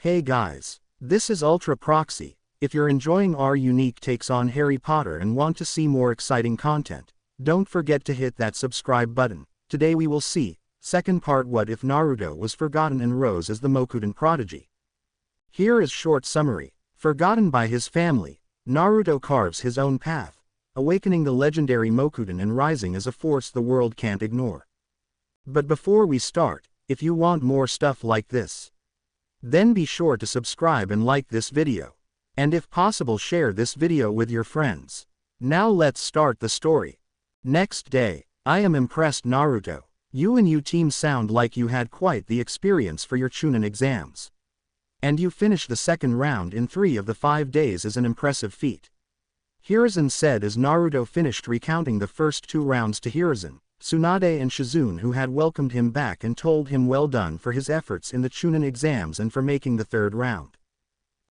Hey guys, this is Ultra Proxy. If you're enjoying our unique takes on Harry Potter and want to see more exciting content, don't forget to hit that subscribe button. Today we will see, second part, what if Naruto was forgotten and rose as the Mokuton Prodigy. Here is short summary. Forgotten by his family, Naruto carves his own path, awakening the legendary Mokuton and rising as a force the world can't ignore. But before we start, if you want more stuff like this, then be sure to subscribe and like this video. And if possible, share this video with your friends. Now let's start the story. Next day. I am impressed, Naruto. You and your team sound like you had quite the experience for your Chunin exams. And you finished the second round in 3 of the 5 days is an impressive feat. Hiruzen said as Naruto finished recounting the first 2 rounds to Hiruzen, Tsunade and Shizune, who had welcomed him back and told him well done for his efforts in the Chunin exams and for making the 3rd round.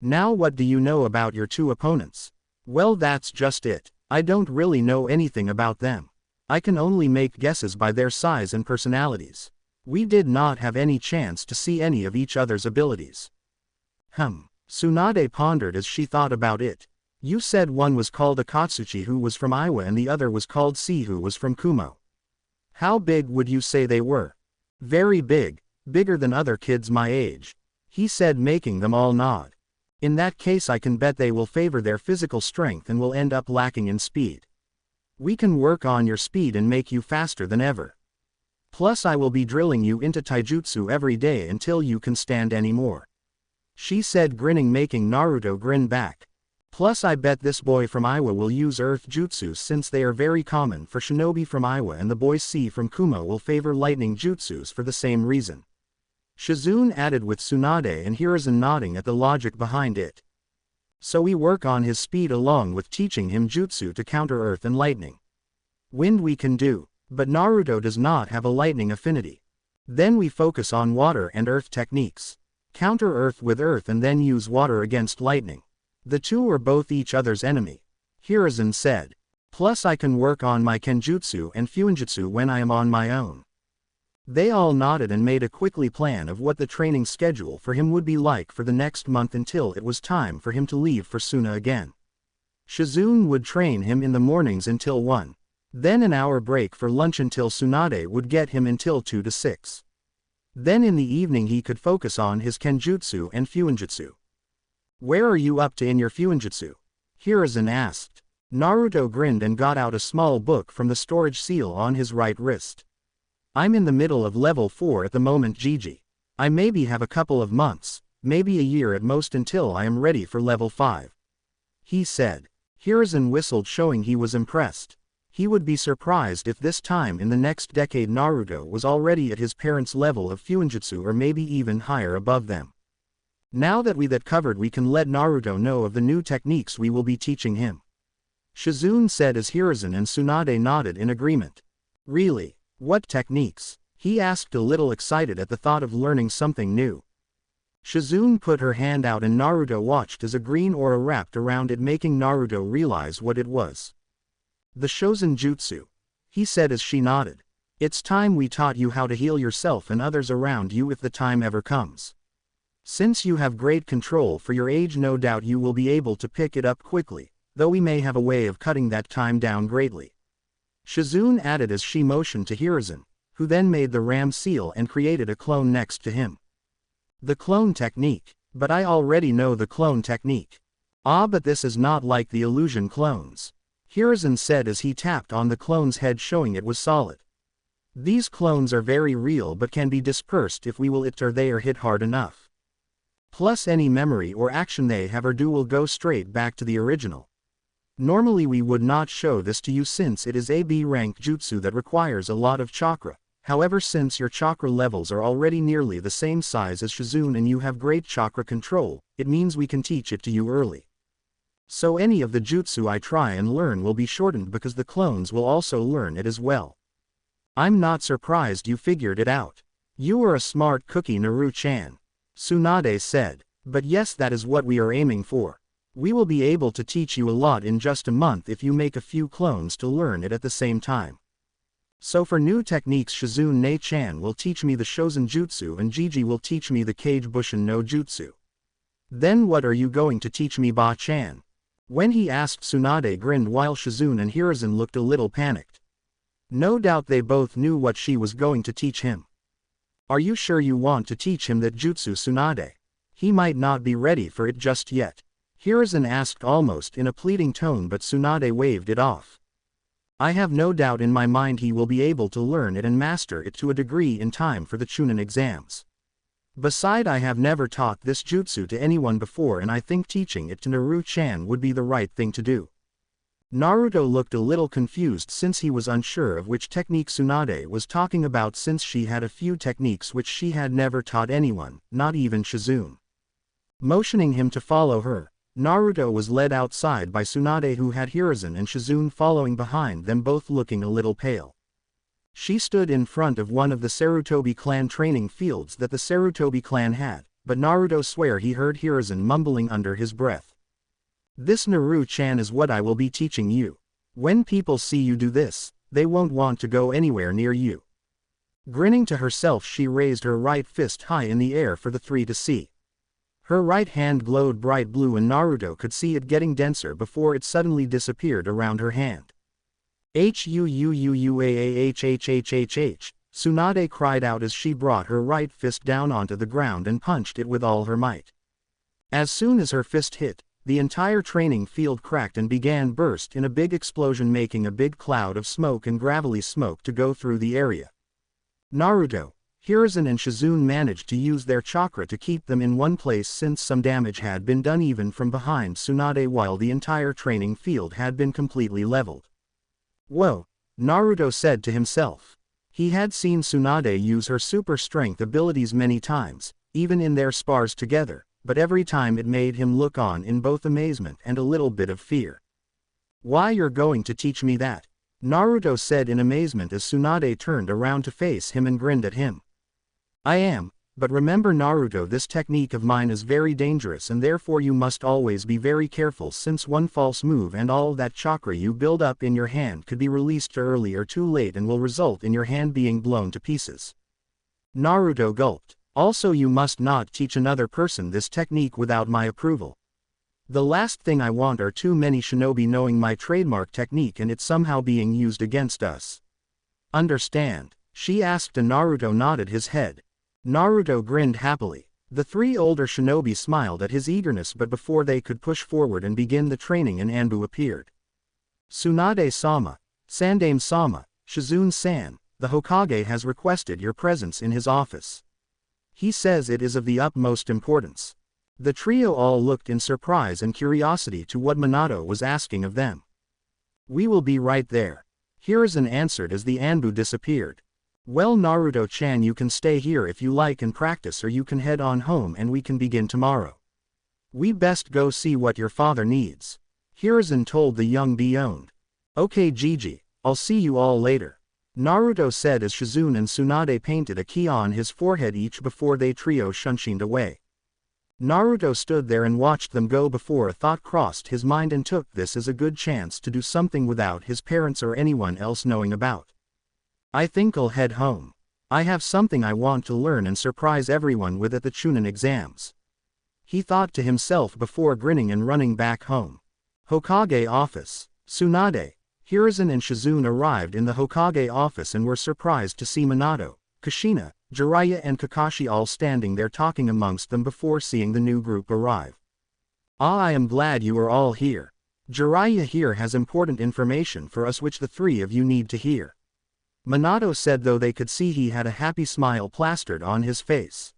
Now what do you know about your 2 opponents? Well, that's just it. I don't really know anything about them. I can only make guesses by their size and personalities. We did not have any chance to see any of each other's abilities. Tsunade pondered as she thought about it. You said one was called Akatsuchi who was from Iwa and the other was called Si who was from Kumo. How big would you say they were? Very big, bigger than other kids my age, he said, making them all nod. In that case I can bet they will favor their physical strength and will end up lacking in speed. We can work on your speed and make you faster than ever. Plus I will be drilling you into taijutsu every day until you can stand anymore, she said, grinning, making Naruto grin back. Plus I bet this boy from Iwa will use earth jutsus since they are very common for shinobi from Iwa, and the boy C from Kumo will favor lightning jutsus for the same reason, Shizune added, with Tsunade and Hiruzen nodding at the logic behind it. So we work on his speed along with teaching him jutsu to counter earth and lightning. Wind we can do, but Naruto does not have a lightning affinity. Then we focus on water and earth techniques. Counter earth with earth and then use water against lightning. The 2 are both each other's enemy, Hiruzen said. Plus I can work on my kenjutsu and fuinjutsu when I am on my own. They all nodded and made a quickly plan of what the training schedule for him would be like for the next month until it was time for him to leave for Suna again. Shizune would train him in the mornings until 1. Then an hour break for lunch until Tsunade would get him until 2 to 6. Then in the evening he could focus on his kenjutsu and fuinjutsu. Where are you up to in your fuinjutsu? Hiruzen asked. Naruto grinned and got out a small book from the storage seal on his right wrist. I'm in the middle of level 4 at the moment, Gigi. I maybe have a couple of months, maybe a year at most until I am ready for level 5, he said. Hiruzen whistled, showing he was impressed. He would be surprised if this time in the next decade Naruto was already at his parents' level of fuinjutsu or maybe even higher above them. Now that that covered, we can let Naruto know of the new techniques we will be teaching him, Shizune said as Hiruzen and Tsunade nodded in agreement. Really? What techniques? He asked, a little excited at the thought of learning something new. Shizune put her hand out and Naruto watched as a green aura wrapped around it, making Naruto realize what it was. The Shozen Jutsu, he said as she nodded. It's time we taught you how to heal yourself and others around you if the time ever comes. Since you have great control for your age, no doubt you will be able to pick it up quickly, though we may have a way of cutting that time down greatly, Shizune added as she motioned to Hiruzen, who then made the ram seal and created a clone next to him. The clone technique. But I already know the clone technique. Ah, but this is not like the illusion clones, Hiruzen said as he tapped on the clone's head, showing it was solid. These clones are very real but can be dispersed if we will it or they are hit hard enough. Plus any memory or action they have or do will go straight back to the original. Normally we would not show this to you since it is a B rank jutsu that requires a lot of chakra. However, since your chakra levels are already nearly the same size as Shizune and you have great chakra control, it means we can teach it to you early. So any of the jutsu I try and learn will be shortened because the clones will also learn it as well. I'm not surprised you figured it out. You are a smart cookie, Naru-chan, Tsunade said. But yes, that is what we are aiming for. We will be able to teach you a lot in just a month if you make a few clones to learn it at the same time. So for new techniques, Shizune-chan will teach me the Shozen Jutsu and Gigi will teach me the Kage Bushin no Jutsu, Then what are you going to teach me, Ba-chan? When he asked, Tsunade grinned while Shizune and Hiruzen looked a little panicked. No doubt they both knew what she was going to teach him. Are you sure you want to teach him that jutsu, Tsunade? He might not be ready for it just yet. Hiruzen asked almost in a pleading tone, but Tsunade waved it off. I have no doubt in my mind he will be able to learn it and master it to a degree in time for the Chunin exams. Besides, I have never taught this jutsu to anyone before, and I think teaching it to Naruto-chan would be the right thing to do. Naruto looked a little confused since he was unsure of which technique Tsunade was talking about, since she had a few techniques which she had never taught anyone, not even Shizune. Motioning him to follow her, Naruto was led outside by Tsunade, who had Hiruzen and Shizune following behind them, both looking a little pale. She stood in front of one of the Sarutobi clan training fields that the Sarutobi clan had, but Naruto swore he heard Hiruzen mumbling under his breath. This Naruto-chan is what I will be teaching you. When people see you do this, they won't want to go anywhere near you. Grinning to herself, she raised her right fist high in the air for the three to see. Her right hand glowed bright blue and Naruto could see it getting denser before it suddenly disappeared around her hand. Huuuuuaahhhhh, Tsunade cried out as she brought her right fist down onto the ground and punched it with all her might. As soon as her fist hit, the entire training field cracked and began burst in a big explosion, making a big cloud of smoke and gravelly smoke to go through the area. Naruto, Hiruzen and Shizune managed to use their chakra to keep them in one place, since some damage had been done even from behind Tsunade while the entire training field had been completely leveled. Whoa, Naruto said to himself. He had seen Tsunade use her super strength abilities many times, even in their spars together, but every time it made him look on in both amazement and a little bit of fear. Why, you're going to teach me that? Naruto said in amazement as Tsunade turned around to face him and grinned at him. I am, but remember Naruto, this technique of mine is very dangerous and therefore you must always be very careful, since one false move and all that chakra you build up in your hand could be released too early or too late and will result in your hand being blown to pieces. Naruto gulped. Also, you must not teach another person this technique without my approval. The last thing I want are too many shinobi knowing my trademark technique and it somehow being used against us. Understand? She asked and Naruto nodded his head. Naruto grinned happily. The three older shinobi smiled at his eagerness, but before they could push forward and begin the training, an Anbu appeared. Tsunade-sama, Sandaime-sama, Shizune-san, the Hokage has requested your presence in his office. He says it is of the utmost importance. The trio all looked in surprise and curiosity to what Minato was asking of them. We will be right there, Hiruzen answered as the Anbu disappeared. Well, Naruto-chan, you can stay here if you like and practice, or you can head on home and we can begin tomorrow. We best go see what your father needs, Hiruzen told the young Beyond. Okay Gigi, I'll see you all later, Naruto said as Shizune and Tsunade painted a key on his forehead each before they trio shunshined away. Naruto stood there and watched them go before a thought crossed his mind and took this as a good chance to do something without his parents or anyone else knowing about. I think I'll head home. I have something I want to learn and surprise everyone with at the Chunin exams, he thought to himself before grinning and running back home. Hokage office. Tsunade, Hiruzen and Shizune arrived in the Hokage office and were surprised to see Minato, Kushina, Jiraiya and Kakashi all standing there talking amongst them before seeing the new group arrive. Ah, I am glad you are all here. Jiraiya here has important information for us which the three of you need to hear, Minato said, though they could see he had a happy smile plastered on his face.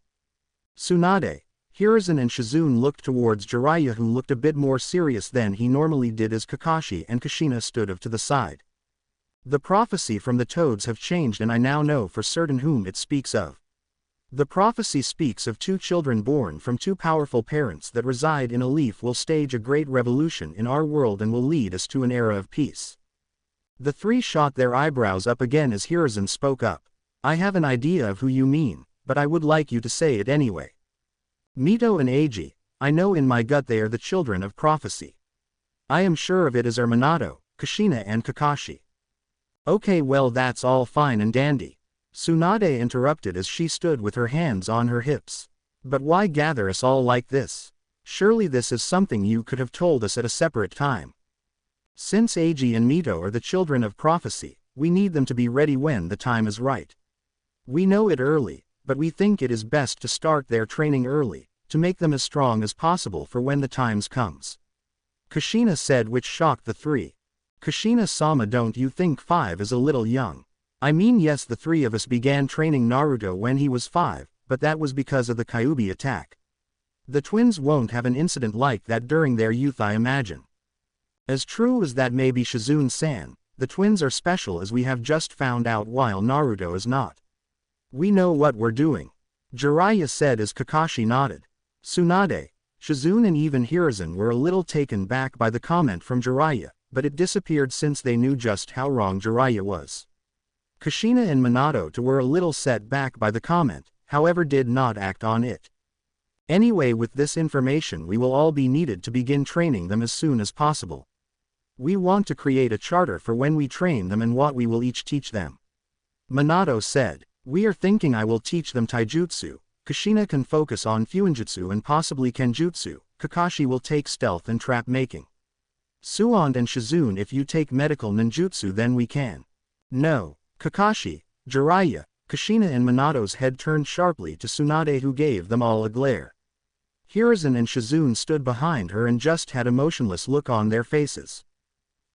Tsunade, Hiruzen and Shizune looked towards Jiraiya, who looked a bit more serious than he normally did as Kakashi and Kushina stood off to the side. The prophecy from the toads have changed and I now know for certain whom it speaks of. The prophecy speaks of two children born from two powerful parents that reside in a leaf will stage a great revolution in our world and will lead us to an era of peace. The three shot their eyebrows up again as Hiruzen spoke up. I have an idea of who you mean, but I would like you to say it anyway. Mito and Eiji, I know in my gut they are the children of prophecy. I am sure of it, as are Minato, Kushina and Kakashi. Okay, well that's all fine and dandy, Tsunade interrupted as she stood with her hands on her hips. But why gather us all like this? Surely this is something you could have told us at a separate time. Since Eiji and Mito are the children of prophecy, we need them to be ready when the time is right. We know it early, but we think it is best to start their training early, to make them as strong as possible for when the times comes. Kushina said, which shocked the three. Kushina-sama, don't you think 5 is a little young? I mean, yes, the three of us began training Naruto when he was 5, but that was because of the Kyuubi attack. The twins won't have an incident like that during their youth, I imagine. As true as that may be, Shizune-san, the twins are special, as we have just found out, while Naruto is not. We know what we're doing, Jiraiya said as Kakashi nodded. Tsunade, Shizune and even Hiruzen were a little taken back by the comment from Jiraiya, but it disappeared since they knew just how wrong Jiraiya was. Kushina and Minato too were a little set back by the comment, however did not act on it. Anyway, with this information we will all be needed to begin training them as soon as possible. We want to create a charter for when we train them and what we will each teach them. Minato said, we are thinking I will teach them taijutsu, Kushina can focus on fuinjutsu and possibly kenjutsu, Kakashi will take stealth and trap making. Suand and Shizune, if you take medical ninjutsu then we can. No, Kakashi, Jiraiya, Kushina and Minato's head turned sharply to Tsunade, who gave them all a glare. Hiruzen and Shizune stood behind her and just had a motionless look on their faces.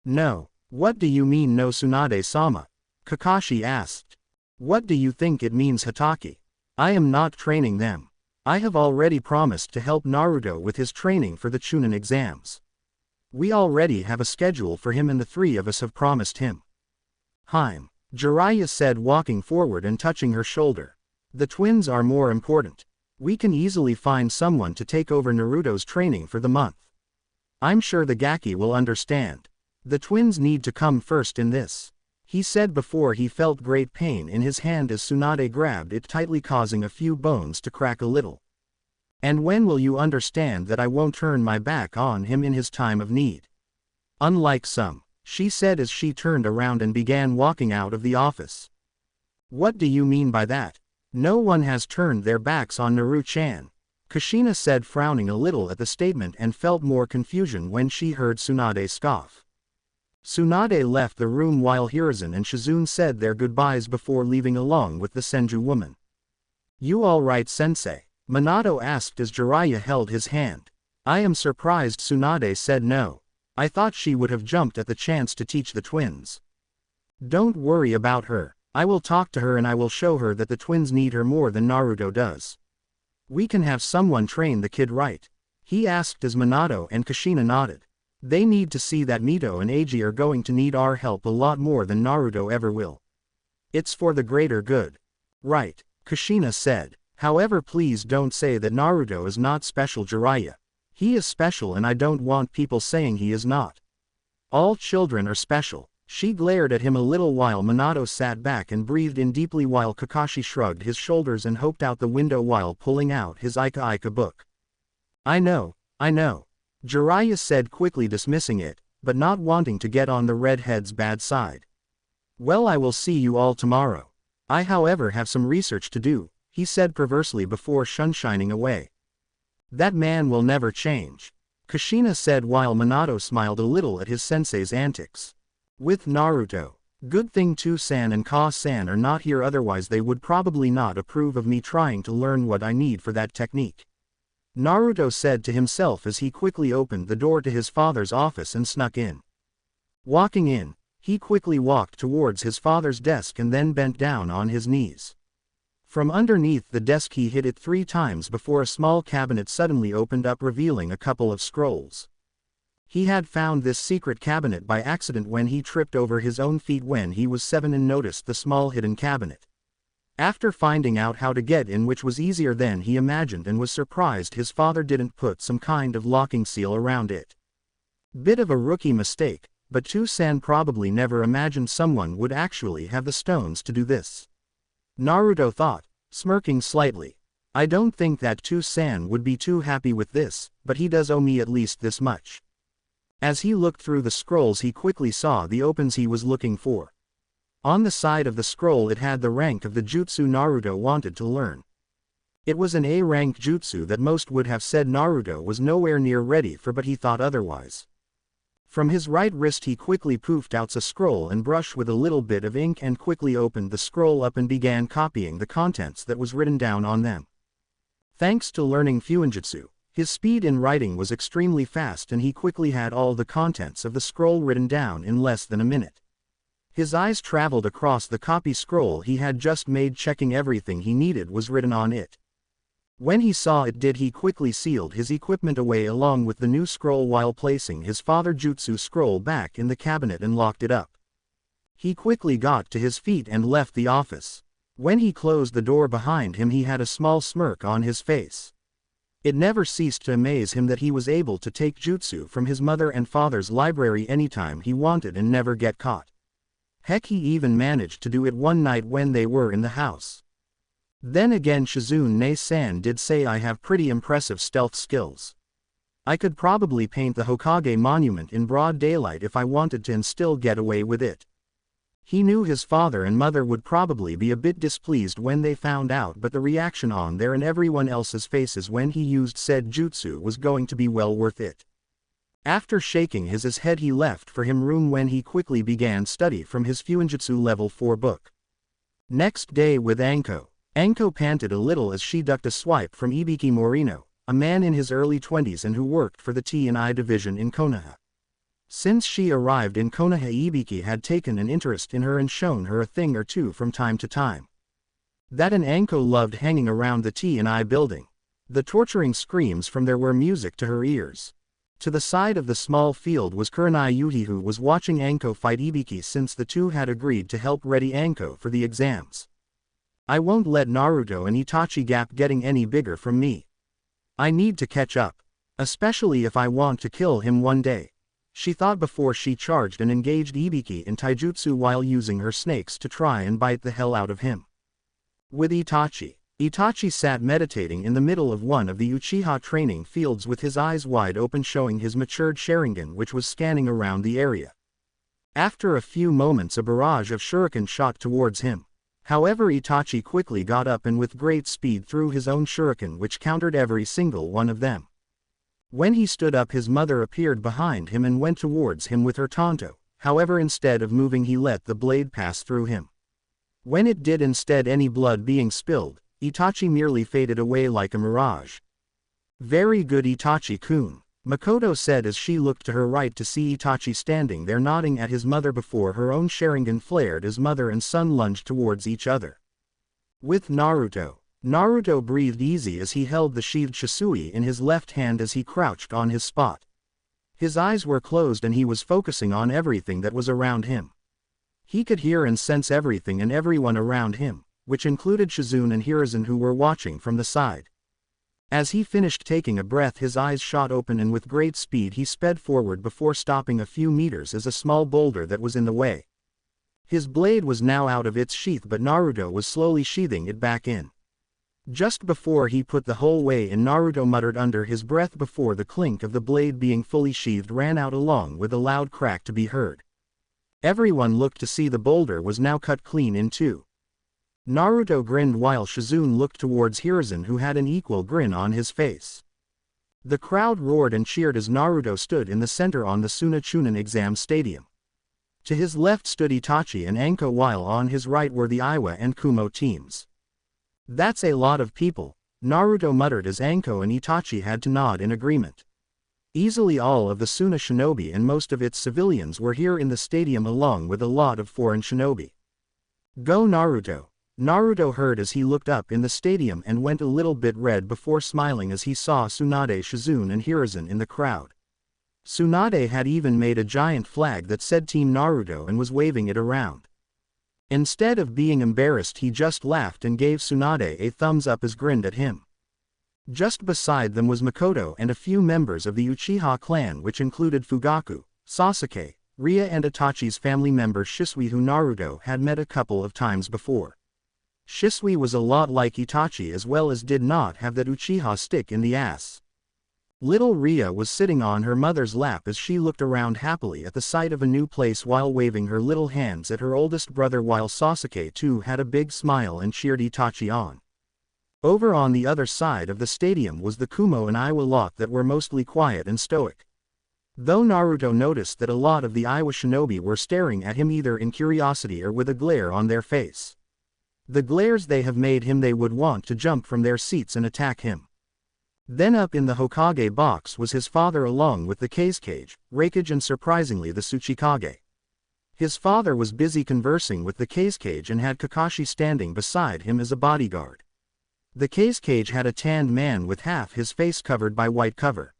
No, what do you mean no, Tsunade-sama? Kakashi asked. What do you think it means, Hatake? I am not training them. I have already promised to help Naruto with his training for the Chunin exams. We already have a schedule for him and the three of us have promised him. Jiraiya said, walking forward and touching her shoulder. The twins are more important. We can easily find someone to take over Naruto's training for the month. I'm sure the Gaki will understand. The twins need to come first in this, he said before he felt great pain in his hand as Tsunade grabbed it tightly, causing a few bones to crack a little. And when will you understand that I won't turn my back on him in his time of need? Unlike some, she said as she turned around and began walking out of the office. What do you mean by that? No one has turned their backs on Naru-chan, Kushina said, frowning a little at the statement, and felt more confusion when she heard Tsunade scoff. Tsunade left the room while Hiruzen and Shizune said their goodbyes before leaving along with the Senju woman. You all right, sensei? Minato asked as Jiraiya held his hand. I am surprised, Tsunade said. No. I thought she would have jumped at the chance to teach the twins. Don't worry about her. I will talk to her and I will show her that the twins need her more than Naruto does. We can have someone train the kid, right? He asked as Minato and Kushina nodded. They need to see that Mito and Eiji are going to need our help a lot more than Naruto ever will. It's for the greater good. Right, Kushina said. However, please don't say that Naruto is not special, Jiraiya. He is special and I don't want people saying he is not. All children are special. She glared at him a little while Minato sat back and breathed in deeply while Kakashi shrugged his shoulders and hoped out the window while pulling out his Ika book. I know. Jiraiya said, quickly dismissing it, but not wanting to get on the redhead's bad side. Well, I will see you all tomorrow. I however have some research to do, he said perversely before sunshining away. That man will never change, Kushina said while Minato smiled a little at his sensei's antics. With Naruto, good thing Tu-san and Ka-san are not here, otherwise they would probably not approve of me trying to learn what I need for that technique. Naruto said to himself as he quickly opened the door to his father's office and snuck in. Walking in, he quickly walked towards his father's desk and then bent down on his knees. From underneath the desk he hit it 3 times before a small cabinet suddenly opened up, revealing a couple of scrolls. He had found this secret cabinet by accident when he tripped over his own feet when he was 7 and noticed the small hidden cabinet. After finding out how to get in, which was easier than he imagined, and was surprised his father didn't put some kind of locking seal around it. Bit of a rookie mistake, but Tu-san probably never imagined someone would actually have the stones to do this. Naruto thought, smirking slightly. I don't think that Tu-san would be too happy with this, but he does owe me at least this much. As he looked through the scrolls he quickly saw the opens he was looking for. On the side of the scroll it had the rank of the jutsu Naruto wanted to learn. It was an A-rank jutsu that most would have said Naruto was nowhere near ready for, but he thought otherwise. From his right wrist he quickly poofed out a scroll and brush with a little bit of ink and quickly opened the scroll up and began copying the contents that was written down on them. Thanks to learning Fuinjutsu, his speed in writing was extremely fast and he quickly had all the contents of the scroll written down in less than a minute. His eyes traveled across the copy scroll he had just made, checking everything he needed was written on it. When he saw it he quickly sealed his equipment away along with the new scroll while placing his father jutsu scroll back in the cabinet and locked it up. He quickly got to his feet and left the office. When he closed the door behind him he had a small smirk on his face. It never ceased to amaze him that he was able to take jutsu from his mother and father's library anytime he wanted and never get caught. Heck, he even managed to do it one night when they were in the house. Then again, Shizune-san did say, I have pretty impressive stealth skills. I could probably paint the Hokage monument in broad daylight if I wanted to and still get away with it. He knew his father and mother would probably be a bit displeased when they found out, but the reaction on their and everyone else's faces when he used said jutsu was going to be well worth it. After shaking his head he left for him room when he quickly began study from his Fuinjutsu level 4 book. Next day with Anko. Anko panted a little as she ducked a swipe from Ibiki Morino, a man in his early 20s and who worked for the T&I division in Konoha. Since she arrived in Konoha, Ibiki had taken an interest in her and shown her a thing or two from time to time. That and Anko loved hanging around the T&I building. The torturing screams from there were music to her ears. To the side of the small field was Kurenai Yuhi, who was watching Anko fight Ibiki since the two had agreed to help ready Anko for the exams. I won't let Naruto and Itachi gap getting any bigger from me. I need to catch up. Especially if I want to kill him one day, she thought before she charged and engaged Ibiki in taijutsu while using her snakes to try and bite the hell out of him. With Itachi. Itachi sat meditating in the middle of one of the Uchiha training fields with his eyes wide open, showing his matured Sharingan which was scanning around the area. After a few moments a barrage of shuriken shot towards him. However, Itachi quickly got up and with great speed threw his own shuriken which countered every single one of them. When he stood up his mother appeared behind him and went towards him with her tanto, however instead of moving he let the blade pass through him. When it did, instead any blood being spilled, Itachi merely faded away like a mirage. Very good, Itachi-kun, Makoto said as she looked to her right to see Itachi standing there nodding at his mother before her own Sharingan flared as mother and son lunged towards each other. With Naruto. Naruto breathed easy as he held the sheathed Shisui in his left hand as he crouched on his spot. His eyes were closed and he was focusing on everything that was around him. He could hear and sense everything and everyone around him, which included Shizune and Hiruzen who were watching from the side. As he finished taking a breath his eyes shot open and with great speed he sped forward before stopping a few meters as a small boulder that was in the way. His blade was now out of its sheath but Naruto was slowly sheathing it back in. Just before he put the whole way in, Naruto muttered under his breath before the clink of the blade being fully sheathed ran out along with a loud crack to be heard. Everyone looked to see the boulder was now cut clean in two. Naruto grinned while Shizune looked towards Hiruzen who had an equal grin on his face. The crowd roared and cheered as Naruto stood in the center on the Suna-Chunin exam stadium. To his left stood Itachi and Anko while on his right were the Iwa and Kumo teams. That's a lot of people, Naruto muttered as Anko and Itachi had to nod in agreement. Easily all of the Suna shinobi and most of its civilians were here in the stadium along with a lot of foreign shinobi. Go Naruto! Naruto heard as he looked up in the stadium and went a little bit red before smiling as he saw Tsunade, Shizune and Hiruzen in the crowd. Tsunade had even made a giant flag that said Team Naruto and was waving it around. Instead of being embarrassed he just laughed and gave Tsunade a thumbs up as grinned at him. Just beside them was Makoto and a few members of the Uchiha clan which included Fugaku, Sasuke, Ria and Itachi's family member Shisui who Naruto had met a couple of times before. Shisui was a lot like Itachi as well as did not have that Uchiha stick in the ass. Little Ria was sitting on her mother's lap as she looked around happily at the sight of a new place while waving her little hands at her oldest brother while Sasuke too had a big smile and cheered Itachi on. Over on the other side of the stadium was the Kumo and Iwa lot that were mostly quiet and stoic. Though Naruto noticed that a lot of the Iwa shinobi were staring at him either in curiosity or with a glare on their face. The glares they have made him they would want to jump from their seats and attack him. Then up in the Hokage box was his father along with the Kazekage, Raikage and surprisingly the Tsuchikage. His father was busy conversing with the Kazekage and had Kakashi standing beside him as a bodyguard. The Kazekage had a tanned man with half his face covered by white cover.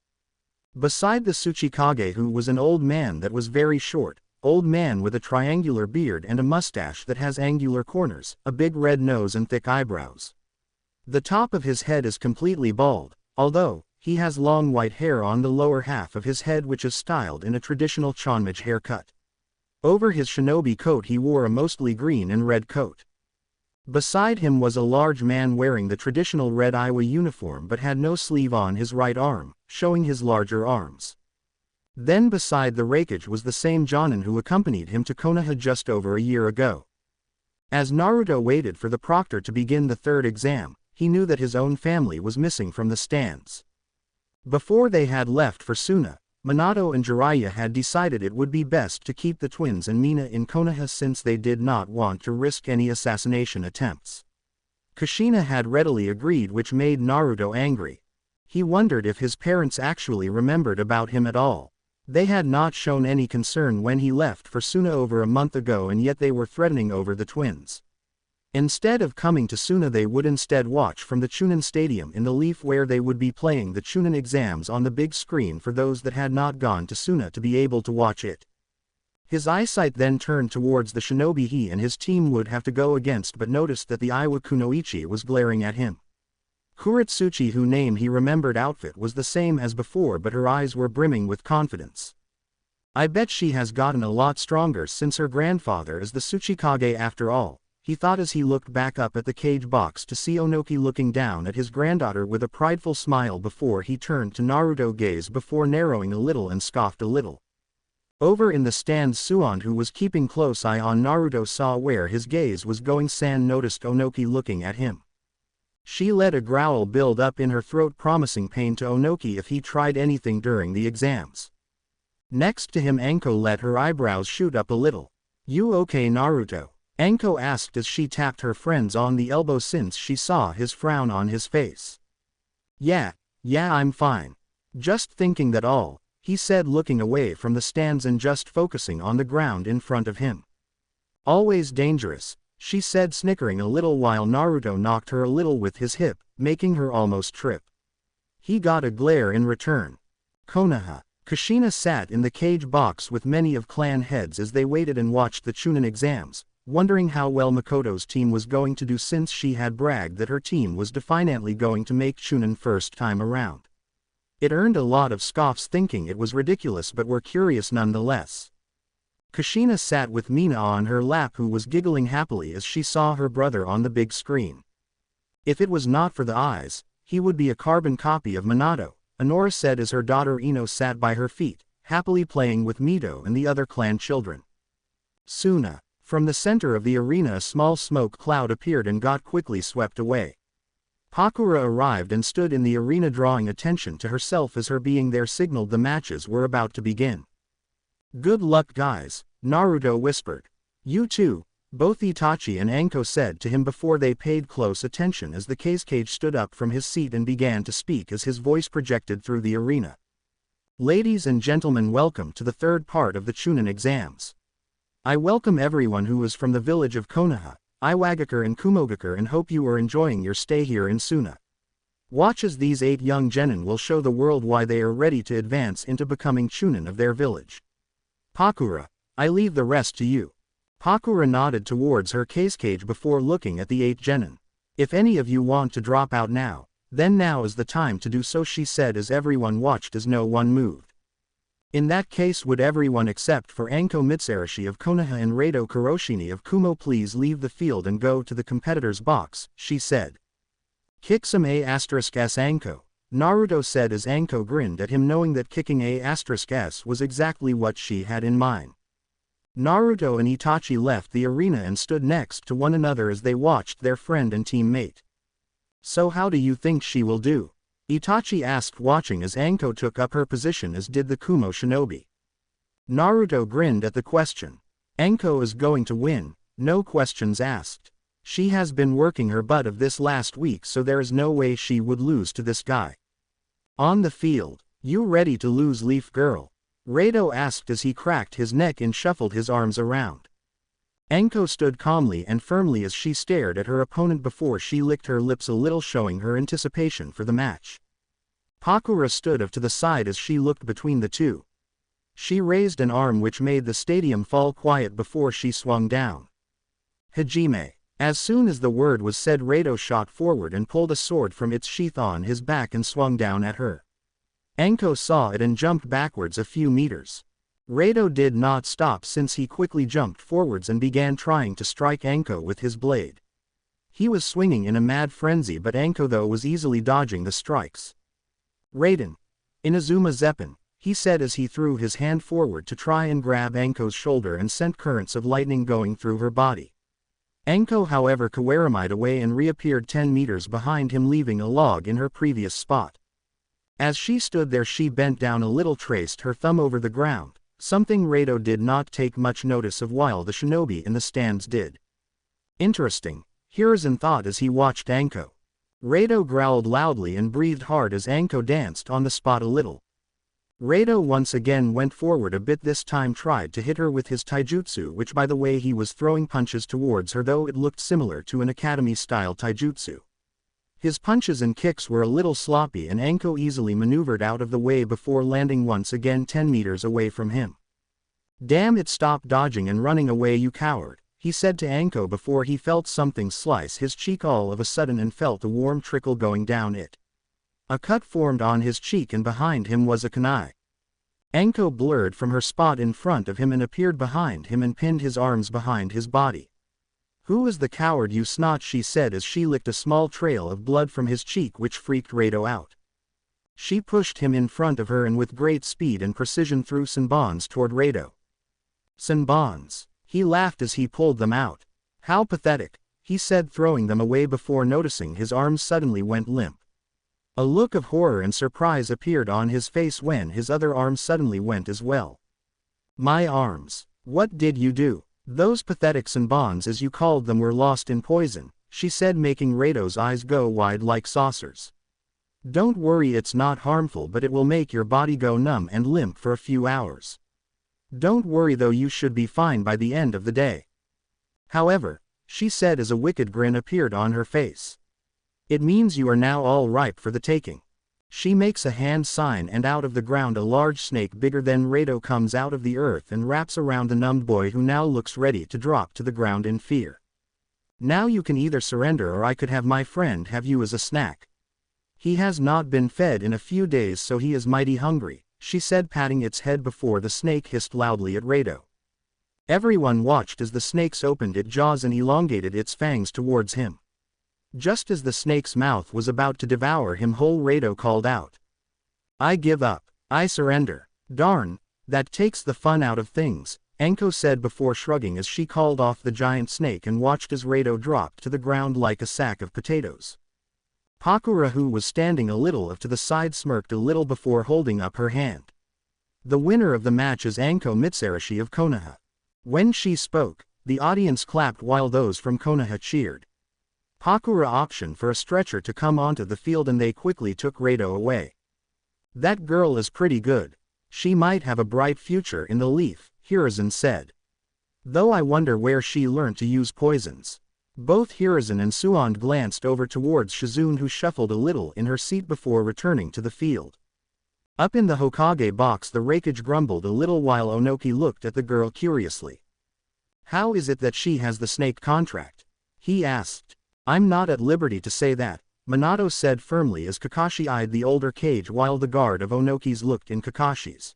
Beside the Tsuchikage who was an old man that was very short, old man with a triangular beard and a mustache that has angular corners, a big red nose and thick eyebrows. The top of his head is completely bald, although he has long white hair on the lower half of his head which is styled in a traditional Chonmage haircut. Over his shinobi coat he wore a mostly green and red coat. Beside him was a large man wearing the traditional red Iwa uniform but had no sleeve on his right arm, showing his larger arms. Then beside the Raikage was the same Jonin who accompanied him to Konoha just over a year ago. As Naruto waited for the proctor to begin the third exam, he knew that his own family was missing from the stands. Before they had left for Suna, Minato and Jiraiya had decided it would be best to keep the twins and Mina in Konoha since they did not want to risk any assassination attempts. Kushina had readily agreed, which made Naruto angry. He wondered if his parents actually remembered about him at all. They had not shown any concern when he left for Suna over a month ago and yet they were threatening over the twins. Instead of coming to Suna they would instead watch from the Chunin Stadium in the Leaf where they would be playing the Chunin exams on the big screen for those that had not gone to Suna to be able to watch it. His eyesight then turned towards the shinobi he and his team would have to go against but noticed that the Iwa Kunoichi was glaring at him. Kuretsuchi whose name he remembered outfit was the same as before but her eyes were brimming with confidence. I bet she has gotten a lot stronger since her grandfather is the Tsuchikage after all, he thought as he looked back up at the cage box to see Onoki looking down at his granddaughter with a prideful smile before he turned to Naruto gaze before narrowing a little and scoffed a little. Over in the stands Suon who was keeping close eye on Naruto saw where his gaze was going. San noticed Onoki looking at him. She let a growl build up in her throat promising pain to Onoki if he tried anything during the exams. Next to him Anko let her eyebrows shoot up a little. "You okay Naruto?" Anko asked as she tapped her friends on the elbow since she saw his frown on his face. Yeah, I'm fine. Just thinking that all," he said looking away from the stands and just focusing on the ground in front of him. "Always dangerous," she said snickering a little while Naruto knocked her a little with his hip, making her almost trip. He got a glare in return. Konoha. Kushina sat in the cage box with many of clan heads as they waited and watched the Chunin exams, wondering how well Makoto's team was going to do since she had bragged that her team was definitely going to make Chunin first time around. It earned a lot of scoffs thinking it was ridiculous but were curious nonetheless. Kushina sat with Mina on her lap who was giggling happily as she saw her brother on the big screen. If it was not for the eyes, he would be a carbon copy of Minato, Honora said as her daughter Ino sat by her feet, happily playing with Mito and the other clan children. Suna. From the center of the arena a small smoke cloud appeared and got quickly swept away. Pakura arrived and stood in the arena drawing attention to herself as her being there signaled the matches were about to begin. "Good luck guys," Naruto whispered. "You too," both Itachi and Anko said to him before they paid close attention as the Kazekage stood up from his seat and began to speak as his voice projected through the arena. "Ladies and gentlemen, welcome to the third part of the Chunin exams. I welcome everyone who is from the village of Konoha, Iwagakure and Kumogakure and hope you are enjoying your stay here in Suna. Watch as these 8 young genin will show the world why they are ready to advance into becoming Chunin of their village. Pakura, I leave the rest to you." Pakura nodded towards her Kazekage before looking at the 8 genin. "If any of you want to drop out now, then now is the time to do so," she said as everyone watched as no one moved. "In that case would everyone except for Anko Mitsurashi of Konoha and Rado Kuroshini of Kumo please leave the field and go to the competitor's box," she said. "Kick some A*S Anko," Naruto said as Anko grinned at him knowing that kicking A*S was exactly what she had in mind. Naruto and Itachi left the arena and stood next to one another as they watched their friend and teammate. So how do you think she will do? Itachi asked, watching as Anko took up her position, as did the Kumo shinobi. Naruto grinned at the question. Anko is going to win, no questions asked. She has been working her butt off this last week, so there is no way she would lose to this guy. On the field, you ready to lose, Leaf Girl? Rado asked as he cracked his neck and shuffled his arms around. Anko stood calmly and firmly as she stared at her opponent before she licked her lips a little, showing her anticipation for the match. Pakura stood off to the side as she looked between the two. She raised an arm which made the stadium fall quiet before she swung down. Hajime. As soon as the word was said, Rado shot forward and pulled a sword from its sheath on his back and swung down at her. Anko saw it and jumped backwards a few meters. Rado did not stop, since he quickly jumped forwards and began trying to strike Anko with his blade. He was swinging in a mad frenzy, but Anko though was easily dodging the strikes. Raiden. Inazuma Zeppin, he said as he threw his hand forward to try and grab Anko's shoulder and sent currents of lightning going through her body. Anko however kawaramied away and reappeared 10 meters behind him, leaving a log in her previous spot. As she stood there, she bent down a little, traced her thumb over the ground, something Rado did not take much notice of while the shinobi in the stands did. Interesting, Hiruzen thought as he watched Anko. Rado growled loudly and breathed hard as Anko danced on the spot a little. Rado once again went forward a bit, this time tried to hit her with his taijutsu, which by the way he was throwing punches towards her, though it looked similar to an academy-style taijutsu. His punches and kicks were a little sloppy and Anko easily maneuvered out of the way before landing once again 10 meters away from him. Damn it, stop dodging and running away, you coward, he said to Anko before he felt something slice his cheek all of a sudden and felt a warm trickle going down it. A cut formed on his cheek and behind him was a kunai. Anko blurred from her spot in front of him and appeared behind him and pinned his arms behind his body. Who is the coward, you snot, she said as she licked a small trail of blood from his cheek, which freaked Rado out. She pushed him in front of her and with great speed and precision threw senbons toward Rado. Senbons. He laughed as he pulled them out. How pathetic, he said, throwing them away before noticing his arms suddenly went limp. A look of horror and surprise appeared on his face when his other arm suddenly went as well. My arms. What did you do? Those pathetic senbons, as you called them, were lost in poison, she said, making Rado's eyes go wide like saucers. Don't worry, it's not harmful, but it will make your body go numb and limp for a few hours. Don't worry though, you should be fine by the end of the day. However, she said as a wicked grin appeared on her face. It means you are now all ripe for the taking. She makes a hand sign and out of the ground a large snake bigger than Rado comes out of the earth and wraps around the numbed boy, who now looks ready to drop to the ground in fear. Now you can either surrender or I could have my friend have you as a snack. He has not been fed in a few days, so he is mighty hungry, she said, patting its head before the snake hissed loudly at Rado. Everyone watched as the snake opened its jaws and elongated its fangs towards him. Just as the snake's mouth was about to devour him whole, Rado called out. I give up. I surrender. Darn, that takes the fun out of things, Anko said before shrugging as she called off the giant snake and watched as Rado dropped to the ground like a sack of potatoes. Pakura, who was standing a little off to the side, smirked a little before holding up her hand. The winner of the match is Anko Mitsurashi of Konoha. When she spoke, the audience clapped while those from Konoha cheered. Pakura auctioned for a stretcher to come onto the field and they quickly took Rado away. That girl is pretty good. She might have a bright future in the Leaf, Hiruzen said. Though I wonder where she learned to use poisons. Both Hiruzen and Suand glanced over towards Shizune, who shuffled a little in her seat before returning to the field. Up in the Hokage box, the Raikage grumbled a little while Onoki looked at the girl curiously. How is it that she has the snake contract? He asked. I'm not at liberty to say that, Minato said firmly as Kakashi eyed the older Kage while the guard of Onoki's looked in Kakashi's.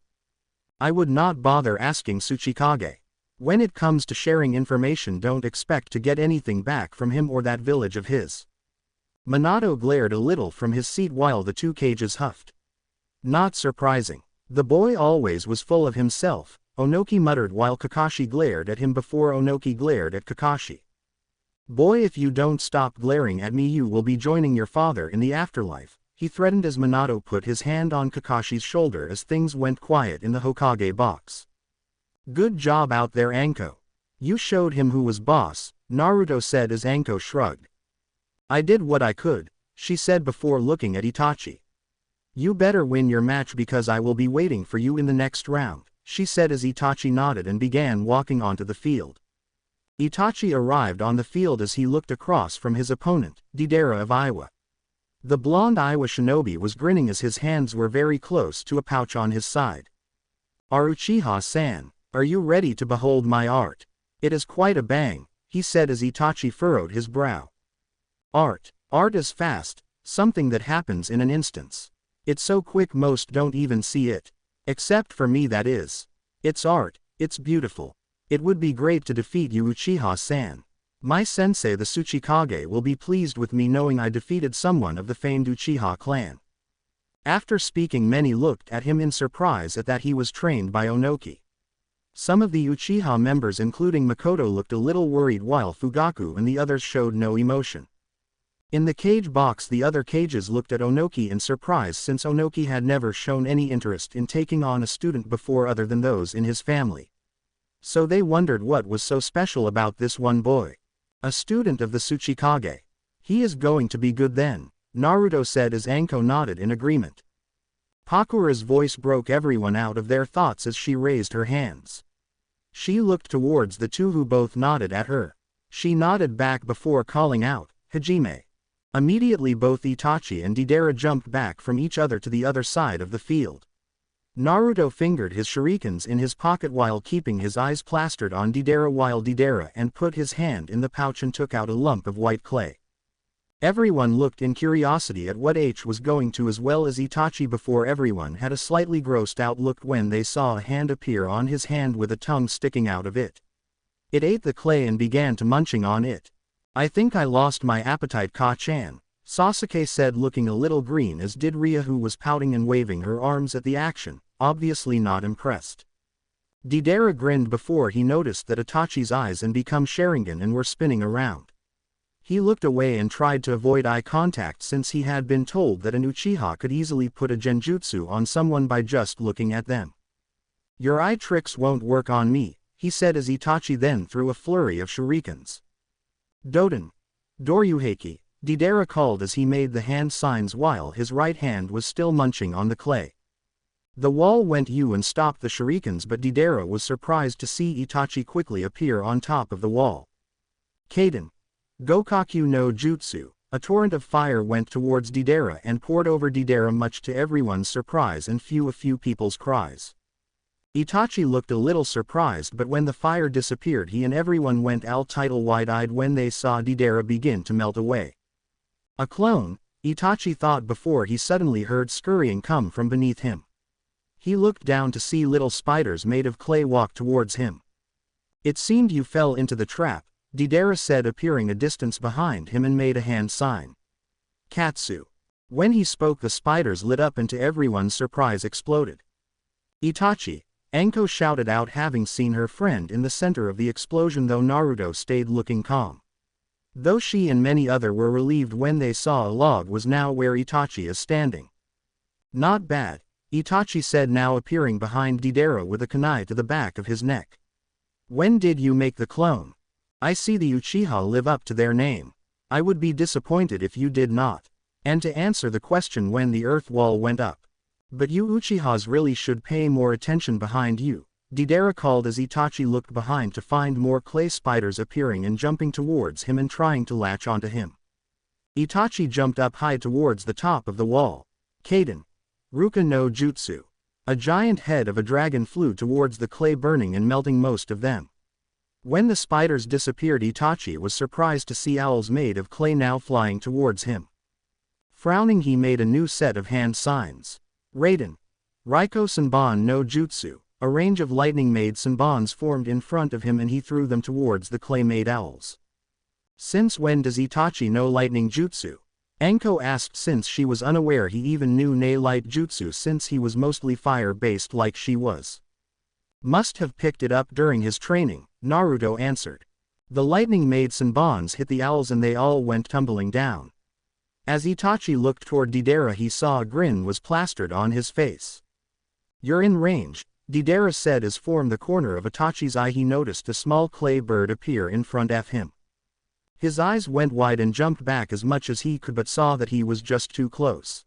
I would not bother asking Tsuchikage. When it comes to sharing information, don't expect to get anything back from him or that village of his. Minato glared a little from his seat while the two Kages huffed. Not surprising. The boy always was full of himself, Onoki muttered while Kakashi glared at him before Onoki glared at Kakashi. Boy, if you don't stop glaring at me you will be joining your father in the afterlife, he threatened as Minato put his hand on Kakashi's shoulder as things went quiet in the Hokage box. Good job out there, Anko. You showed him who was boss, Naruto said as Anko shrugged. I did what I could, she said before looking at Itachi. You better win your match because I will be waiting for you in the next round, she said as Itachi nodded and began walking onto the field. Itachi arrived on the field as he looked across from his opponent, Deidara of Iowa. The blonde Iowa shinobi was grinning as his hands were very close to a pouch on his side. Uchiha-san, are you ready to behold my art? It is quite a bang, he said as Itachi furrowed his brow. Art is fast, something that happens in an instant. It's so quick most don't even see it. Except for me, that is. It's art, it's beautiful. It would be great to defeat you, Uchiha-san. My sensei the Tsuchikage will be pleased with me knowing I defeated someone of the famed Uchiha clan. After speaking, many looked at him in surprise at that he was trained by Onoki. Some of the Uchiha members including Makoto looked a little worried while Fugaku and the others showed no emotion. In the cage box the other cages looked at Onoki in surprise since Onoki had never shown any interest in taking on a student before other than those in his family. So they wondered what was so special about this one boy. A student of the Tsuchikage. He is going to be good then, Naruto said as Anko nodded in agreement. Pakura's voice broke everyone out of their thoughts as she raised her hands. She looked towards the two who both nodded at her. She nodded back before calling out, Hajime. Immediately both Itachi and Deidara jumped back from each other to the other side of the field. Naruto fingered his shurikens in his pocket while keeping his eyes plastered on Deidara while Deidara and put his hand in the pouch and took out a lump of white clay. Everyone looked in curiosity at what H was going to as well as Itachi before everyone had a slightly grossed out look when they saw a hand appear on his hand with a tongue sticking out of it. It ate the clay and began to munching on it. I think I lost my appetite, Ka-chan, Sasuke said looking a little green as did Ria who was pouting and waving her arms at the action, obviously not impressed. Deidara grinned before he noticed that Itachi's eyes and become Sharingan and were spinning around. He looked away and tried to avoid eye contact since he had been told that an Uchiha could easily put a genjutsu on someone by just looking at them. Your eye tricks won't work on me, he said as Itachi then threw a flurry of shurikens. Doden. Doryuheiki, Deidara called as he made the hand signs while his right hand was still munching on the clay. The wall went U and stopped the shurikens but Deidara was surprised to see Itachi quickly appear on top of the wall. Kaden. Gokakyu no Jutsu, a torrent of fire went towards Deidara and poured over Deidara much to everyone's surprise and a few people's cries. Itachi looked a little surprised but when the fire disappeared he and everyone went all-title wide-eyed when they saw Deidara begin to melt away. A clone, Itachi thought before he suddenly heard scurrying come from beneath him. He looked down to see little spiders made of clay walk towards him. It seemed you fell into the trap, Deidara said appearing a distance behind him and made a hand sign. Katsu. When he spoke the spiders lit up and to everyone's surprise exploded. Itachi, Anko shouted out having seen her friend in the center of the explosion though Naruto stayed looking calm. Though she and many other were relieved when they saw a log was now where Itachi is standing. Not bad, Itachi said now appearing behind Deidara with a kunai to the back of his neck. When did you make the clone? I see the Uchiha live up to their name. I would be disappointed if you did not. And to answer the question when the earth wall went up. But you Uchihas really should pay more attention behind you, Deidara called as Itachi looked behind to find more clay spiders appearing and jumping towards him and trying to latch onto him. Itachi jumped up high towards the top of the wall. Kaden. Ruka no Jutsu. A giant head of a dragon flew towards the clay burning and melting most of them. When the spiders disappeared Itachi was surprised to see owls made of clay now flying towards him. Frowning he made a new set of hand signs. Raiden. Raiko Senbon no Jutsu, a range of lightning-made senbons formed in front of him and he threw them towards the clay-made owls. Since when does Itachi know lightning jutsu? Anko asked since she was unaware he even knew Nei light jutsu since he was mostly fire-based like she was. Must have picked it up during his training, Naruto answered. The lightning made Senbons hit the owls and they all went tumbling down. As Itachi looked toward Deidara, he saw a grin was plastered on his face. "You're in range," Deidara said as from the corner of Itachi's eye he noticed a small clay bird appear in front of him. His eyes went wide and jumped back as much as he could but saw that he was just too close.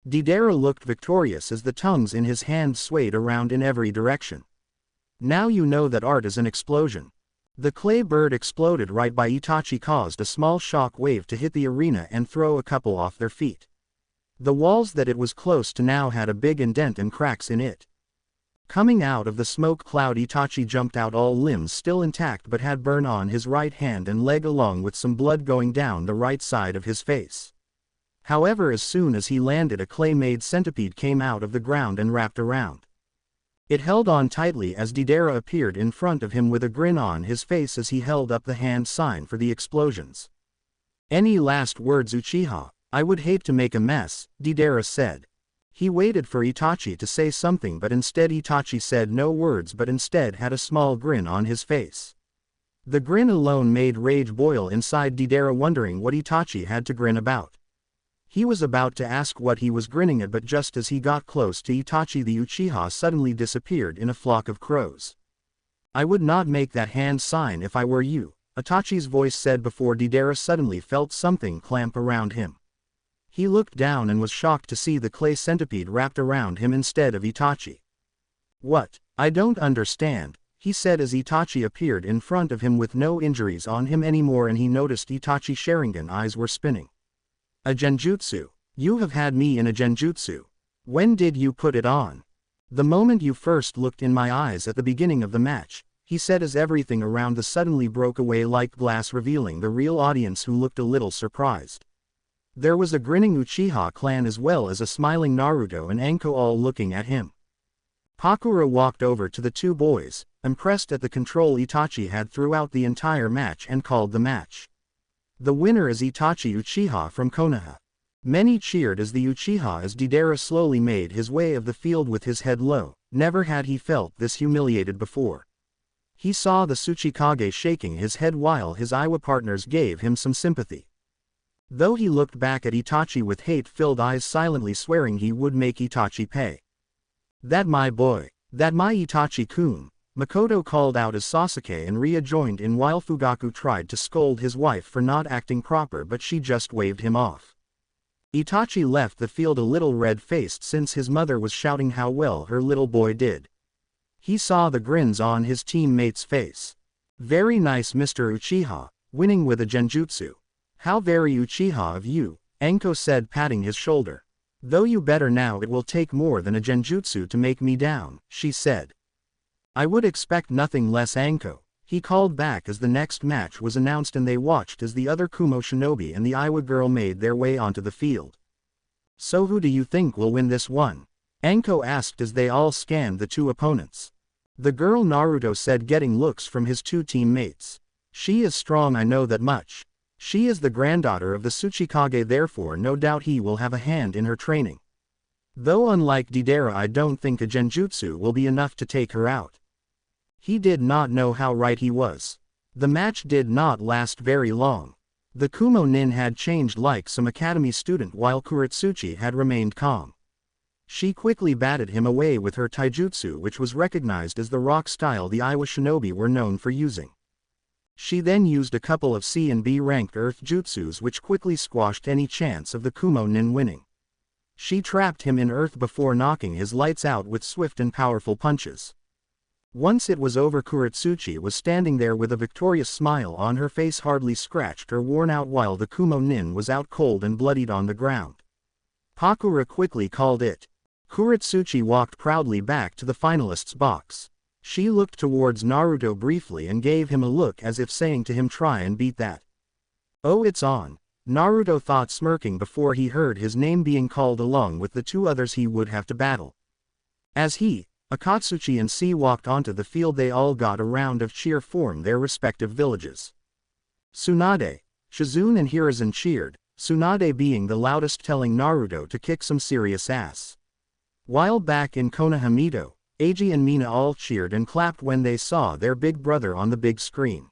Deidara looked victorious as the tongues in his hand swayed around in every direction. "Now you know that art is an explosion." The clay bird exploded right by Itachi, caused a small shock wave to hit the arena and throw a couple off their feet. The walls that it was close to now had a big indent and cracks in it. Coming out of the smoke cloud, Itachi jumped out, all limbs still intact but had burn on his right hand and leg along with some blood going down the right side of his face. However, as soon as he landed, a clay-made centipede came out of the ground and wrapped around. It held on tightly as Deidara appeared in front of him with a grin on his face as he held up the hand sign for the explosions. "Any last words, Uchiha? I would hate to make a mess," Deidara said. He waited for Itachi to say something, but instead Itachi said no words but instead had a small grin on his face. The grin alone made rage boil inside Deidara, wondering what Itachi had to grin about. He was about to ask what he was grinning at, but just as he got close to Itachi, the Uchiha suddenly disappeared in a flock of crows. "I would not make that hand sign if I were you," Itachi's voice said before Deidara suddenly felt something clamp around him. He looked down and was shocked to see the clay centipede wrapped around him instead of Itachi. "What? I don't understand," he said as Itachi appeared in front of him with no injuries on him anymore, and he noticed Itachi's Sharingan eyes were spinning. "A genjutsu? You have had me in a genjutsu. When did you put it on?" "The moment you first looked in my eyes at the beginning of the match," he said as everything around the suddenly broke away like glass, revealing the real audience, who looked a little surprised. There was a grinning Uchiha clan as well as a smiling Naruto and Anko, all looking at him. Pakura walked over to the two boys, impressed at the control Itachi had throughout the entire match, and called the match. "The winner is Itachi Uchiha from Konoha." Many cheered as the Uchiha as Deidara slowly made his way of the field with his head low. Never had he felt this humiliated before. He saw the Tsuchikage shaking his head while his Iwa partners gave him some sympathy. Though he looked back at Itachi with hate-filled eyes, silently swearing he would make Itachi pay. "That my boy. That my Itachi-kun," Makoto called out as Sasuke and Ria joined in while Fugaku tried to scold his wife for not acting proper, but she just waved him off. Itachi left the field a little red-faced since his mother was shouting how well her little boy did. He saw the grins on his teammate's face. "Very nice, Mr. Uchiha, winning with a genjutsu. How very Uchiha of you," Anko said, patting his shoulder. "Though you better now, it will take more than a genjutsu to make me down," she said. "I would expect nothing less, Anko," he called back as the next match was announced and they watched as the other Kumo shinobi and the Iwa girl made their way onto the field. "So who do you think will win this one?" Anko asked as they all scanned the two opponents. "The girl," Naruto said, getting looks from his two teammates. "She is strong, I know that much. She is the granddaughter of the Tsuchikage, therefore no doubt he will have a hand in her training. Though unlike Deidara, I don't think a genjutsu will be enough to take her out." He did not know how right he was. The match did not last very long. The Kumo Nin had changed like some academy student while Kuretsuchi had remained calm. She quickly batted him away with her taijutsu, which was recognized as the rock style the Iwa shinobi were known for using. She then used a couple of C and B ranked earth jutsus which quickly squashed any chance of the Kumo Nin winning. She trapped him in earth before knocking his lights out with swift and powerful punches. Once it was over, Kuretsuchi was standing there with a victorious smile on her face, hardly scratched or worn out, while the Kumo Nin was out cold and bloodied on the ground. Pakura quickly called it. Kuretsuchi walked proudly back to the finalists' box. She looked towards Naruto briefly and gave him a look as if saying to him, "Try and beat that." "Oh, it's on," Naruto thought, smirking before he heard his name being called along with the two others he would have to battle. As he, Akatsuchi and C walked onto the field, they all got a round of cheer from their respective villages. Tsunade, Shizune and Hiruzen cheered, Tsunade being the loudest, telling Naruto to kick some serious ass. While back in Konoha, Eiji and Mina all cheered and clapped when they saw their big brother on the big screen.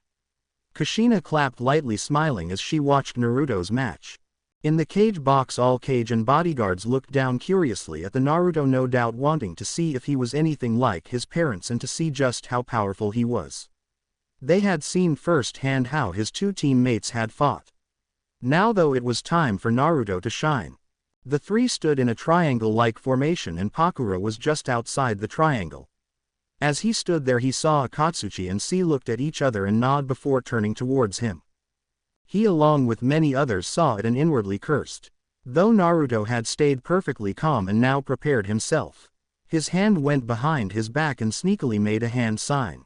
Kushina clapped lightly, smiling as she watched Naruto's match. In the cage box, all cage and bodyguards looked down curiously at the Naruto, no doubt wanting to see if he was anything like his parents and to see just how powerful he was. They had seen firsthand how his two teammates had fought. Now though, it was time for Naruto to shine. The three stood in a triangle-like formation and Pakura was just outside the triangle. As he stood there, he saw Akatsuki and C looked at each other and nod before turning towards him. He, along with many others, saw it and inwardly cursed. Though Naruto had stayed perfectly calm and now prepared himself. His hand went behind his back and sneakily made a hand sign.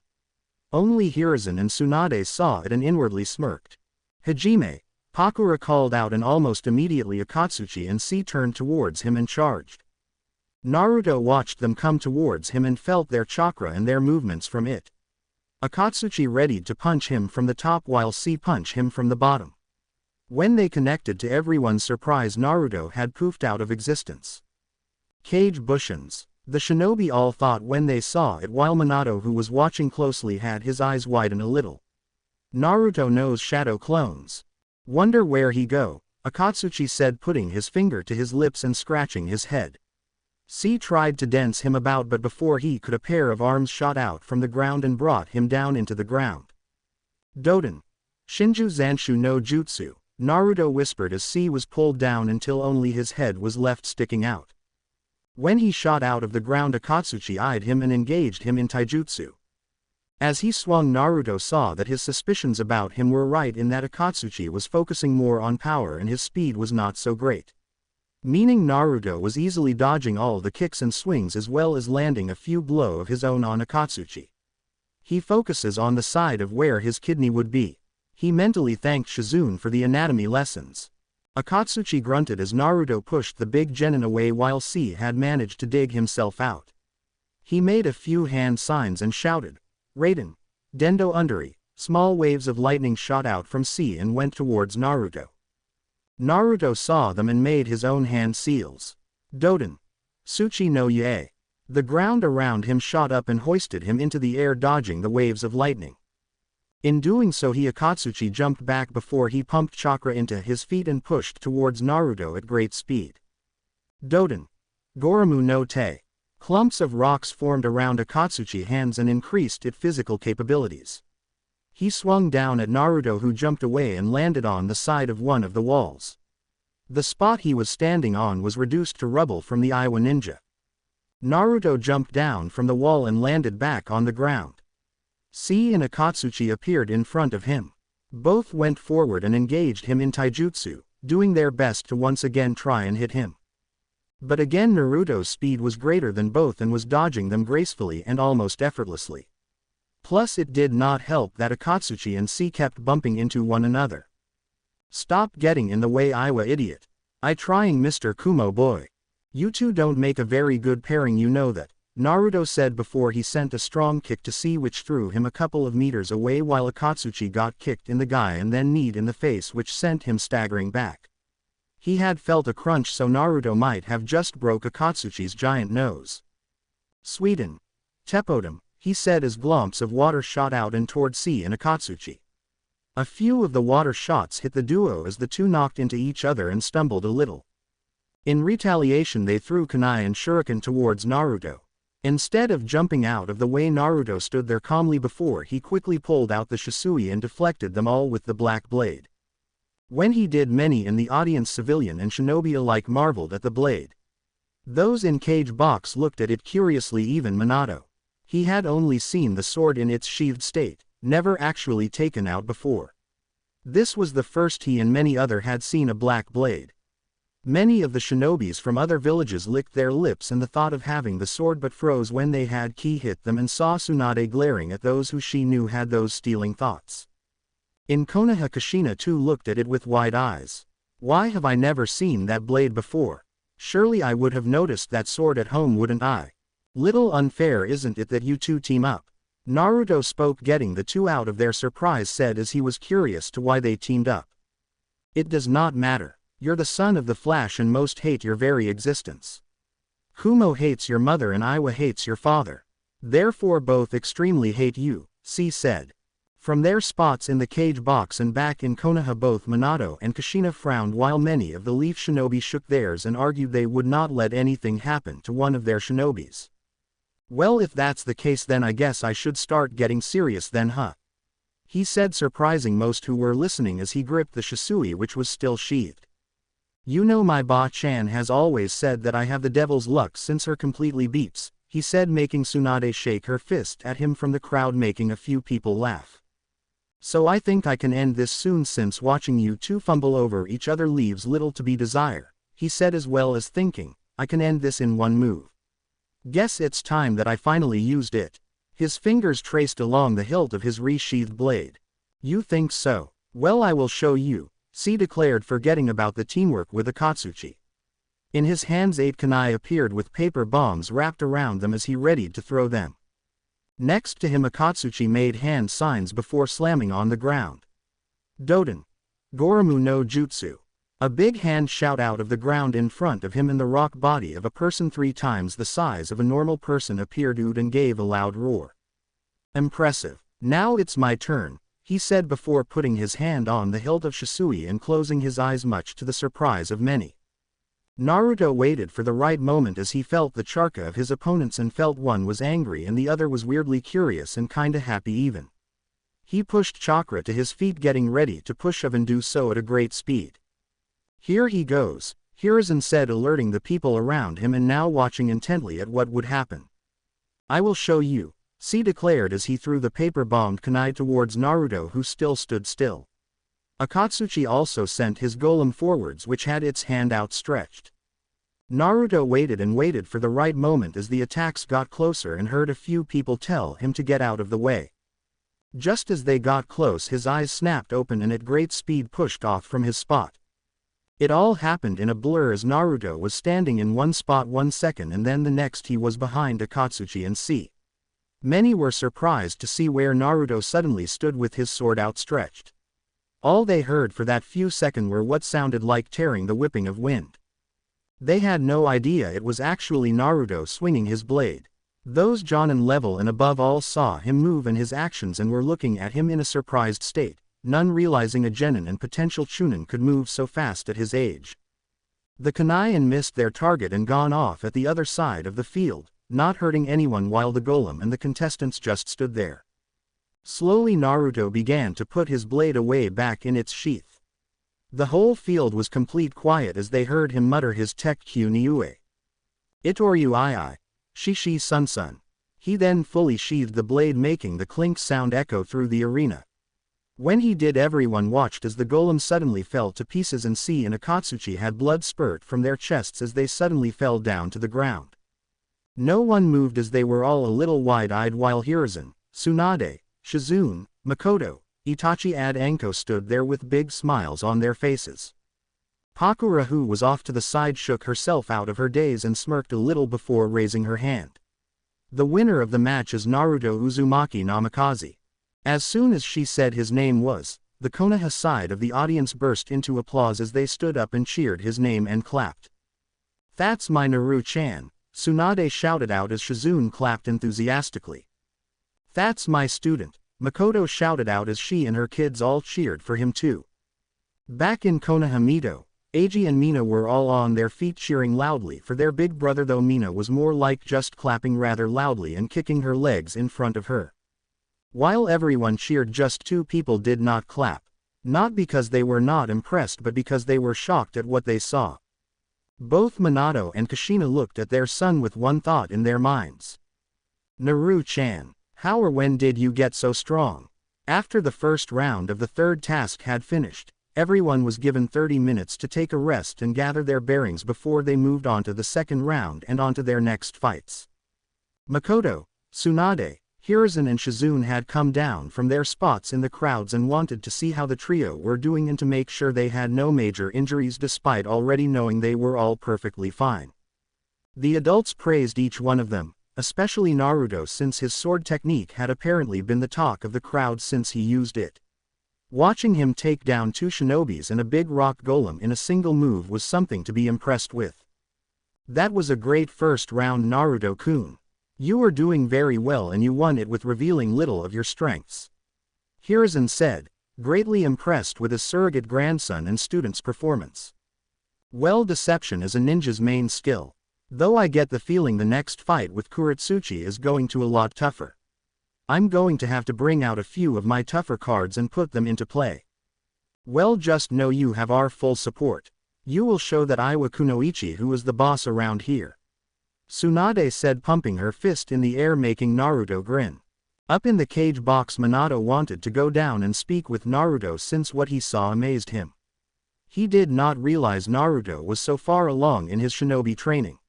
Only Hiruzen and Tsunade saw it and inwardly smirked. Hajime, Pakura called out, and almost immediately Akatsuki and C turned towards him and charged. Naruto watched them come towards him and felt their chakra and their movements from it. Akatsuki readied to punch him from the top while C punched him from the bottom. When they connected, to everyone's surprise, Naruto had poofed out of existence. Cage Bushins. The shinobi all thought when they saw it, while Minato, who was watching closely, had his eyes widen a little. Naruto knows shadow clones. Wonder where he go, Akatsuki said, putting his finger to his lips and scratching his head. C tried to dance him about, but before he could, a pair of arms shot out from the ground and brought him down into the ground. Doden. Shinju Zanshu no Jutsu, Naruto whispered as C was pulled down until only his head was left sticking out. When he shot out of the ground, Akatsuki eyed him and engaged him in taijutsu. As he swung, Naruto saw that his suspicions about him were right, in that Akatsuki was focusing more on power and his speed was not so great. Meaning Naruto was easily dodging all the kicks and swings as well as landing a few blows of his own on Akatsuki. He focuses on the side of where his kidney would be. He mentally thanked Shizune for the anatomy lessons. Akatsuki grunted as Naruto pushed the big genin away while C had managed to dig himself out. He made a few hand signs and shouted, "Raiden! Dendo Underi!" Small waves of lightning shot out from C and went towards Naruto. Naruto saw them and made his own hand seals. Doden. Tsuchi no Yae. The ground around him shot up and hoisted him into the air, dodging the waves of lightning. In doing so, Akatsuki jumped back before he pumped chakra into his feet and pushed towards Naruto at great speed. Doden. Goromu no Te. Clumps of rocks formed around Akatsuki's hands and increased its physical capabilities. He swung down at Naruto, who jumped away and landed on the side of one of the walls. The spot he was standing on was reduced to rubble from the Iwa ninja. Naruto jumped down from the wall and landed back on the ground. C and Akatsuki appeared in front of him. Both went forward and engaged him in taijutsu, doing their best to once again try and hit him. But again Naruto's speed was greater than both and was dodging them gracefully and almost effortlessly. Plus it did not help that Akatsuki and C kept bumping into one another. "Stop getting in the way, Iwa idiot. I trying, Mr. Kumo boy. You two don't make a very good pairing, you know that," Naruto said before he sent a strong kick to C, which threw him a couple of meters away, while Akatsuki got kicked in the guy and then kneed in the face, which sent him staggering back. He had felt a crunch, so Naruto might have just broke Akatsuki's giant nose. "Sweden. Teppodum," he said as glomps of water shot out and toward C and Akatsuki. A few of the water shots hit the duo as the two knocked into each other and stumbled a little. In retaliation they threw kunai and shuriken towards Naruto. Instead of jumping out of the way, Naruto stood there calmly before he quickly pulled out the shisui and deflected them all with the black blade. When he did, many in the audience, civilian and shinobi alike, marveled at the blade. Those in cage box looked at it curiously, even Minato. He had only seen the sword in its sheathed state, never actually taken out before. This was the first he and many other had seen a black blade. Many of the shinobis from other villages licked their lips and the thought of having the sword, but froze when they had Ki hit them and saw Tsunade glaring at those who she knew had those stealing thoughts. In Konoha, Kushina too looked at it with wide eyes. "Why have I never seen that blade before? Surely I would have noticed that sword at home, wouldn't I? Little unfair, isn't it, that you two team up?" Naruto spoke, getting the two out of their surprise, said as he was curious to why they teamed up. "It does not matter. You're the son of the Flash and most hate your very existence. Kumo hates your mother and Iwa hates your father. Therefore both extremely hate you," C said. From their spots in the cage box and back in Konoha, both Minato and Kushina frowned while many of the Leaf Shinobi shook theirs and argued they would not let anything happen to one of their shinobis. Well, if that's the case, then I guess I should start getting serious then, huh? He said, surprising most who were listening as he gripped the shisui which was still sheathed. You know, my Ba-chan has always said that I have the devil's luck since her completely beats, he said, making Tsunade shake her fist at him from the crowd, making a few people laugh. So I think I can end this soon, since watching you two fumble over each other leaves little to be desired, he said, as well as thinking, I can end this in one move. Guess it's time that I finally used it. His fingers traced along the hilt of his resheathed blade. You think so? Well, I will show you, C declared, forgetting about the teamwork with Akatsuchi. In his hands 8 kunai appeared with paper bombs wrapped around them as he readied to throw them. Next to him, Akatsuchi made hand signs before slamming on the ground. Doden. Goromu no Jutsu. A big hand shot out of the ground in front of him, and the rock body of a person 3 times the size of a normal person appeared and gave a loud roar. Impressive. Now it's my turn, he said before putting his hand on the hilt of Shisui and closing his eyes, much to the surprise of many. Naruto waited for the right moment as he felt the chakra of his opponents and felt one was angry and the other was weirdly curious and kinda happy even. He pushed Chakra to his feet, getting ready to push of and do so at a great speed. Here he goes, Hiruzen said, alerting the people around him and now watching intently at what would happen. I will show you, C declared as he threw the paper-bombed kunai towards Naruto, who still stood still. Akatsuchi also sent his golem forwards, which had its hand outstretched. Naruto waited and waited for the right moment as the attacks got closer and heard a few people tell him to get out of the way. Just as they got close, his eyes snapped open and at great speed pushed off from his spot. It all happened in a blur as Naruto was standing in one spot 1 second and then the next he was behind Akatsuchi and C. Many were surprised to see where Naruto suddenly stood with his sword outstretched. All they heard for that few seconds were what sounded like tearing the whipping of wind. They had no idea it was actually Naruto swinging his blade. Those Jonin level and above all saw him move and his actions and were looking at him in a surprised state, none realizing a genin and potential chunin could move so fast at his age. The kunai missed their target and gone off at the other side of the field, not hurting anyone, while the golem and the contestants just stood there. Slowly Naruto began to put his blade away back in its sheath. The whole field was complete quiet as they heard him mutter his Tekkyū Niue. Itoryu Ii. Shishi Sun Sun. He then fully sheathed the blade, making the clink sound echo through the arena. When he did, everyone watched as the golem suddenly fell to pieces and C and Akatsuchi had blood spurt from their chests as they suddenly fell down to the ground. No one moved as they were all a little wide-eyed, while Hiruzen, Tsunade, Shizune, Makoto, Itachi and Anko stood there with big smiles on their faces. Pakura, who was off to the side, shook herself out of her daze and smirked a little before raising her hand. The winner of the match is Naruto Uzumaki Namikaze. As soon as she said his name was, the Konoha side of the audience burst into applause as they stood up and cheered his name and clapped. That's my Naru-chan, Tsunade shouted out as Shizune clapped enthusiastically. That's my student, Makoto shouted out as she and her kids all cheered for him too. Back in Konoha, Mito, Eiji and Mina were all on their feet cheering loudly for their big brother, though Mina was more like just clapping rather loudly and kicking her legs in front of her. While everyone cheered, just 2 people did not clap, not because they were not impressed but because they were shocked at what they saw. Both Minato and Kushina looked at their son with one thought in their minds. Naru-chan, how or when did you get so strong? After the first round of the third task had finished, everyone was given 30 minutes to take a rest and gather their bearings before they moved on to the second round and on to their next fights. Makoto, Tsunade, Hiruzen and Shizune had come down from their spots in the crowds and wanted to see how the trio were doing and to make sure they had no major injuries, despite already knowing they were all perfectly fine. The adults praised each one of them, especially Naruto, since his sword technique had apparently been the talk of the crowd since he used it. Watching him take down 2 shinobis and a big rock golem in a single move was something to be impressed with. That was a great first round, Naruto-kun. You were doing very well and you won it with revealing little of your strengths. Hiruzen said, greatly impressed with his surrogate grandson and student's performance. Well, deception is a ninja's main skill. Though I get the feeling the next fight with Kuretsuchi is going to a lot tougher. I'm going to have to bring out a few of my tougher cards and put them into play. Well, just know you have our full support. You will show that Iwa Kunoichi who is the boss around here. Tsunade said, pumping her fist in the air, making Naruto grin. Up in the cage box, Minato wanted to go down and speak with Naruto since what he saw amazed him. He did not realize Naruto was so far along in his shinobi training.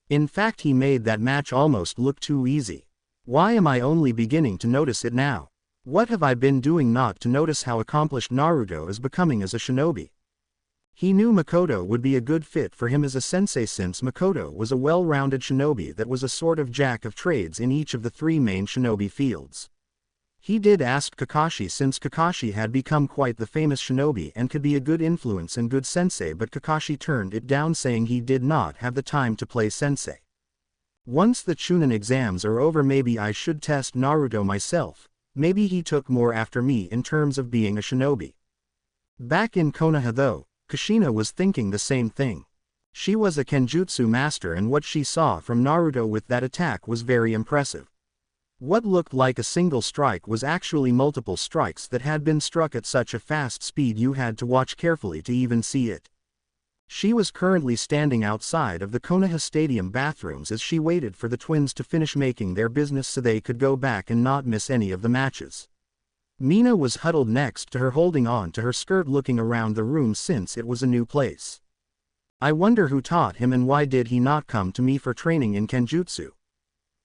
In fact, he made that match almost look too easy. Why am I only beginning to notice it now? What have I been doing not to notice how accomplished Naruto is becoming as a shinobi? He knew Makoto would be a good fit for him as a sensei since Makoto was a well-rounded shinobi that was a sort of jack of trades in each of the three main shinobi fields. He did ask Kakashi since Kakashi had become quite the famous shinobi and could be a good influence and good sensei, but Kakashi turned it down saying he did not have the time to play sensei. Once the Chunin exams are over, maybe I should test Naruto myself. Maybe he took more after me in terms of being a shinobi. Back in Konoha though, Kushina was thinking the same thing. She was a kenjutsu master and what she saw from Naruto with that attack was very impressive. What looked like a single strike was actually multiple strikes that had been struck at such a fast speed you had to watch carefully to even see it. She was currently standing outside of the Konoha Stadium bathrooms as she waited for the twins to finish making their business so they could go back and not miss any of the matches. Mina was huddled next to her, holding on to her skirt, looking around the room since it was a new place. I wonder who taught him and why did he not come to me for training in kenjutsu?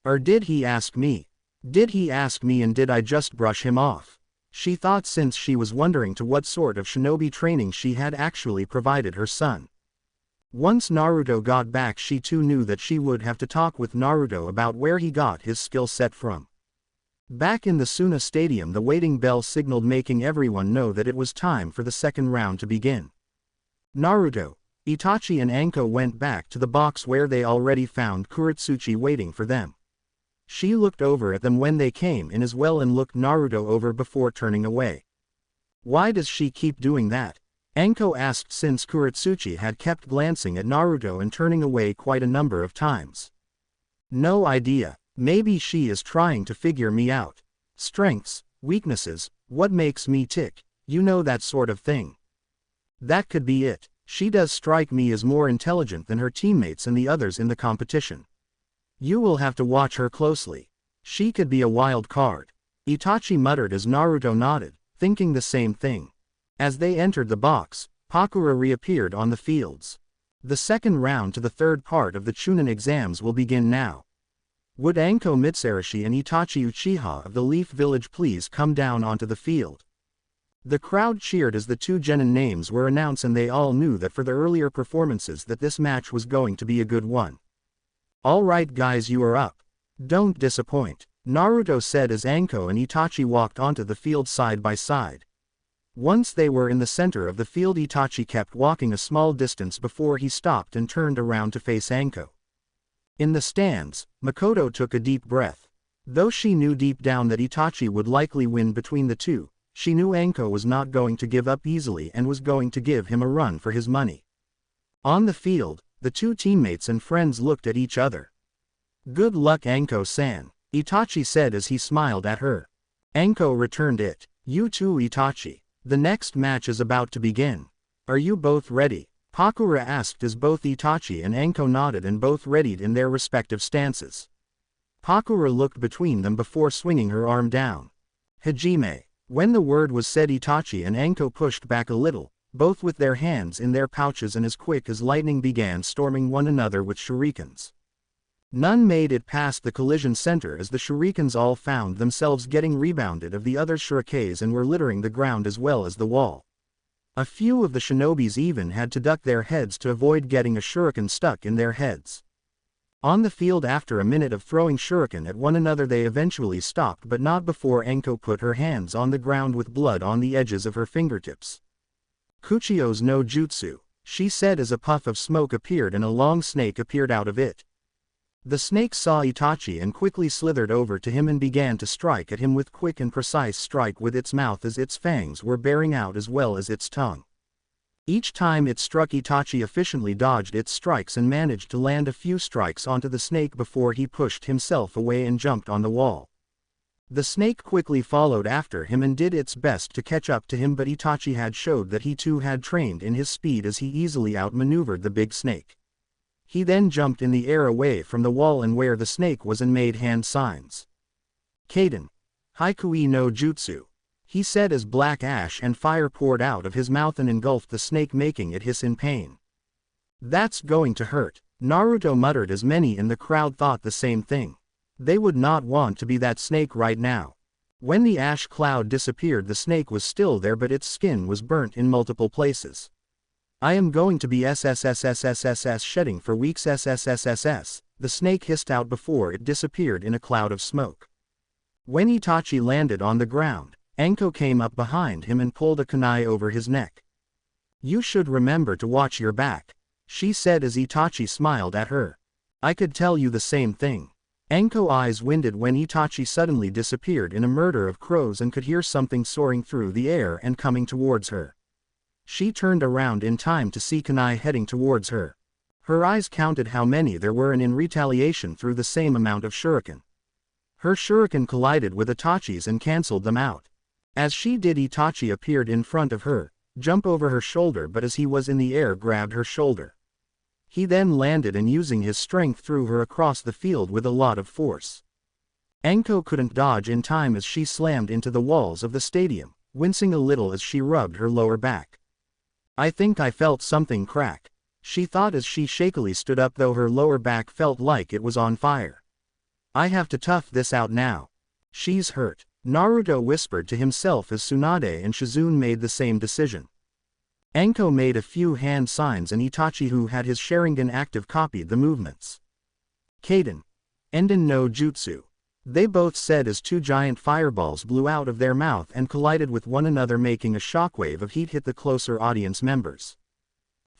Or did he ask me? Did he ask me and did I just brush him off? She thought since she was wondering to what sort of shinobi training she had actually provided her son. Once Naruto got back, she too knew that she would have to talk with Naruto about where he got his skill set from. Back in the Suna Stadium, the waiting bell signaled, making everyone know that it was time for the second round to begin. Naruto, Itachi and Anko went back to the box where they already found Kuretsuchi waiting for them. She looked over at them when they came in as well and looked Naruto over before turning away. Why does she keep doing that? Anko asked since Kuretsuchi had kept glancing at Naruto and turning away quite a number of times. No idea. Maybe she is trying to figure me out. Strengths, weaknesses, what makes me tick, you know, that sort of thing. That could be it. She does strike me as more intelligent than her teammates and the others in the competition. You will have to watch her closely. She could be a wild card. Itachi muttered as Naruto nodded, thinking the same thing. As they entered the box, Pakura reappeared on the fields. The second round to the third part of the Chunin exams will begin now. Would Anko Mitsurashi and Itachi Uchiha of the Leaf Village please come down onto the field? The crowd cheered as the two genin names were announced, and they all knew that for the earlier performances that this match was going to be a good one. Alright guys, you are up. Don't disappoint, Naruto said as Anko and Itachi walked onto the field side by side. Once they were in the center of the field, Itachi kept walking a small distance before he stopped and turned around to face Anko. In the stands, Makoto took a deep breath. Though she knew deep down that Itachi would likely win between the two, she knew Anko was not going to give up easily and was going to give him a run for his money. On the field, the two teammates and friends looked at each other. Good luck, Anko-san, Itachi said as he smiled at her. Anko returned it. You too, Itachi. The next match is about to begin. Are you both ready? Pakura asked as both Itachi and Anko nodded and both readied in their respective stances. Pakura looked between them before swinging her arm down. Hajime. When the word was said, Itachi and Anko pushed back a little, both with their hands in their pouches, and as quick as lightning began storming one another with shurikens. None made it past the collision center as the shurikens all found themselves getting rebounded of the other shurikens and were littering the ground as well as the wall. A few of the shinobis even had to duck their heads to avoid getting a shuriken stuck in their heads. On the field, after a minute of throwing shuriken at one another, they eventually stopped, but not before Anko put her hands on the ground with blood on the edges of her fingertips. Kuchio's no jutsu, she said as a puff of smoke appeared and a long snake appeared out of it. The snake saw Itachi and quickly slithered over to him and began to strike at him with quick and precise strike with its mouth as its fangs were bearing out as well as its tongue. Each time it struck, Itachi efficiently dodged its strikes and managed to land a few strikes onto the snake before he pushed himself away and jumped on the wall. The snake quickly followed after him and did its best to catch up to him, but Itachi had showed that he too had trained in his speed as he easily outmaneuvered the big snake. He then jumped in the air away from the wall and where the snake was and made hand signs. Kaden. Haikui no Jutsu. He said as black ash and fire poured out of his mouth and engulfed the snake, making it hiss in pain. That's going to hurt, Naruto muttered as many in the crowd thought the same thing. They would not want to be that snake right now. When the ash cloud disappeared, the snake was still there, but its skin was burnt in multiple places. I am going to be SSSSSSS shedding for weeks SSSSS, the snake hissed out before it disappeared in a cloud of smoke. When Itachi landed on the ground, Anko came up behind him and pulled a kunai over his neck. You should remember to watch your back, she said as Itachi smiled at her. I could tell you the same thing. Anko's eyes winded when Itachi suddenly disappeared in a murder of crows and could hear something soaring through the air and coming towards her. She turned around in time to see kunai heading towards her. Her eyes counted how many there were and in retaliation threw the same amount of shuriken. Her shuriken collided with Itachi's and cancelled them out. As she did, Itachi appeared in front of her, jumped over her shoulder, but as he was in the air grabbed her shoulder. He then landed and using his strength threw her across the field with a lot of force. Anko couldn't dodge in time as she slammed into the walls of the stadium, wincing a little as she rubbed her lower back. I think I felt something crack, she thought as she shakily stood up, though her lower back felt like it was on fire. I have to tough this out now. She's hurt, Naruto whispered to himself as Tsunade and Shizune made the same decision. Anko made a few hand signs and Itachi, who had his Sharingan active, copied the movements. Kaden. Enden no Jutsu. They both said as two giant fireballs blew out of their mouth and collided with one another, making a shockwave of heat hit the closer audience members.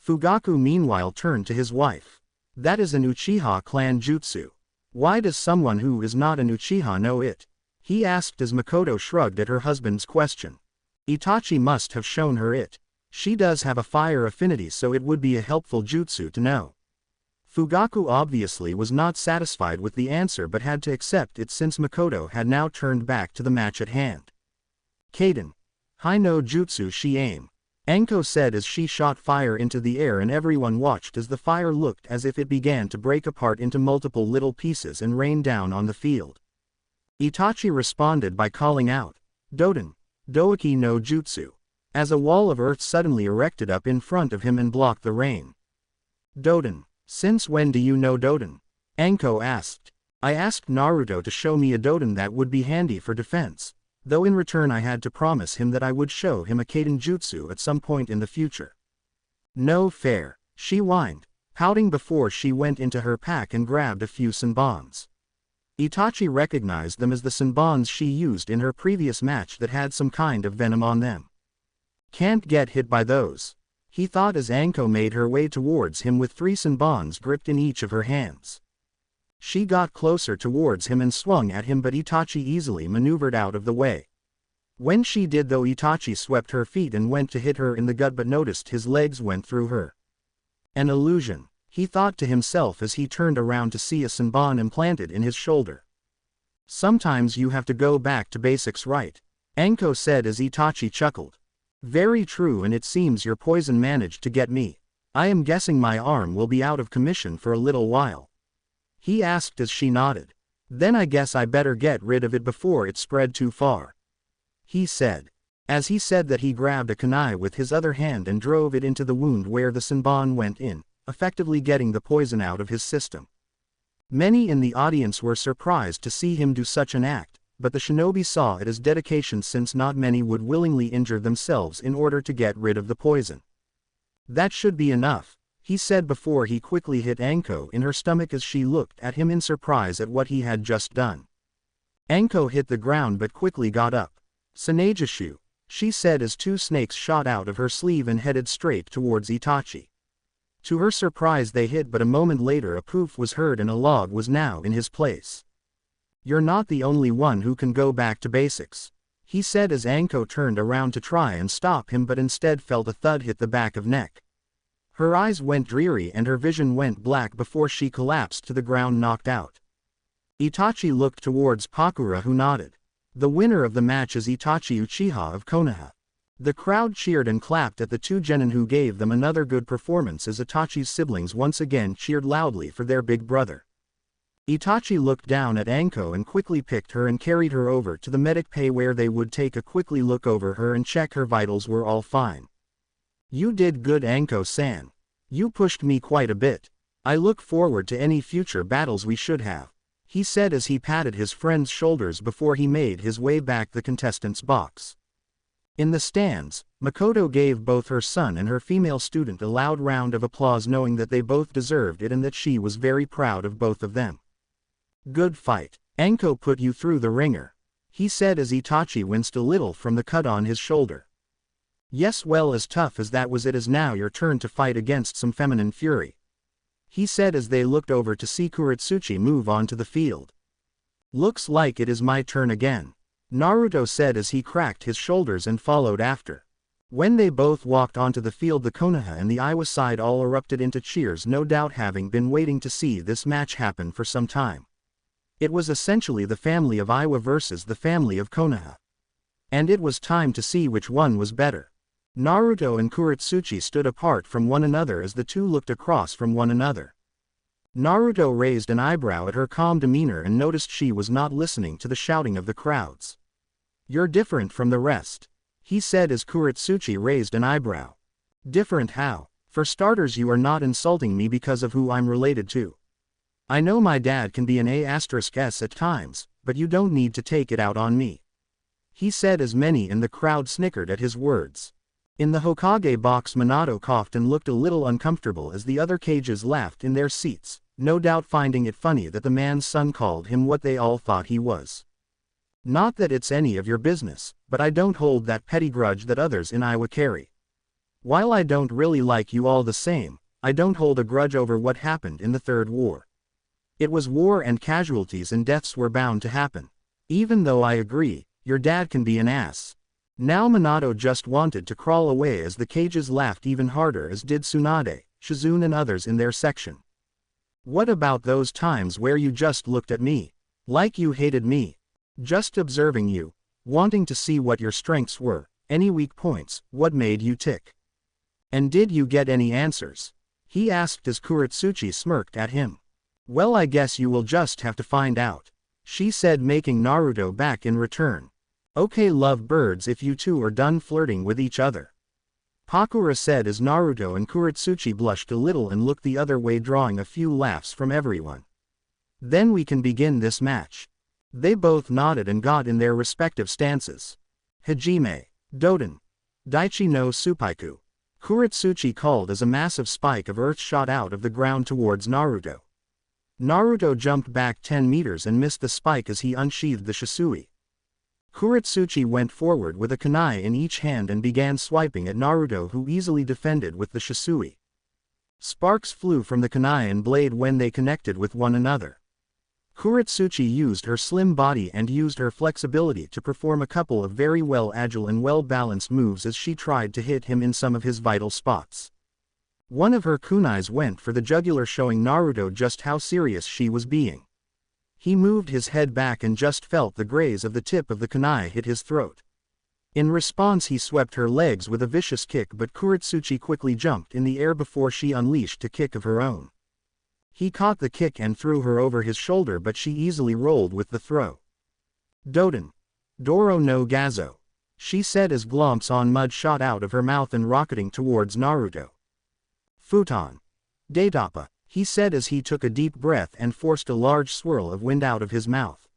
Fugaku meanwhile turned to his wife. That is an Uchiha clan jutsu. Why does someone who is not an Uchiha know it? He asked as Makoto shrugged at her husband's question. Itachi must have shown her it. She does have a fire affinity, so it would be a helpful jutsu to know. Fugaku obviously was not satisfied with the answer but had to accept it since Makoto had now turned back to the match at hand. Kaden. Hai no jutsu shi aim. Anko said as she shot fire into the air and everyone watched as the fire looked as if it began to break apart into multiple little pieces and rain down on the field. Itachi responded by calling out, Doden. Doiki no jutsu. As a wall of earth suddenly erected up in front of him and blocked the rain. Doden. Since when do you know Doden? Anko asked. I asked Naruto to show me a Doden that would be handy for defense, though in return I had to promise him that I would show him a Kaden jutsu at some point in the future. No fair, she whined, pouting before she went into her pack and grabbed a few senbons. Itachi recognized them as the senbons she used in her previous match that had some kind of venom on them. Can't get hit by those, he thought as Anko made her way towards him with 3 senbons gripped in each of her hands. She got closer towards him and swung at him, but Itachi easily maneuvered out of the way. When she did though, Itachi swept her feet and went to hit her in the gut but noticed his legs went through her. An illusion, he thought to himself as he turned around to see a senbon implanted in his shoulder. Sometimes you have to go back to basics, right? Anko said as Itachi chuckled. Very true, and it seems your poison managed to get me. I am guessing my arm will be out of commission for a little while. He asked as she nodded. Then I guess I better get rid of it before it spread too far. He said. As he said that, he grabbed a kunai with his other hand and drove it into the wound where the senbon went in, effectively getting the poison out of his system. Many in the audience were surprised to see him do such an act, but the shinobi saw it as dedication since not many would willingly injure themselves in order to get rid of the poison. That should be enough, he said before he quickly hit Anko in her stomach as she looked at him in surprise at what he had just done. Anko hit the ground but quickly got up. Sanejishu, she said as 2 snakes shot out of her sleeve and headed straight towards Itachi. To her surprise they hit, but a moment later a poof was heard and a log was now in his place. "You're not the only one who can go back to basics," he said as Anko turned around to try and stop him but instead felt a thud hit the back of neck. Her eyes went dreary and her vision went black before she collapsed to the ground knocked out. Itachi looked towards Pakura who nodded. The winner of the match is Itachi Uchiha of Konoha. The crowd cheered and clapped at the two genin who gave them another good performance as Itachi's siblings once again cheered loudly for their big brother. Itachi looked down at Anko and quickly picked her and carried her over to the medic bay where they would take a quickly look over her and check her vitals were all fine. "You did good, Anko-san. You pushed me quite a bit. I look forward to any future battles we should have," he said as he patted his friend's shoulders before he made his way back the contestants' box. In the stands, Makoto gave both her son and her female student a loud round of applause, knowing that they both deserved it and that she was very proud of both of them. "Good fight. Anko put you through the ringer," he said as Itachi winced a little from the cut on his shoulder. "Yes, well, as tough as that was, it is now your turn to fight against some feminine fury," he said as they looked over to see Kuretsuchi move onto the field. "Looks like it is my turn again," Naruto said as he cracked his shoulders and followed after. When they both walked onto the field, the Konoha and the Iwa side all erupted into cheers, no doubt having been waiting to see this match happen for some time. It was essentially the family of Iwa versus the family of Konoha. And it was time to see which one was better. Naruto and Kuretsuchi stood apart from one another as the two looked across from one another. Naruto raised an eyebrow at her calm demeanor and noticed she was not listening to the shouting of the crowds. "You're different from the rest," he said as Kuretsuchi raised an eyebrow. "Different how? For starters, you are not insulting me because of who I'm related to. I know my dad can be an A*S at times, but you don't need to take it out on me," he said as many in the crowd snickered at his words. In the Hokage box, Minato coughed and looked a little uncomfortable as the other cages laughed in their seats, no doubt finding it funny that the man's son called him what they all thought he was. "Not that it's any of your business, but I don't hold that petty grudge that others in Iowa carry. While I don't really like you all the same, I don't hold a grudge over what happened in the Third War. It was war and casualties and deaths were bound to happen. Even though I agree, your dad can be an ass." Now Minato just wanted to crawl away as the cages laughed even harder, as did Tsunade, Shizune and others in their section. "What about those times where you just looked at me? Like you hated me? Just observing you, wanting to see what your strengths were, any weak points, what made you tick? And did you get any answers?" he asked as Kuretsuchi smirked at him. "Well, I guess you will just have to find out," she said, making Naruto back in return. "Okay, love birds, if you two are done flirting with each other," Pakura said as Naruto and Kuretsuchi blushed a little and looked the other way, drawing a few laughs from everyone. "Then we can begin this match." They both nodded and got in their respective stances. "Hajime, Doden, Daichi no Supaiku," Kuretsuchi called as a massive spike of earth shot out of the ground towards Naruto. Naruto jumped back 10 meters and missed the spike as he unsheathed the Shisui. Kuretsuchi went forward with a kunai in each hand and began swiping at Naruto, who easily defended with the Shisui. Sparks flew from the kunai and blade when they connected with one another. Kuretsuchi used her slim body and used her flexibility to perform a couple of very agile and well-balanced moves as she tried to hit him in some of his vital spots. One of her kunais went for the jugular, showing Naruto just how serious she was being. He moved his head back and just felt the graze of the tip of the kunai hit his throat. In response, he swept her legs with a vicious kick, but Kuretsuchi quickly jumped in the air before she unleashed a kick of her own. He caught the kick and threw her over his shoulder, but she easily rolled with the throw. "Doden. Doro no Gazo," she said as glomps on mud shot out of her mouth and rocketing towards Naruto. "Futon. Daitapa," he said as he took a deep breath and forced a large swirl of wind out of his mouth.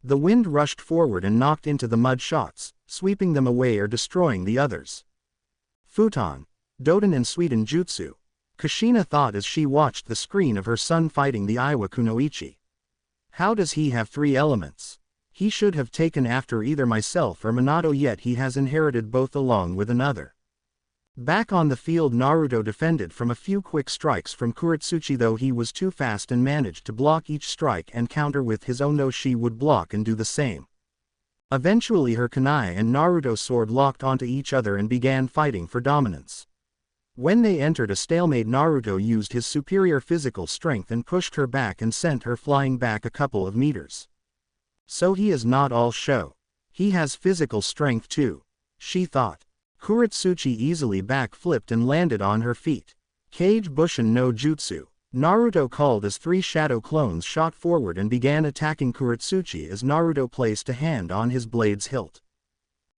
The wind rushed forward and knocked into the mud shots, sweeping them away or destroying the others. "Futon. Doden and Suiten Jutsu," Kushina thought as she watched the screen of her son fighting the Iwa Kunoichi. "How does he have 3 elements? He should have taken after either myself or Minato, yet he has inherited both along with another." Back on the field, Naruto defended from a few quick strikes from Kuretsuchi, though he was too fast and managed to block each strike and counter with his own. No, she would block and do the same. Eventually her kunai and Naruto's sword locked onto each other and began fighting for dominance. When they entered a stalemate, Naruto used his superior physical strength and pushed her back and sent her flying back a couple of meters. So he is not all show. He has physical strength too, she thought. Kuretsuchi easily backflipped and landed on her feet. Kage Bushin no Jutsu. Naruto called as 3 shadow clones shot forward and began attacking Kuretsuchi as Naruto placed a hand on his blade's hilt.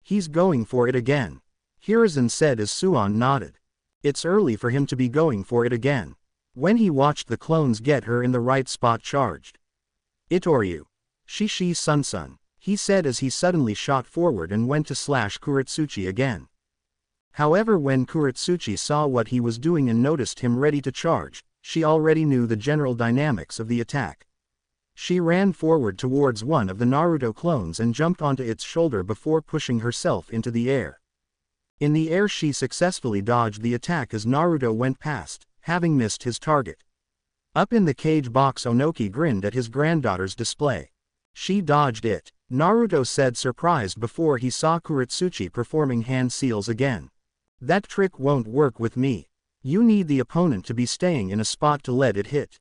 He's going for it again, Hiruzen said as Suon nodded. It's early for him to be going for it again. When he watched the clones get her in the right spot, charged. Itoryu. Shishi Sun, he said as he suddenly shot forward and went to slash Kuretsuchi again. However, when Kuretsuchi saw what he was doing and noticed him ready to charge, she already knew the general dynamics of the attack. She ran forward towards one of the Naruto clones and jumped onto its shoulder before pushing herself into the air. In the air she successfully dodged the attack as Naruto went past, having missed his target. Up in the cage box, Onoki grinned at his granddaughter's display. She dodged it, Naruto said, surprised before he saw Kuretsuchi performing hand seals again. That trick won't work with me. You need the opponent to be staying in a spot to let it hit.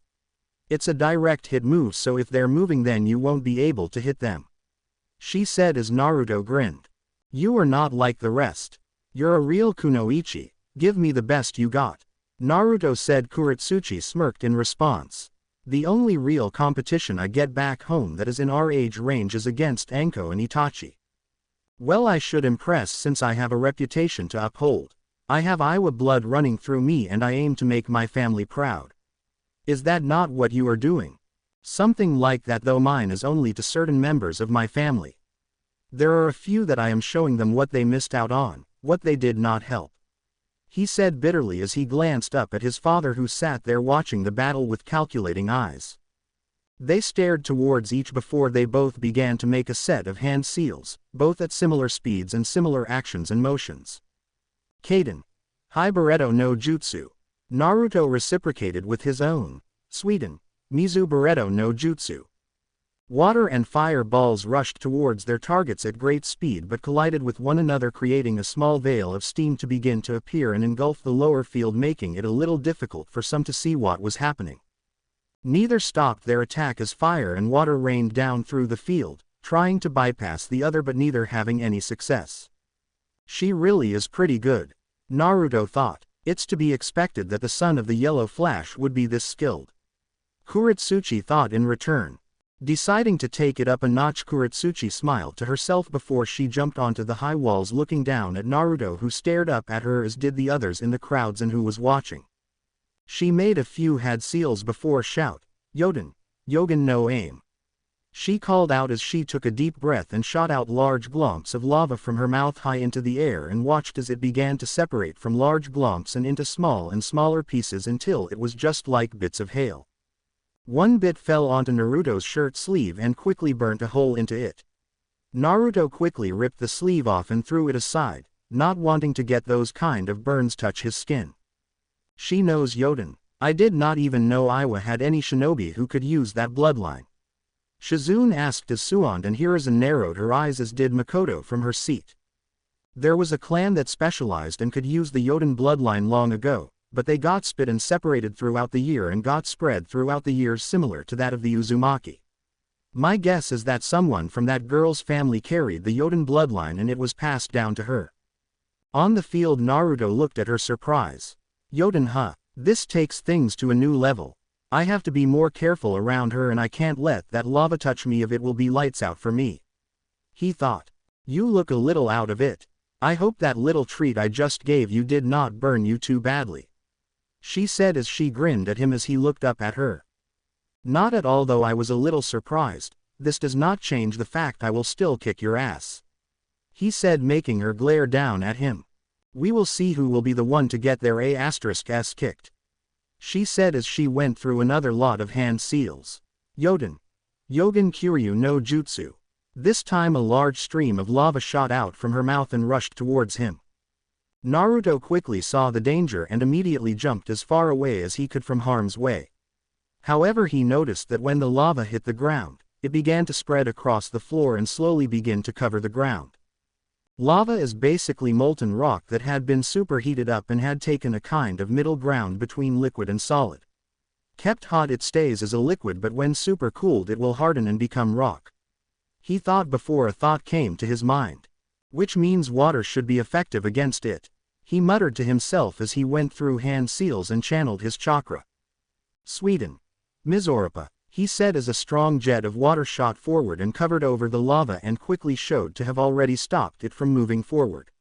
It's a direct hit move, so if they're moving then you won't be able to hit them, she said as Naruto grinned. You are not like the rest. You're a real kunoichi, give me the best you got, Naruto said. Kuretsuchi smirked in response. The only real competition I get back home that is in our age range is against Anko and Itachi. Well, I should impress since I have a reputation to uphold. I have Iowa blood running through me and I aim to make my family proud. Is that not what you are doing? Something like that, though mine is only to certain members of my family. There are a few that I am showing them what they missed out on, what they did not help, he said bitterly as he glanced up at his father, who sat there watching the battle with calculating eyes. They stared towards each before they both began to make a set of hand seals, both at similar speeds and similar actions and motions. Kaden. Hibaretto no Jutsu. Naruto reciprocated with his own. Sweden. Mizu Baretto no Jutsu. Water and fire balls rushed towards their targets at great speed but collided with one another, creating a small veil of steam to begin to appear and engulf the lower field, making it a little difficult for some to see what was happening. Neither stopped their attack as fire and water rained down through the field, trying to bypass the other but neither having any success. She really is pretty good, Naruto thought. It's to be expected that the son of the Yellow Flash would be this skilled, Kuretsuchi thought in return. Deciding to take it up a notch, Kuretsuchi smiled to herself before she jumped onto the high walls, looking down at Naruto, who stared up at her as did the others in the crowds and who was watching. She made a few head seals before shout, Yoden, Yogen no aim. She called out as she took a deep breath and shot out large glomps of lava from her mouth high into the air and watched as it began to separate from large glomps and into small and smaller pieces until it was just like bits of hail. One bit fell onto Naruto's shirt sleeve and quickly burnt a hole into it. Naruto quickly ripped the sleeve off and threw it aside, not wanting to get those kind of burns touch his skin. She knows Yoden. I did not even know Iwa had any shinobi who could use that bloodline, Shizune asked as Suon and Hiruzen narrowed her eyes, as did Makoto from her seat. There was a clan that specialized and could use the Yoden bloodline long ago, but they got split and separated throughout the year and got spread throughout the years, similar to that of the Uzumaki. My guess is that someone from that girl's family carried the Yoden bloodline and it was passed down to her. On the field, Naruto looked at her surprise. Yoden, huh? This takes things to a new level. I have to be more careful around her and I can't let that lava touch me, if it will be lights out for me, he thought. You look a little out of it. I hope that little treat I just gave you did not burn you too badly, she said as she grinned at him as he looked up at her. Not at all, though I was a little surprised. This does not change the fact I will still kick your ass, he said, making her glare down at him. We will see who will be the one to get their ass kicked, she said as she went through another lot of hand seals. Yoden. Yogen Kuryu no Jutsu. This time a large stream of lava shot out from her mouth and rushed towards him. Naruto quickly saw the danger and immediately jumped as far away as he could from harm's way. However, he noticed that when the lava hit the ground, it began to spread across the floor and slowly begin to cover the ground. Lava is basically molten rock that had been superheated up and had taken a kind of middle ground between liquid and solid. Kept hot it stays as a liquid, but when super cooled it will harden and become rock. He thought before a thought came to his mind. Which means water should be effective against it. He muttered to himself as he went through hand seals and channeled his chakra. Sweden. Mizoripa, he said as a strong jet of water shot forward and covered over the lava and quickly showed to have already stopped it from moving forward.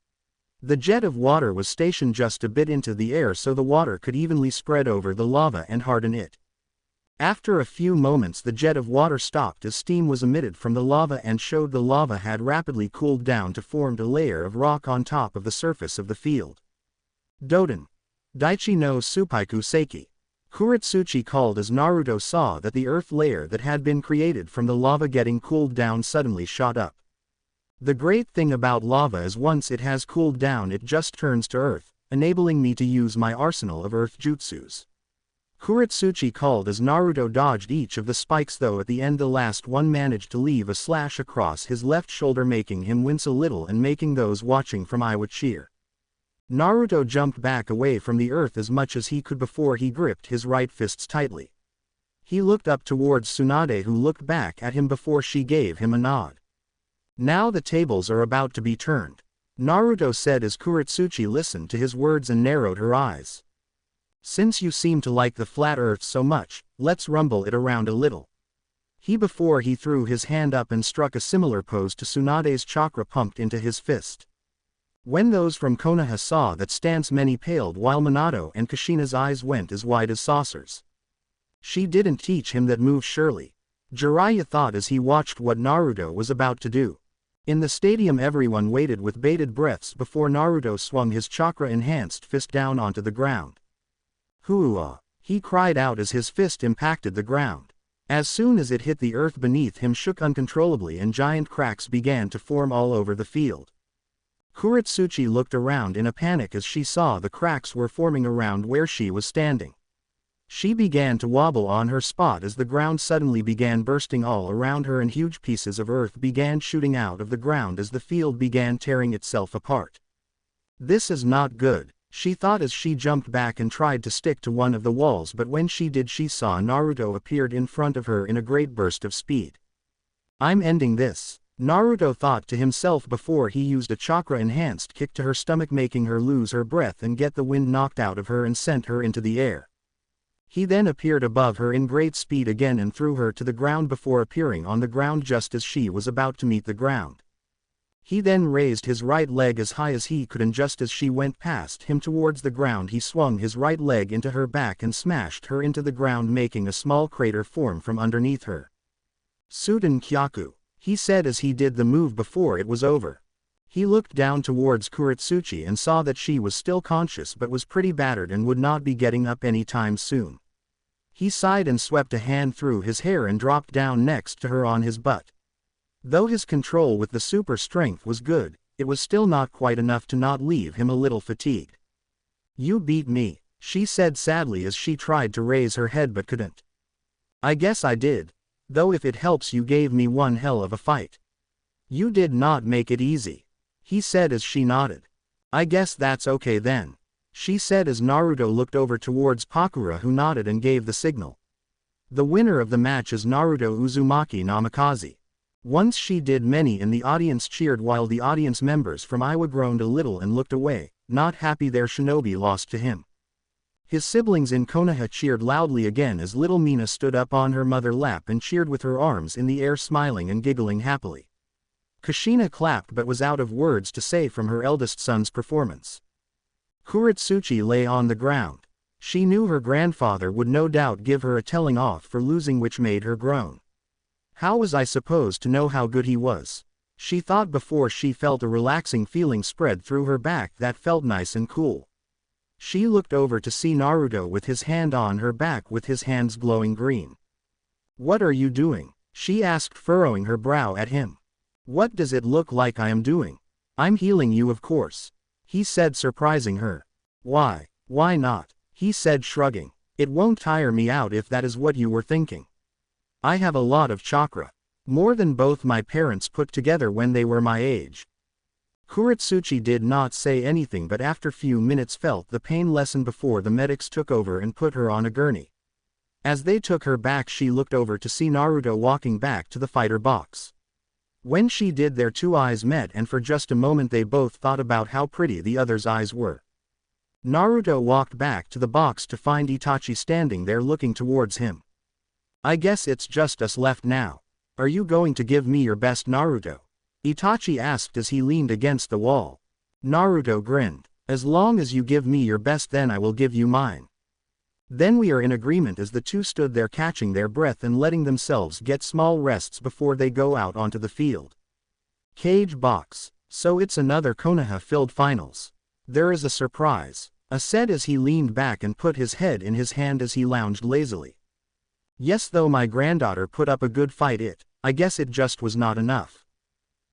The jet of water was stationed just a bit into the air so the water could evenly spread over the lava and harden it. After a few moments the jet of water stopped as steam was emitted from the lava and showed the lava had rapidly cooled down to form a layer of rock on top of the surface of the field. Doden. Daichi no Supaiku Seiki. Kuretsuchi called as Naruto saw that the earth layer that had been created from the lava getting cooled down suddenly shot up. The great thing about lava is once it has cooled down it just turns to earth, enabling me to use my arsenal of earth jutsus. Kuretsuchi called as Naruto dodged each of the spikes, though at the end the last one managed to leave a slash across his left shoulder, making him wince a little and making those watching from Iwa cheer. Naruto jumped back away from the earth as much as he could before he gripped his right fists tightly. He looked up towards Tsunade, who looked back at him before she gave him a nod. Now the tables are about to be turned, Naruto said as Kuretsuchi listened to his words and narrowed her eyes. Since you seem to like the flat earth so much, let's rumble it around a little. Before he threw his hand up and struck a similar pose to Tsunade's chakra pumped into his fist. When those from Konoha saw that stance, many paled while Minato and Kushina's eyes went as wide as saucers. She didn't teach him that move, surely. Jiraiya thought as he watched what Naruto was about to do. In the stadium everyone waited with bated breaths before Naruto swung his chakra-enhanced fist down onto the ground. Hoo-ah! He cried out as his fist impacted the ground. As soon as it hit, the earth beneath him shook uncontrollably and giant cracks began to form all over the field. Kuretsuchi looked around in a panic as she saw the cracks were forming around where she was standing. She began to wobble on her spot as the ground suddenly began bursting all around her and huge pieces of earth began shooting out of the ground as the field began tearing itself apart. This is not good, she thought as she jumped back and tried to stick to one of the walls, but when she did she saw Naruto appeared in front of her in a great burst of speed. I'm ending this, Naruto thought to himself before he used a chakra-enhanced kick to her stomach, making her lose her breath and get the wind knocked out of her and sent her into the air. He then appeared above her in great speed again and threw her to the ground before appearing on the ground just as she was about to meet the ground. He then raised his right leg as high as he could, and just as she went past him towards the ground he swung his right leg into her back and smashed her into the ground, making a small crater form from underneath her. Suden Kyaku, he said as he did the move before it was over. He looked down towards Kuretsuchi and saw that she was still conscious but was pretty battered and would not be getting up any time soon. He sighed and swept a hand through his hair and dropped down next to her on his butt. Though his control with the super strength was good, it was still not quite enough to not leave him a little fatigued. You beat me, she said sadly as she tried to raise her head but couldn't. I guess I did, though if it helps you gave me one hell of a fight. You did not make it easy, he said as she nodded. I guess that's okay then, she said as Naruto looked over towards Pakura, who nodded and gave the signal. The winner of the match is Naruto Uzumaki Namikaze. Once she did, many in the audience cheered while the audience members from Iwa groaned a little and looked away, not happy their shinobi lost to him. His siblings in Konoha cheered loudly again as little Mina stood up on her mother's lap and cheered with her arms in the air, smiling and giggling happily. Kushina clapped but was out of words to say from her eldest son's performance. Kuretsuchi lay on the ground. She knew her grandfather would no doubt give her a telling off for losing, which made her groan. How was I supposed to know how good he was? She thought before she felt a relaxing feeling spread through her back that felt nice and cool. She looked over to see Naruto with his hand on her back with his hands glowing green. What are you doing? She asked, furrowing her brow at him. What does it look like I am doing? I'm healing you, of course. he said, surprising her. Why not? He said, shrugging. It won't tire me out if that is what you were thinking. I have a lot of chakra. More than both my parents put together when they were my age. Kuretsuchi did not say anything, but after few minutes felt the pain lessen before the medics took over and put her on a gurney. As they took her back, she looked over to see Naruto walking back to the fighter box. When she did, their two eyes met, and for just a moment they both thought about how pretty the other's eyes were. Naruto walked back to the box to find Itachi standing there looking towards him. I guess it's just us left now. Are you going to give me your best, Naruto? Itachi asked as he leaned against the wall. Naruto grinned. As long as you give me your best, then I will give you mine. Then we are in agreement. As the two stood there catching their breath and letting themselves get small rests before they go out onto the field. Cage box. So it's another Konoha-filled finals. There is a surprise, said as he leaned back and put his head in his hand as he lounged lazily. Yes, though my granddaughter put up a good fight, I guess it just was not enough.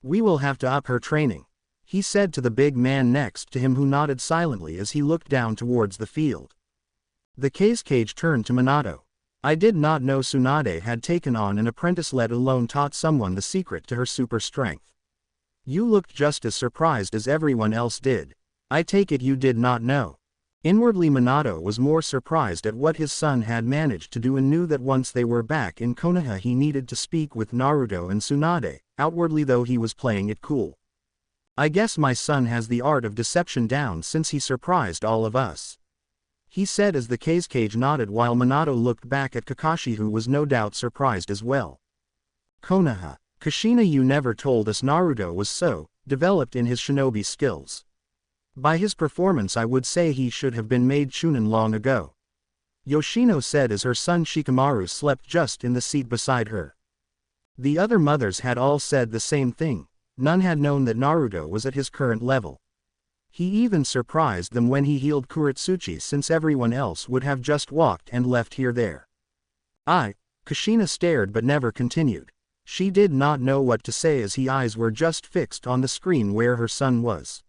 We will have to up her training, he said to the big man next to him, who nodded silently as he looked down towards the field. The cage turned to Minato. I did not know Tsunade had taken on an apprentice, let alone taught someone the secret to her super strength. You looked just as surprised as everyone else did. I take it you did not know. Inwardly, Minato was more surprised at what his son had managed to do, and knew that once they were back in Konoha he needed to speak with Naruto and Tsunade. Outwardly though, he was playing it cool. I guess my son has the art of deception down since he surprised all of us, he said as the cage nodded, while Minato looked back at Kakashi, who was no doubt surprised as well. Konoha. Kushina, you never told us Naruto was so developed in his shinobi skills. By his performance I would say he should have been made Chunin long ago, Yoshino said as her son Shikamaru slept just in the seat beside her. The other mothers had all said the same thing. None had known that Naruto was at his current level. He even surprised them when he healed Kuretsuchi, since everyone else would have just walked and left here there. Kushina stared but never continued. She did not know what to say as his eyes were just fixed on the screen where her son was.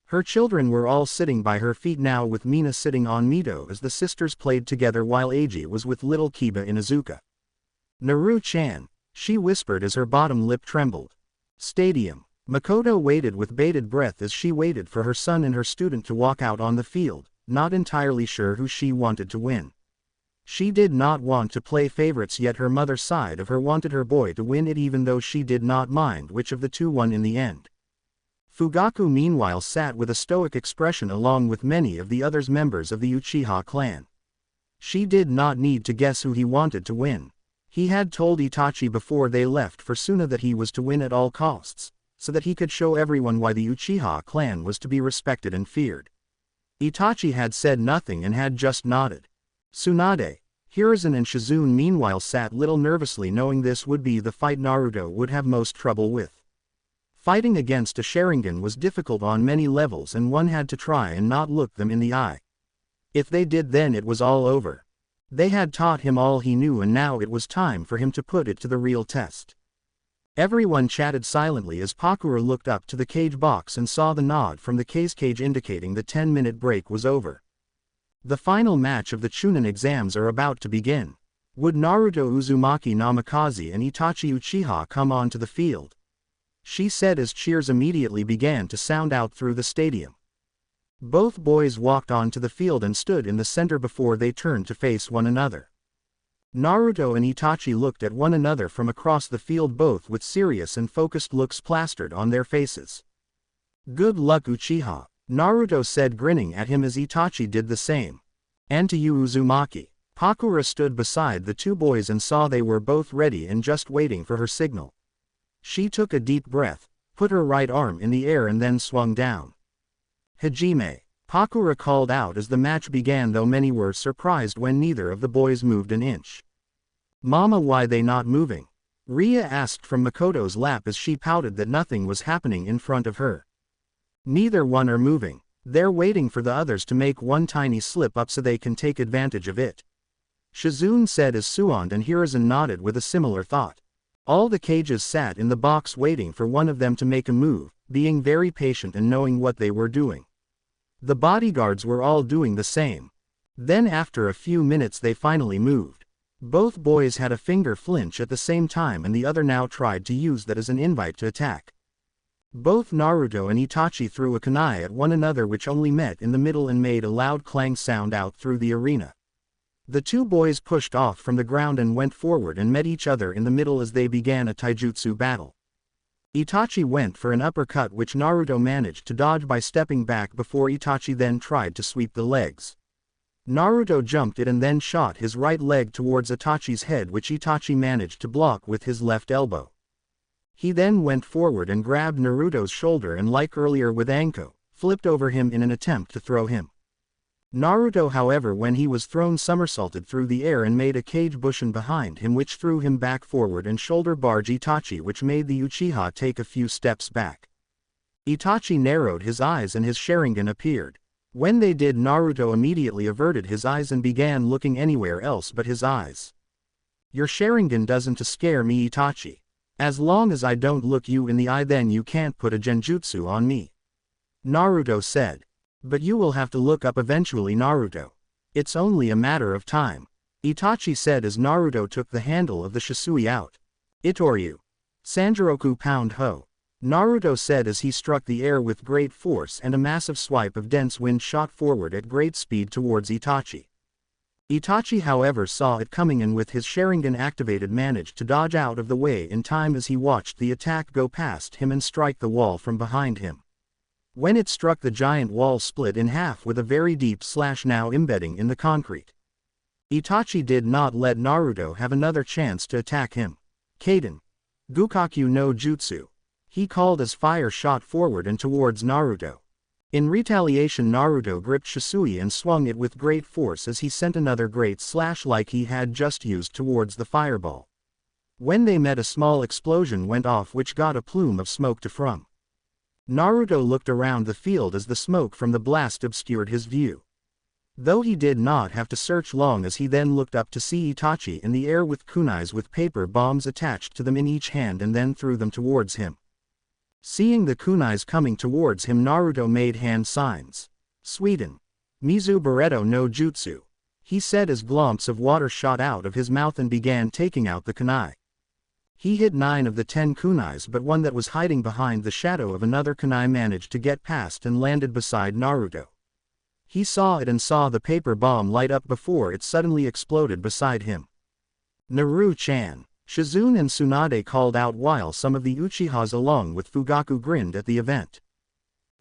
Her children were all sitting by her feet now, with Mina sitting on Mito as the sisters played together while Eiji was with little Kiba in Izuka. Naru-chan, she whispered as her bottom lip trembled. Stadium. Makoto waited with bated breath as she waited for her son and her student to walk out on the field, not entirely sure who she wanted to win. She did not want to play favorites, yet her mother's side of her wanted her boy to win it, even though she did not mind which of the two won in the end. Fugaku meanwhile sat with a stoic expression along with many of the other members of the Uchiha clan. She did not need to guess who he wanted to win. He had told Itachi before they left for Suna that he was to win at all costs, so that he could show everyone why the Uchiha clan was to be respected and feared. Itachi had said nothing and had just nodded. Tsunade, Hiruzen and Shizune meanwhile sat little nervously, knowing this would be the fight Naruto would have most trouble with. Fighting against a Sharingan was difficult on many levels, and one had to try and not look them in the eye. If they did, then it was all over. They had taught him all he knew, and now it was time for him to put it to the real test. Everyone chatted silently as Pakura looked up to the cage box and saw the nod from the cage indicating the 10-minute break was over. The final match of the Chunin exams are about to begin. Would Naruto Uzumaki Namikaze and Itachi Uchiha come onto the field? She said as cheers immediately began to sound out through the stadium. Both boys walked onto the field and stood in the center before they turned to face one another. Naruto and Itachi looked at one another from across the field, both with serious and focused looks plastered on their faces. Good luck, Uchiha, Naruto said, grinning at him as Itachi did the same. And to you, Uzumaki. Pakura stood beside the two boys and saw they were both ready and just waiting for her signal. She took a deep breath, put her right arm in the air and then swung down. Hajime, Pakura called out as the match began, though many were surprised when neither of the boys moved an inch. Mama, why they not moving? Ria asked from Makoto's lap as she pouted that nothing was happening in front of her. Neither one are moving. They're waiting for the others to make one tiny slip up so they can take advantage of it, Shizune said as Suand and Hiruzen nodded with a similar thought. All the cages sat in the box waiting for one of them to make a move, being very patient and knowing what they were doing. The bodyguards were all doing the same. Then after a few minutes they finally moved. Both boys had a finger flinch at the same time and the other now tried to use that as an invite to attack. Both Naruto and Itachi threw a kunai at one another which only met in the middle and made a loud clang sound out through the arena. The two boys pushed off from the ground and went forward and met each other in the middle as they began a taijutsu battle. Itachi went for an uppercut which Naruto managed to dodge by stepping back before Itachi then tried to sweep the legs. Naruto jumped it and then shot his right leg towards Itachi's head which Itachi managed to block with his left elbow. He then went forward and grabbed Naruto's shoulder and like earlier with Anko, flipped over him in an attempt to throw him. Naruto however when he was thrown somersaulted through the air and made a kage bushin behind him which threw him back forward and shoulder barge Itachi which made the Uchiha take a few steps back. Itachi narrowed his eyes and his Sharingan appeared. When they did Naruto immediately averted his eyes and began looking anywhere else but his eyes. Your Sharingan doesn't scare me Itachi. As long as I don't look you in the eye then you can't put a genjutsu on me. Naruto said. But you will have to look up eventually Naruto. It's only a matter of time. Itachi said as Naruto took the handle of the Shisui out. Itoryu. Sanjiroku pound ho. Naruto said as he struck the air with great force and a massive swipe of dense wind shot forward at great speed towards Itachi. Itachi however saw it coming and with his Sharingan activated managed to dodge out of the way in time as he watched the attack go past him and strike the wall from behind him. When it struck the giant wall split in half with a very deep slash now embedding in the concrete. Itachi did not let Naruto have another chance to attack him. Kaden. Gukaku no Jutsu. He called as fire shot forward and towards Naruto. In retaliation Naruto gripped Shisui and swung it with great force as he sent another great slash like he had just used towards the fireball. When they met a small explosion went off which got a plume of smoke to from. Naruto looked around the field as the smoke from the blast obscured his view. Though he did not have to search long as he then looked up to see Itachi in the air with kunais with paper bombs attached to them in each hand and then threw them towards him. Seeing the kunais coming towards him Naruto made hand signs. Sweden. Mizu Barreto no Jutsu. He said as glomps of water shot out of his mouth and began taking out the kunai. He hit 9 of the 10 kunais but one that was hiding behind the shadow of another kunai managed to get past and landed beside Naruto. He saw it and saw the paper bomb light up before it suddenly exploded beside him. Naru-chan. Shizune and Tsunade called out while some of the Uchihas along with Fugaku grinned at the event.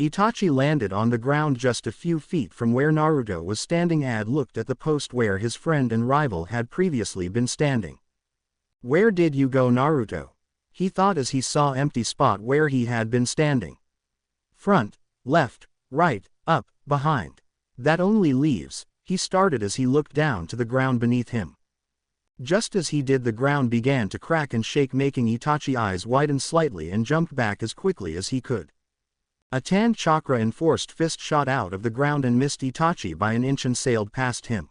Itachi landed on the ground just a few feet from where Naruto was standing and looked at the post where his friend and rival had previously been standing. Where did you go Naruto? He thought as he saw empty spot where he had been standing. Front, left, right, up, behind. That only leaves, he started as he looked down to the ground beneath him. Just as he did the ground began to crack and shake making Itachi's eyes widen slightly and jumped back as quickly as he could. A tan chakra enforced fist shot out of the ground and missed Itachi by an inch and sailed past him.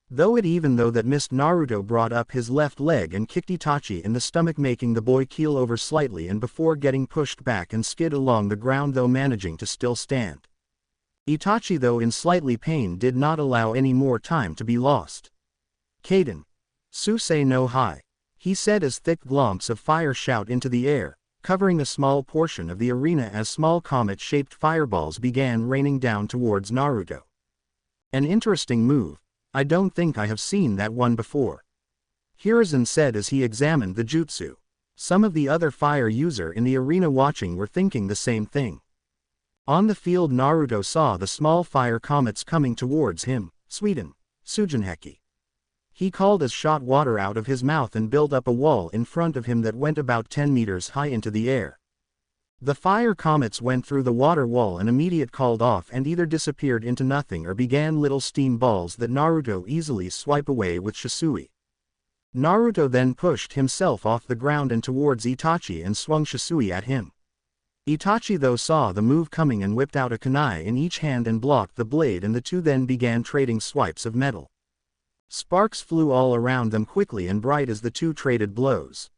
Though that missed Naruto brought up his left leg and kicked Itachi in the stomach making the boy keel over slightly and before getting pushed back and skid along the ground though managing to still stand. Itachi though in slightly pain did not allow any more time to be lost. Kaden. Susei no Hai. He said as thick glomps of fire shout into the air, covering a small portion of the arena as small comet-shaped fireballs began raining down towards Naruto. An interesting move. I don't think I have seen that one before. Hiruzen said as he examined the jutsu. Some of the other fire user in the arena watching were thinking the same thing. On the field Naruto saw the small fire comets coming towards him. Sweden. Sujinheki. He called as shot water out of his mouth and built up a wall in front of him that went about 10 meters high into the air. The fire comets went through the water wall and immediate called off and either disappeared into nothing or began little steam balls that Naruto easily swipe away with Shisui. Naruto then pushed himself off the ground and towards Itachi and swung Shisui at him. Itachi though saw the move coming and whipped out a kunai in each hand and blocked the blade and the two then began trading swipes of metal. Sparks flew all around them quickly and bright as the two traded blows.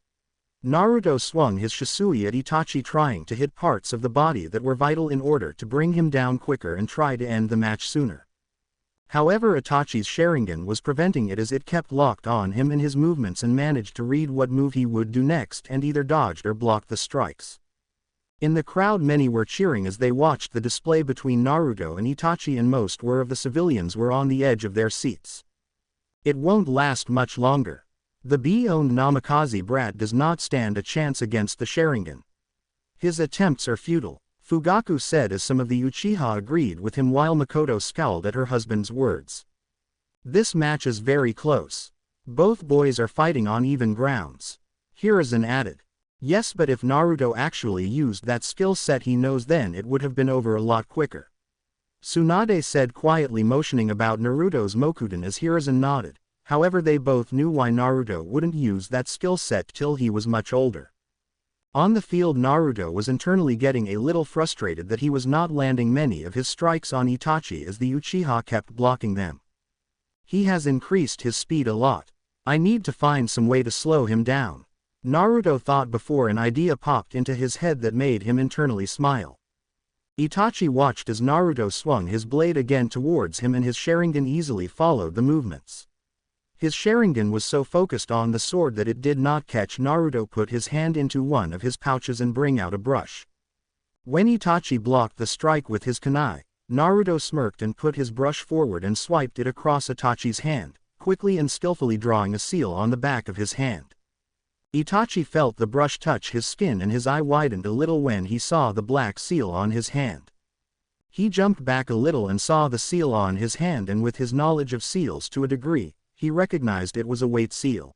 Naruto swung his Shisui at Itachi, trying to hit parts of the body that were vital in order to bring him down quicker and try to end the match sooner. However, Itachi's Sharingan was preventing it, as it kept locked on him and his movements and managed to read what move he would do next and either dodged or blocked the strikes. In the crowd, many were cheering as they watched the display between Naruto and Itachi, and most of the civilians were on the edge of their seats. It won't last much longer. The bee-owned Namikaze brat does not stand a chance against the Sharingan. His attempts are futile, Fugaku said as some of the Uchiha agreed with him while Makoto scowled at her husband's words. This match is very close. Both boys are fighting on even grounds. Hiruzen added. Yes, but if Naruto actually used that skill set he knows, then it would have been over a lot quicker. Tsunade said quietly, motioning about Naruto's Mokuton as Hiruzen nodded. However, they both knew why Naruto wouldn't use that skill set till he was much older. On the field, Naruto was internally getting a little frustrated that he was not landing many of his strikes on Itachi as the Uchiha kept blocking them. He has increased his speed a lot. I need to find some way to slow him down, Naruto thought before an idea popped into his head that made him internally smile. Itachi watched as Naruto swung his blade again towards him and his Sharingan easily followed the movements. His Sharingan was so focused on the sword that it did not catch. Naruto put his hand into one of his pouches and bring out a brush. When Itachi blocked the strike with his kunai, Naruto smirked and put his brush forward and swiped it across Itachi's hand, quickly and skillfully drawing a seal on the back of his hand. Itachi felt the brush touch his skin and his eye widened a little when he saw the black seal on his hand. He jumped back a little and saw the seal on his hand, and with his knowledge of seals to a degree, he recognized it was a weight seal.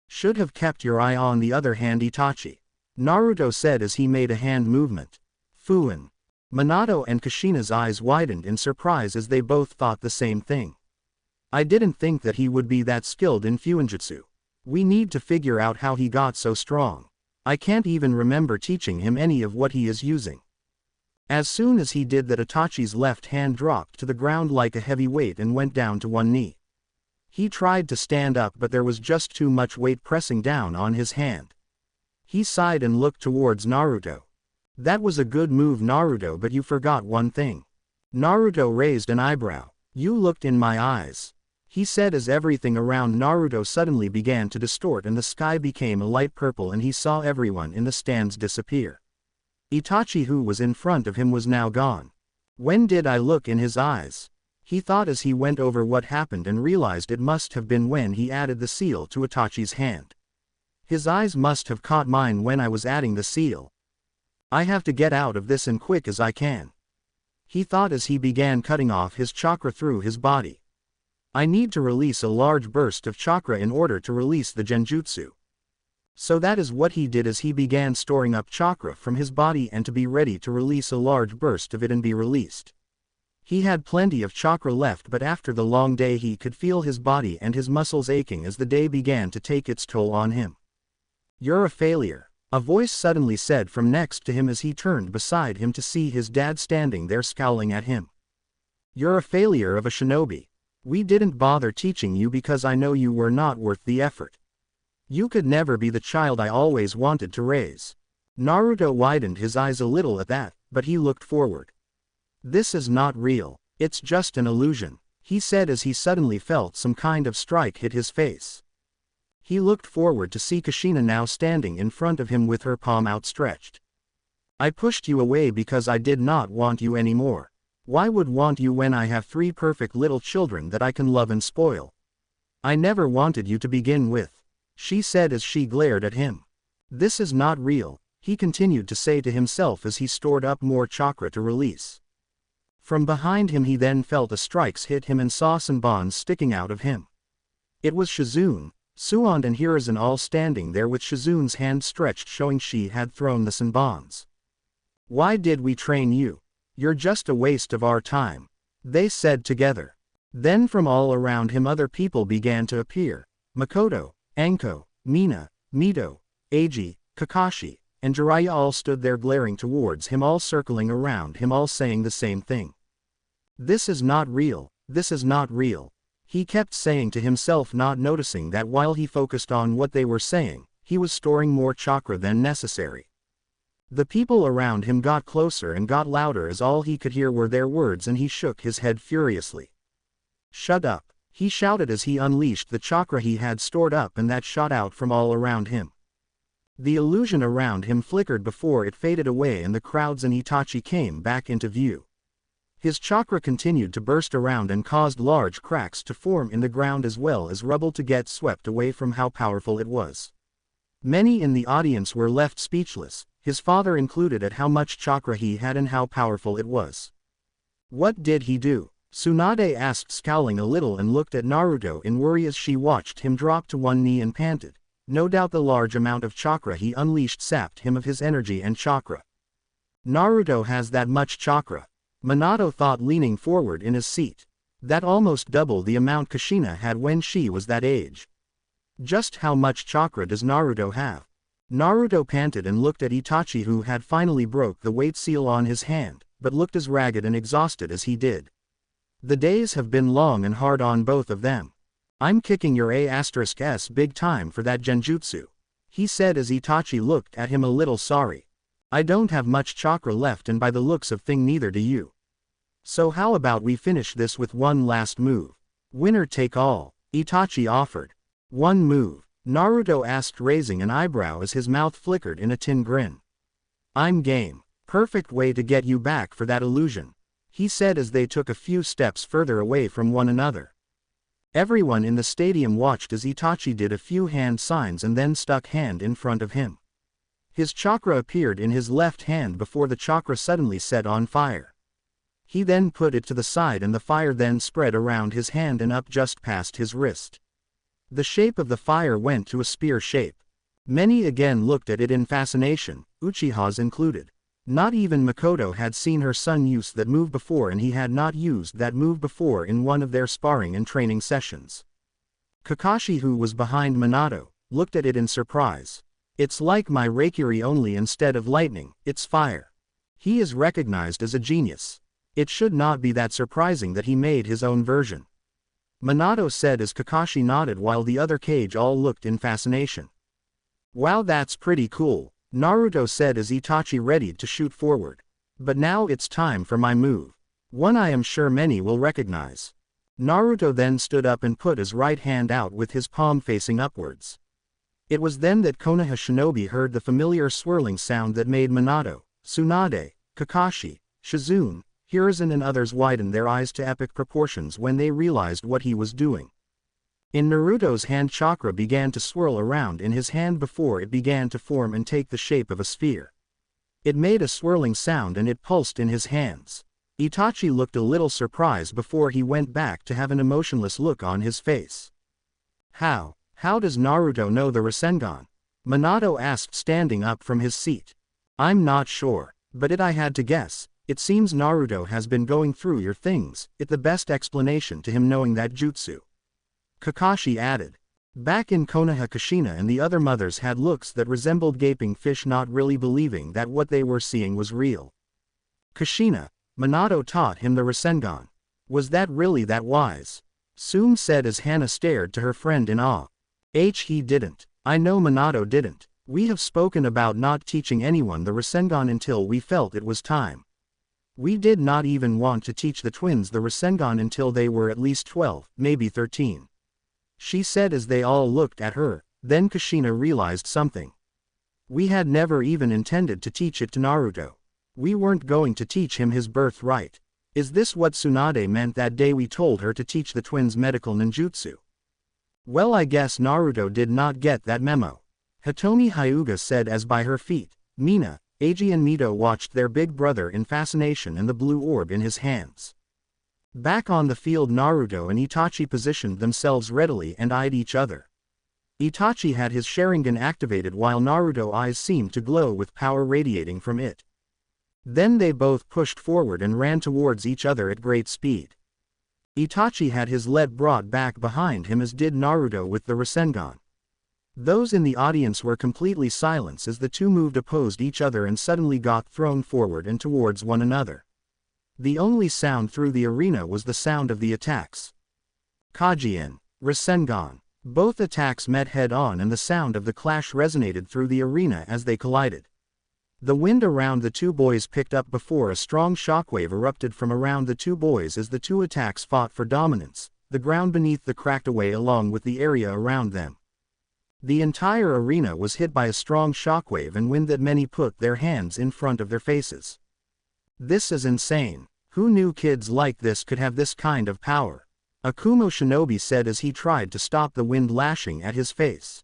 Should have kept your eye on the other hand, Itachi, Naruto said as he made a hand movement. Fuin. Minato and Kushina's eyes widened in surprise as they both thought the same thing. I didn't think that he would be that skilled in Fuinjutsu. We need to figure out how he got so strong. I can't even remember teaching him any of what he is using. As soon as he did that, Itachi's left hand dropped to the ground like a heavy weight and went down to one knee. He tried to stand up, but there was just too much weight pressing down on his hand. He sighed and looked towards Naruto. That was a good move, Naruto, but you forgot one thing. Naruto raised an eyebrow. You looked in my eyes, he said as everything around Naruto suddenly began to distort and the sky became a light purple and he saw everyone in the stands disappear. Itachi, who was in front of him, was now gone. When did I look in his eyes? He thought as he went over what happened and realized it must have been when he added the seal to Itachi's hand. His eyes must have caught mine when I was adding the seal. I have to get out of this and quick as I can, he thought as he began cutting off his chakra through his body. I need to release a large burst of chakra in order to release the genjutsu. So that is what he did as he began storing up chakra from his body and to be ready to release a large burst of it and be released. He had plenty of chakra left, but after the long day he could feel his body and his muscles aching as the day began to take its toll on him. You're a failure, a voice suddenly said from next to him as he turned beside him to see his dad standing there scowling at him. You're a failure of a shinobi. We didn't bother teaching you because I know you were not worth the effort. You could never be the child I always wanted to raise. Naruto widened his eyes a little at that, but he looked forward. This is not real, it's just an illusion, he said as he suddenly felt some kind of strike hit his face. He looked forward to see Kushina now standing in front of him with her palm outstretched. I pushed you away because I did not want you anymore. Why would want you when I have 3 perfect little children that I can love and spoil? I never wanted you to begin with, she said as she glared at him. This is not real, he continued to say to himself as he stored up more chakra to release. From behind him he then felt a strikes hit him and saw Sanbons sticking out of him. It was Shizune, Suand and Hiruzen all standing there with Shizune's hand stretched showing she had thrown the Sanbons. Why did we train you? You're just a waste of our time, they said together. Then from all around him other people began to appear. Makoto, Anko, Mina, Mito, Eiji, Kakashi, and Jiraiya all stood there glaring towards him, all circling around him, all saying the same thing. This is not real, this is not real, he kept saying to himself, not noticing that while he focused on what they were saying, he was storing more chakra than necessary. The people around him got closer and got louder as all he could hear were their words, and he shook his head furiously. "Shut up," he shouted as he unleashed the chakra he had stored up and that shot out from all around him. The illusion around him flickered before it faded away and the crowds and Itachi came back into view. His chakra continued to burst around and caused large cracks to form in the ground as well as rubble to get swept away from how powerful it was. Many in the audience were left speechless, his father included, at how much chakra he had and how powerful it was. "What did he do?" Tsunade asked, scowling a little, and looked at Naruto in worry as she watched him drop to one knee and panted. No doubt the large amount of chakra he unleashed sapped him of his energy and chakra. "Naruto has that much chakra," Minato thought, leaning forward in his seat. "That almost double the amount Kushina had when she was that age. Just how much chakra does Naruto have?" Naruto panted and looked at Itachi, who had finally broke the weight seal on his hand, but looked as ragged and exhausted as he did. "The days have been long and hard on both of them. I'm kicking your A**s big time for that genjutsu," he said as Itachi looked at him a little sorry. "I don't have much chakra left, and by the looks of thing neither do you. So how about we finish this with one last move? Winner take all," Itachi offered. "One move?" Naruto asked, raising an eyebrow as his mouth flickered in a tin grin. "I'm game. Perfect way to get you back for that illusion," he said as they took a few steps further away from one another. Everyone in the stadium watched as Itachi did a few hand signs and then stuck hand in front of him. His chakra appeared in his left hand before the chakra suddenly set on fire. He then put it to the side and the fire then spread around his hand and up just past his wrist. The shape of the fire went to a spear shape. Many again looked at it in fascination, Uchihas included. Not even Makoto had seen her son use that move before, and he had not used that move before in one of their sparring and training sessions. Kakashi, who was behind Minato, looked at it in surprise. "It's like my Reikiri, only instead of lightning, it's fire. He is recognized as a genius. It should not be that surprising that he made his own version," Minato said as Kakashi nodded while the other Kage all looked in fascination. "Wow, that's pretty cool," Naruto said as Itachi readied to shoot forward. "But now it's time for my move. One I am sure many will recognize." Naruto then stood up and put his right hand out with his palm facing upwards. It was then that Konoha Shinobi heard the familiar swirling sound that made Minato, Tsunade, Kakashi, Shizune, Hiruzen and others widen their eyes to epic proportions when they realized what he was doing. In Naruto's hand, chakra began to swirl around in his hand before it began to form and take the shape of a sphere. It made a swirling sound and it pulsed in his hands. Itachi looked a little surprised before he went back to have an emotionless look on his face. How does Naruto know the Rasengan?" Minato asked, standing up from his seat. "I'm not sure, but I had to guess. It seems Naruto has been going through your things. It's the best explanation to him knowing that jutsu," Kakashi added. Back in Konoha, Kushina and the other mothers had looks that resembled gaping fish, not really believing that what they were seeing was real. "Kushina, Minato taught him the Rasengan. Was that really that wise?" Sume said as Hana stared to her friend in awe. He didn't. I know Minato didn't. We have spoken about not teaching anyone the Rasengan until we felt it was time. We did not even want to teach the twins the Rasengan until they were at least 12, maybe 13. She said as they all looked at her. Then Kushina realized something. We had never even intended to teach it to Naruto. We weren't going to teach him his birthright. Is this what Tsunade meant that day we told her to teach the twins medical ninjutsu? Well, I guess Naruto did not get that memo, Hitomi Hyuga said as by her feet, Mina, Eiji and Mito watched their big brother in fascination and the blue orb in his hands. Back on the field, Naruto and Itachi positioned themselves readily and eyed each other. Itachi had his Sharingan activated while Naruto's eyes seemed to glow with power radiating from it. Then they both pushed forward and ran towards each other at great speed. Itachi had his lead brought back behind him, as did Naruto with the Rasengan. Those in the audience were completely silent as the two moved opposed each other and suddenly got thrown forward and towards one another. The only sound through the arena was the sound of the attacks. Kajien, Rasengan, Both attacks met head-on and the sound of the clash resonated through the arena as they collided. The wind around the two boys picked up before a strong shockwave erupted from around the two boys as the two attacks fought for dominance. The ground beneath the cracked away along with the area around them. The entire arena was hit by a strong shockwave and wind that many put their hands in front of their faces. This is insane. Who knew kids like this could have this kind of power? Akumo Shinobi said as he tried to stop the wind lashing at his face.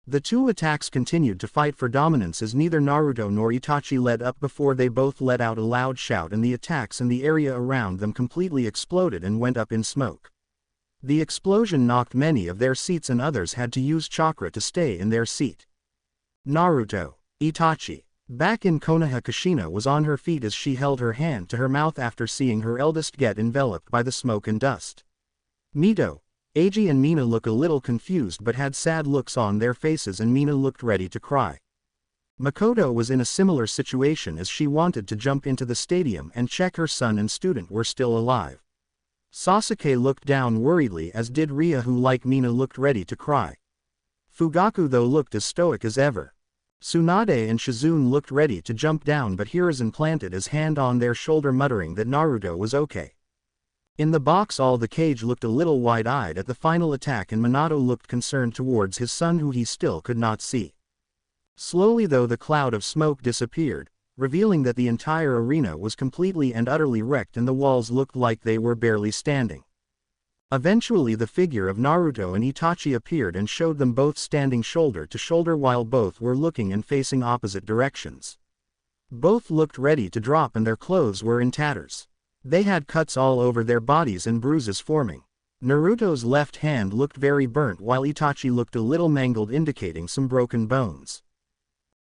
The two attacks continued to fight for dominance as neither Naruto nor Itachi let up before they both let out a loud shout and the attacks in the area around them completely exploded and went up in smoke. The explosion knocked many of their seats and others had to use chakra to stay in their seat. Naruto. Itachi. Back in Konoha, Kushina was on her feet as she held her hand to her mouth after seeing her eldest get enveloped by the smoke and dust. Mito. Eiji and Mina look a little confused but had sad looks on their faces and Mina looked ready to cry. Makoto was in a similar situation as she wanted to jump into the stadium and check her son and student were still alive. Sasuke looked down worriedly as did Ria, who like Mina looked ready to cry. Fugaku though looked as stoic as ever. Tsunade and Shizune looked ready to jump down but Hiruzen planted his hand on their shoulder muttering that Naruto was okay. In the box all the cage looked a little wide-eyed at the final attack and Minato looked concerned towards his son who he still could not see. Slowly though the cloud of smoke disappeared, revealing that the entire arena was completely and utterly wrecked and the walls looked like they were barely standing. Eventually the figure of Naruto and Itachi appeared and showed them both standing shoulder to shoulder while both were looking and facing opposite directions. Both looked ready to drop and their clothes were in tatters. They had cuts all over their bodies and bruises forming. Naruto's left hand looked very burnt while Itachi looked a little mangled, indicating some broken bones.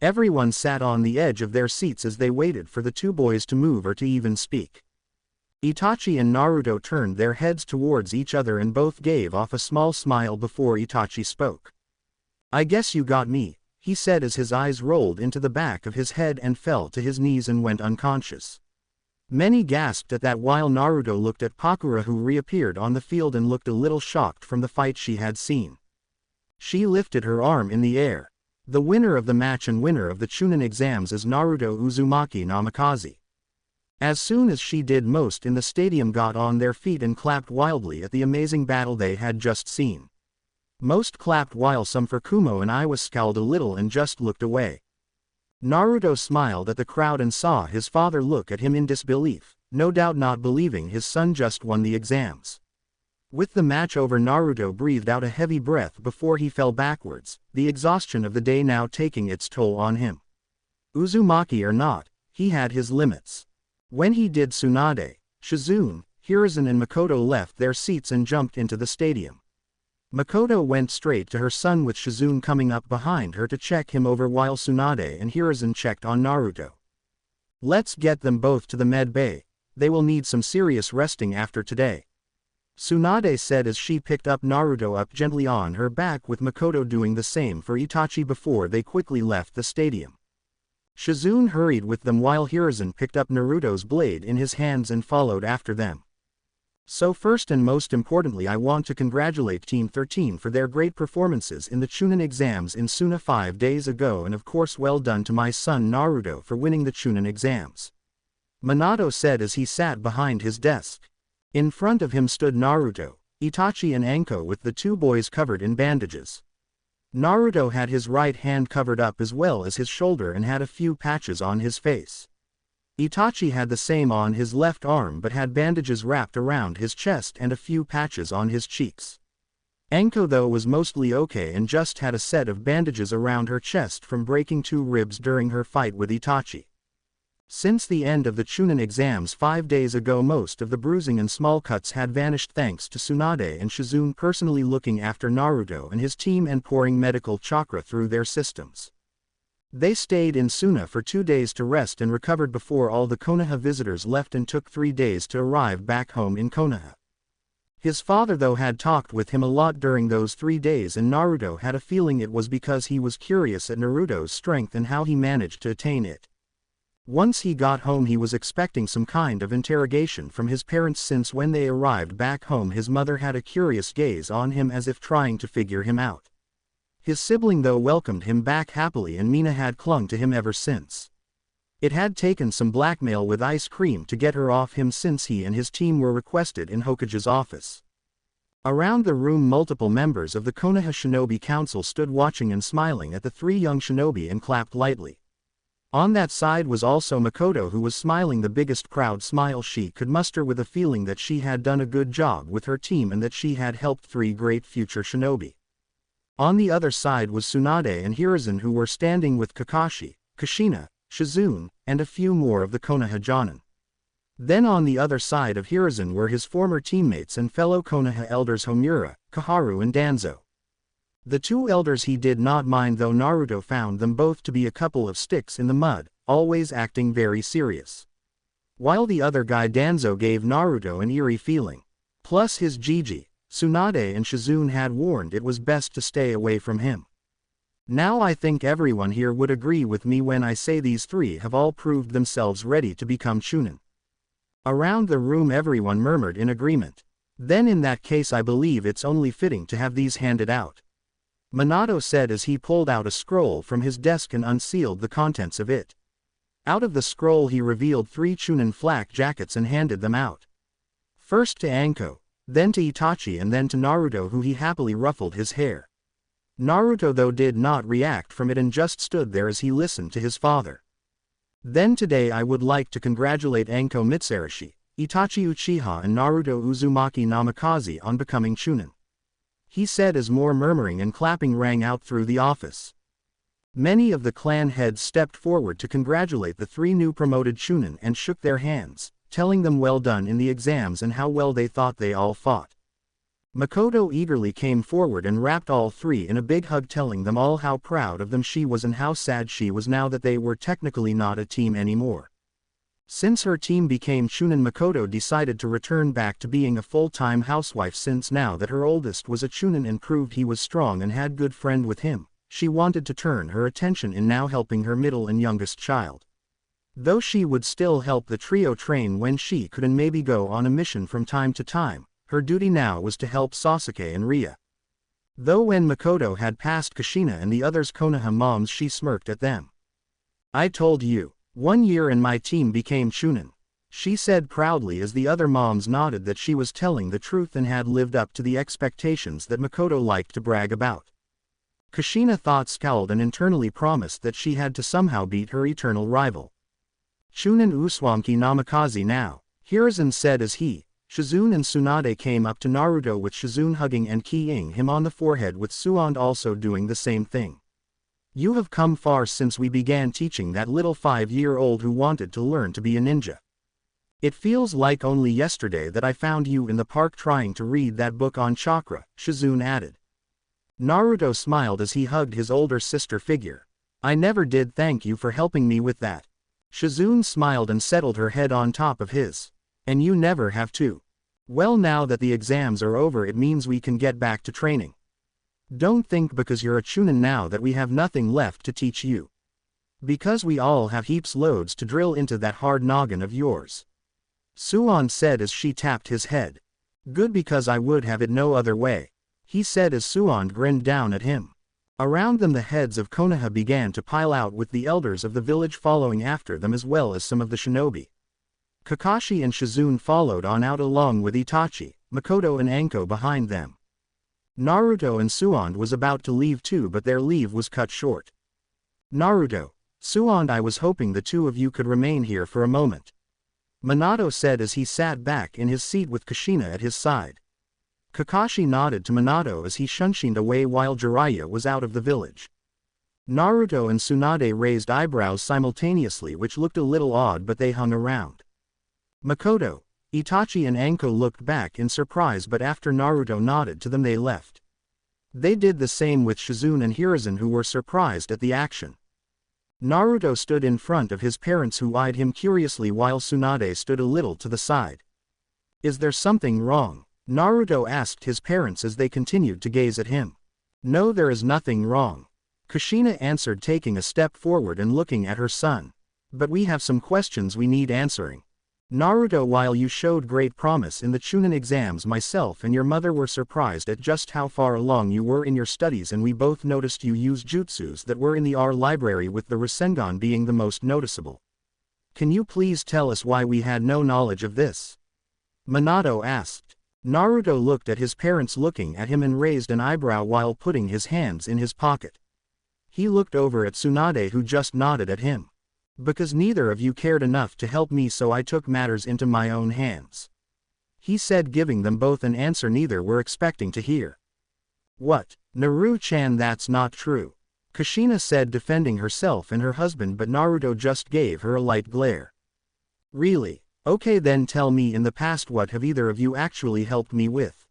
Everyone sat on the edge of their seats as they waited for the two boys to move or to even speak. Itachi and Naruto turned their heads towards each other and both gave off a small smile before Itachi spoke. "I guess you got me," he said as his eyes rolled into the back of his head and fell to his knees and went unconscious. Many gasped at that while Naruto looked at Pakura, who reappeared on the field and looked a little shocked from the fight she had seen. She lifted her arm in the air. The winner of the match and winner of the Chunin exams is Naruto Uzumaki Namikaze. As soon as she did, most in the stadium got on their feet and clapped wildly at the amazing battle they had just seen. Most clapped while some for Kumo and Iwa scowled a little and just looked away. Naruto smiled at the crowd and saw his father look at him in disbelief, no doubt not believing his son just won the exams. With the match over, Naruto breathed out a heavy breath before he fell backwards, the exhaustion of the day now taking its toll on him. Uzumaki or not, he had his limits. When he did, Tsunade, Shizune, Hiruzen and Makoto left their seats and jumped into the stadium. Makoto went straight to her son with Shizune coming up behind her to check him over while Tsunade and Hiruzen checked on Naruto. "Let's get them both to the med bay. They will need some serious resting after today," Tsunade said as she picked up Naruto up gently on her back, with Makoto doing the same for Itachi before they quickly left the stadium. Shizune hurried with them while Hiruzen picked up Naruto's blade in his hands and followed after them. "So first and most importantly, I want to congratulate Team 13 for their great performances in the Chunin exams in Suna 5 days ago, and of course well done to my son Naruto for winning the Chunin exams," Minato said as he sat behind his desk. In front of him stood Naruto, Itachi and Anko with the two boys covered in bandages. Naruto had his right hand covered up as well as his shoulder and had a few patches on his face. Itachi had the same on his left arm but had bandages wrapped around his chest and a few patches on his cheeks. Anko though was mostly okay and just had a set of bandages around her chest from breaking 2 ribs during her fight with Itachi. Since the end of the Chunin exams 5 days ago, most of the bruising and small cuts had vanished thanks to Tsunade and Shizune personally looking after Naruto and his team and pouring medical chakra through their systems. They stayed in Suna for 2 days to rest and recovered before all the Konoha visitors left and took 3 days to arrive back home in Konoha. His father though had talked with him a lot during those 3 days, and Naruto had a feeling it was because he was curious at Naruto's strength and how he managed to attain it. Once he got home he was expecting some kind of interrogation from his parents, since when they arrived back home his mother had a curious gaze on him as if trying to figure him out. His sibling though welcomed him back happily, and Mina had clung to him ever since. It had taken some blackmail with ice cream to get her off him, since he and his team were requested in Hokage's office. Around the room multiple members of the Konoha Shinobi Council stood watching and smiling at the three young shinobi and clapped lightly. On that side was also Makoto, who was smiling the biggest proud smile she could muster, with a feeling that she had done a good job with her team and that she had helped three great future shinobi. On the other side was Tsunade and Hiruzen, who were standing with Kakashi, Kushina, Shizune, and a few more of the Konoha Jonin. Then on the other side of Hiruzen were his former teammates and fellow Konoha elders Homura, Kaharu and Danzo. The two elders he did not mind, though Naruto found them both to be a couple of sticks in the mud, always acting very serious. While the other guy Danzo gave Naruto an eerie feeling. Plus his Jiji, Tsunade and Shizune had warned it was best to stay away from him. Now I think everyone here would agree with me when I say these three have all proved themselves ready to become Chunin. Around the room everyone murmured in agreement. Then in that case I believe it's only fitting to have these handed out. Minato said as he pulled out a scroll from his desk and unsealed the contents of it. Out of the scroll he revealed 3 Chunin flak jackets and handed them out. First to Anko, then to Itachi, and then to Naruto, who he happily ruffled his hair. Naruto though did not react from it and just stood there as he listened to his father. Then today I would like to congratulate Anko Mitsurashi, Itachi Uchiha and Naruto Uzumaki Namikaze on becoming Chunin, he said as more murmuring and clapping rang out through the office. Many of the clan heads stepped forward to congratulate the 3 new promoted Chunin and shook their hands, telling them well done in the exams and how well they thought they all fought. Makoto eagerly came forward and wrapped all 3 in a big hug, telling them all how proud of them she was and how sad she was now that they were technically not a team anymore. Since her team became Chunin, Makoto decided to return back to being a full-time housewife, since now that her oldest was a Chunin and proved he was strong and had good friend with him, she wanted to turn her attention in now helping her middle and youngest child. Though she would still help the trio train when she could and maybe go on a mission from time to time, her duty now was to help Sasuke and Ria. Though when Makoto had passed Kushina and the others Konoha moms, she smirked at them. "I told you. 1 year and my team became Chunin," she said proudly as the other moms nodded that she was telling the truth and had lived up to the expectations that Makoto liked to brag about. Kushina thought, scowled, and internally promised that she had to somehow beat her eternal rival. "Chunin Uzumaki Namikaze now," Hiruzen said as he, Shizune and Tsunade came up to Naruto, with Shizune hugging and keying him on the forehead, with Tsunade also doing the same thing. "You have come far since we began teaching that little 5-year-old who wanted to learn to be a ninja. It feels like only yesterday that I found you in the park trying to read that book on chakra," Shizune added. Naruto smiled as he hugged his older sister figure. "I never did thank you for helping me with that." Shizune smiled and settled her head on top of his. "And you never have to. Well, now that the exams are over it means we can get back to training. Don't think because you're a Chunin now that we have nothing left to teach you. Because we all have heaps loads to drill into that hard noggin of yours," Tsunade said as she tapped his head. "Good, because I would have it no other way," he said as Tsunade grinned down at him. Around them the heads of Konoha began to pile out, with the elders of the village following after them as well as some of the shinobi. Kakashi and Shizune followed on out along with Itachi, Makoto and Anko behind them. Naruto and Tsunade was about to leave too, but their leave was cut short. "Naruto, Tsunade, I was hoping the two of you could remain here for a moment," Minato said as he sat back in his seat with Kushina at his side. Kakashi nodded to Minato as he shunshined away while Jiraiya was out of the village. Naruto and Tsunade raised eyebrows simultaneously, which looked a little odd, but they hung around. Makoto, Itachi and Anko looked back in surprise, but after Naruto nodded to them they left. They did the same with Shizune and Hiruzen, who were surprised at the action. Naruto stood in front of his parents, who eyed him curiously while Tsunade stood a little to the side. "Is there something wrong?" Naruto asked his parents as they continued to gaze at him. "No, there is nothing wrong," Kushina answered, taking a step forward and looking at her son. But we have some questions we need answering. Naruto, while you showed great promise in the Chunin exams, myself and your mother were surprised at just how far along you were in your studies, and we both noticed you use jutsus that were in the R library, with the Rasengan being the most noticeable. Can you please tell us why we had no knowledge of this? Minato asked. Naruto looked at his parents looking at him and raised an eyebrow while putting his hands in his pocket. He looked over at Tsunade, who just nodded at him. Because neither of you cared enough to help me, so I took matters into my own hands. He said, giving them both an answer neither were expecting to hear. What? Naru-chan, that's not true. Kushina said, defending herself and her husband, but Naruto just gave her a light glare. Really? Okay, then tell me, in the past, what have either of you actually helped me with?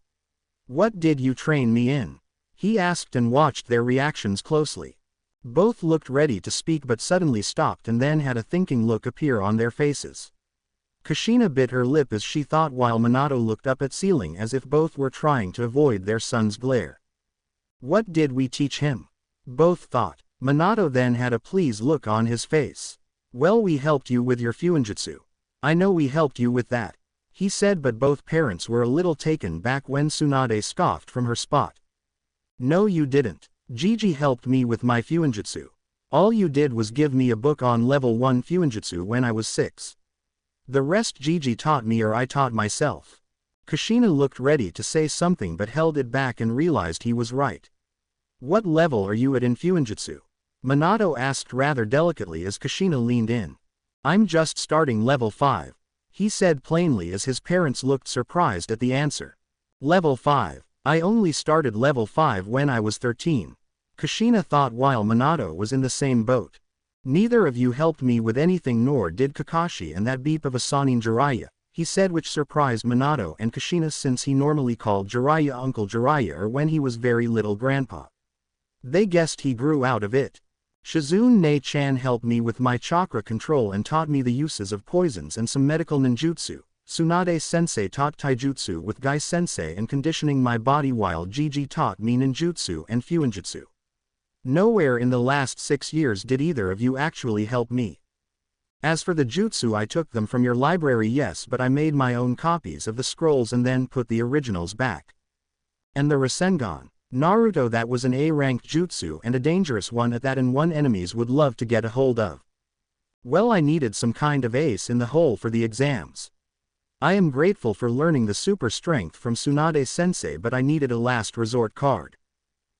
What did you train me in? He asked and watched their reactions closely. Both looked ready to speak but suddenly stopped and then had a thinking look appear on their faces. Kushina bit her lip as she thought, while Minato looked up at ceiling as if both were trying to avoid their son's glare. What did we teach him? Both thought. Minato then had a pleased look on his face. Well, we helped you with your fuinjutsu. I know we helped you with that, he said, but both parents were a little taken back when Tsunade scoffed from her spot. No, you didn't. Gigi helped me with my fuinjutsu. All you did was give me a book on level 1 fuinjutsu when I was 6. The rest Gigi taught me, or I taught myself. Kushina looked ready to say something but held it back and realized he was right. What level are you at in fuinjutsu? Minato asked rather delicately as Kushina leaned in. I'm just starting level 5. He said plainly as his parents looked surprised at the answer. Level 5. I only started level 5 when I was 13. Kushina thought, while Minato was in the same boat. Neither of you helped me with anything, nor did Kakashi and that beep of a Sanin Jiraiya, he said, which surprised Minato and Kushina since he normally called Jiraiya Uncle Jiraiya, or when he was very little, Grandpa. They guessed he grew out of it. Shizune-chan helped me with my chakra control and taught me the uses of poisons and some medical ninjutsu. Tsunade-sensei taught taijutsu with Gai-sensei and conditioning my body, while Gigi taught me ninjutsu and fuinjutsu. Nowhere in the last 6 years did either of you actually help me. As for the jutsu, I took them from your library, yes, but I made my own copies of the scrolls and then put the originals back. And the Rasengan, Naruto, that was an A-ranked jutsu and a dangerous one at that, and one enemies would love to get a hold of. Well, I needed some kind of ace in the hole for the exams. I am grateful for learning the super strength from Tsunade-sensei, but I needed a last resort card.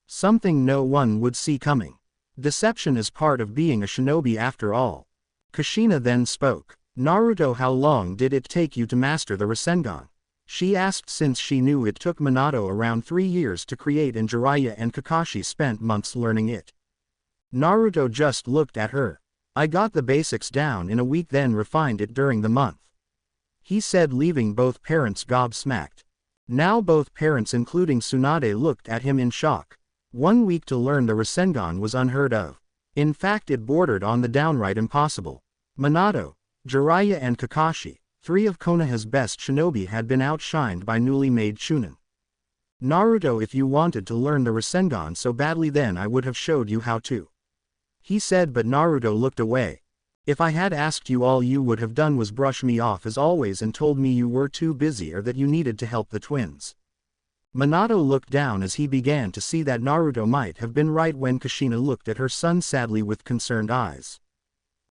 Something no one would see coming. Deception is part of being a shinobi after all. Kushina then spoke. Naruto, how long did it take you to master the Rasengan? She asked, since she knew it took Minato around 3 years to create and Jiraiya and Kakashi spent months learning it. Naruto just looked at her. I got the basics down in a week, then refined it during the month, he said, leaving both parents gobsmacked. Now both parents, including Tsunade, looked at him in shock. 1 week to learn the Rasengan was unheard of. In fact, it bordered on the downright impossible. Minato, Jiraiya and Kakashi, 3 of Konoha's best shinobi, had been outshined by newly made Chunin. Naruto, if you wanted to learn the Rasengan so badly, then I would have showed you how to, he said, but Naruto looked away. If I had asked you, all you would have done was brush me off as always and told me you were too busy or that you needed to help the twins. Minato looked down as he began to see that Naruto might have been right when Kushina looked at her son sadly with concerned eyes.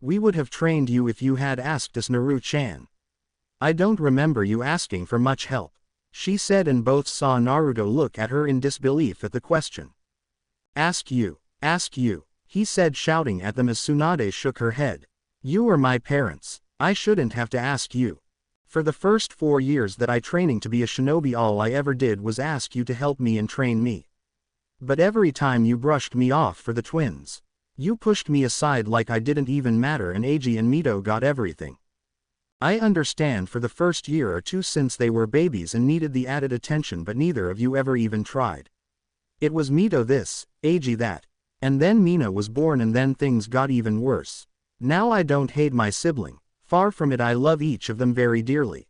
We would have trained you if you had asked us, Naru-chan. I don't remember you asking for much help, she said, and both saw Naruto look at her in disbelief at the question. Ask you, he said, shouting at them as Tsunade shook her head. You are my parents. I shouldn't have to ask you. For the first 4 years that I training to be a shinobi, all I ever did was ask you to help me and train me. But every time you brushed me off for the twins. You pushed me aside like I didn't even matter, and Eiji and Mito got everything. I understand for the first year or 2 since they were babies and needed the added attention, but neither of you ever even tried. It was Mito this, Eiji that. And then Mina was born, and then things got even worse. Now I don't hate my sibling. Far from it, I love each of them very dearly.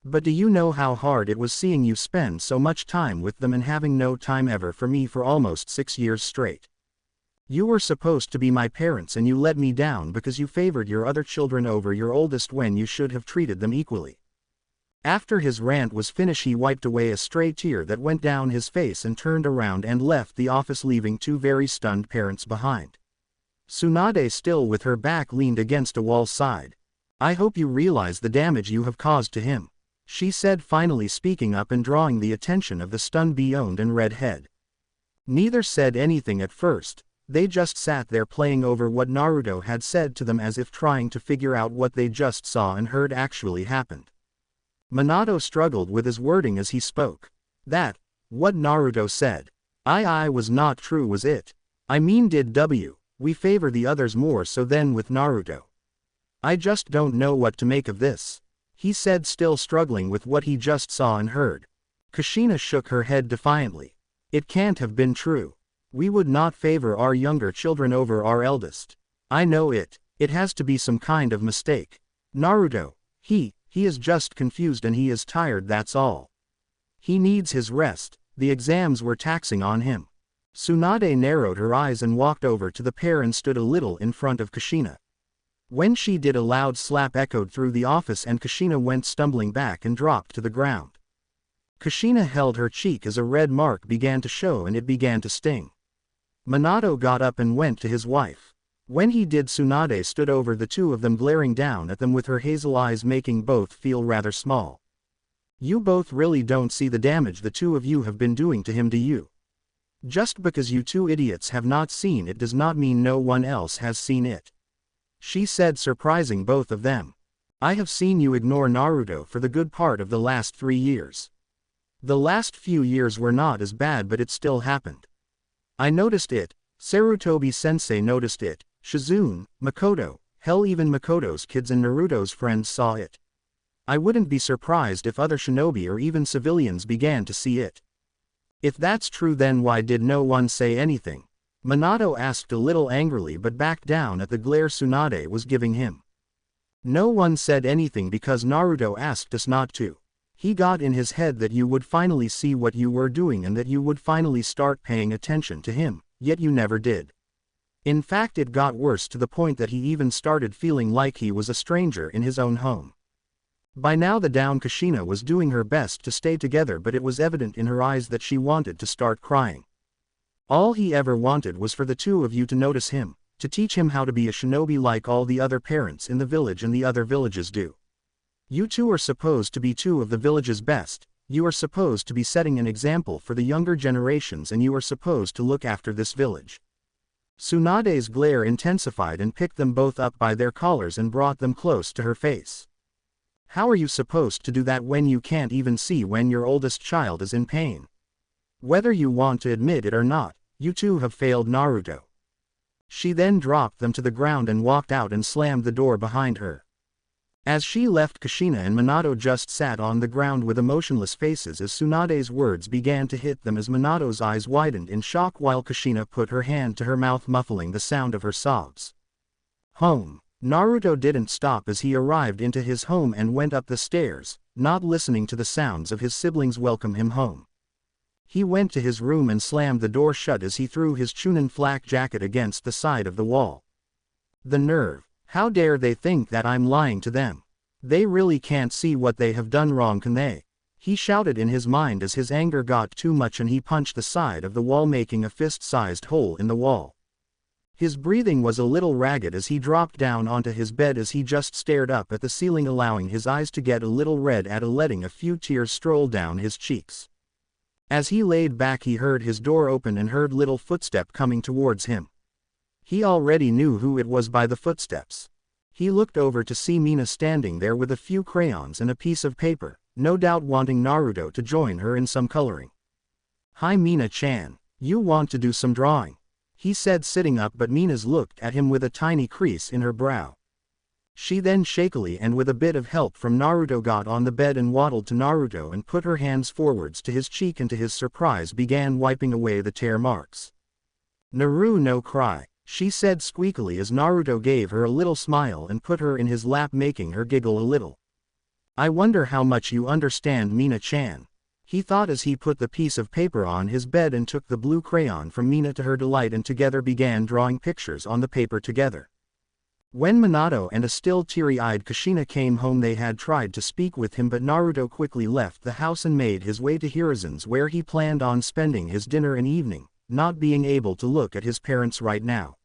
But do you know how hard it was seeing you spend so much time with them and having no time ever for me for almost 6 years straight? You were supposed to be my parents and you let me down because you favored your other children over your oldest when you should have treated them equally. After his rant was finished, he wiped away a stray tear that went down his face and turned around and left the office, leaving two very stunned parents behind. Tsunade, still with her back leaned against a wall, sighed. I hope you realize the damage you have caused to him, she said, finally speaking up and drawing the attention of the stunned Beyond and Redhead. Neither said anything at first. They just sat there playing over what Naruto had said to them, as if trying to figure out what they just saw and heard actually happened. Minato struggled with his wording as he spoke. What Naruto said. I was not true, was it? I mean, did we favor the others more so than with Naruto? I just don't know what to make of this, he said, still struggling with what he just saw and heard. Kushina shook her head defiantly. It can't have been true. We would not favor our younger children over our eldest. I know it. It has to be some kind of mistake. Naruto, he is just confused and he is tired, that's all. He needs his rest. The exams were taxing on him. Tsunade narrowed her eyes and walked over to the pair and stood a little in front of Kushina. When she did, a loud slap echoed through the office and Kushina went stumbling back and dropped to the ground. Kushina held her cheek as a red mark began to show and it began to sting. Minato got up and went to his wife. When he did, Tsunade stood over the two of them, glaring down at them with her hazel eyes, making both feel rather small. You both really don't see the damage the two of you have been doing to him, do you? Just because you two idiots have not seen it does not mean no one else has seen it, she said, surprising both of them. I have seen you ignore Naruto for the good part of the last 3 years. The last few years were not as bad, but it still happened. I noticed it, Sarutobi-sensei noticed it, Shizune, Makoto, hell, even Makoto's kids and Naruto's friends saw it. I wouldn't be surprised if other shinobi or even civilians began to see it. If that's true, then why did no one say anything? Minato asked a little angrily, but backed down at the glare Tsunade was giving him. No one said anything because Naruto asked us not to. He got in his head that you would finally see what you were doing and that you would finally start paying attention to him, yet you never did. In fact, it got worse to the point that he even started feeling like he was a stranger in his own home. By now the down Kushina was doing her best to stay together, but it was evident in her eyes that she wanted to start crying. All he ever wanted was for the two of you to notice him, to teach him how to be a shinobi like all the other parents in the village and the other villages do. You two are supposed to be two of the village's best, you are supposed to be setting an example for the younger generations, and you are supposed to look after this village. Tsunade's glare intensified and picked them both up by their collars and brought them close to her face. How are you supposed to do that when you can't even see when your oldest child is in pain? Whether you want to admit it or not, you two have failed Naruto. She then dropped them to the ground and walked out and slammed the door behind her. As she left, Kushina and Minato just sat on the ground with emotionless faces as Tsunade's words began to hit them, as Minato's eyes widened in shock while Kushina put her hand to her mouth, muffling the sound of her sobs. Home. Naruto didn't stop as he arrived into his home and went up the stairs, not listening to the sounds of his siblings welcome him home. He went to his room and slammed the door shut as he threw his Chunin flak jacket against the side of the wall. The nerve. How dare they think that I'm lying to them? They really can't see what they have done wrong, can they? He shouted in his mind as his anger got too much and he punched the side of the wall, making a fist-sized hole in the wall. His breathing was a little ragged as he dropped down onto his bed as he just stared up at the ceiling, allowing his eyes to get a little red at letting a few tears stroll down his cheeks. As he laid back, he heard his door open and heard little footstep coming towards him. He already knew who it was by the footsteps. He looked over to see Mina standing there with a few crayons and a piece of paper, no doubt wanting Naruto to join her in some coloring. Hi Mina-chan, you want to do some drawing? He said, sitting up, but Mina's looked at him with a tiny crease in her brow. She then shakily and with a bit of help from Naruto got on the bed and waddled to Naruto and put her hands forwards to his cheek and to his surprise began wiping away the tear marks. Naru, no cry, she said squeakily as Naruto gave her a little smile and put her in his lap, making her giggle a little. I wonder how much you understand, Mina-chan. he thought as he put the piece of paper on his bed and took the blue crayon from Mina to her delight and together began drawing pictures on the paper together. When Minato and a still teary-eyed Kushina came home, they had tried to speak with him, but Naruto quickly left the house and made his way to Hiruzen's, where he planned on spending his dinner and evening, not being able to look at his parents right now.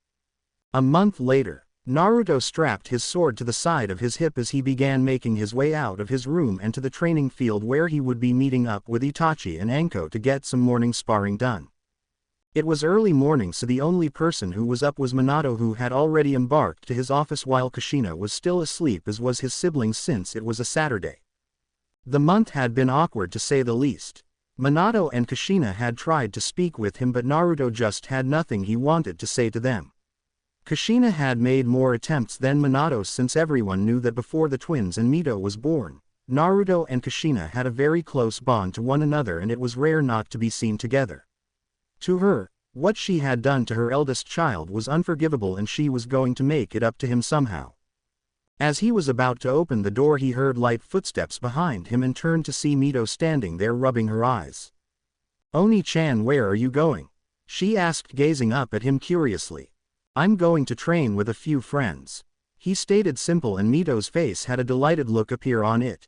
A month later, Naruto strapped his sword to the side of his hip as he began making his way out of his room and to the training field where he would be meeting up with Itachi and Anko to get some morning sparring done. It was early morning, so the only person who was up was Minato, who had already embarked to his office while Kushina was still asleep, as was his siblings, since it was a Saturday. The month had been awkward to say the least. Minato and Kushina had tried to speak with him, but Naruto just had nothing he wanted to say to them. Kushina had made more attempts than Minato, since everyone knew that before the twins and Mito was born, Naruto and Kushina had a very close bond to one another, and it was rare not to be seen together. To her, what she had done to her eldest child was unforgivable, and she was going to make it up to him somehow. As he was about to open the door, he heard light footsteps behind him and turned to see Mito standing there rubbing her eyes. "Oni-chan, where are you going?" she asked, gazing up at him curiously. "I'm going to train with a few friends," he stated, simple, and Mito's face had a delighted look appear on it.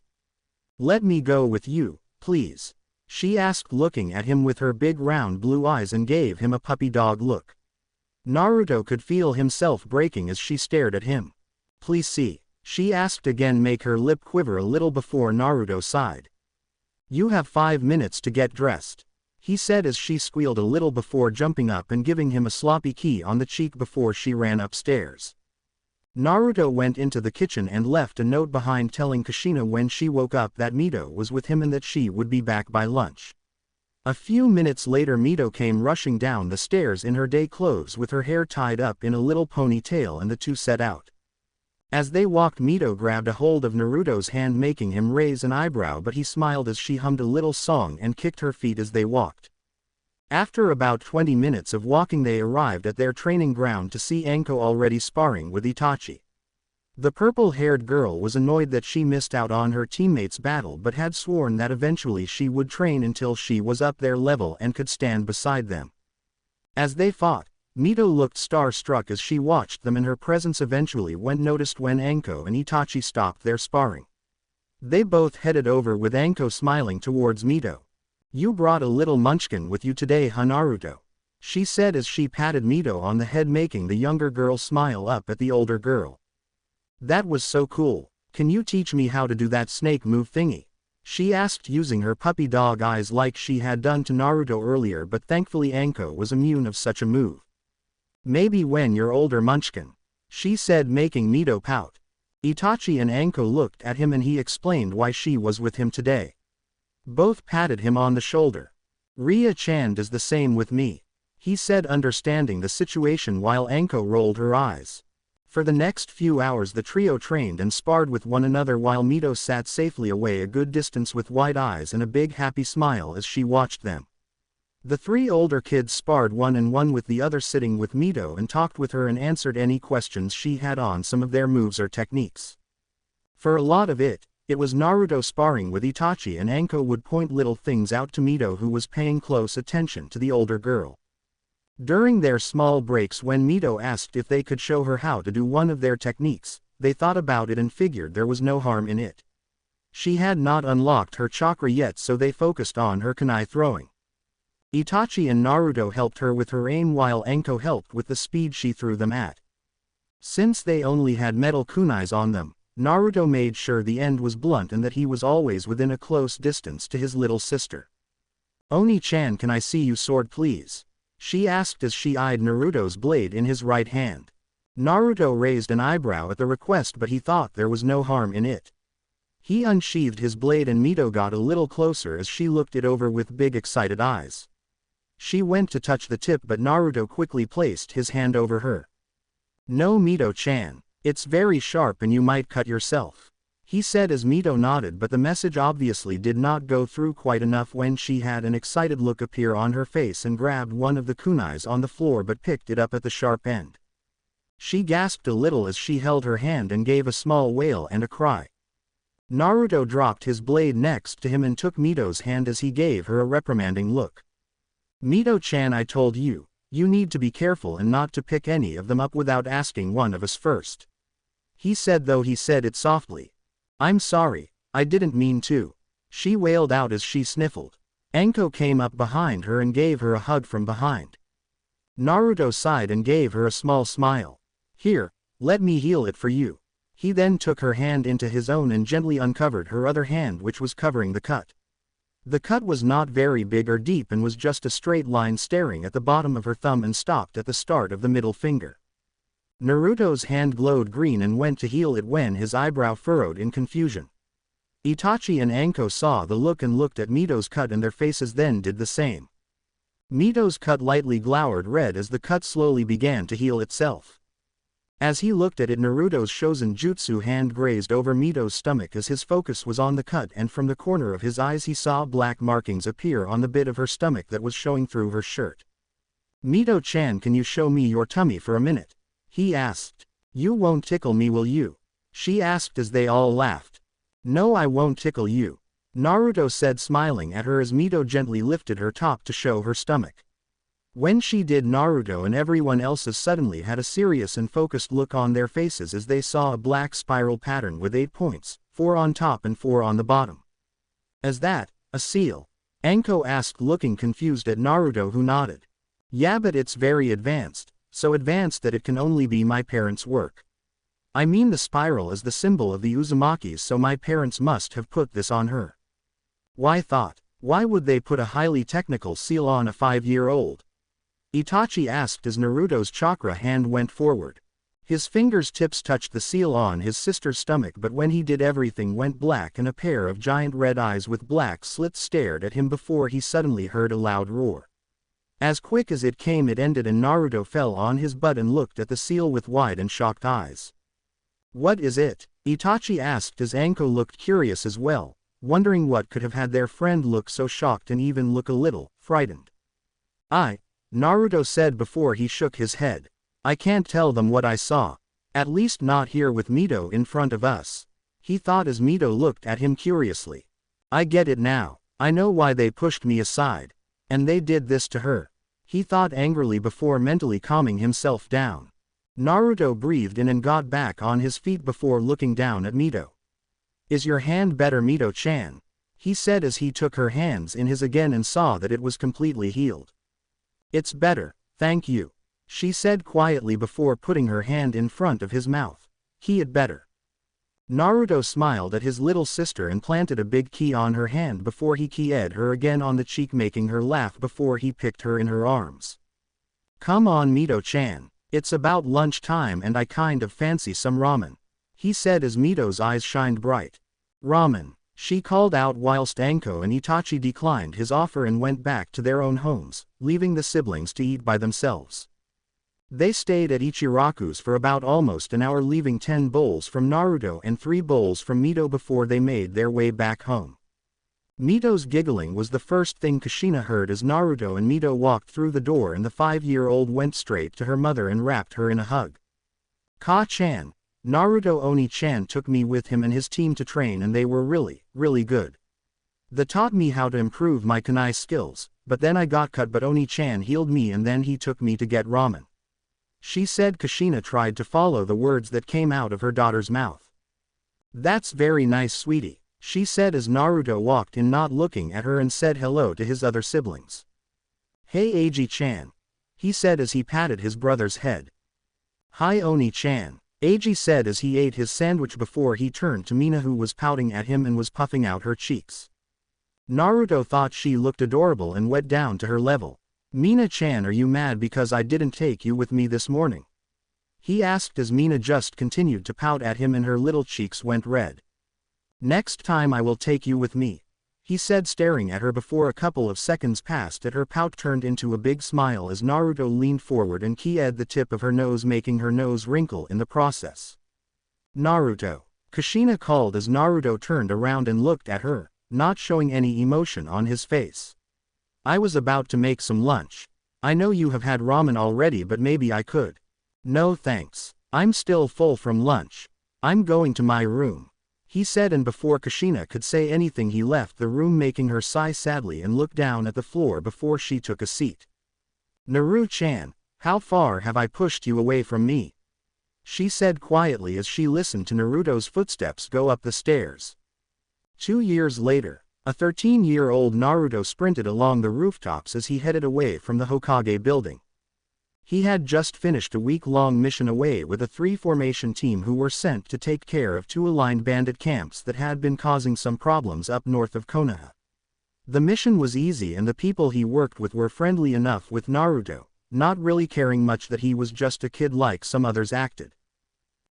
"Let me go with you, please," she asked, looking at him with her big round blue eyes, and gave him a puppy dog look. Naruto could feel himself breaking as she stared at him. "Please see," she asked again, make her lip quiver a little before Naruto sighed. "You have 5 minutes to get dressed," he said as she squealed a little before jumping up and giving him a sloppy key on the cheek before she ran upstairs. Naruto went into the kitchen and left a note behind telling Kushina when she woke up that Mito was with him and that she would be back by lunch. A few minutes later, Mito came rushing down the stairs in her day clothes with her hair tied up in a little ponytail, and the two set out. As they walked, Mito grabbed a hold of Naruto's hand, making him raise an eyebrow, but he smiled as she hummed a little song and kicked her feet as they walked. After about 20 minutes of walking, they arrived at their training ground to see Anko already sparring with Itachi. The purple-haired girl was annoyed that she missed out on her teammates' battle, but had sworn that eventually she would train until she was up their level and could stand beside them. As they fought, Mito looked star-struck as she watched them, and her presence eventually went noticed when Anko and Itachi stopped their sparring. They both headed over, with Anko smiling towards Mito. "You brought a little munchkin with you today, huh, Naruto?" she said as she patted Mito on the head, making the younger girl smile up at the older girl. "That was so cool. Can you teach me how to do that snake move thingy?" she asked, using her puppy dog eyes like she had done to Naruto earlier, but thankfully Anko was immune of such a move. "Maybe when you're older, munchkin," she said, making Mito pout. Itachi and Anko looked at him and he explained why she was with him today. Both patted him on the shoulder. "Ria-chan does the same with me," he said, understanding the situation, while Anko rolled her eyes. For the next few hours the trio trained and sparred with one another, while Mito sat safely away a good distance with wide eyes and a big happy smile as she watched them. The 3 older kids sparred 1-on-1 with the other, sitting with Mito and talked with her and answered any questions she had on some of their moves or techniques. For a lot of it, it was Naruto sparring with Itachi, and Anko would point little things out to Mito, who was paying close attention to the older girl. During their small breaks, when Mito asked if they could show her how to do one of their techniques, they thought about it and figured there was no harm in it. She had not unlocked her chakra yet, so they focused on her kunai throwing. Itachi and Naruto helped her with her aim, while Anko helped with the speed she threw them at. Since they only had metal kunais on them, Naruto made sure the end was blunt and that he was always within a close distance to his little sister. "Oni-chan, can I see your sword please?" she asked as she eyed Naruto's blade in his right hand. Naruto raised an eyebrow at the request, but he thought there was no harm in it. He unsheathed his blade and Mito got a little closer as she looked it over with big excited eyes. She went to touch the tip, but Naruto quickly placed his hand over her. "No, Mito-chan, it's very sharp and you might cut yourself," he said as Mito nodded, but the message obviously did not go through quite enough when she had an excited look appear on her face and grabbed one of the kunais on the floor but picked it up at the sharp end. She gasped a little as she held her hand and gave a small wail and a cry. Naruto dropped his blade next to him and took Mito's hand as he gave her a reprimanding look. Mito-chan, I told you, you need to be careful and not to pick any of them up without asking one of us first. He said, though he said it softly. I'm sorry, I didn't mean to. She wailed out as she sniffled. Anko came up behind her and gave her a hug from behind. Naruto sighed and gave her a small smile. Here, let me heal it for you. He then took her hand into his own and gently uncovered her other hand, which was covering the cut. The cut was not very big or deep and was just a straight line starting at the bottom of her thumb and stopped at the start of the middle finger. Naruto's hand glowed green and went to heal it when his eyebrow furrowed in confusion. Itachi and Anko saw the look and looked at Mito's cut, and their faces then did the same. Mito's cut lightly glowered red as the cut slowly began to heal itself. As he looked at it, Naruto's Shozen Jutsu hand grazed over Mito's stomach as his focus was on the cut, and from the corner of his eyes he saw black markings appear on the bit of her stomach that was showing through her shirt. Mito-chan, can you show me your tummy for a minute? He asked. You won't tickle me, will you? She asked as they all laughed. No, I won't tickle you, Naruto said, smiling at her as Mito gently lifted her top to show her stomach. When she did, Naruto and everyone else suddenly had a serious and focused look on their faces as they saw a black spiral pattern with 8 points, 4 on top and 4 on the bottom. Is that a seal? Anko asked, looking confused at Naruto, who nodded. Yeah, but it's very advanced, so advanced that it can only be my parents' work. I mean, the spiral is the symbol of the Uzumakis, so my parents must have put this on her. Why would they put a highly technical seal on a 5-year-old? Itachi asked as Naruto's chakra hand went forward. His fingers tips touched the seal on his sister's stomach, but when he did, everything went black and a pair of giant red eyes with black slits stared at him before he suddenly heard a loud roar. As quick as it came, it ended and Naruto fell on his butt and looked at the seal with wide and shocked eyes. What is it? Itachi asked as Anko looked curious as well, wondering what could have had their friend look so shocked and even look a little frightened. Naruto said before he shook his head. I can't tell them what I saw. At least not here with Mito in front of us. He thought as Mito looked at him curiously. I get it now. I know why they pushed me aside. And they did this to her. He thought angrily before mentally calming himself down. Naruto breathed in and got back on his feet before looking down at Mito. Is your hand better, Mito-chan? He said as he took her hands in his again and saw that it was completely healed. It's better, thank you, she said quietly before putting her hand in front of his mouth. He had better. Naruto smiled at his little sister and planted a big key on her hand before he keyed her again on the cheek, making her laugh before he picked her in her arms. Come on, Mito-chan, it's about lunch time and I kind of fancy some ramen, he said as Mito's eyes shined bright. Ramen, she called out whilst Anko and Itachi declined his offer and went back to their own homes, leaving the siblings to eat by themselves. They stayed at Ichiraku's for about almost an hour, leaving 10 bowls from Naruto and 3 bowls from Mito before they made their way back home. Mito's giggling was the first thing Kushina heard as Naruto and Mito walked through the door, and the 5-year-old went straight to her mother and wrapped her in a hug. Ka-chan, Naruto Oni-chan took me with him and his team to train, and they were really good. They taught me how to improve my kunai skills, but then I got cut, but Oni-chan healed me and then he took me to get ramen, she said. Kushina tried to follow the words that came out of her daughter's mouth. That's very nice, sweetie, she said as Naruto walked in, not looking at her, and said hello to his other siblings. Hey Eiji-chan, he said as he patted his brother's head. Hi Oni-chan, Eiji said as he ate his sandwich before he turned to Mina, who was pouting at him and was puffing out her cheeks. Naruto thought she looked adorable and went down to her level. Mina-chan, are you mad because I didn't take you with me this morning? He asked as Mina just continued to pout at him and her little cheeks went red. Next time I will take you with me, he said, staring at her before a couple of seconds passed and her pout turned into a big smile as Naruto leaned forward and keyed the tip of her nose, making her nose wrinkle in the process. Naruto, Kushina called as Naruto turned around and looked at her, not showing any emotion on his face. I was about to make some lunch. I know you have had ramen already, but maybe I could. No thanks. I'm still full from lunch. I'm going to my room, he said, and before Kushina could say anything he left the room, making her sigh sadly and look down at the floor before she took a seat. "Naru-chan, how far have I pushed you away from me?" she said quietly as she listened to Naruto's footsteps go up the stairs. 2 years later, a 13-year-old Naruto sprinted along the rooftops as he headed away from the Hokage building. He had just finished a week-long mission away with a 3-formation team who were sent to take care of 2 aligned bandit camps that had been causing some problems up north of Konoha. The mission was easy and the people he worked with were friendly enough with Naruto, not really caring much that he was just a kid like some others acted.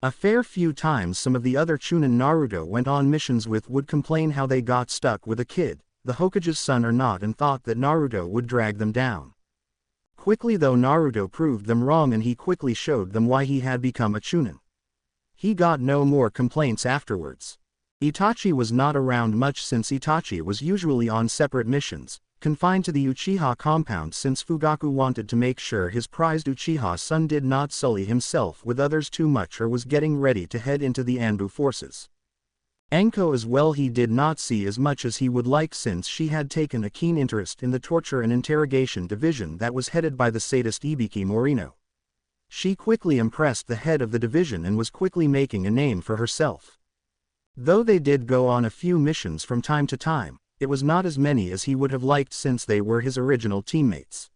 A fair few times some of the other Chunin Naruto went on missions with would complain how they got stuck with a kid, the Hokage's son or not, and thought that Naruto would drag them down. Quickly though, Naruto proved them wrong and he quickly showed them why he had become a Chunin. He got no more complaints afterwards. Itachi was not around much since Itachi was usually on separate missions, confined to the Uchiha compound since Fugaku wanted to make sure his prized Uchiha son did not sully himself with others too much or was getting ready to head into the Anbu forces. Anko as well he did not see as much as he would like since she had taken a keen interest in the torture and interrogation division that was headed by the sadist Ibiki Morino. She quickly impressed the head of the division and was quickly making a name for herself. Though they did go on a few missions from time to time, it was not as many as he would have liked since they were his original teammates.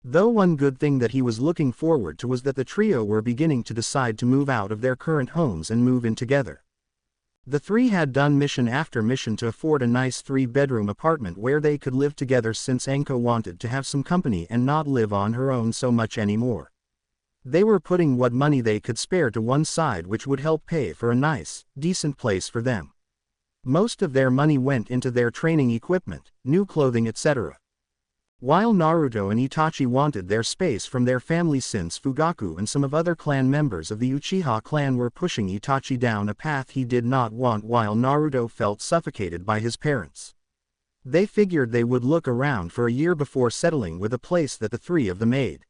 Though one good thing that he was looking forward to was that the trio were beginning to decide to move out of their current homes and move in together. The 3 had done mission after mission to afford a nice 3-bedroom apartment where they could live together since Anko wanted to have some company and not live on her own so much anymore. They were putting what money they could spare to one side, which would help pay for a nice, decent place for them. Most of their money went into their training equipment, new clothing, etc. While Naruto and Itachi wanted their space from their family since Fugaku and some of other clan members of the Uchiha clan were pushing Itachi down a path he did not want, while Naruto felt suffocated by his parents. They figured they would look around for a year before settling with a place that the 3 of them made.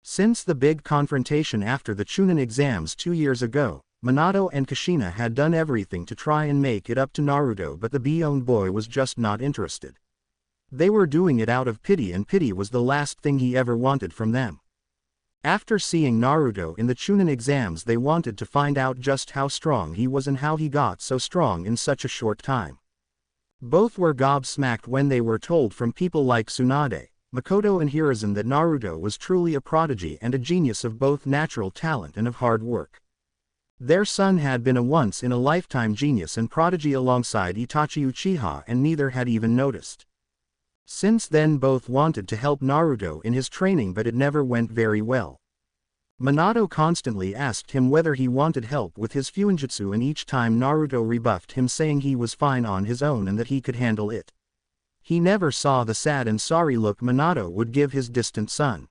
Since the big confrontation after the Chunin exams 2 years ago, Minato and Kushina had done everything to try and make it up to Naruto, but the Beyond boy was just not interested. They were doing it out of pity, and pity was the last thing he ever wanted from them. After seeing Naruto in the Chunin exams, they wanted to find out just how strong he was and how he got so strong in such a short time. Both were gobsmacked when they were told from people like Tsunade, Makoto and Hiruzen that Naruto was truly a prodigy and a genius of both natural talent and of hard work. Their son had been a once-in-a-lifetime genius and prodigy alongside Itachi Uchiha, and neither had even noticed. Since then both wanted to help Naruto in his training, but it never went very well. Minato constantly asked him whether he wanted help with his Fuinjutsu, and each time Naruto rebuffed him, saying he was fine on his own and that he could handle it. He never saw the sad and sorry look Minato would give his distant son.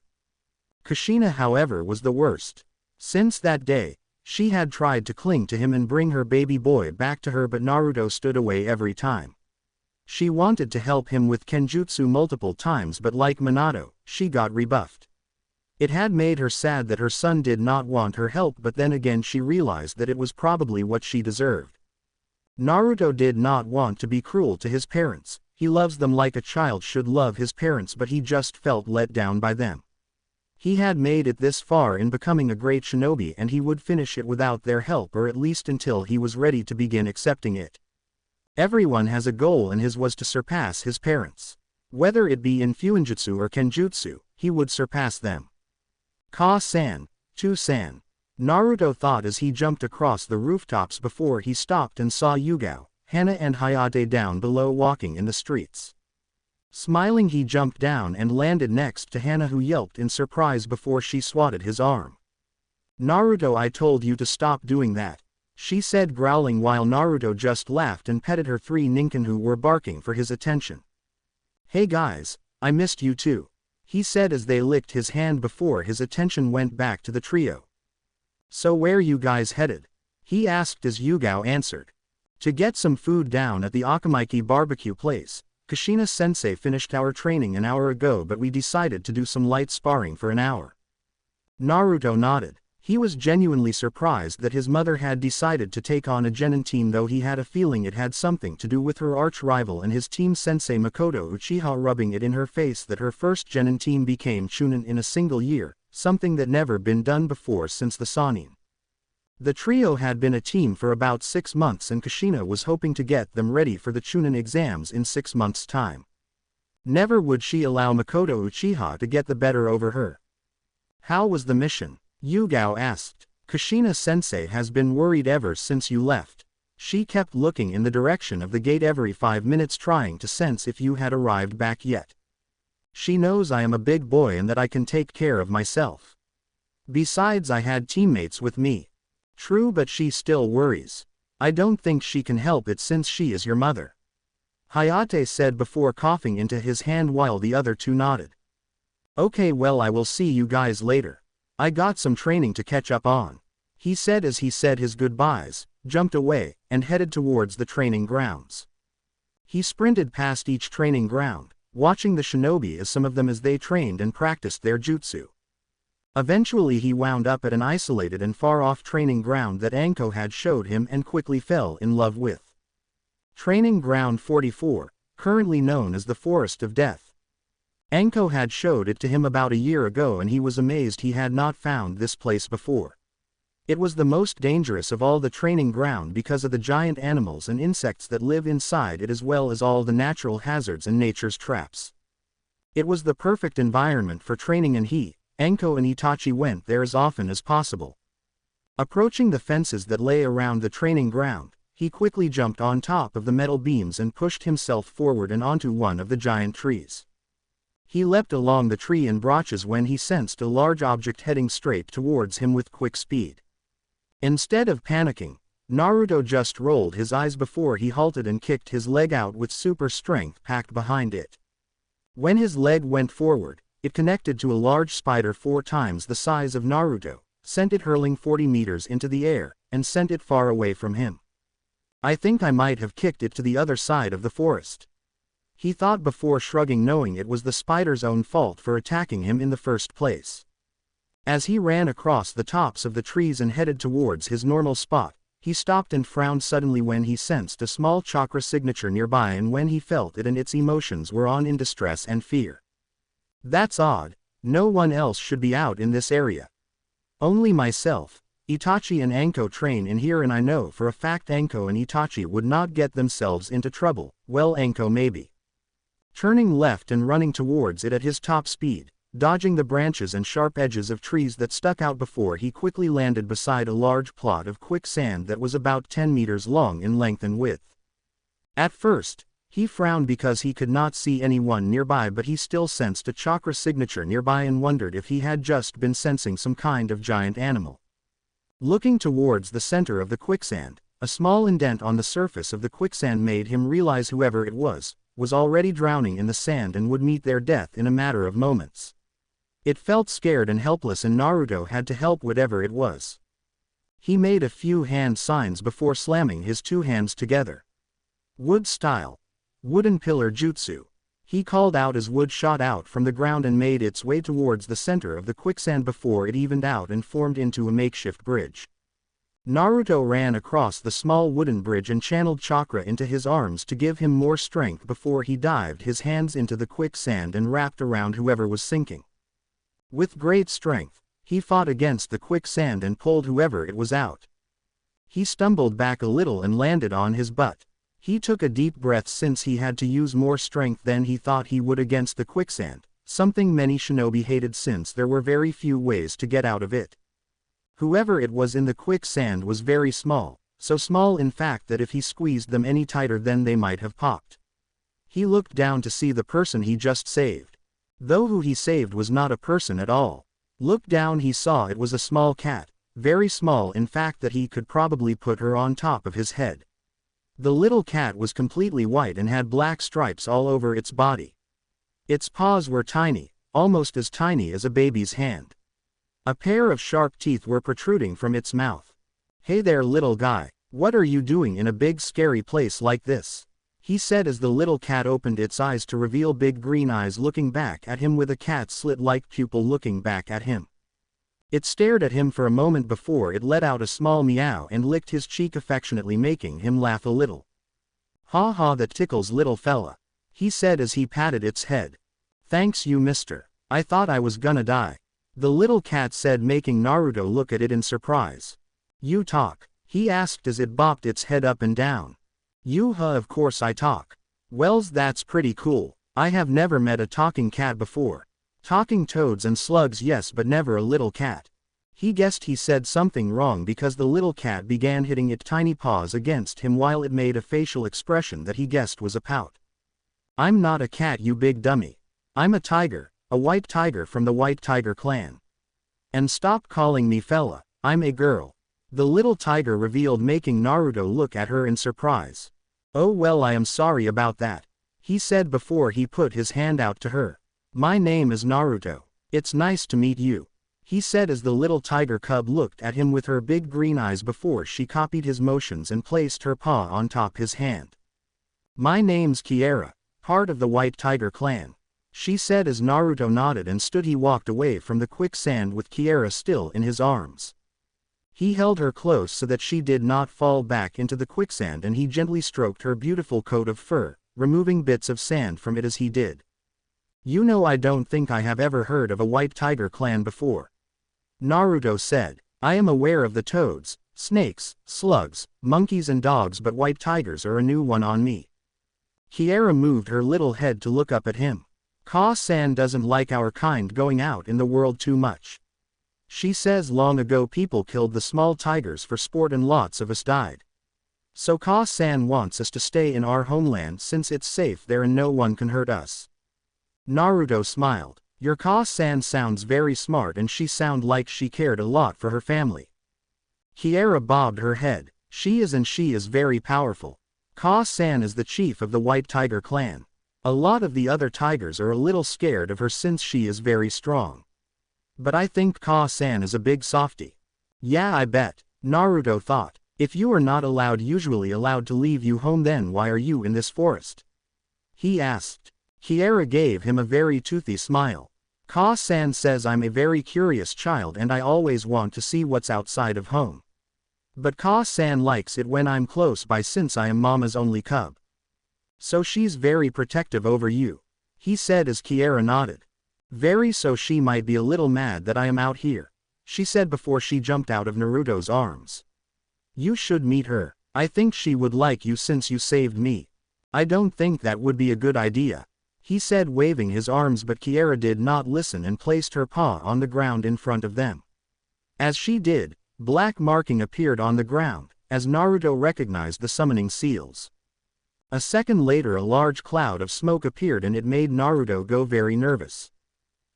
Kushina, however, was the worst. Since that day, she had tried to cling to him and bring her baby boy back to her, but Naruto stood away every time. She wanted to help him with Kenjutsu multiple times, but like Minato, she got rebuffed. It had made her sad that her son did not want her help, but then again she realized that it was probably what she deserved. Naruto did not want to be cruel to his parents. He loves them like a child should love his parents, but he just felt let down by them. He had made it this far in becoming a great shinobi, and he would finish it without their help, or at least until he was ready to begin accepting it. Everyone has a goal, and his was to surpass his parents. Whether it be in Fuinjutsu or Kenjutsu, he would surpass them. Ka-san, Tu-san, Naruto thought as he jumped across the rooftops before he stopped and saw Yugao, Hana and Hayate down below walking in the streets. Smiling, he jumped down and landed next to Hana, who yelped in surprise before she swatted his arm. "Naruto, I told you to stop doing that," she said, growling, while Naruto just laughed and petted her 3 ninken who were barking for his attention. "Hey guys, I missed you too," he said as they licked his hand before his attention went back to the trio. "So where you guys headed?" he asked as Yugao answered. "To get some food down at the Akamaiki barbecue place. Kushina-sensei finished our training an hour ago, but we decided to do some light sparring for an hour." Naruto nodded. He was genuinely surprised that his mother had decided to take on a genin team, though he had a feeling it had something to do with her arch-rival and his team sensei Makoto Uchiha rubbing it in her face that her first genin team became chunin in a single year, something that never been done before since the Sannin. The trio had been a team for about 6 months and Kushina was hoping to get them ready for the chunin exams in 6 months' time. Never would she allow Makoto Uchiha to get the better over her. How was the mission? Yugao asked. Kushina-sensei has been worried ever since you left. She kept looking in the direction of the gate every 5 minutes trying to sense if you had arrived back yet. She knows I am a big boy and that I can take care of myself. Besides, I had teammates with me. True, but she still worries. I don't think she can help it since she is your mother. Hayate said before coughing into his hand while the other two nodded. Okay, well, I will see you guys later. I got some training to catch up on, he said as he said his goodbyes, jumped away, and headed towards the training grounds. He sprinted past each training ground, watching the shinobi as some of them as they trained and practiced their jutsu. Eventually he wound up at an isolated and far-off training ground that Anko had showed him and quickly fell in love with. Training Ground 44, currently known as the Forest of Death. Anko had showed it to him about a year ago and he was amazed he had not found this place before. It was the most dangerous of all the training ground because of the giant animals and insects that live inside it as well as all the natural hazards and nature's traps. It was the perfect environment for training and Anko and Itachi went there as often as possible. Approaching the fences that lay around the training ground, he quickly jumped on top of the metal beams and pushed himself forward and onto one of the giant trees. He leapt along the tree in branches when he sensed a large object heading straight towards him with quick speed. Instead of panicking, Naruto just rolled his eyes before he halted and kicked his leg out with super strength packed behind it. When his leg went forward, it connected to a large spider 4 times the size of Naruto, sent it hurling 40 meters into the air, and sent it far away from him. I think I might have kicked it to the other side of the forest. He thought before shrugging, knowing it was the spider's own fault for attacking him in the first place. As he ran across the tops of the trees and headed towards his normal spot, he stopped and frowned suddenly when he sensed a small chakra signature nearby, and when he felt it and its emotions were on in distress and fear. That's odd, no one else should be out in this area. Only myself. Itachi and Anko train in here and I know for a fact Anko and Itachi would not get themselves into trouble, well, Anko maybe. Turning left and running towards it at his top speed, dodging the branches and sharp edges of trees that stuck out before he quickly landed beside a large plot of quicksand that was about 10 meters long in length and width. At first, he frowned because he could not see anyone nearby, but he still sensed a chakra signature nearby and wondered if he had just been sensing some kind of giant animal. Looking towards the center of the quicksand, a small indent on the surface of the quicksand made him realize whoever it was already drowning in the sand and would meet their death in a matter of moments. It felt scared and helpless and Naruto had to help whatever it was. He made a few hand signs before slamming his 2 hands together. Wood style. Wooden pillar jutsu. He called out as wood shot out from the ground and made its way towards the center of the quicksand before it evened out and formed into a makeshift bridge. Naruto ran across the small wooden bridge and channeled chakra into his arms to give him more strength before he dived his hands into the quicksand and wrapped around whoever was sinking. With great strength, he fought against the quicksand and pulled whoever it was out. He stumbled back a little and landed on his butt. He took a deep breath since he had to use more strength than he thought he would against the quicksand, something many shinobi hated since there were very few ways to get out of it. Whoever it was in the quicksand was very small, so small in fact that if he squeezed them any tighter then they might have popped. He looked down to see the person he just saved. Though who he saved was not a person at all. Looked down he saw it was a small cat, very small in fact that he could probably put her on top of his head. The little cat was completely white and had black stripes all over its body. Its paws were tiny, almost as tiny as a baby's hand. A pair of sharp teeth were protruding from its mouth. Hey there, little guy, what are you doing in a big scary place like this? He said as the little cat opened its eyes to reveal big green eyes looking back at him with a cat slit-like pupil looking back at him. It stared at him for a moment before it let out a small meow and licked his cheek affectionately, making him laugh a little. "Ha ha, that tickles, little fella," he said as he patted its head. "Thanks you, mister. I thought I was gonna die," the little cat said, making Naruto look at it in surprise. "You talk?" he asked as it bopped its head up and down. Of course I talk." "Wells, that's pretty cool. I have never met a talking cat before. Talking toads and slugs, yes, but never a little cat." He guessed he said something wrong because the little cat began hitting its tiny paws against him while it made a facial expression that he guessed was a pout. "I'm not a cat, you big dummy. I'm a tiger, a white tiger from the White Tiger clan. And stop calling me fella, I'm a girl," the little tiger revealed, making Naruto look at her in surprise. "Oh well, I am sorry about that," he said before he put his hand out to her. "My name is Naruto. It's nice to meet you," he said as the little tiger cub looked at him with her big green eyes before she copied his motions and placed her paw on top his hand. "My name's Kiara, part of the White Tiger clan," she said as Naruto nodded and stood. He walked away from the quicksand with Kiara still in his arms. He held her close so that she did not fall back into the quicksand, and he gently stroked her beautiful coat of fur, removing bits of sand from it as he did. I don't think I have ever heard of a White Tiger clan before," Naruto said. "I am aware of the toads, snakes, slugs, monkeys and dogs, but white tigers are a new one on me." Kiara moved her little head to look up at him. "Ka-san doesn't like our kind going out in the world too much. She says long ago people killed the small tigers for sport and lots of us died. So Ka-san wants us to stay in our homeland since it's safe there and no one can hurt us." Naruto smiled. "Your Ka-san sounds very smart, and she sound like she cared a lot for her family." Kiara bobbed her head. She is very powerful. Ka-san is the chief of the White Tiger clan. A lot of the other tigers are a little scared of her since she is very strong. But I think Ka-san is a big softie." "Yeah, I bet," Naruto thought. "If you are not usually allowed to leave your home, then why are you in this forest?" he asked. Kiara gave him a very toothy smile. "Ka-san says I'm a very curious child and I always want to see what's outside of home. But Ka-san likes it when I'm close by since I am mama's only cub. So she's very protective over you," he said as Kiara nodded. "Very, so she might be a little mad that I am out here," she said before she jumped out of Naruto's arms. "You should meet her. I think she would like you since you saved me." "I don't think that would be a good idea," he said, waving his arms, but Kiara did not listen and placed her paw on the ground in front of them. As she did, black marking appeared on the ground, as Naruto recognized the summoning seals. A second later a large cloud of smoke appeared and it made Naruto go very nervous.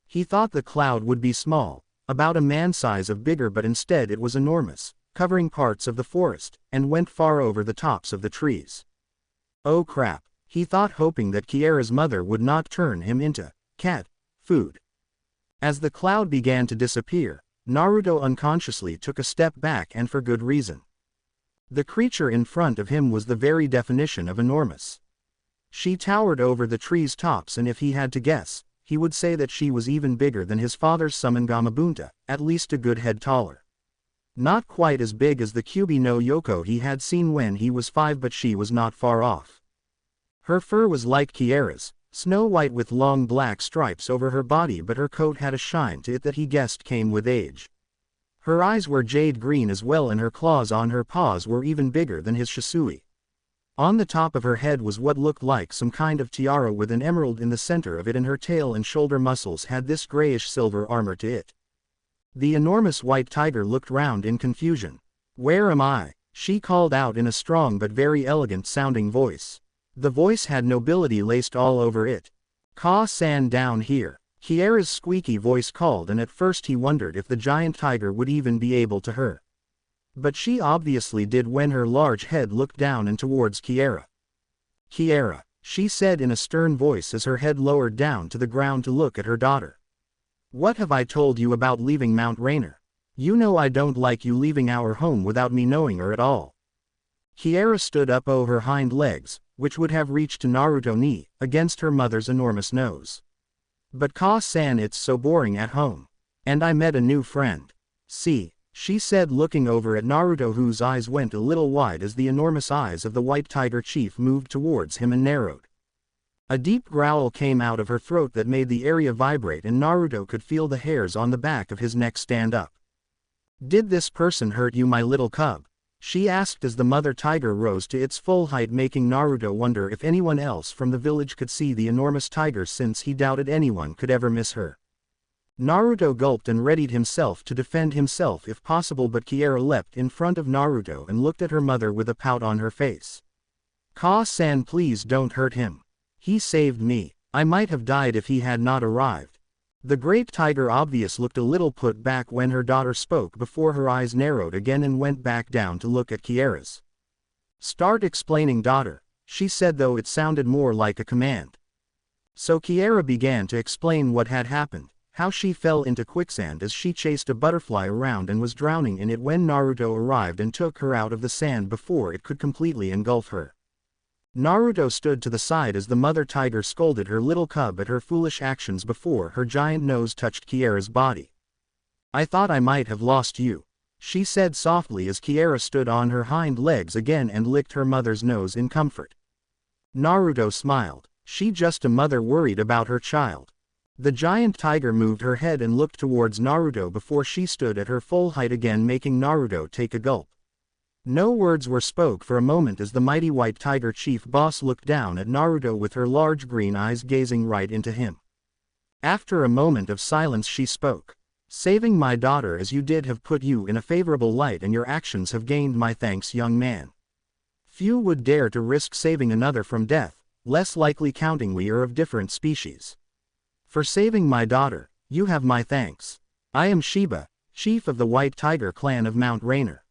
He thought the cloud would be small, about a man's size of bigger, but instead it was enormous, covering parts of the forest, and went far over the tops of the trees. "Oh crap," he thought, hoping that Kiara's mother would not turn him into cat food. As the cloud began to disappear, Naruto unconsciously took a step back, and for good reason. The creature in front of him was the very definition of enormous. She towered over the trees' tops, and if he had to guess, he would say that she was even bigger than his father's summon Gamabunta, at least a good head taller. Not quite as big as the Kyubi no Yoko he had seen when he was 5, but she was not far off. Her fur was like Kiara's, snow white with long black stripes over her body, but her coat had a shine to it that he guessed came with age. Her eyes were jade green as well, and her claws on her paws were even bigger than his Shisui. On the top of her head was what looked like some kind of tiara with an emerald in the center of it, and her tail and shoulder muscles had this grayish silver armor to it. The enormous white tiger looked round in confusion. "Where am I?" she called out in a strong but very elegant sounding voice. The voice had nobility laced all over it. "Ka-san down here," Kiara's squeaky voice called, and at first he wondered if the giant tiger would even be able to her. But she obviously did when her large head looked down and towards Kiara. "Kiara," she said in a stern voice as her head lowered down to the ground to look at her daughter. "What have I told you about leaving Mount Rainier? You know I don't like you leaving our home without me knowing her at all." Kiara stood up on her hind legs, which would have reached to Naruto's knee, against her mother's enormous nose. "But Ka-san, it's so boring at home. And I met a new friend. See, she said looking over at Naruto, whose eyes went a little wide as the enormous eyes of the white tiger chief moved towards him and narrowed. A deep growl came out of her throat that made the area vibrate, and Naruto could feel the hairs on the back of his neck stand up. "Did this person hurt you, my little cub?" she asked as the mother tiger rose to its full height, making Naruto wonder if anyone else from the village could see the enormous tiger, since he doubted anyone could ever miss her. Naruto gulped and readied himself to defend himself if possible, but Kiera leapt in front of Naruto and looked at her mother with a pout on her face. "Ka-san, please don't hurt him. He saved me. I might have died if he had not arrived." The great tiger obvious looked a little put back when her daughter spoke before her eyes narrowed again and went back down to look at Kiera's. "Start explaining, daughter," she said, though it sounded more like a command. So Kiera began to explain what had happened, how she fell into quicksand as she chased a butterfly around and was drowning in it when Naruto arrived and took her out of the sand before it could completely engulf her. Naruto stood to the side as the mother tiger scolded her little cub at her foolish actions before her giant nose touched Kiera's body. "I thought I might have lost you," she said softly as Kiera stood on her hind legs again and licked her mother's nose in comfort. Naruto smiled. She just a mother worried about her child. The giant tiger moved her head and looked towards Naruto before she stood at her full height again, making Naruto take a gulp. No words were spoke for a moment as the mighty white tiger chief boss looked down at Naruto with her large green eyes gazing right into him. After a moment of silence she spoke. "Saving my daughter as you did have put you in a favorable light, and your actions have gained my thanks, young man. Few would dare to risk saving another from death, less likely counting we are of different species. For saving my daughter, you have my thanks. I am Shiba, chief of the White Tiger clan of Mount Rainer."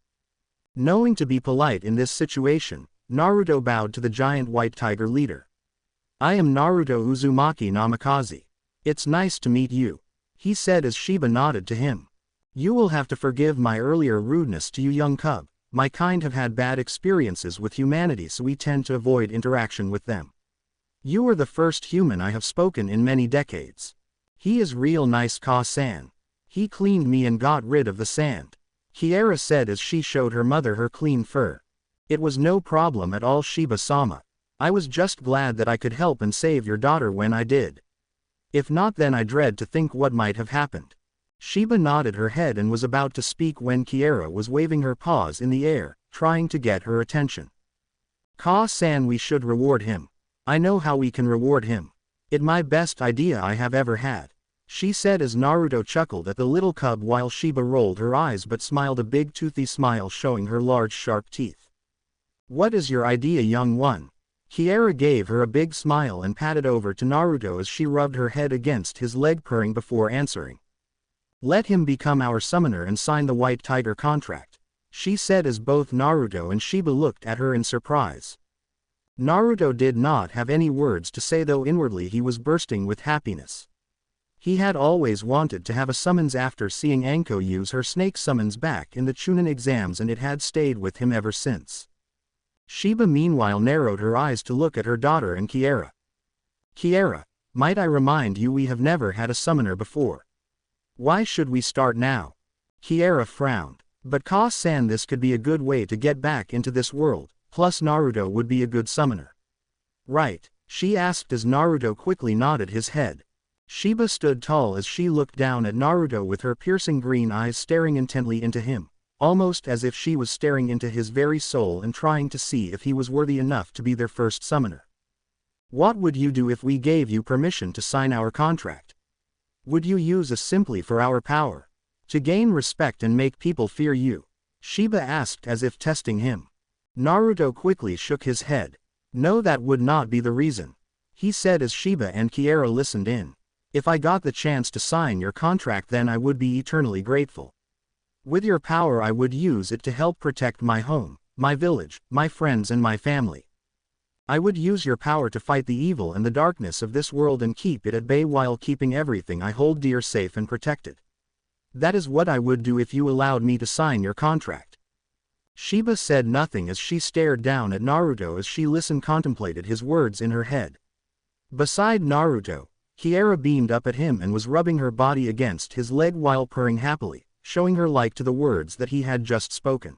Knowing to be polite in this situation, Naruto bowed to the giant white tiger leader. "I am Naruto Uzumaki Namikaze. It's nice to meet you," he said as Shiba nodded to him. "You will have to forgive my earlier rudeness to you, young cub. My kind have had bad experiences with humanity, so we tend to avoid interaction with them. You are the first human I have spoken in many decades. He is real nice, Ka-san. He cleaned me and got rid of the sand," Kiera said as she showed her mother her clean fur. "It was no problem at all, Shiba-sama. I was just glad that I could help and save your daughter when I did. If not, then I dread to think what might have happened." Shiba nodded her head and was about to speak when Kiera was waving her paws in the air, trying to get her attention. "Ka-san, we should reward him. I know how we can reward him. It's my best idea I have ever had," she said as Naruto chuckled at the little cub while Shiba rolled her eyes but smiled a big toothy smile showing her large sharp teeth. "What is your idea, young one?" Kiera gave her a big smile and patted over to Naruto as she rubbed her head against his leg, purring before answering. "Let him become our summoner and sign the White Tiger contract," she said as both Naruto and Shiba looked at her in surprise. Naruto did not have any words to say, though inwardly he was bursting with happiness. He had always wanted to have a summons after seeing Anko use her snake summons back in the Chunin exams, and it had stayed with him ever since. Shiba meanwhile narrowed her eyes to look at her daughter and Kiera. "Kiera, might I remind you we have never had a summoner before. Why should we start now?" Kiera frowned. "But Ka-san, this could be a good way to get back into this world, plus Naruto would be a good summoner." "Right?" she asked as Naruto quickly nodded his head. Shiba stood tall as she looked down at Naruto with her piercing green eyes staring intently into him, almost as if she was staring into his very soul and trying to see if he was worthy enough to be their first summoner. "What would you do if we gave you permission to sign our contract? Would you use us simply for our power? To gain respect and make people fear you?" Shiba asked as if testing him. Naruto quickly shook his head. "No, that would not be the reason," he said as Shiba and Kiera listened in. "If I got the chance to sign your contract, then I would be eternally grateful. With your power I would use it to help protect my home, my village, my friends and my family. I would use your power to fight the evil and the darkness of this world and keep it at bay while keeping everything I hold dear safe and protected. That is what I would do if you allowed me to sign your contract." Shiba said nothing as she stared down at Naruto as she listened, contemplated his words in her head. Beside Naruto, Kiera beamed up at him and was rubbing her body against his leg while purring happily, showing her like to the words that he had just spoken.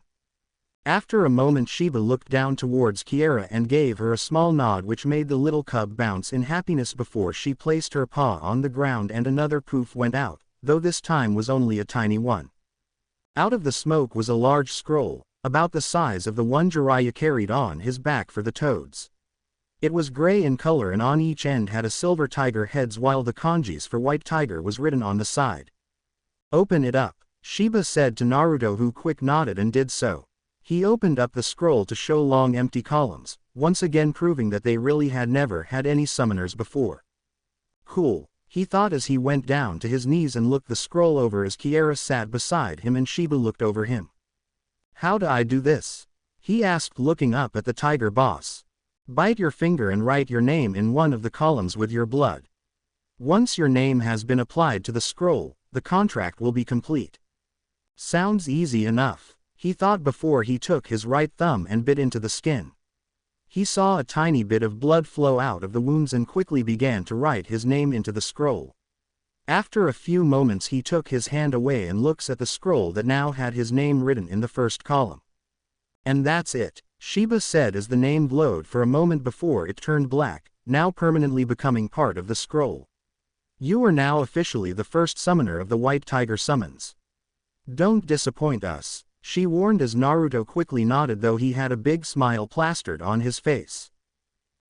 After a moment Sheba looked down towards Kiera and gave her a small nod which made the little cub bounce in happiness before she placed her paw on the ground and another poof went out, though this time was only a tiny one. Out of the smoke was a large scroll, about the size of the one Jiraiya carried on his back for the toads. It was gray in color and on each end had a silver tiger heads while the kanjis for white tiger was written on the side. "Open it up," Sheba said to Naruto, who quick nodded and did so. He opened up the scroll to show long empty columns, once again proving that they really had never had any summoners before. Cool, he thought as he went down to his knees and looked the scroll over as Kiera sat beside him and Sheba looked over him. "How do I do this?" he asked looking up at the tiger boss. "Bite your finger and write your name in one of the columns with your blood. Once your name has been applied to the scroll, the contract will be complete." Sounds easy enough, he thought before he took his right thumb and bit into the skin. He saw a tiny bit of blood flow out of the wounds and quickly began to write his name into the scroll. After a few moments he took his hand away and looks at the scroll that now had his name written in the first column. "And that's it," Sheba said as the name glowed for a moment before it turned black, now permanently becoming part of the scroll. "You are now officially the first summoner of the White Tiger summons. Don't disappoint us," she warned as Naruto quickly nodded, though he had a big smile plastered on his face.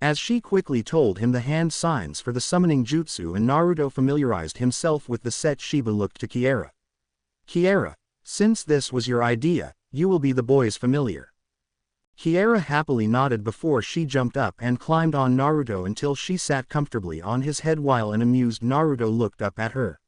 As she quickly told him the hand signs for the summoning jutsu and Naruto familiarized himself with the set, Sheba looked to Kiera. "Kiera, since this was your idea, you will be the boy's familiar." Kiera happily nodded before she jumped up and climbed on Naruto until she sat comfortably on his head while an amused Naruto looked up at her.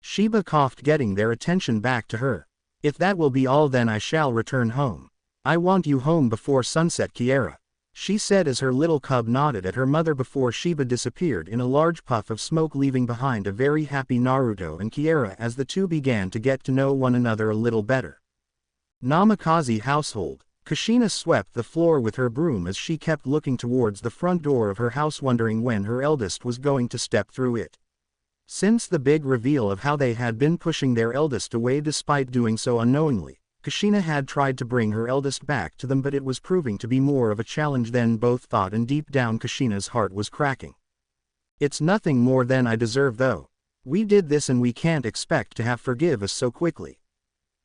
Sheba coughed, getting their attention back to her. "If that will be all, then I shall return home. I want you home before sunset, Kiera," she said as her little cub nodded at her mother before Sheba disappeared in a large puff of smoke, leaving behind a very happy Naruto and Kiera as the two began to get to know one another a little better. Namikaze household. Kushina swept the floor with her broom as she kept looking towards the front door of her house, wondering when her eldest was going to step through it. Since the big reveal of how they had been pushing their eldest away despite doing so unknowingly, Kushina had tried to bring her eldest back to them, but it was proving to be more of a challenge than both thought, and deep down Kushina's heart was cracking. "It's nothing more than I deserve though. We did this and we can't expect to have forgive us so quickly.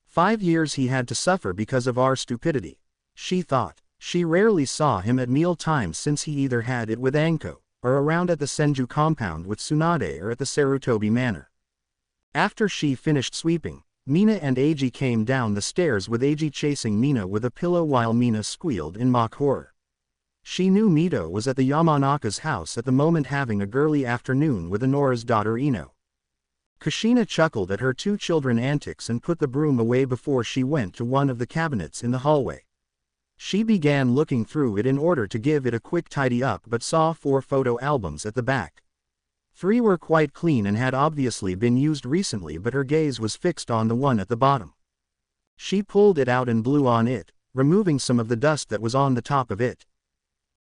5 years he had to suffer because of our stupidity," she thought. She rarely saw him at meal times since he either had it with Anko, or around at the Senju compound with Tsunade, or at the Sarutobi manor. After she finished sweeping, Mina and Eiji came down the stairs with Eiji chasing Mina with a pillow while Mina squealed in mock horror. She knew Mito was at the Yamanaka's house at the moment, having a girly afternoon with Inora's daughter Ino. Kushina chuckled at her two children antics and put the broom away before she went to one of the cabinets in the hallway. She began looking through it in order to give it a quick tidy up, but saw 4 photo albums at the back. 3 were quite clean and had obviously been used recently, but her gaze was fixed on the one at the bottom. She pulled it out and blew on it, removing some of the dust that was on the top of it.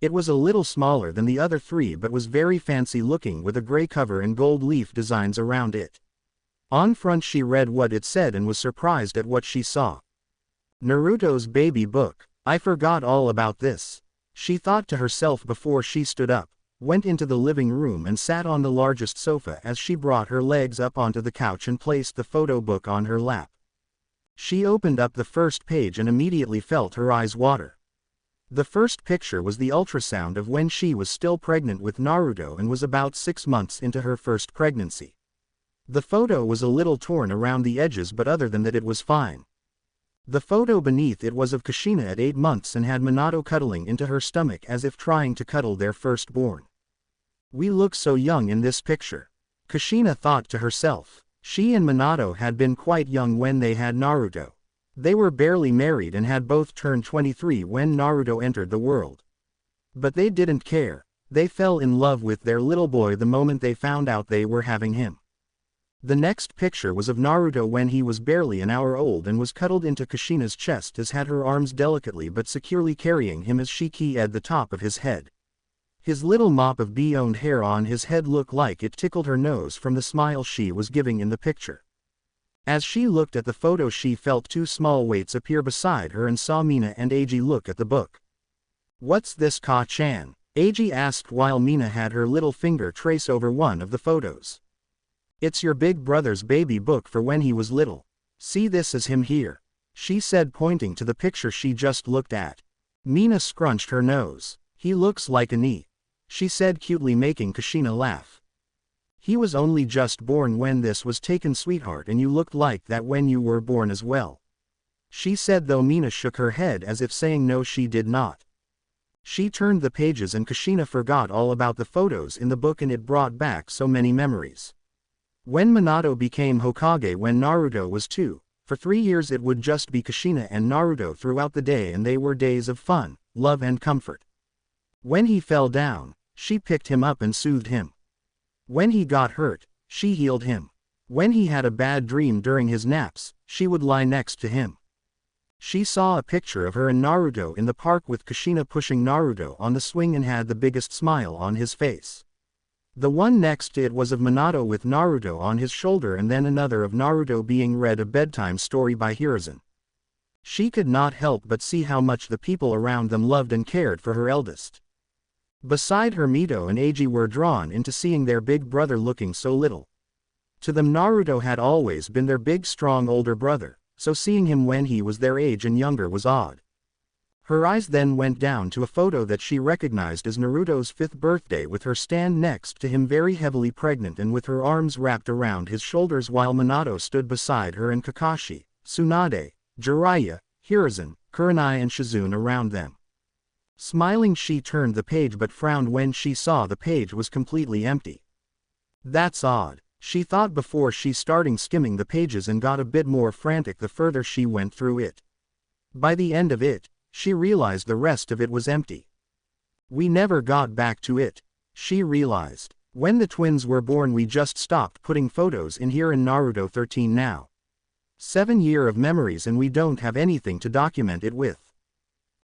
It was a little smaller than the other 3 but was very fancy looking, with a gray cover and gold leaf designs around it. On front she read what it said and was surprised at what she saw. "Naruto's baby book. I forgot all about this," she thought to herself before she stood up, went into the living room and sat on the largest sofa as she brought her legs up onto the couch and placed the photo book on her lap. She opened up the first page and immediately felt her eyes water. The first picture was the ultrasound of when she was still pregnant with Naruto and was about 6 months into her first pregnancy. The photo was a little torn around the edges, but other than that it was fine. The photo beneath it was of Kushina at 8 months and had Minato cuddling into her stomach as if trying to cuddle their firstborn. "We look so young in this picture," Kushina thought to herself. She and Minato had been quite young when they had Naruto. They were barely married and had both turned 23 when Naruto entered the world. But they didn't care. They fell in love with their little boy the moment they found out they were having him. The next picture was of Naruto when he was barely an hour old and was cuddled into Kushina's chest, as had her arms delicately but securely carrying him as she keyed the top of his head. His little mop of bee-owned hair on his head looked like it tickled her nose from the smile she was giving in the picture. As she looked at the photo, she felt two small weights appear beside her and saw Mina and Eiji look at the book. "What's this, Ka-chan?" Eiji asked while Mina had her little finger trace over one of the photos. "It's your big brother's baby book for when he was little. See, this is him here," she said, pointing to the picture she just looked at. Mina scrunched her nose. "He looks like a knee," she said cutely, making Kushina laugh. "He was only just born when this was taken, sweetheart, and you looked like that when you were born as well," she said, though Mina shook her head as if saying no, she did not. She turned the pages and Kushina forgot all about the photos in the book, and it brought back so many memories. When Minato became Hokage when Naruto was 2, for 3 years it would just be Kushina and Naruto throughout the day, and they were days of fun, love and comfort. When he fell down, she picked him up and soothed him. When he got hurt, she healed him. When he had a bad dream during his naps, she would lie next to him. She saw a picture of her and Naruto in the park with Kushina pushing Naruto on the swing and had the biggest smile on his face. The one next to it was of Minato with Naruto on his shoulder, and then another of Naruto being read a bedtime story by Hiruzen. She could not help but see how much the people around them loved and cared for her eldest. Beside her, Mito and Eiji were drawn into seeing their big brother looking so little. To them, Naruto had always been their big strong older brother, so seeing him when he was their age and younger was odd. Her eyes then went down to a photo that she recognized as Naruto's 5th birthday, with her stand next to him very heavily pregnant and with her arms wrapped around his shoulders, while Minato stood beside her and Kakashi, Tsunade, Jiraiya, Hiruzen, Kurenai and Shizune around them. Smiling, she turned the page but frowned when she saw the page was completely empty. "That's odd," she thought before she started skimming the pages, and got a bit more frantic the further she went through it. By the end of it, she realized the rest of it was empty. "We never got back to it," she realized. "When the twins were born we just stopped putting photos in here, in Naruto 13 now. 7 years of memories and we don't have anything to document it with."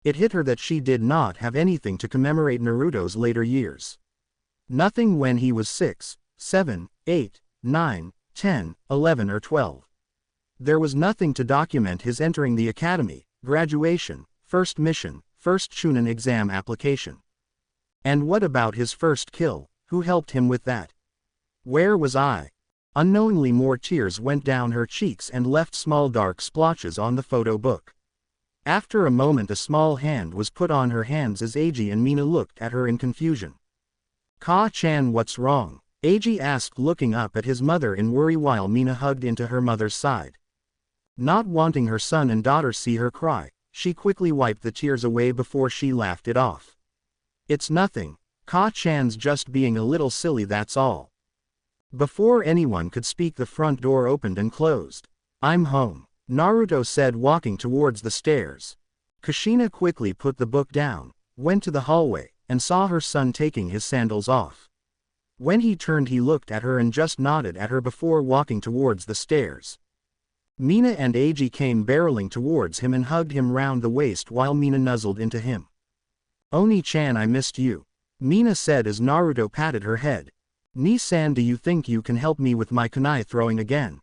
It hit her that she did not have anything to commemorate Naruto's later years. Nothing when he was 6, 7, 8, 9, 10, 11 or 12. There was nothing to document his entering the academy, graduation, first mission, first Chunin exam application. And what about his first kill? Who helped him with that? Where was I? Unknowingly more tears went down her cheeks and left small dark splotches on the photo book. After a moment a small hand was put on her hands as Eiji and Mina looked at her in confusion. "Ka-chan, what's wrong?" Eiji asked, looking up at his mother in worry while Mina hugged into her mother's side. Not wanting her son and daughter see her cry, she quickly wiped the tears away before she laughed it off. "It's nothing. Ka-chan's just being a little silly, that's all." Before anyone could speak, the front door opened and closed. "I'm home," Naruto said, walking towards the stairs. Kushina quickly put the book down, went to the hallway, and saw her son taking his sandals off. When he turned he looked at her and just nodded at her before walking towards the stairs. Mina and Eiji came barreling towards him and hugged him round the waist while Mina nuzzled into him. "Oni-chan, I missed you," Mina said as Naruto patted her head. "Ni-san, do you think you can help me with my kunai throwing again?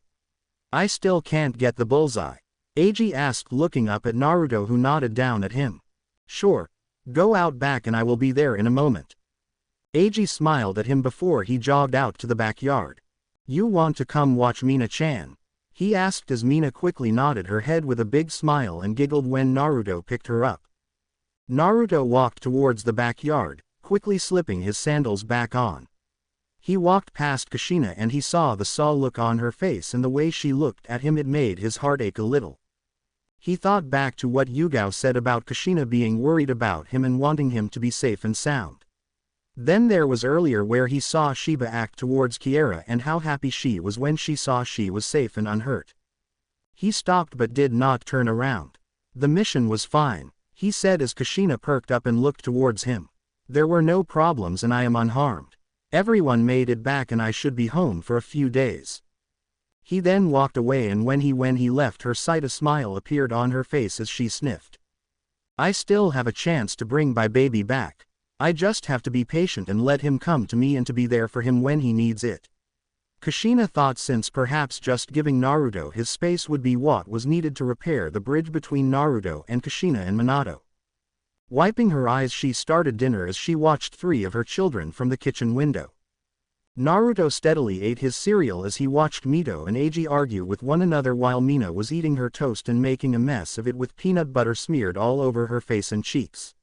I still can't get the bullseye," Eiji asked, looking up at Naruto, who nodded down at him. "Sure. Go out back and I will be there in a moment." Eiji smiled at him before he jogged out to the backyard. "You want to come watch Mina-chan?" he asked as Mina quickly nodded her head with a big smile and giggled when Naruto picked her up. Naruto walked towards the backyard, quickly slipping his sandals back on. He walked past Kushina and he saw the saw look on her face, and the way she looked at him, it made his heart ache a little. He thought back to what Yugao said about Kushina being worried about him and wanting him to be safe and sound. Then there was earlier where he saw Shiba act towards Kiera and how happy she was when she saw she was safe and unhurt. He stopped but did not turn around. "The mission was fine," he said as Kushina perked up and looked towards him. "There were no problems and I am unharmed. Everyone made it back and I should be home for a few days." He then walked away, and when he left her sight, a smile appeared on her face as she sniffed. "I still have a chance to bring my baby back. I just have to be patient and let him come to me and to be there for him when he needs it." Kushina thought since perhaps just giving Naruto his space would be what was needed to repair the bridge between Naruto and Kushina and Minato. Wiping her eyes, she started dinner as she watched 3 of her children from the kitchen window. Naruto steadily ate his cereal as he watched Mito and Eiji argue with one another while Mina was eating her toast and making a mess of it with peanut butter smeared all over her face and cheeks.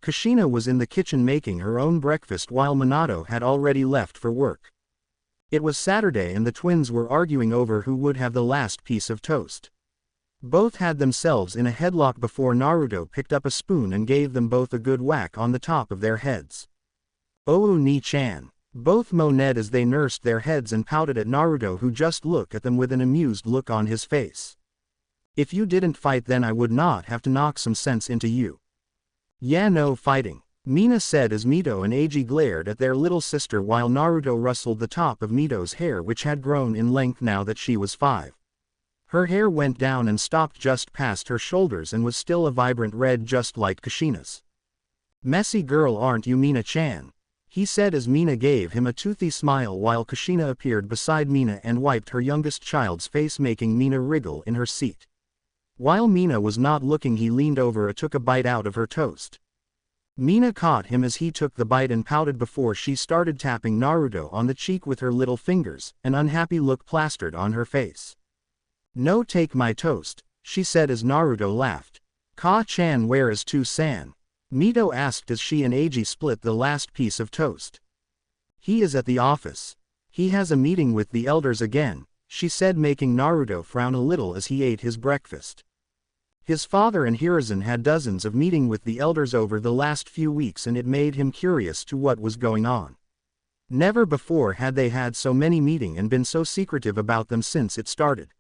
Kushina was in the kitchen making her own breakfast while Minato had already left for work. It was Saturday and the twins were arguing over who would have the last piece of toast. Both had themselves in a headlock before Naruto picked up a spoon and gave them both a good whack on the top of their heads. "Oh Ni-chan." Both moaned as they nursed their heads and pouted at Naruto, who just looked at them with an amused look on his face. "If you didn't fight then I would not have to knock some sense into you." "Yeah, no fighting," Mina said as Mito and Eiji glared at their little sister while Naruto rustled the top of Mito's hair, which had grown in length now that she was 5. Her hair went down and stopped just past her shoulders and was still a vibrant red just like Kushina's. "Messy girl aren't you, Mina-chan?" he said as Mina gave him a toothy smile while Kushina appeared beside Mina and wiped her youngest child's face, making Mina wriggle in her seat. While Mina was not looking, he leaned over and took a bite out of her toast. Mina caught him as he took the bite and pouted before she started tapping Naruto on the cheek with her little fingers, an unhappy look plastered on her face. "No, take my toast," she said as Naruto laughed. "Ka-chan, where is Tu-san?" Mito asked as she and Eiji split the last piece of toast. "He is at the office. He has a meeting with the elders again," she said, making Naruto frown a little as he ate his breakfast. His father and Hiruzen had dozens of meetings with the elders over the last few weeks and it made him curious to what was going on. Never before had they had so many meetings and been so secretive about them since it started.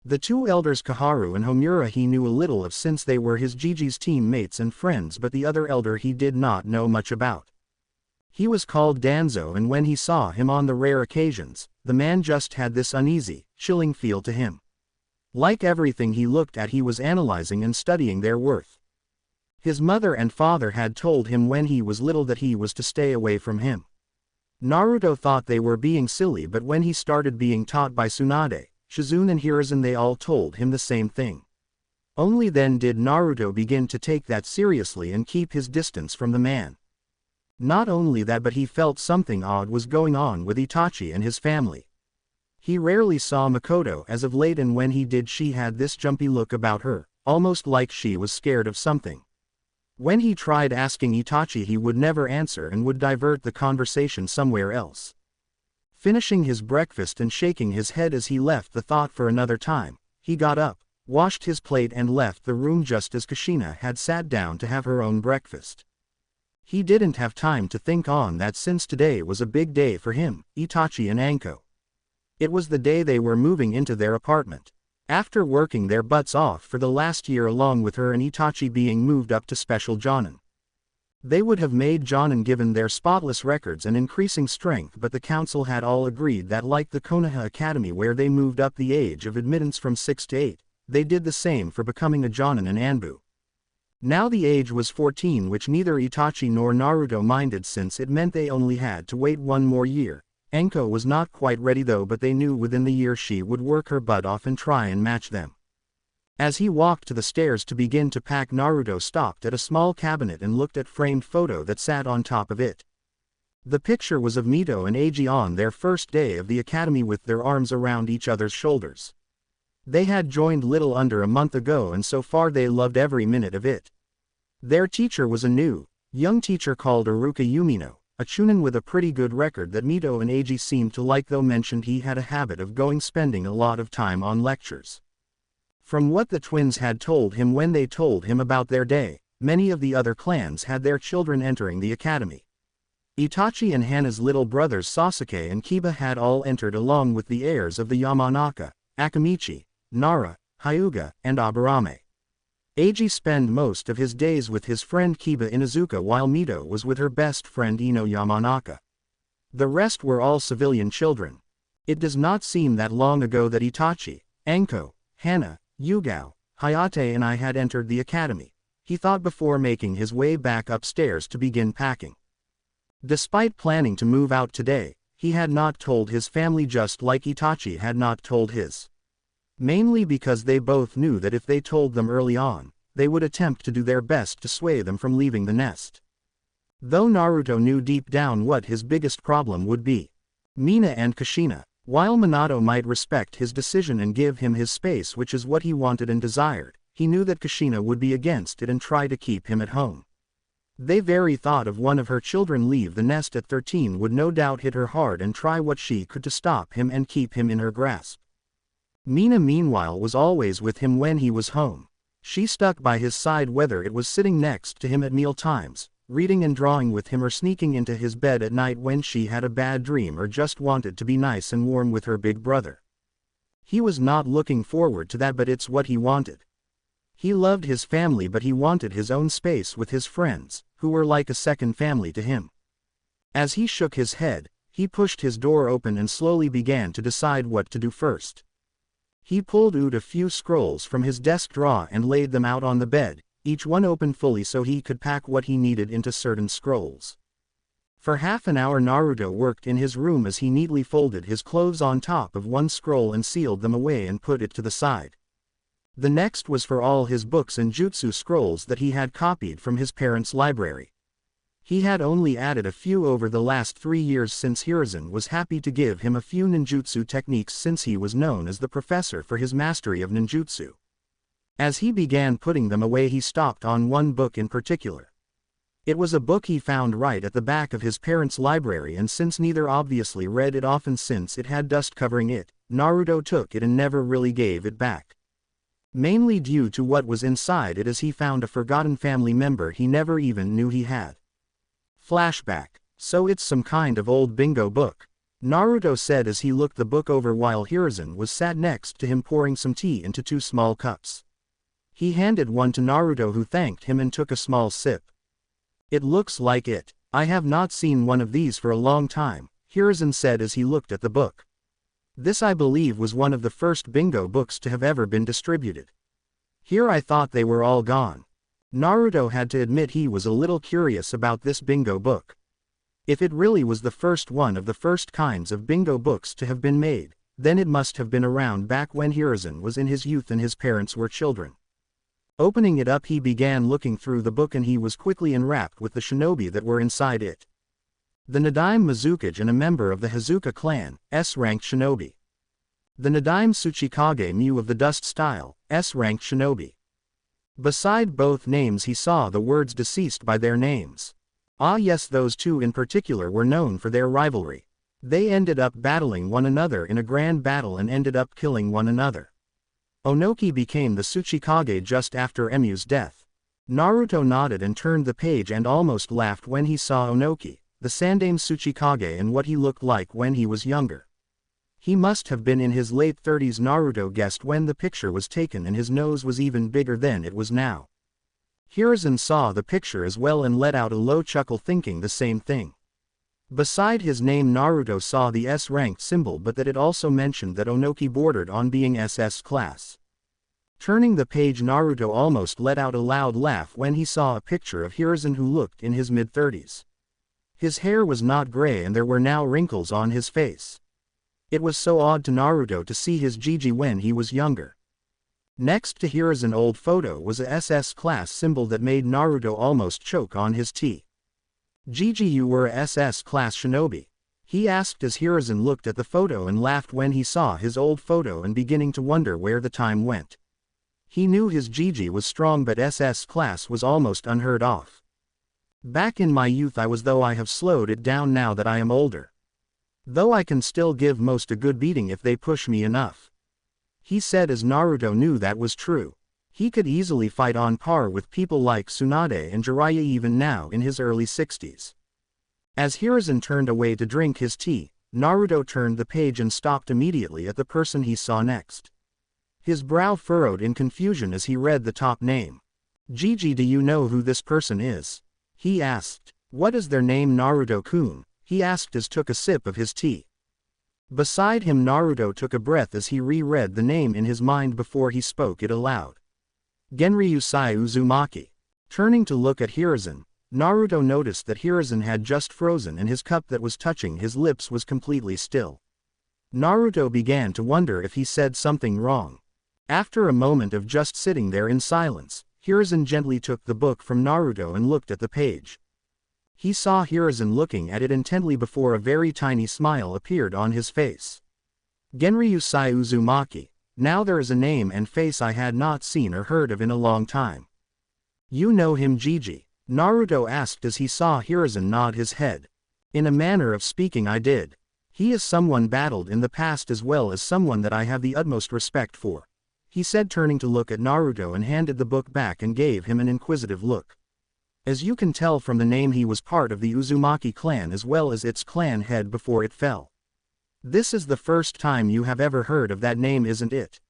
The 2 elders Kaharu and Homura he knew a little of since they were his Gigi's teammates and friends, but the other elder he did not know much about. He was called Danzo, and when he saw him on the rare occasions, the man just had this uneasy, chilling feel to him. Like everything he looked at he was analyzing and studying their worth. His mother and father had told him when he was little that he was to stay away from him. Naruto thought they were being silly, but when he started being taught by Tsunade, Shizune and Hiruzen, they all told him the same thing. Only then did Naruto begin to take that seriously and keep his distance from the man. Not only that, but he felt something odd was going on with Itachi and his family. He rarely saw Makoto as of late, and when he did she had this jumpy look about her, almost like she was scared of something. When he tried asking Itachi he would never answer and would divert the conversation somewhere else. Finishing his breakfast and shaking his head as he left the thought for another time, he got up, washed his plate and left the room just as Kushina had sat down to have her own breakfast. He didn't have time to think on that since today was a big day for him, Itachi and Anko. It was the day they were moving into their apartment. After working their butts off for the last year along with her and Itachi being moved up to special Jonin. They would have made Jonin given their spotless records and increasing strength, but the council had all agreed that like the Konoha Academy where they moved up the age of admittance from 6 to 8, they did the same for becoming a Jonin and Anbu. Now the age was 14, which neither Itachi nor Naruto minded since it meant they only had to wait 1 more year. Anko was not quite ready though, but they knew within the year she would work her butt off and try and match them. As he walked to the stairs to begin to pack, Naruto stopped at a small cabinet and looked at framed photo that sat on top of it. The picture was of Mito and Eiji on their first day of the academy with their arms around each other's shoulders. They had joined little under a month ago and so far they loved every minute of it. Their teacher was a new, young teacher called Iruka Yumino, a chunin with a pretty good record that Mito and Eiji seemed to like, though mentioned he had a habit of spending a lot of time on lectures. From what the twins had told him when they told him about their day, many of the other clans had their children entering the academy. Itachi and Hana's little brothers Sasuke and Kiba had all entered along with the heirs of the Yamanaka, Akamichi, Nara, Hyuga, and Aburame. Eiji spent most of his days with his friend Kiba Inuzuka while Mito was with her best friend Ino Yamanaka. The rest were all civilian children. It does not seem that long ago that Itachi, Anko, Hana, Yugao, Hayate and I had entered the academy, he thought before making his way back upstairs to begin packing. Despite planning to move out today, he had not told his family just like Itachi had not told his. Mainly because they both knew that if they told them early on, they would attempt to do their best to sway them from leaving the nest. Though Naruto knew deep down what his biggest problem would be. Mina and Kushina. While Minato might respect his decision and give him his space, which is what he wanted and desired, he knew that Kushina would be against it and try to keep him at home. The very thought of one of her children leave the nest at 13 would no doubt hit her hard and try what she could to stop him and keep him in her grasp. Mina meanwhile was always with him when he was home. She stuck by his side whether it was sitting next to him at meal times, reading and drawing with him, or sneaking into his bed at night when she had a bad dream or just wanted to be nice and warm with her big brother. He was not looking forward to that, but it's what he wanted. He loved his family, but he wanted his own space with his friends, who were like a second family to him. As he shook his head, he pushed his door open and slowly began to decide what to do first. He pulled out a few scrolls from his desk drawer and laid them out on the bed, each one open fully so he could pack what he needed into certain scrolls. For half an hour Naruto worked in his room as he neatly folded his clothes on top of one scroll and sealed them away and put it to the side. The next was for all his books and jutsu scrolls that he had copied from his parents' library. He had only added a few over the last 3 years since Hiruzen was happy to give him a few ninjutsu techniques since he was known as the professor for his mastery of ninjutsu. As he began putting them away, he stopped on one book in particular. It was a book he found right at the back of his parents' library, and since neither obviously read it often since it had dust covering it, Naruto took it and never really gave it back. Mainly due to what was inside it, as he found a forgotten family member he never even knew he had. Flashback. So it's some kind of old bingo book, Naruto said as he looked the book over while Hiruzen was sat next to him pouring some tea into 2 small cups. He handed one to Naruto, who thanked him and took a small sip. It looks like it. I have not seen one of these for a long time, Hiruzen said as he looked at the book. This, I believe, was one of the first bingo books to have ever been distributed. Here I thought they were all gone. Naruto had to admit he was a little curious about this bingo book. If it really was the first one of the first kinds of bingo books to have been made, then it must have been around back when Hiruzen was in his youth and his parents were children. Opening it up, he began looking through the book and he was quickly enwrapped with the shinobi that were inside it. The Nadaime Mizukage and a member of the Hazuka clan, S-ranked shinobi. The Nadaime Tsuchikage Mu of the Dust style, S-ranked shinobi. Beside both names he saw the words deceased by their names. Ah yes, those two in particular were known for their rivalry. They ended up battling one another in a grand battle and ended up killing one another. Onoki became the Tsuchikage just after Emu's death. Naruto nodded and turned the page and almost laughed when he saw Onoki, the Sandaime Tsuchikage, and what he looked like when he was younger. He must have been in his late 30s, Naruto guessed, when the picture was taken, and his nose was even bigger than it was now. Hiruzen saw the picture as well and let out a low chuckle, thinking the same thing. Beside his name Naruto saw the S-ranked symbol, but that it also mentioned that Onoki bordered on being SS class. Turning the page, Naruto almost let out a loud laugh when he saw a picture of Hiruzen who looked in his mid-30s. His hair was not gray and there were now wrinkles on his face. It was so odd to Naruto to see his Jiji when he was younger. Next to Hiruzen's old photo was a SS class symbol that made Naruto almost choke on his tea. Jiji, you were a SS class shinobi? He asked as Hiruzen looked at the photo and laughed when he saw his old photo and beginning to wonder where the time went. He knew his Jiji was strong, but SS class was almost unheard of. Back in my youth I was, though I have slowed it down now that I am older. Though I can still give most a good beating if they push me enough. He said as Naruto knew that was true. He could easily fight on par with people like Tsunade and Jiraiya even now in his early 60s. As Hiruzen turned away to drink his tea, Naruto turned the page and stopped immediately at the person he saw next. His brow furrowed in confusion as he read the top name. Jiji, do you know who this person is? He asked. What is their name, Naruto-kun? He asked as took a sip of his tea. Beside him Naruto took a breath as he reread the name in his mind before he spoke it aloud. Genryusai Uzumaki. Turning to look at Hiruzen, Naruto noticed that Hiruzen had just frozen and his cup that was touching his lips was completely still. Naruto began to wonder if he said something wrong. After a moment of just sitting there in silence, Hiruzen gently took the book from Naruto and looked at the page. He saw Hiruzen looking at it intently before a very tiny smile appeared on his face. Genryusai Uzumaki. Now there is a name and face I had not seen or heard of in a long time. You know him, Gigi? Naruto asked as he saw Hiruzen nod his head. In a manner of speaking, I did. He is someone battled in the past as well as someone that I have the utmost respect for, he said, turning to look at Naruto and handed the book back and gave him an inquisitive look. As you can tell from the name, he was part of the Uzumaki clan as well as its clan head before it fell. This is the first time you have ever heard of that name, isn't it?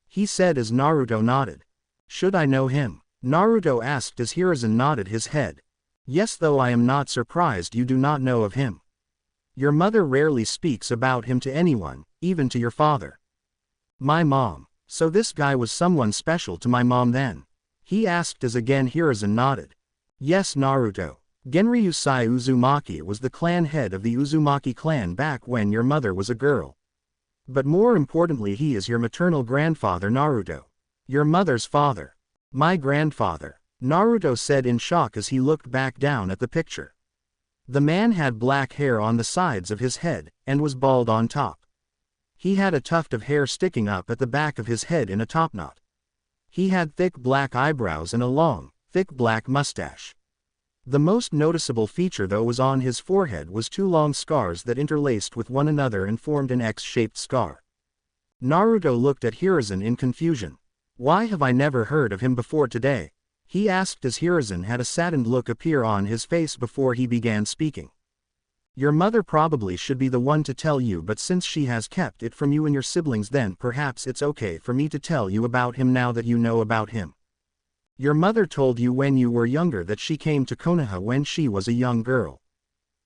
He said as Naruto nodded. Should I know him? Naruto asked as Hiruzen nodded his head. Yes, though I am not surprised you do not know of him. Your mother rarely speaks about him to anyone, even to your father. My mom. So this guy was someone special to my mom then? He asked as again Hiruzen nodded. Yes, Naruto. Genryusai Uzumaki was the clan head of the Uzumaki clan back when your mother was a girl. But more importantly, he is your maternal grandfather, Naruto. Your mother's father. My grandfather, Naruto said in shock as he looked back down at the picture. The man had black hair on the sides of his head, and was bald on top. He had a tuft of hair sticking up at the back of his head in a topknot. He had thick black eyebrows and a long, thick black mustache. The most noticeable feature though was on his forehead was two long scars that interlaced with one another and formed an X-shaped scar. Naruto looked at Hiruzen in confusion. Why have I never heard of him before today? He asked as Hiruzen had a saddened look appear on his face before he began speaking. Your mother probably should be the one to tell you, but since she has kept it from you and your siblings, then perhaps it's okay for me to tell you about him now that you know about him. Your mother told you when you were younger that she came to Konoha when she was a young girl.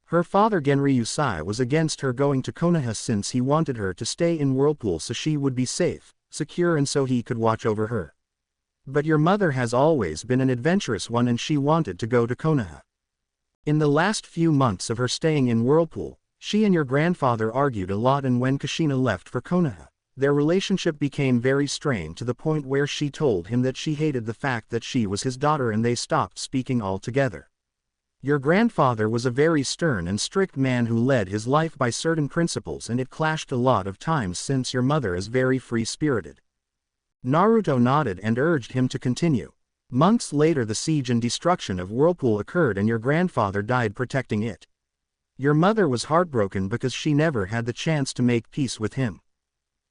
Her father Genryusai was against her going to Konoha since he wanted her to stay in Whirlpool so she would be safe, secure, and so he could watch over her. But your mother has always been an adventurous one and she wanted to go to Konoha. In the last few months of her staying in Whirlpool, she and your grandfather argued a lot, and when Kushina left for Konoha, their relationship became very strained to the point where she told him that she hated the fact that she was his daughter and they stopped speaking altogether. Your grandfather was a very stern and strict man who led his life by certain principles, and it clashed a lot of times since your mother is very free-spirited. Naruto nodded and urged him to continue. Months later, the siege and destruction of Whirlpool occurred and your grandfather died protecting it. Your mother was heartbroken because she never had the chance to make peace with him.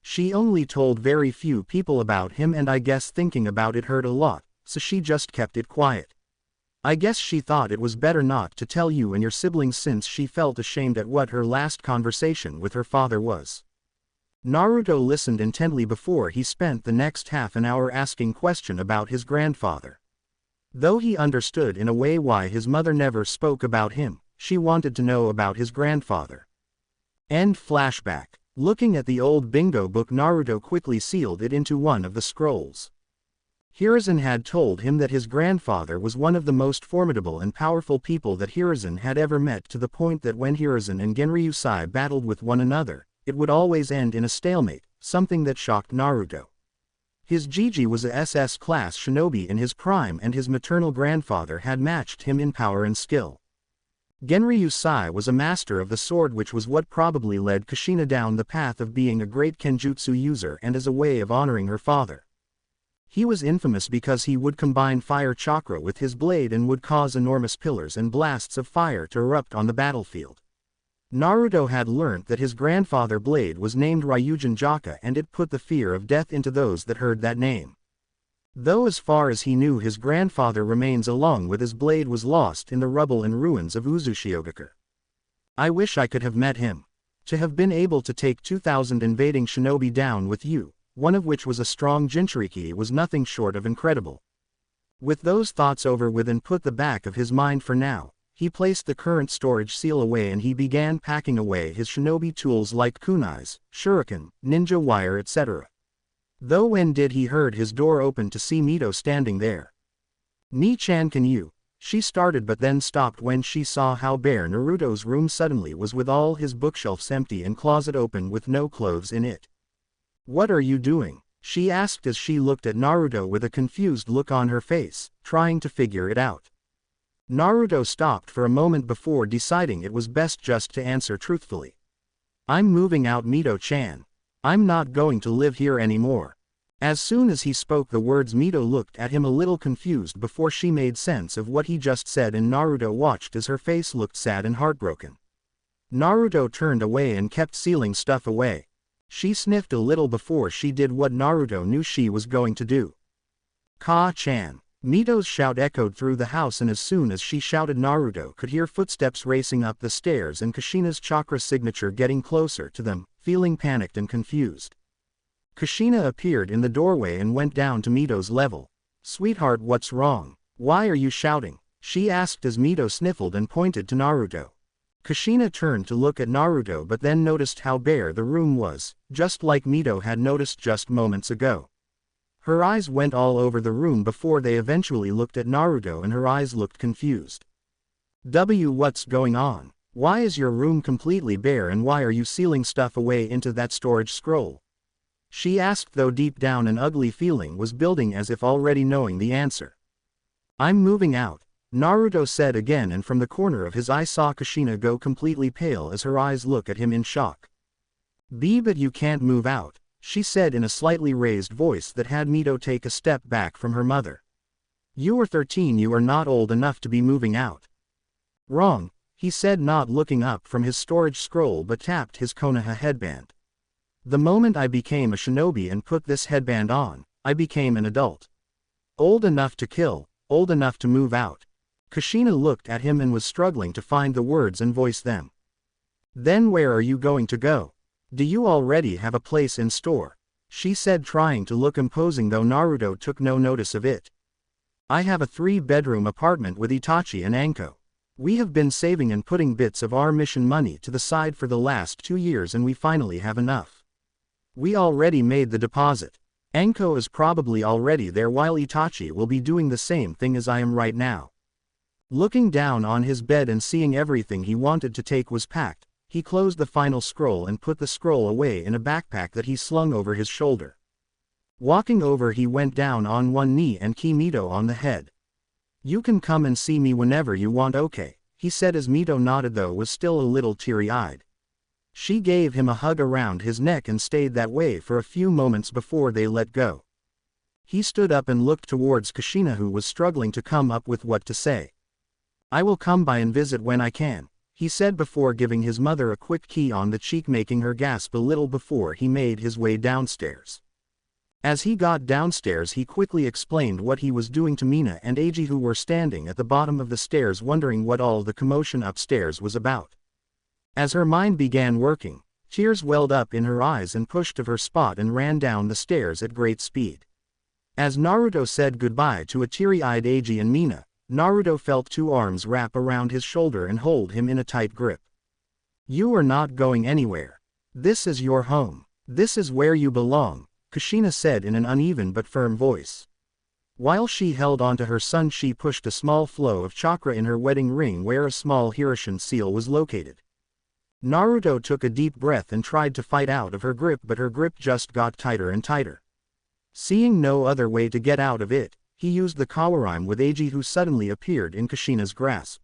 She only told very few people about him, and I guess thinking about it hurt a lot, so she just kept it quiet. I guess she thought it was better not to tell you and your siblings since she felt ashamed at what her last conversation with her father was. Naruto listened intently before he spent the next half an hour asking questions about his grandfather. Though he understood in a way why his mother never spoke about him, she wanted to know about his grandfather. End flashback. Looking at the old bingo book, Naruto quickly sealed it into one of the scrolls. Hiruzen had told him that his grandfather was one of the most formidable and powerful people that Hiruzen had ever met, to the point that when Hiruzen and Genryusai battled with one another, it would always end in a stalemate, something that shocked Naruto. His Gigi was a SS-class shinobi in his prime, and his maternal grandfather had matched him in power and skill. Genryusai was a master of the sword, which was what probably led Kushina down the path of being a great kenjutsu user and as a way of honoring her father. He was infamous because he would combine fire chakra with his blade and would cause enormous pillars and blasts of fire to erupt on the battlefield. Naruto had learnt that his grandfather blade was named Ryujin Jaka, and it put the fear of death into those that heard that name. Though as far as he knew, his grandfather remains along with his blade was lost in the rubble and ruins of Uzushiogakure. I wish I could have met him. To have been able to take 2,000 invading shinobi down with you, one of which was a strong Jinchuriki, was nothing short of incredible. With those thoughts over with and put the back of his mind for now, he placed the current storage seal away and he began packing away his shinobi tools like kunais, shuriken, ninja wire, etc. Though when did he heard his door open to see Mito standing there. Ni-chan, can you? She started but then stopped when she saw how bare Naruto's room suddenly was with all his bookshelves empty and closet open with no clothes in it. "What are you doing?" she asked as she looked at Naruto with a confused look on her face, trying to figure it out. Naruto stopped for a moment before deciding it was best just to answer truthfully. "I'm moving out, Mito-chan. I'm not going to live here anymore." As soon as he spoke the words, Mito looked at him a little confused before she made sense of what he just said, and Naruto watched as her face looked sad and heartbroken. Naruto turned away and kept sealing stuff away. She sniffed a little before she did what Naruto knew she was going to do. "Ka-chan." Mito's shout echoed through the house, and as soon as she shouted, Naruto could hear footsteps racing up the stairs and Kushina's chakra signature getting closer to them, feeling panicked and confused. Kushina appeared in the doorway and went down to Mito's level. "Sweetheart, what's wrong? Why are you shouting?" she asked as Mito sniffled and pointed to Naruto. Kushina turned to look at Naruto but then noticed how bare the room was, just like Mito had noticed just moments ago. Her eyes went all over the room before they eventually looked at Naruto, and her eyes looked confused. What's going on? Why is your room completely bare, and why are you sealing stuff away into that storage scroll? She asked, though deep down an ugly feeling was building as if already knowing the answer. "I'm moving out," Naruto said again, and from the corner of his eye saw Kushina go completely pale as her eyes look at him in shock. But you can't move out," she said in a slightly raised voice that had Mito take a step back from her mother. "You are 13, you are not old enough to be moving out." "Wrong," he said, not looking up from his storage scroll but tapped his Konoha headband. "The moment I became a shinobi and put this headband on, I became an adult. Old enough to kill, old enough to move out." Kushina looked at him and was struggling to find the words and voice them. "Then where are you going to go? Do you already have a place in store?" she said, trying to look imposing, though Naruto took no notice of it. "I have a 3-bedroom apartment with Itachi and Anko. We have been saving and putting bits of our mission money to the side for the last 2 years, and we finally have enough. We already made the deposit. Anko is probably already there, while Itachi will be doing the same thing as I am right now." Looking down on his bed and seeing everything he wanted to take was packed, he closed the final scroll and put the scroll away in a backpack that he slung over his shoulder. Walking over, he went down on one knee and kissed Mito on the head. "You can come and see me whenever you want, okay?" he said as Mito nodded, though was still a little teary-eyed. She gave him a hug around his neck and stayed that way for a few moments before they let go. He stood up and looked towards Kushina, who was struggling to come up with what to say. "I will come by and visit when I can," he said before giving his mother a quick kiss on the cheek, making her gasp a little before he made his way downstairs. As he got downstairs, he quickly explained what he was doing to Mina and Eiji, who were standing at the bottom of the stairs wondering what all the commotion upstairs was about. As her mind began working, tears welled up in her eyes and pushed to her spot and ran down the stairs at great speed. As Naruto said goodbye to a teary-eyed Eiji and Mina, Naruto felt 2 arms wrap around his shoulder and hold him in a tight grip. "You are not going anywhere. This is your home. This is where you belong," Kushina said in an uneven but firm voice. While she held onto her son, she pushed a small flow of chakra in her wedding ring where a small Hirishin seal was located. Naruto took a deep breath and tried to fight out of her grip, but her grip just got tighter and tighter. Seeing no other way to get out of it, he used the Kawarime with Eiji, who suddenly appeared in Kushina's grasp.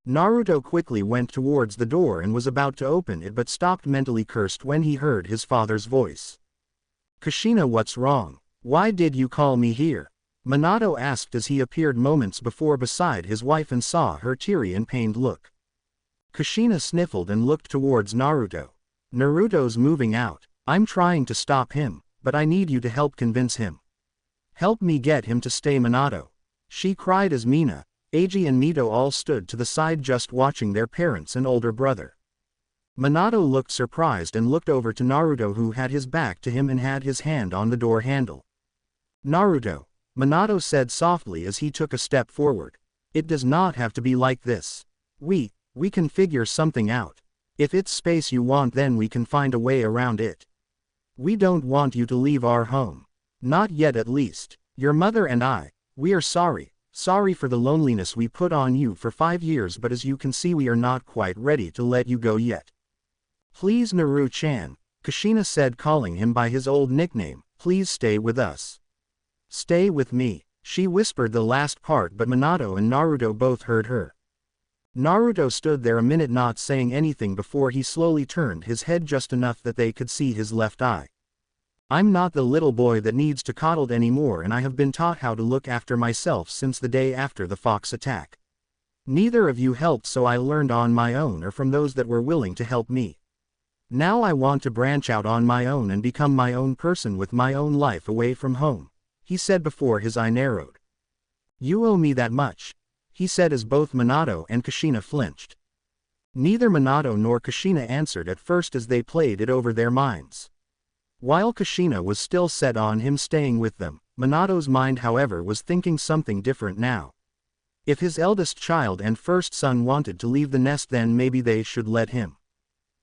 Naruto quickly went towards the door and was about to open it but stopped, mentally cursed when he heard his father's voice. "Kushina, what's wrong? Why did you call me here?" Minato asked as he appeared moments before beside his wife and saw her teary and pained look. Kushina sniffled and looked towards Naruto. "Naruto's moving out. I'm trying to stop him, but I need you to help convince him. Help me get him to stay, Minato," she cried as Mina, Eiji and Mito all stood to the side just watching their parents and older brother. Minato looked surprised and looked over to Naruto, who had his back to him and had his hand on the door handle. "Naruto," Minato said softly as he took a step forward. "It does not have to be like this. We can figure something out. If it's space you want, then we can find a way around it. We don't want you to leave our home. Not yet, at least. Your mother and we are sorry," Sorry for the loneliness we put on you for 5 years, but as you can see we are not quite ready to let you go yet. Please Naru-chan, Kushina said, calling him by his old nickname, please stay with us. Stay with me. She whispered the last part, but Minato and Naruto both heard her. Naruto stood there a minute not saying anything before he slowly turned his head just enough that they could see his left eye. I'm not the little boy that needs to coddled anymore, and I have been taught how to look after myself since the day after the fox attack. Neither of you helped, so I learned on my own or from those that were willing to help me. Now I want to branch out on my own and become my own person with my own life away from home, he said before his eye narrowed. You owe me that much, he said as both Minato and Kushina flinched. Neither Minato nor Kushina answered at first as they played it over their minds. While Kushina was still set on him staying with them, Minato's mind however was thinking something different now. If his eldest child and first son wanted to leave the nest, then maybe they should let him.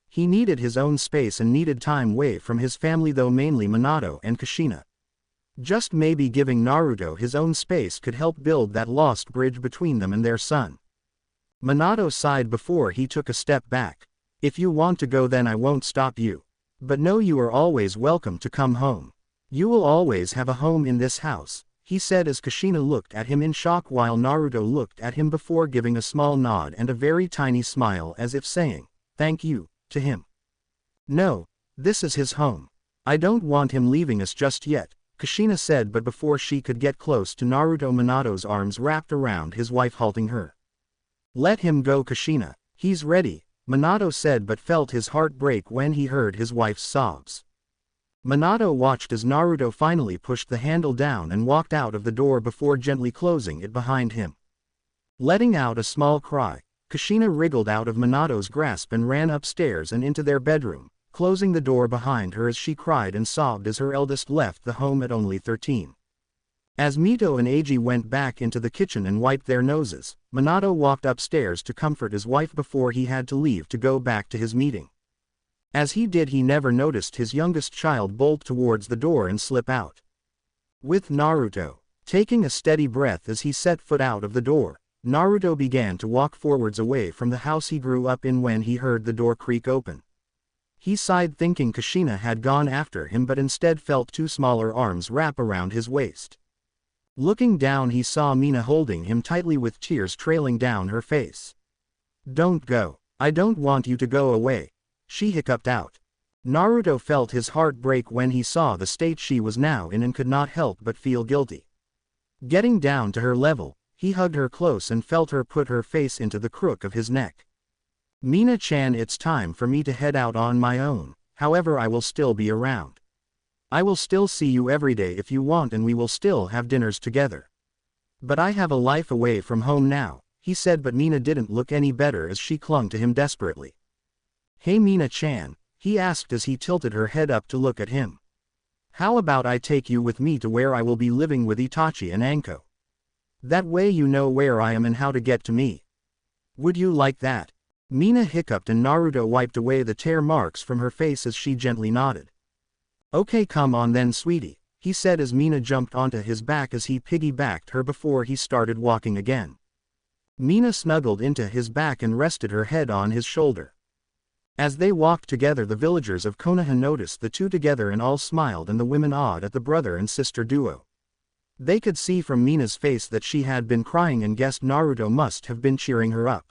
He needed his own space and needed time away from his family, though mainly Minato and Kushina. Just maybe giving Naruto his own space could help build that lost bridge between them and their son. Minato sighed before he took a step back. If you want to go, then I won't stop you. But know you are always welcome to come home. You will always have a home in this house, he said as Kushina looked at him in shock while Naruto looked at him before giving a small nod and a very tiny smile as if saying, thank you, to him. No, this is his home. I don't want him leaving us just yet, Kushina said, but before she could get close to Naruto, Minato's arms wrapped around his wife, halting her. Let him go, Kushina. He's ready, Minato said, but felt his heart break when he heard his wife's sobs. Minato watched as Naruto finally pushed the handle down and walked out of the door before gently closing it behind him. Letting out a small cry, Kushina wriggled out of Minato's grasp and ran upstairs and into their bedroom, closing the door behind her as she cried and sobbed as her eldest left the home at only 13. As Mito and Eiji went back into the kitchen and wiped their noses, Minato walked upstairs to comfort his wife before he had to leave to go back to his meeting. As he did, he never noticed his youngest child bolt towards the door and slip out. With Naruto taking a steady breath as he set foot out of the door, Naruto began to walk forwards away from the house he grew up in when he heard the door creak open. He sighed, thinking Kushina had gone after him, but instead felt two smaller arms wrap around his waist. Looking down, he saw Mina holding him tightly with tears trailing down her face. Don't go. I don't want you to go away, she hiccuped out. Naruto felt his heart break when he saw the state she was now in and could not help but feel guilty. Getting down to her level, he hugged her close and felt her put her face into the crook of his neck. Mina-chan, it's time for me to head out on my own, however I will still be around. I will still see you every day if you want, and we will still have dinners together. But I have a life away from home now, he said, but Mina didn't look any better as she clung to him desperately. Hey Mina-chan, he asked as he tilted her head up to look at him. How about I take you with me to where I will be living with Itachi and Anko? That way you know where I am and how to get to me. Would you like that? Mina hiccuped and Naruto wiped away the tear marks from her face as she gently nodded. Okay, come on then sweetie, he said as Mina jumped onto his back as he piggybacked her before he started walking again. Mina snuggled into his back and rested her head on his shoulder. As they walked together, the villagers of Konoha noticed the two together and all smiled, and the women awed at the brother and sister duo. They could see from Mina's face that she had been crying and guessed Naruto must have been cheering her up.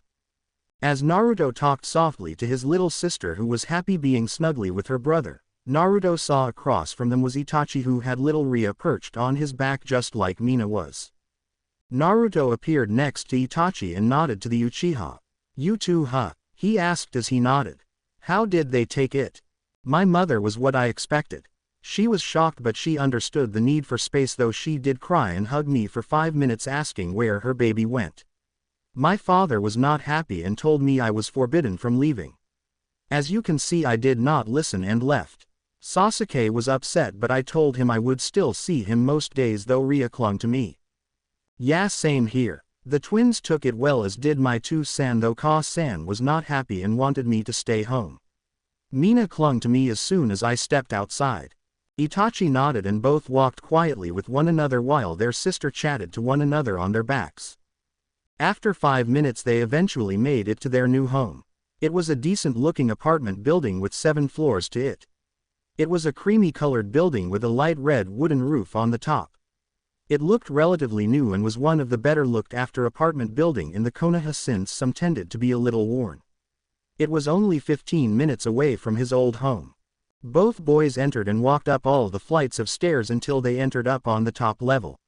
As Naruto talked softly to his little sister who was happy being snugly with her brother, Naruto saw across from them was Itachi, who had little Ria perched on his back just like Mina was. Naruto appeared next to Itachi and nodded to the Uchiha. You too, huh? He asked as he nodded. How did they take it? My mother was what I expected. She was shocked, but she understood the need for space, though she did cry and hug me for 5 minutes asking where her baby went. My father was not happy and told me I was forbidden from leaving. As you can see, I did not listen and left. Sasuke was upset, but I told him I would still see him most days, though Ria clung to me. Yeah, same here. The twins took it well, as did my two-san, though Ka-san was not happy and wanted me to stay home. Mina clung to me as soon as I stepped outside. Itachi nodded and both walked quietly with one another while their sister chatted to one another on their backs. After 5 minutes they eventually made it to their new home. It was a decent-looking apartment building with 7 floors to it. It was a creamy-colored building with a light red wooden roof on the top. It looked relatively new and was one of the better looked-after apartment building in the Konoha since some tended to be a little worn. It was only 15 minutes away from his old home. Both boys entered and walked up all the flights of stairs until they entered up on the top level.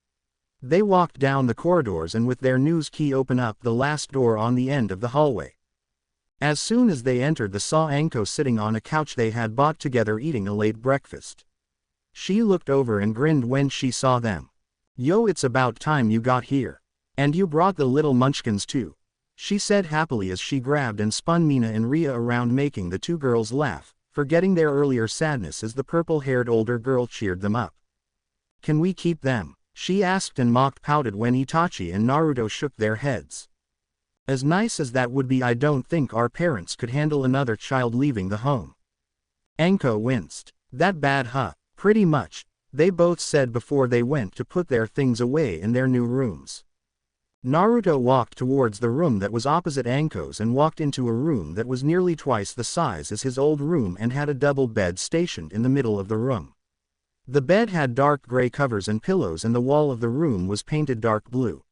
They walked down the corridors and with their news key opened up the last door on the end of the hallway. As soon as they entered, they saw Anko sitting on a couch they had bought together eating a late breakfast. She looked over and grinned when she saw them. "Yo, it's about time you got here. And you brought the little munchkins too," she said happily as she grabbed and spun Mina and Ria around, making the two girls laugh, forgetting their earlier sadness as the purple-haired older girl cheered them up. "Can we keep them?" she asked and pouted when Itachi and Naruto shook their heads. "As nice as that would be, I don't think our parents could handle another child leaving the home." Anko winced. "That bad, huh?" "Pretty much," they both said before they went to put their things away in their new rooms. Naruto walked towards the room that was opposite Anko's and walked into a room that was nearly twice the size as his old room and had a double bed stationed in the middle of the room. The bed had dark gray covers and pillows and the wall of the room was painted dark blue.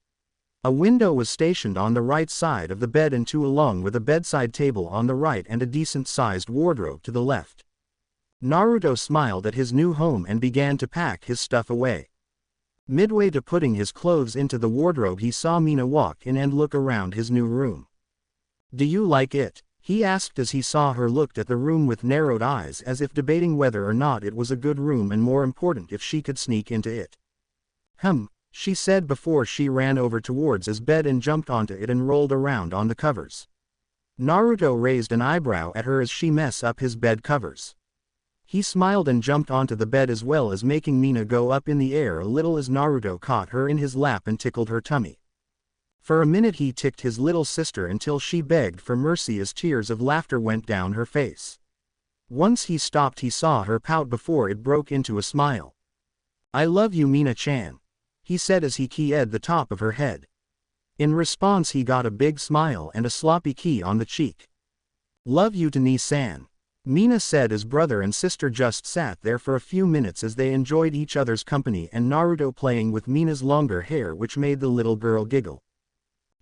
A window was stationed on the right side of the bed and two along with a bedside table on the right and a decent-sized wardrobe to the left. Naruto smiled at his new home and began to pack his stuff away. Midway to putting his clothes into the wardrobe, he saw Mina walk in and look around his new room. "Do you like it?" he asked as he saw her looked at the room with narrowed eyes as if debating whether or not it was a good room and more important if she could sneak into it. She said before she ran over towards his bed and jumped onto it and rolled around on the covers. Naruto raised an eyebrow at her as she messed up his bed covers. He smiled and jumped onto the bed as well as making Mina go up in the air a little as Naruto caught her in his lap and tickled her tummy. For a minute he ticked his little sister until she begged for mercy as tears of laughter went down her face. Once he stopped, he saw her pout before it broke into a smile. "I love you, Mina-chan," he said as he kissed the top of her head. In response he got a big smile and a sloppy kiss on the cheek. "Love you to Ni-san," Mina said as brother and sister just sat there for a few minutes as they enjoyed each other's company and Naruto playing with Mina's longer hair, which made the little girl giggle.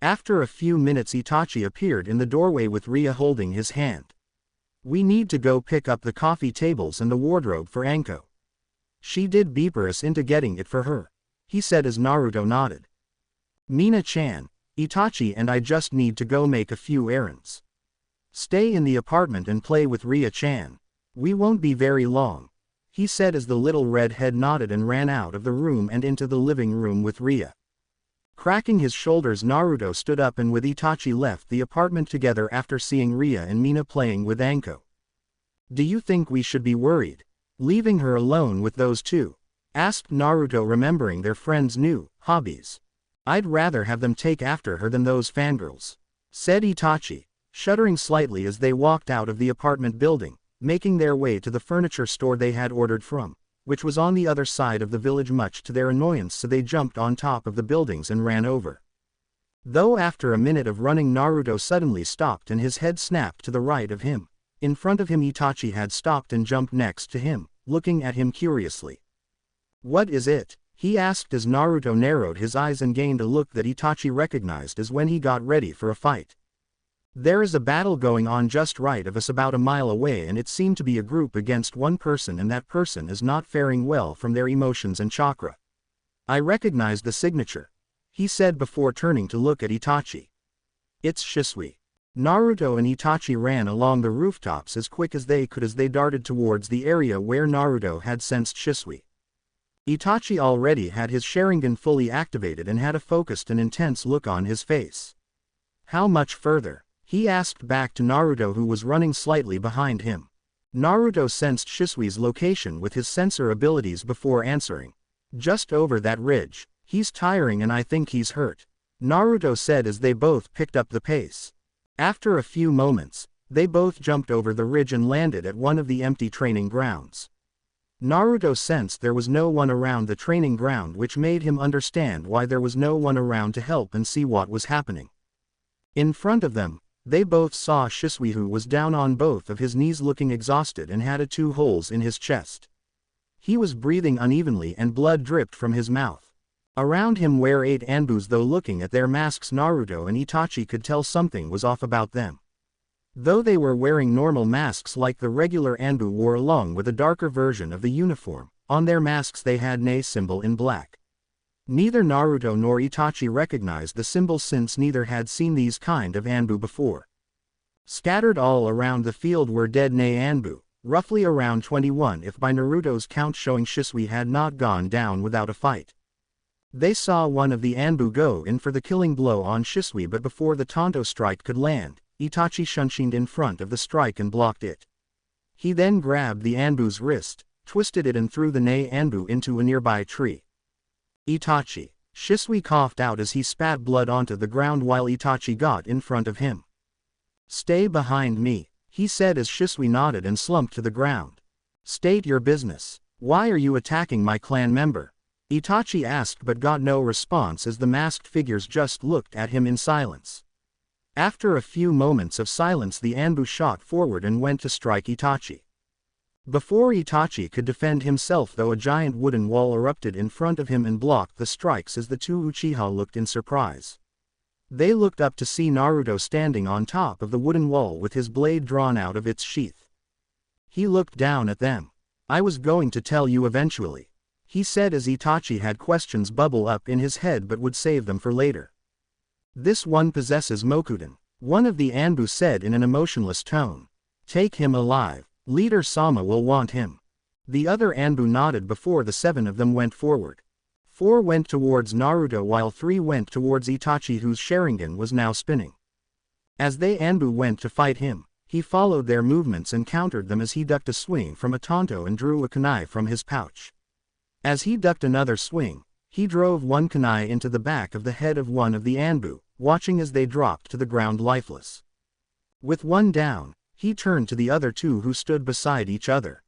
After a few minutes Itachi appeared in the doorway with Ria holding his hand. "We need to go pick up the coffee tables and the wardrobe for Anko. She did beeper us into getting it for her," he said as Naruto nodded. "Mina-chan, Itachi and I just need to go make a few errands. Stay in the apartment and play with Ria-chan. We won't be very long," he said as the little redhead nodded and ran out of the room and into the living room with Ria. Cracking his shoulders, Naruto stood up and with Itachi left the apartment together after seeing Ria and Mina playing with Anko. "Do you think we should be worried, leaving her alone with those two?" asked Naruto, remembering their friend's new hobbies. "I'd rather have them take after her than those fangirls," said Itachi, shuddering slightly as they walked out of the apartment building, making their way to the furniture store they had ordered from, which was on the other side of the village, much to their annoyance, so they jumped on top of the buildings and ran over. Though after a minute of running Naruto suddenly stopped and his head snapped to the right of him. In front of him Itachi had stopped and jumped next to him, looking at him curiously. "What is it?" he asked as Naruto narrowed his eyes and gained a look that Itachi recognized as when he got ready for a fight. "There is a battle going on just right of us about a mile away and it seemed to be a group against one person and that person is not faring well from their emotions and chakra. I recognize the signature," he said before turning to look at Itachi. "It's Shisui." Naruto and Itachi ran along the rooftops as quick as they could as they darted towards the area where Naruto had sensed Shisui. Itachi already had his Sharingan fully activated and had a focused and intense look on his face. "How much further?" he asked back to Naruto, who was running slightly behind him. Naruto sensed Shisui's location with his sensor abilities before answering. "Just over that ridge. He's tiring and I think he's hurt," Naruto said as they both picked up the pace. After a few moments, they both jumped over the ridge and landed at one of the empty training grounds. Naruto sensed there was no one around the training ground, which made him understand why there was no one around to help and see what was happening. In front of them, they both saw Shisui, who was down on both of his knees looking exhausted and had 2 holes in his chest. He was breathing unevenly and blood dripped from his mouth. Around him were 8 Anbus, though looking at their masks Naruto and Itachi could tell something was off about them. Though they were wearing normal masks like the regular Anbu wore along with a darker version of the uniform, on their masks they had Ne symbol in black. Neither Naruto nor Itachi recognized the symbol since neither had seen these kind of Anbu before. Scattered all around the field were dead Ne Anbu, roughly around 21 if by Naruto's count, showing Shisui had not gone down without a fight. They saw one of the Anbu go in for the killing blow on Shisui, but before the Tonto strike could land, Itachi shunshined in front of the strike and blocked it. He then grabbed the Anbu's wrist, twisted it and threw the Ne Anbu into a nearby tree. Itachi. Shisui coughed out as he spat blood onto the ground while Itachi got in front of him. "Stay behind me," he said as Shisui nodded and slumped to the ground. "State your business. Why are you attacking my clan member?" Itachi asked but got no response as the masked figures just looked at him in silence. After a few moments of silence, the Anbu shot forward and went to strike Itachi. Before Itachi could defend himself, though, a giant wooden wall erupted in front of him and blocked the strikes as the 2 Uchiha looked in surprise. They looked up to see Naruto standing on top of the wooden wall with his blade drawn out of its sheath. He looked down at them. "I was going to tell you eventually," he said as Itachi had questions bubble up in his head but would save them for later. "This one possesses Mokuton," one of the Anbu said in an emotionless tone. "Take him alive. Leader Sama will want him." The other Anbu nodded before the 7 of them went forward. 4 went towards Naruto while 3 went towards Itachi, whose Sharingan was now spinning. As they Anbu went to fight him, he followed their movements and countered them as he ducked a swing from a Tonto and drew a kunai from his pouch. As he ducked another swing, he drove one kunai into the back of the head of one of the Anbu, watching as they dropped to the ground lifeless. With one down, he turned to the other 2 who stood beside each other.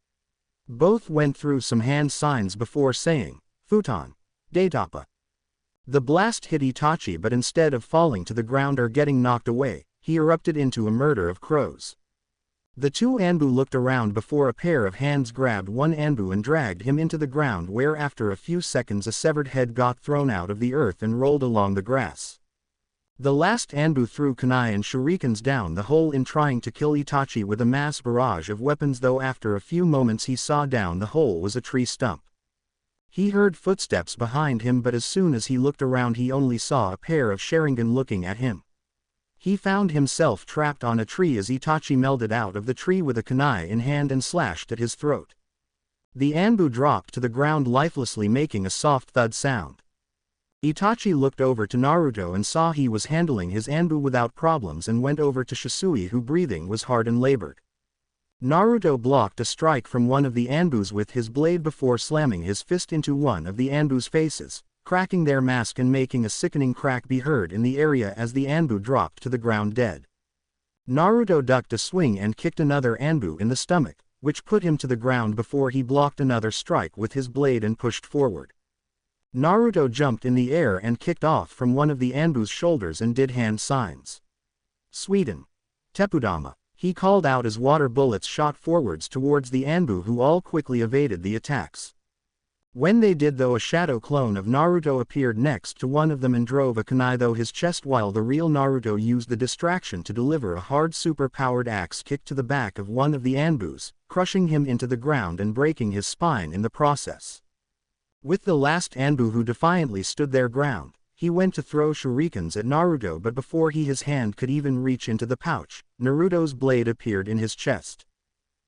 Both went through some hand signs before saying, "Futon. Daitapa." The blast hit Itachi, but instead of falling to the ground or getting knocked away, he erupted into a murder of crows. The 2 Anbu looked around before a pair of hands grabbed one Anbu and dragged him into the ground, where after a few seconds a severed head got thrown out of the earth and rolled along the grass. The last Anbu threw kunai and shurikens down the hole in trying to kill Itachi with a mass barrage of weapons, though after a few moments he saw down the hole was a tree stump. He heard footsteps behind him, but as soon as he looked around he only saw a pair of Sharingan looking at him. He found himself trapped on a tree as Itachi melded out of the tree with a kunai in hand and slashed at his throat. The Anbu dropped to the ground lifelessly, making a soft thud sound. Itachi looked over to Naruto and saw he was handling his Anbu without problems and went over to Shisui, who breathing was hard and labored. Naruto blocked a strike from one of the Anbus with his blade before slamming his fist into one of the Anbus' faces, cracking their mask and making a sickening crack be heard in the area as the Anbu dropped to the ground dead. Naruto ducked a swing and kicked another Anbu in the stomach, which put him to the ground before he blocked another strike with his blade and pushed forward. Naruto jumped in the air and kicked off from one of the Anbu's shoulders and did hand signs. "Sweden. Tepudama," he called out as water bullets shot forwards towards the Anbu, who all quickly evaded the attacks. When they did, though, a shadow clone of Naruto appeared next to one of them and drove a kunai through his chest, while the real Naruto used the distraction to deliver a hard super-powered axe kick to the back of one of the Anbus, crushing him into the ground and breaking his spine in the process. With the last Anbu, who defiantly stood their ground, he went to throw shurikens at Naruto, but before his hand could even reach into the pouch, Naruto's blade appeared in his chest.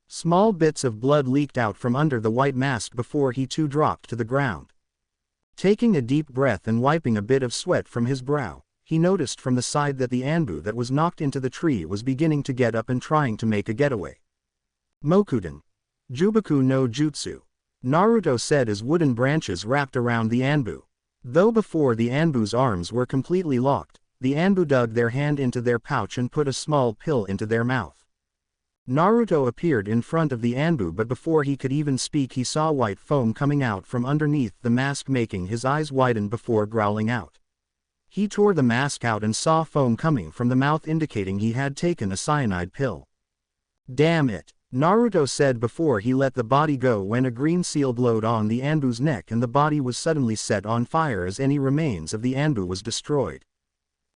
Small bits of blood leaked out from under the white mask before he too dropped to the ground. Taking a deep breath and wiping a bit of sweat from his brow, he noticed from the side that the Anbu that was knocked into the tree was beginning to get up and trying to make a getaway. "Mokuton. Jubaku no Jutsu," Naruto said as wooden branches wrapped around the Anbu. Though before the Anbu's arms were completely locked, the Anbu dug their hand into their pouch and put a small pill into their mouth. Naruto appeared in front of the Anbu, but before he could even speak he saw white foam coming out from underneath the mask, making his eyes widen before growling out. He tore the mask out and saw foam coming from the mouth, indicating he had taken a cyanide pill. "Damn it," Naruto said before he let the body go, when a green seal glowed on the Anbu's neck and the body was suddenly set on fire as any remains of the Anbu was destroyed.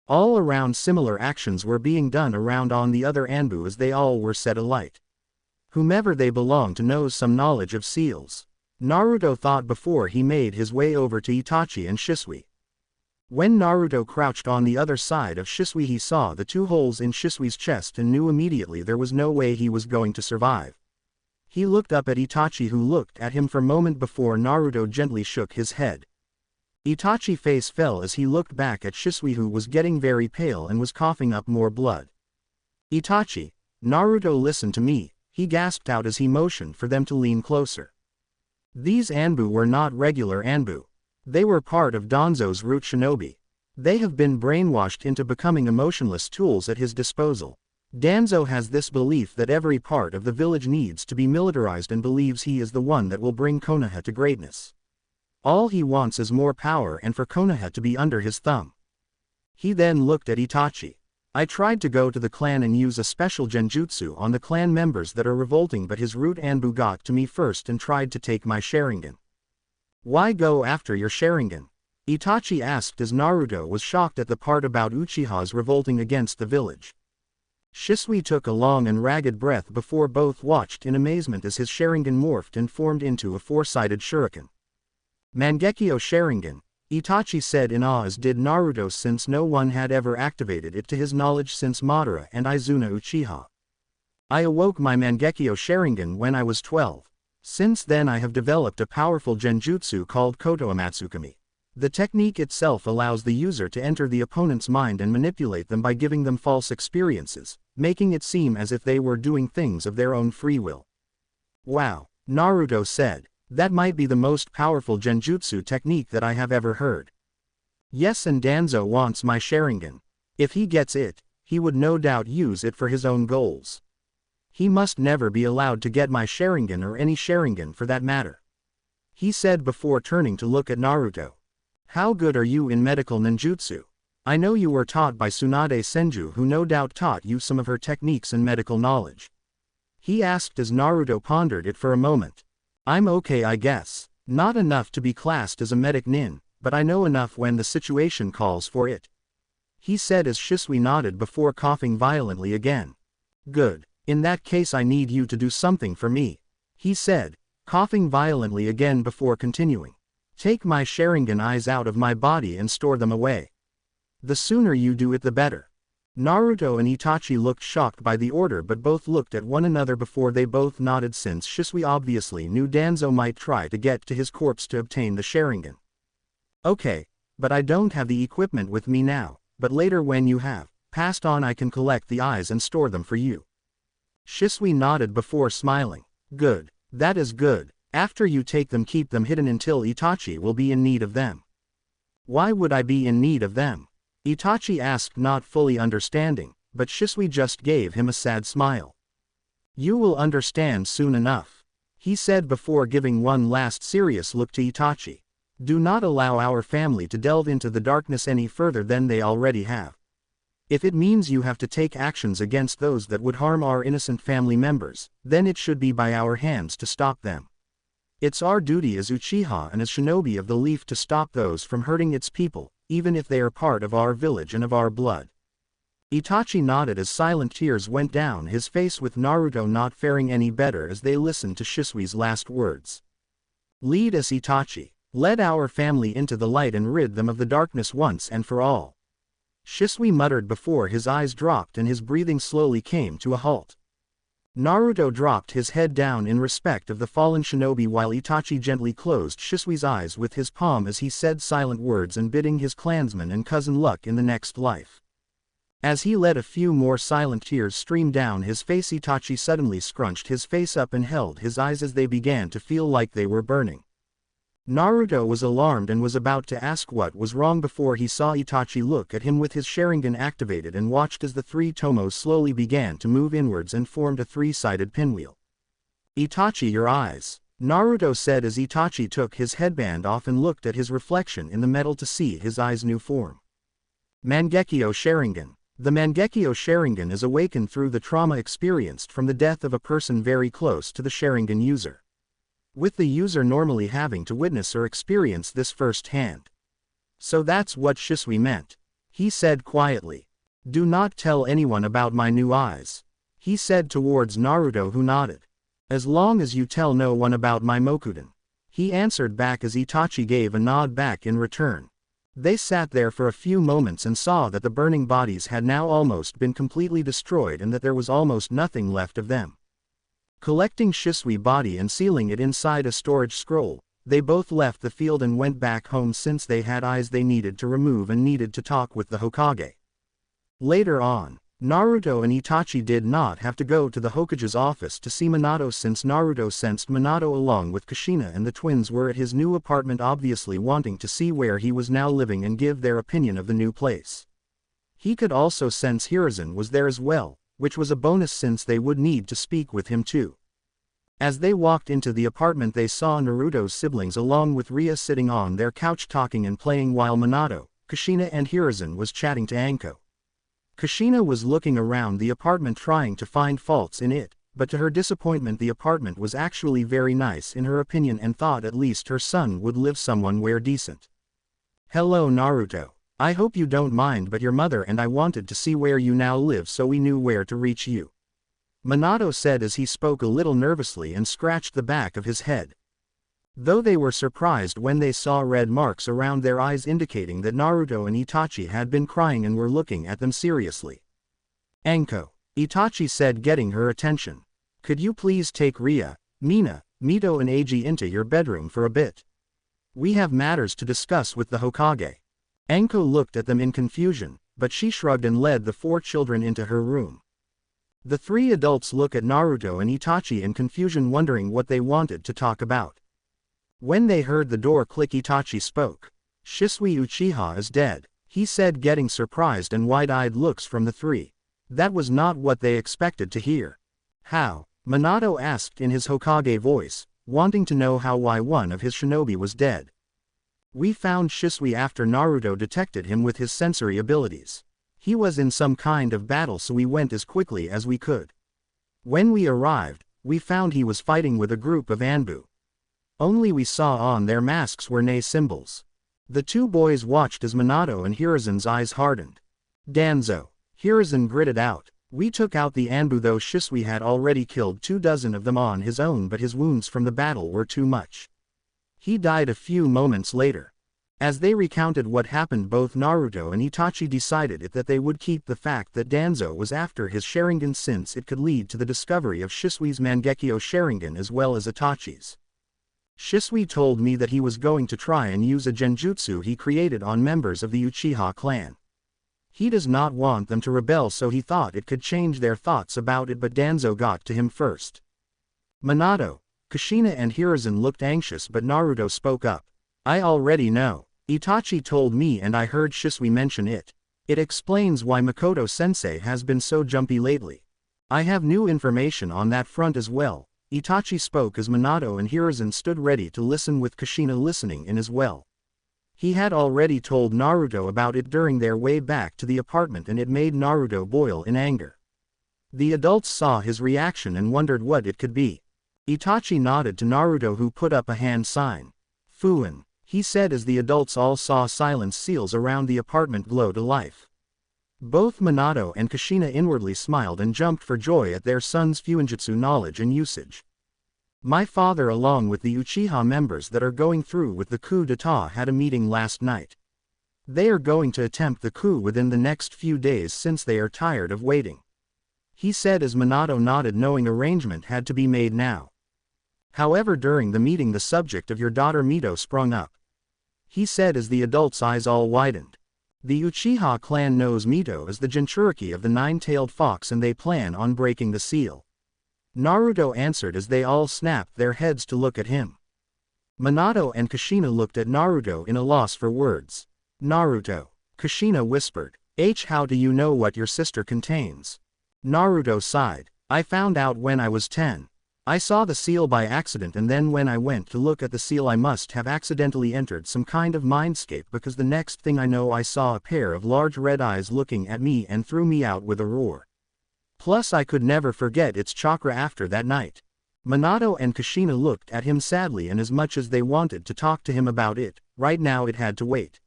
All around similar actions were being done around on the other Anbu as they all were set alight. Whomever they belonged to knows some knowledge of seals, Naruto thought before he made his way over to Itachi and Shisui. When Naruto crouched on the other side of Shisui, he saw the two holes in Shisui's chest and knew immediately there was no way he was going to survive. He looked up at Itachi, who looked at him for a moment before Naruto gently shook his head. Itachi's face fell as he looked back at Shisui, who was getting very pale and was coughing up more blood. "Itachi, Naruto, listen to me," he gasped out as he motioned for them to lean closer. These Anbu were not regular Anbu. They were part of Danzo's root shinobi. They have been brainwashed into becoming emotionless tools at his disposal. Danzo has this belief that every part of the village needs to be militarized and believes he is the one that will bring Konoha to greatness. All he wants is more power and for Konoha to be under his thumb. He then looked at Itachi. "I tried to go to the clan and use a special genjutsu on the clan members that are revolting, but his root Anbu got to me first and tried to take my Sharingan." "Why go after your Sharingan?" Itachi asked as Naruto was shocked at the part about Uchihas revolting against the village. Shisui took a long and ragged breath before both watched in amazement as his Sharingan morphed and formed into a four-sided shuriken. "Mangekyo Sharingan," Itachi said in awe, as did Naruto, since no one had ever activated it to his knowledge since Madara and Izuna Uchiha. "I awoke my Mangekyo Sharingan when I was 12. Since then I have developed a powerful genjutsu called Koto Amatsukami. The technique itself allows the user to enter the opponent's mind and manipulate them by giving them false experiences, making it seem as if they were doing things of their own free will." "Wow," Naruto said. "That might be the most powerful genjutsu technique that I have ever heard." "Yes, and Danzo wants my Sharingan. If he gets it, he would no doubt use it for his own goals. He must never be allowed to get my Sharingan, or any Sharingan for that matter," he said before turning to look at Naruto. "How good are you in medical ninjutsu? I know you were taught by Tsunade Senju, who no doubt taught you some of her techniques and medical knowledge," he asked as Naruto pondered it for a moment. "I'm okay, I guess. Not enough to be classed as a medic nin, but I know enough when the situation calls for it," he said as Shisui nodded before coughing violently again. "Good. In that case I need you to do something for me," he said, coughing violently again before continuing. "Take my Sharingan eyes out of my body and store them away. The sooner you do it the better." Naruto and Itachi looked shocked by the order, but both looked at one another before they both nodded, since Shisui obviously knew Danzo might try to get to his corpse to obtain the Sharingan. "Okay, but I don't have the equipment with me now, but later when you have passed on I can collect the eyes and store them for you." Shisui nodded before smiling. "Good, that is good. After you take them, keep them hidden until Itachi will be in need of them." "Why would I be in need of them?" Itachi asked, not fully understanding, but Shisui just gave him a sad smile. "You will understand soon enough," he said before giving one last serious look to Itachi. "Do not allow our family to delve into the darkness any further than they already have. If it means you have to take actions against those that would harm our innocent family members, then it should be by our hands to stop them. It's our duty as Uchiha and as shinobi of the leaf to stop those from hurting its people, even if they are part of our village and of our blood." Itachi nodded as silent tears went down his face, with Naruto not faring any better as they listened to Shisui's last words. "Lead us, Itachi. Lead our family into the light and rid them of the darkness once and for all," Shisui muttered before his eyes dropped and his breathing slowly came to a halt. Naruto dropped his head down in respect of the fallen shinobi while Itachi gently closed Shisui's eyes with his palm as he said silent words and bidding his clansman and cousin luck in the next life. As he let a few more silent tears stream down his face, Itachi suddenly scrunched his face up and held his eyes as they began to feel like they were burning. Naruto was alarmed and was about to ask what was wrong before he saw Itachi look at him with his Sharingan activated and watched as the three tomos slowly began to move inwards and formed a three-sided pinwheel. "Itachi, your eyes," Naruto said as Itachi took his headband off and looked at his reflection in the metal to see his eyes' new form. Mangekyo Sharingan. The Mangekyo Sharingan is awakened through the trauma experienced from the death of a person very close to the Sharingan user, with the user normally having to witness or experience this firsthand. "So that's what Shisui meant," he said quietly. "Do not tell anyone about my new eyes," he said towards Naruto, who nodded. "As long as you tell no one about my Mokuton," he answered back as Itachi gave a nod back in return. They sat there for a few moments and saw that the burning bodies had now almost been completely destroyed and that there was almost nothing left of them. Collecting Shisui's body and sealing it inside a storage scroll, they both left the field and went back home since they had eyes they needed to remove and needed to talk with the Hokage. Later on, Naruto and Itachi did not have to go to the Hokage's office to see Minato since Naruto sensed Minato along with Kushina and the twins were at his new apartment, obviously wanting to see where he was now living and give their opinion of the new place. He could also sense Hiruzen was there as well, which was a bonus since they would need to speak with him too. As they walked into the apartment, they saw Naruto's siblings along with Ria sitting on their couch talking and playing while Minato, Kushina and Hiruzen was chatting to Anko. Kushina was looking around the apartment trying to find faults in it, but to her disappointment the apartment was actually very nice in her opinion and thought at least her son would live somewhere decent. "Hello Naruto. I hope you don't mind, but your mother and I wanted to see where you now live so we knew where to reach you," Minato said as he spoke a little nervously and scratched the back of his head. Though they were surprised when they saw red marks around their eyes indicating that Naruto and Itachi had been crying and were looking at them seriously. "Anko," Itachi said, getting her attention. "Could you please take Ria, Mina, Mito and Eiji into your bedroom for a bit? We have matters to discuss with the Hokage." Anko looked at them in confusion, but she shrugged and led the four children into her room. The three adults look at Naruto and Itachi in confusion, wondering what they wanted to talk about. When they heard the door click, Itachi spoke. "Shisui Uchiha is dead," he said, getting surprised and wide-eyed looks from the three. That was not what they expected to hear. "How?" Minato asked in his Hokage voice, wanting to know why one of his shinobi was dead. "We found Shisui after Naruto detected him with his sensory abilities. He was in some kind of battle, so we went as quickly as we could. When we arrived, we found he was fighting with a group of Anbu. Only we saw on their masks were Nei symbols." The two boys watched as Minato and Hiruzen's eyes hardened. "Danzo," Hiruzen gritted out, "we took out the Anbu, though Shisui had already killed 24 of them on his own, but his wounds from the battle were too much. He died a few moments later." As they recounted what happened, both Naruto and Itachi decided that they would keep the fact that Danzo was after his Sharingan since it could lead to the discovery of Shisui's Mangekyo Sharingan as well as Itachi's. "Shisui told me that he was going to try and use a genjutsu he created on members of the Uchiha clan. He does not want them to rebel, so he thought it could change their thoughts about it, but Danzo got to him first." Minato, Kushina and Hiruzen looked anxious, but Naruto spoke up. "I already know. Itachi told me and I heard Shisui mention it. It explains why Makoto sensei has been so jumpy lately. I have new information on that front as well." Itachi spoke as Minato and Hiruzen stood ready to listen, with Kushina listening in as well. He had already told Naruto about it during their way back to the apartment and it made Naruto boil in anger. The adults saw his reaction and wondered what it could be. Itachi nodded to Naruto, who put up a hand sign. "Fuin," he said as the adults all saw silence seals around the apartment glow to life. Both Minato and Kushina inwardly smiled and jumped for joy at their son's Fuinjutsu knowledge and usage. "My father along with the Uchiha members that are going through with the coup d'etat had a meeting last night. They are going to attempt the coup within the next few days since they are tired of waiting," he said as Minato nodded, knowing arrangement had to be made now. "However, during the meeting the subject of your daughter Mito sprung up," he said as the adults' eyes all widened. "The Uchiha clan knows Mito as the Jinchuriki of the nine-tailed fox and they plan on breaking the seal," Naruto answered as they all snapped their heads to look at him. Minato and Kushina looked at Naruto in a loss for words. Naruto. Kushina whispered. How do you know what your sister contains? Naruto sighed. I found out when I was 10. I saw the seal by accident, and then when I went to look at the seal I must have accidentally entered some kind of mindscape, because the next thing I know I saw a pair of large red eyes looking at me and threw me out with a roar. Plus I could never forget its chakra after that night. Minato and Kushina looked at him sadly, and as much as they wanted to talk to him about it, right now it had to wait.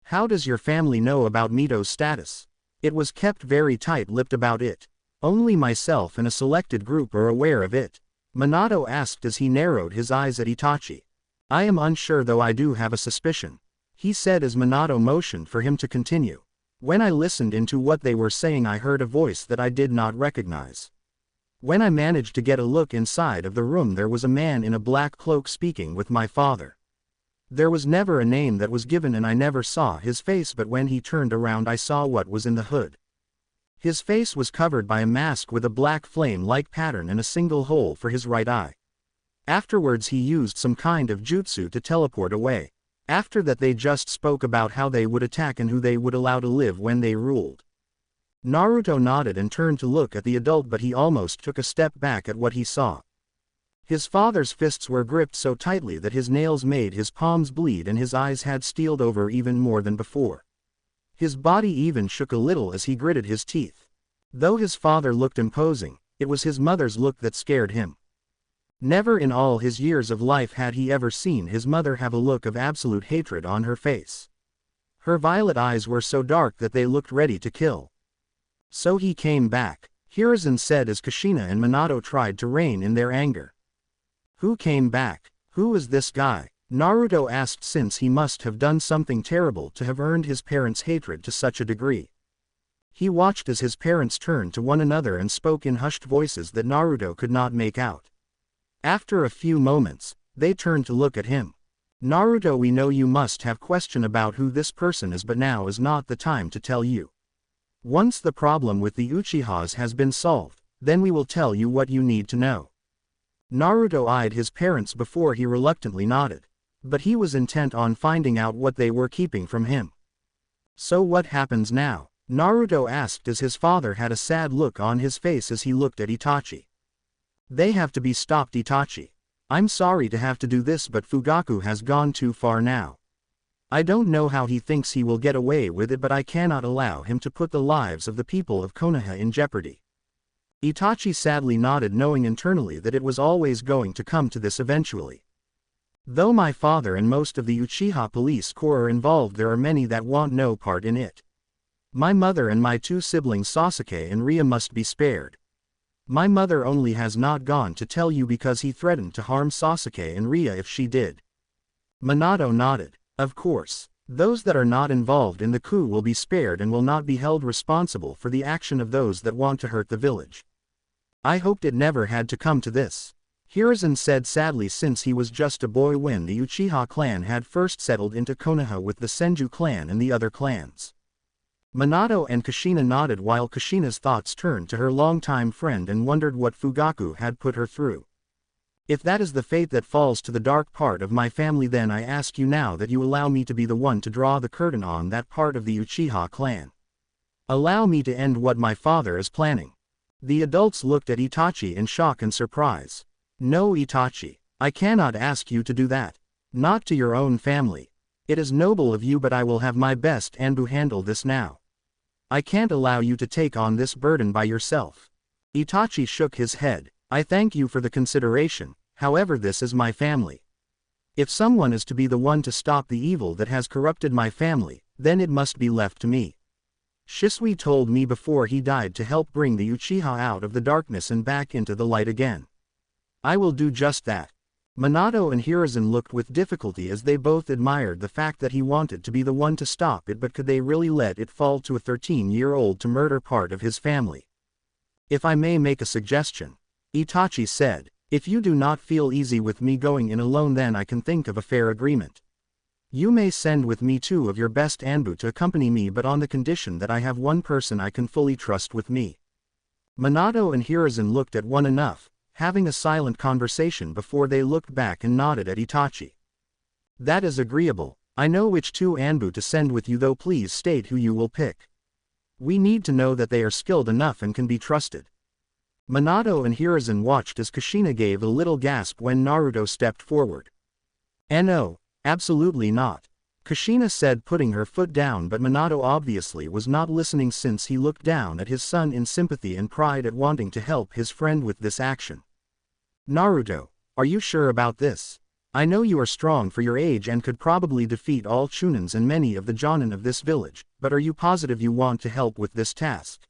How does your family know about Mito's status? It was kept very tight-lipped about it. Only myself and a selected group are aware of it. Minato asked as he narrowed his eyes at Itachi. I am unsure, though I do have a suspicion, he said as Minato motioned for him to continue. When I listened into what they were saying, I heard a voice that I did not recognize. When I managed to get a look inside of the room, there was a man in a black cloak speaking with my father. There was never a name that was given, and I never saw his face, but when he turned around I saw what was in the hood. His face was covered by a mask with a black flame-like pattern and a single hole for his right eye. Afterwards he used some kind of jutsu to teleport away. After that they just spoke about how they would attack and who they would allow to live when they ruled. Naruto nodded and turned to look at the adult, but he almost took a step back at what he saw. His father's fists were gripped so tightly that his nails made his palms bleed, and his eyes had steeled over even more than before. His body even shook a little as he gritted his teeth. Though his father looked imposing, it was his mother's look that scared him. Never in all his years of life had he ever seen his mother have a look of absolute hatred on her face. Her violet eyes were so dark that they looked ready to kill. So he came back, Hiruzen said as Kushina and Minato tried to rein in their anger. Who came back? Who is this guy? Naruto asked, since he must have done something terrible to have earned his parents' hatred to such a degree. He watched as his parents turned to one another and spoke in hushed voices that Naruto could not make out. After a few moments, they turned to look at him. Naruto, we know you must have question about who this person is, but now is not the time to tell you. Once the problem with the Uchihas has been solved, then we will tell you what you need to know. Naruto eyed his parents before he reluctantly nodded. But he was intent on finding out what they were keeping from him. So what happens now? Naruto asked as his father had a sad look on his face as he looked at Itachi. They have to be stopped, Itachi. I'm sorry to have to do this, but Fugaku has gone too far now. I don't know how he thinks he will get away with it, but I cannot allow him to put the lives of the people of Konoha in jeopardy. Itachi sadly nodded, knowing internally that it was always going to come to this eventually. Though my father and most of the Uchiha police corps are involved, there are many that want no part in it. My mother and my two siblings Sasuke and Ria must be spared. My mother only has not gone to tell you because he threatened to harm Sasuke and Ria if she did. Minato nodded. Of course, those that are not involved in the coup will be spared and will not be held responsible for the action of those that want to hurt the village. I hoped it never had to come to this, Hiruzen said sadly, since he was just a boy when the Uchiha clan had first settled into Konoha with the Senju clan and the other clans. Minato and Kushina nodded while Kushina's thoughts turned to her longtime friend and wondered what Fugaku had put her through. If that is the fate that falls to the dark part of my family, then I ask you now that you allow me to be the one to draw the curtain on that part of the Uchiha clan. Allow me to end what my father is planning. The adults looked at Itachi in shock and surprise. No, Itachi, I cannot ask you to do that. Not to your own family. It is noble of you, but I will have my best Anbu handle this now. I can't allow you to take on this burden by yourself. Itachi shook his head. I thank you for the consideration, however this is my family. If someone is to be the one to stop the evil that has corrupted my family, then it must be left to me. Shisui told me before he died to help bring the Uchiha out of the darkness and back into the light again. I will do just that. Minato and Hiruzen looked with difficulty as they both admired the fact that he wanted to be the one to stop it, but could they really let it fall to a 13-year-old to murder part of his family? If I may make a suggestion, Itachi said, if you do not feel easy with me going in alone, then I can think of a fair agreement. You may send with me 2 of your best Anbu to accompany me, but on the condition that I have one person I can fully trust with me. Minato and Hiruzen looked at one enough, having a silent conversation before they looked back and nodded at Itachi. That is agreeable. I know which two Anbu to send with you, though please state who you will pick. We need to know that they are skilled enough and can be trusted. Minato and Hiruzen watched as Kushina gave a little gasp when Naruto stepped forward. No, absolutely not. Kushina said, putting her foot down, but Minato obviously was not listening since he looked down at his son in sympathy and pride at wanting to help his friend with this action. Naruto, are you sure about this? I know you are strong for your age and could probably defeat all Chunins and many of the Jonin of this village, but are you positive you want to help with this task?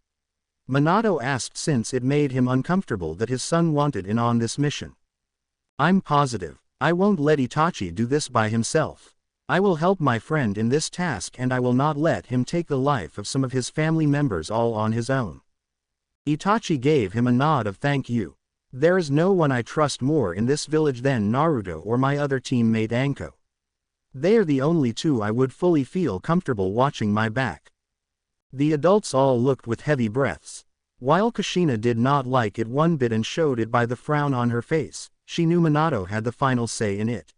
Minato asked, since it made him uncomfortable that his son wanted in on this mission. I'm positive. I won't let Itachi do this by himself. I will help my friend in this task, and I will not let him take the life of some of his family members all on his own. Itachi gave him a nod of thank you. There is no one I trust more in this village than Naruto or my other teammate Anko. They are the only two I would fully feel comfortable watching my back. The adults all looked with heavy breaths. While Kushina did not like it one bit and showed it by the frown on her face, she knew Minato had the final say in it.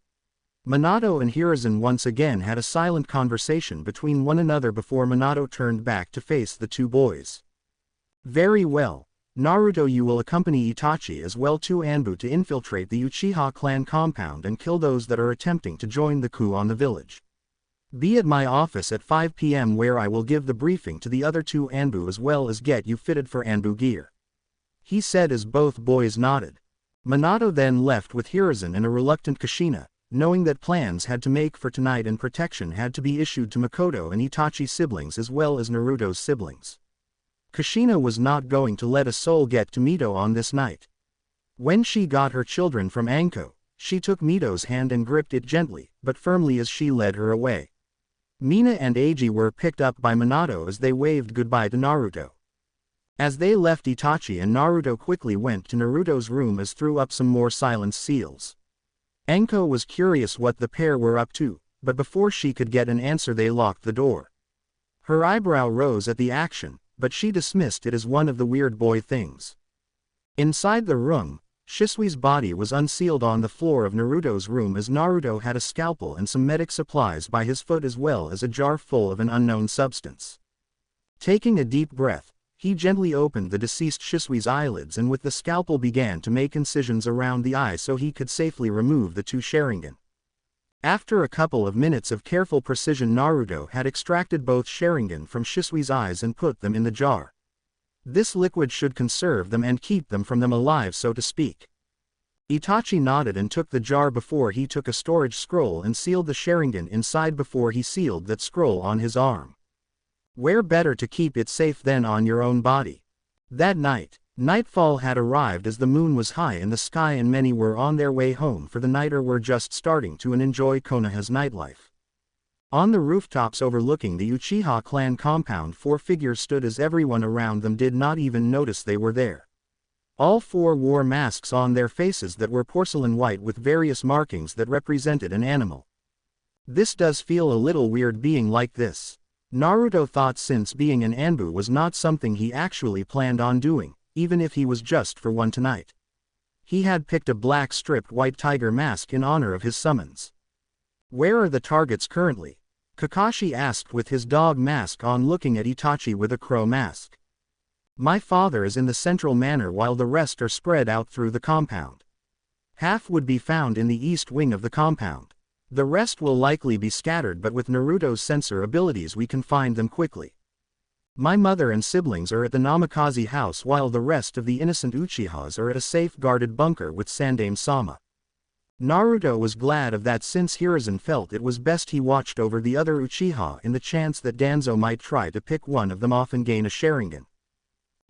Minato and Hiruzen once again had a silent conversation between one another before Minato turned back to face the two boys. Very well. Naruto, you will accompany Itachi as well to Anbu to infiltrate the Uchiha clan compound and kill those that are attempting to join the coup on the village. Be at my office at 5 p.m. where I will give the briefing to the other two Anbu as well as get you fitted for Anbu gear. He said as both boys nodded. Minato then left with Hiruzen and a reluctant Kushina, knowing that plans had to make for tonight and protection had to be issued to Makoto and Itachi's siblings as well as Naruto's siblings. Kushina was not going to let a soul get to Mito on this night. When she got her children from Anko, she took Mito's hand and gripped it gently, but firmly as she led her away. Mina and Eiji were picked up by Minato as they waved goodbye to Naruto. As they left, Itachi and Naruto quickly went to Naruto's room as threw up some more silence seals. Anko was curious what the pair were up to, but before she could get an answer they locked the door. Her eyebrow rose at the action, but she dismissed it as one of the weird boy things. Inside the room, Shisui's body was unsealed on the floor of Naruto's room as Naruto had a scalpel and some medic supplies by his foot as well as a jar full of an unknown substance. Taking a deep breath, he gently opened the deceased Shisui's eyelids and with the scalpel began to make incisions around the eye so he could safely remove the two Sharingan. After a couple of minutes of careful precision, Naruto had extracted both Sharingan from Shisui's eyes and put them in the jar. This liquid should conserve them and keep them from them alive, so to speak. Itachi nodded and took the jar before he took a storage scroll and sealed the Sharingan inside before he sealed that scroll on his arm. Where better to keep it safe than on your own body? That night, nightfall had arrived as the moon was high in the sky and many were on their way home for the night or were just starting to enjoy Konoha's nightlife. On the rooftops overlooking the Uchiha clan compound, 4 figures stood as everyone around them did not even notice they were there. All 4 wore masks on their faces that were porcelain white with various markings that represented an animal. This does feel a little weird being like this, Naruto thought, since being an Anbu was not something he actually planned on doing, even if he was just for one tonight. He had picked a black stripped white tiger mask in honor of his summons. Where are the targets currently? Kakashi asked with his dog mask on, looking at Itachi with a crow mask. My father is in the central manor while the rest are spread out through the compound. Half would be found in the east wing of the compound. The rest will likely be scattered, but with Naruto's sensor abilities we can find them quickly. My mother and siblings are at the Namikaze house while the rest of the innocent Uchihas are at a safe-guarded bunker with Sandaime-sama. Naruto was glad of that since Hiruzen felt it was best he watched over the other Uchiha in the chance that Danzo might try to pick one of them off and gain a Sharingan.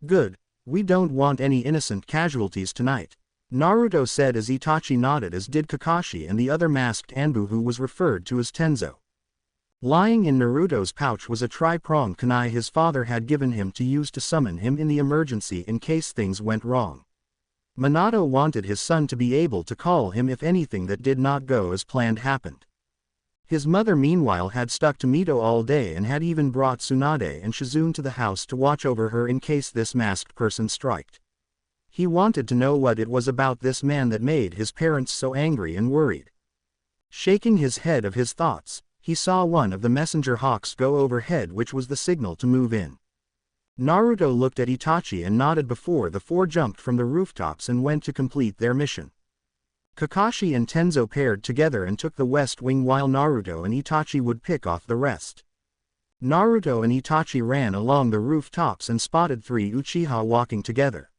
Good, we don't want any innocent casualties tonight, Naruto said as Itachi nodded, as did Kakashi and the other masked Anbu who was referred to as Tenzo. Lying in Naruto's pouch was a tri-pronged kunai his father had given him to use to summon him in the emergency in case things went wrong. Minato wanted his son to be able to call him if anything that did not go as planned happened. His mother meanwhile had stuck to Mito all day and had even brought Tsunade and Shizune to the house to watch over her in case this masked person striked. He wanted to know what it was about this man that made his parents so angry and worried. Shaking his head of his thoughts, he saw one of the messenger hawks go overhead, which was the signal to move in. Naruto looked at Itachi and nodded before the four jumped from the rooftops and went to complete their mission. Kakashi and Tenzo paired together and took the west wing while Naruto and Itachi would pick off the rest. Naruto and Itachi ran along the rooftops and spotted 3 Uchiha walking together.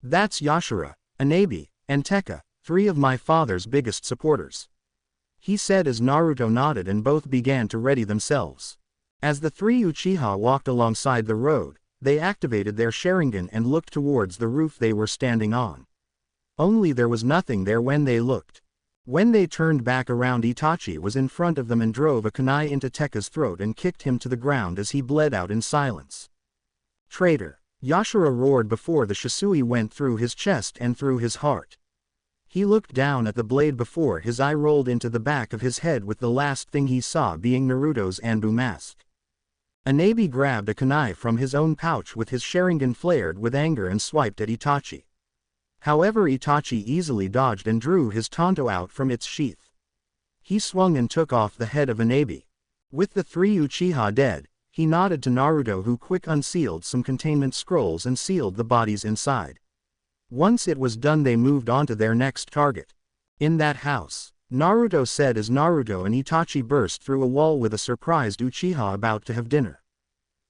"That's Yashira, Anabi, and Tekka, 3 of my father's biggest supporters," he said as Naruto nodded and both began to ready themselves. As the 3 Uchiha walked alongside the road, they activated their Sharingan and looked towards the roof they were standing on. Only there was nothing there when they looked. When they turned back around, Itachi was in front of them and drove a kunai into Tekka's throat and kicked him to the ground as he bled out in silence. "Traitor!" Yashira roared before the Shisui went through his chest and through his heart. He looked down at the blade before his eye rolled into the back of his head, with the last thing he saw being Naruto's Anbu mask. Anabi grabbed a kunai from his own pouch with his Sharingan flared with anger and swiped at Itachi. However, Itachi easily dodged and drew his Tonto out from its sheath. He swung and took off the head of Anabi. With the 3 Uchiha dead, he nodded to Naruto, who quick unsealed some containment scrolls and sealed the bodies inside. Once it was done, they moved on to their next target. "In that house," Naruto said as Naruto and Itachi burst through a wall with a surprised Uchiha about to have dinner.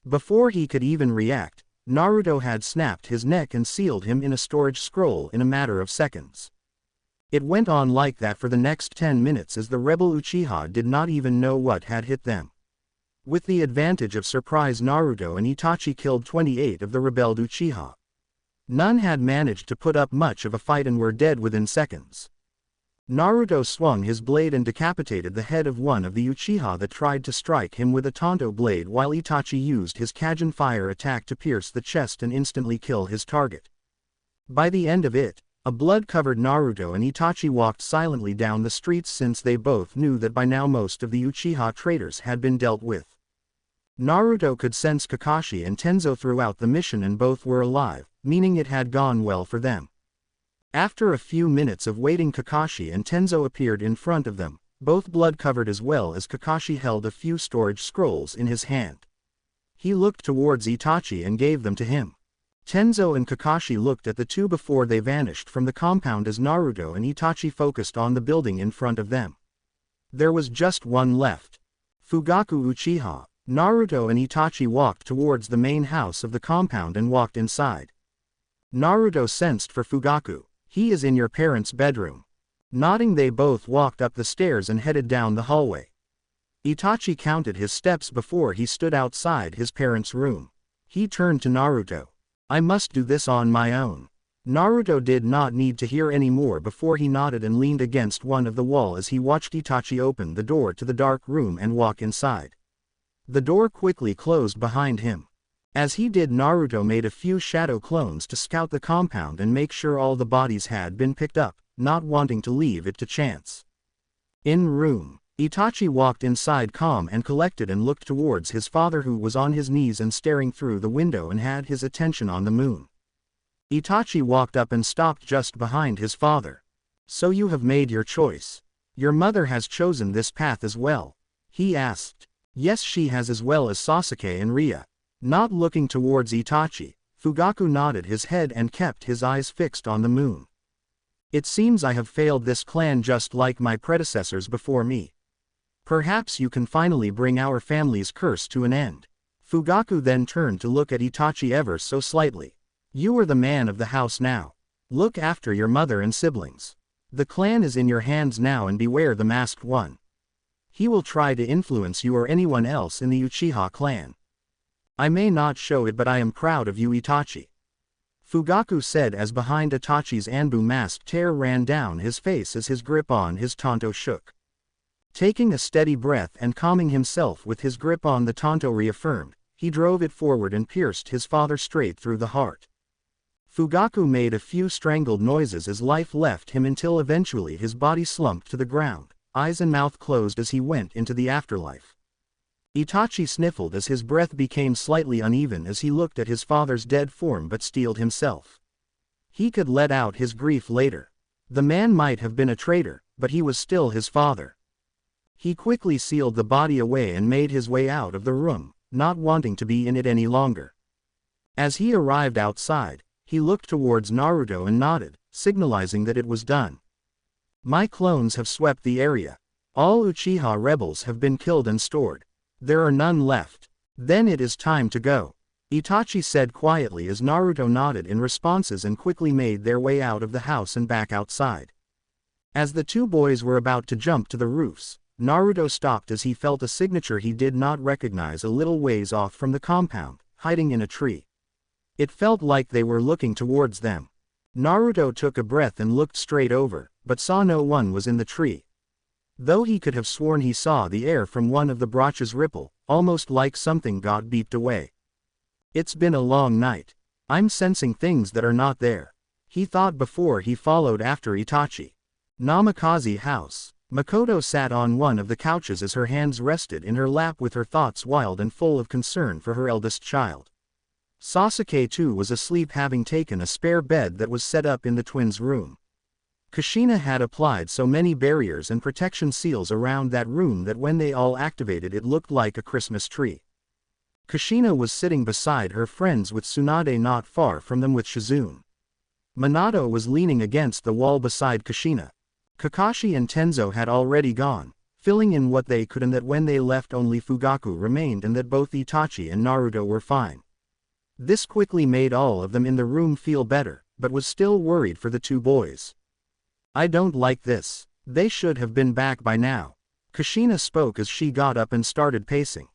Before he could even react, Naruto had snapped his neck and sealed him in a storage scroll in a matter of seconds. It went on like that for the next 10 minutes as the rebel Uchiha did not even know what had hit them. With the advantage of surprise, Naruto and Itachi killed 28 of the rebelled Uchiha. None had managed to put up much of a fight and were dead within seconds. Naruto swung his blade and decapitated the head of one of the Uchiha that tried to strike him with a Tonto blade, while Itachi used his Kajin fire attack to pierce the chest and instantly kill his target. By the end of it, a blood-covered Naruto and Itachi walked silently down the streets, since they both knew that by now most of the Uchiha traitors had been dealt with. Naruto could sense Kakashi and Tenzo throughout the mission and both were alive, meaning it had gone well for them. After a few minutes of waiting, Kakashi and Tenzo appeared in front of them, both blood-covered as well as Kakashi held a few storage scrolls in his hand. He looked towards Itachi and gave them to him. Tenzo and Kakashi looked at the two before they vanished from the compound as Naruto and Itachi focused on the building in front of them. There was just one left. Fugaku Uchiha. Naruto and Itachi walked towards the main house of the compound and walked inside. Naruto sensed for Fugaku. "He is in your parents' bedroom." Nodding, they both walked up the stairs and headed down the hallway. Itachi counted his steps before he stood outside his parents' room. He turned to Naruto. "I must do this on my own." Naruto did not need to hear any more before he nodded and leaned against one of the wall as he watched Itachi open the door to the dark room and walk inside. The door quickly closed behind him. As he did, Naruto made a few shadow clones to scout the compound and make sure all the bodies had been picked up, not wanting to leave it to chance. In room, Itachi walked inside calm and collected and looked towards his father, who was on his knees and staring through the window and had his attention on the moon. Itachi walked up and stopped just behind his father. "So you have made your choice. Your mother has chosen this path as well?" he asked. "Yes, she has, as well as Sasuke and Ria." Not looking towards Itachi, Fugaku nodded his head and kept his eyes fixed on the moon. "It seems I have failed this clan just like my predecessors before me. Perhaps you can finally bring our family's curse to an end." Fugaku then turned to look at Itachi ever so slightly. "You are the man of the house now. Look after your mother and siblings. The clan is in your hands now, and beware the masked one. He will try to influence you or anyone else in the Uchiha clan. I may not show it, but I am proud of you, Itachi," Fugaku said as behind Itachi's Anbu mask tear ran down his face as his grip on his Tonto shook. Taking a steady breath and calming himself with his grip on the Tonto reaffirmed, he drove it forward and pierced his father straight through the heart. Fugaku made a few strangled noises as life left him until eventually his body slumped to the ground, eyes and mouth closed as he went into the afterlife. Itachi sniffled as his breath became slightly uneven as he looked at his father's dead form but steeled himself. He could let out his grief later. The man might have been a traitor, but he was still his father. He quickly sealed the body away and made his way out of the room, not wanting to be in it any longer. As he arrived outside, he looked towards Naruto and nodded, signalizing that it was done. My clones have swept the area. All Uchiha rebels have been killed and stored. There are none left. Then it is time to go, Itachi said quietly as Naruto nodded in responses and quickly made their way out of the house and back outside. As the two boys were about to jump to the roofs, Naruto stopped as he felt a signature he did not recognize a little ways off from the compound, hiding in a tree. It felt like they were looking towards them. Naruto took a breath and looked straight over, but saw no one was in the tree. Though he could have sworn he saw the air from one of the branches ripple, almost like something got beeped away. It's been a long night. I'm sensing things that are not there, he thought before he followed after Itachi. Namikaze house. Makoto sat on one of the couches as her hands rested in her lap with her thoughts wild and full of concern for her eldest child. Sasuke too was asleep, having taken a spare bed that was set up in the twins' room. Kushina had applied so many barriers and protection seals around that room that when they all activated it looked like a Christmas tree. Kushina was sitting beside her friends with Tsunade not far from them with Shizune. Minato was leaning against the wall beside Kushina. Kakashi and Tenzo had already gone, filling in what they could, and that when they left only Fugaku remained and that both Itachi and Naruto were fine. This quickly made all of them in the room feel better, but was still worried for the two boys. I don't like this. They should have been back by now. Kushina spoke as she got up and started pacing.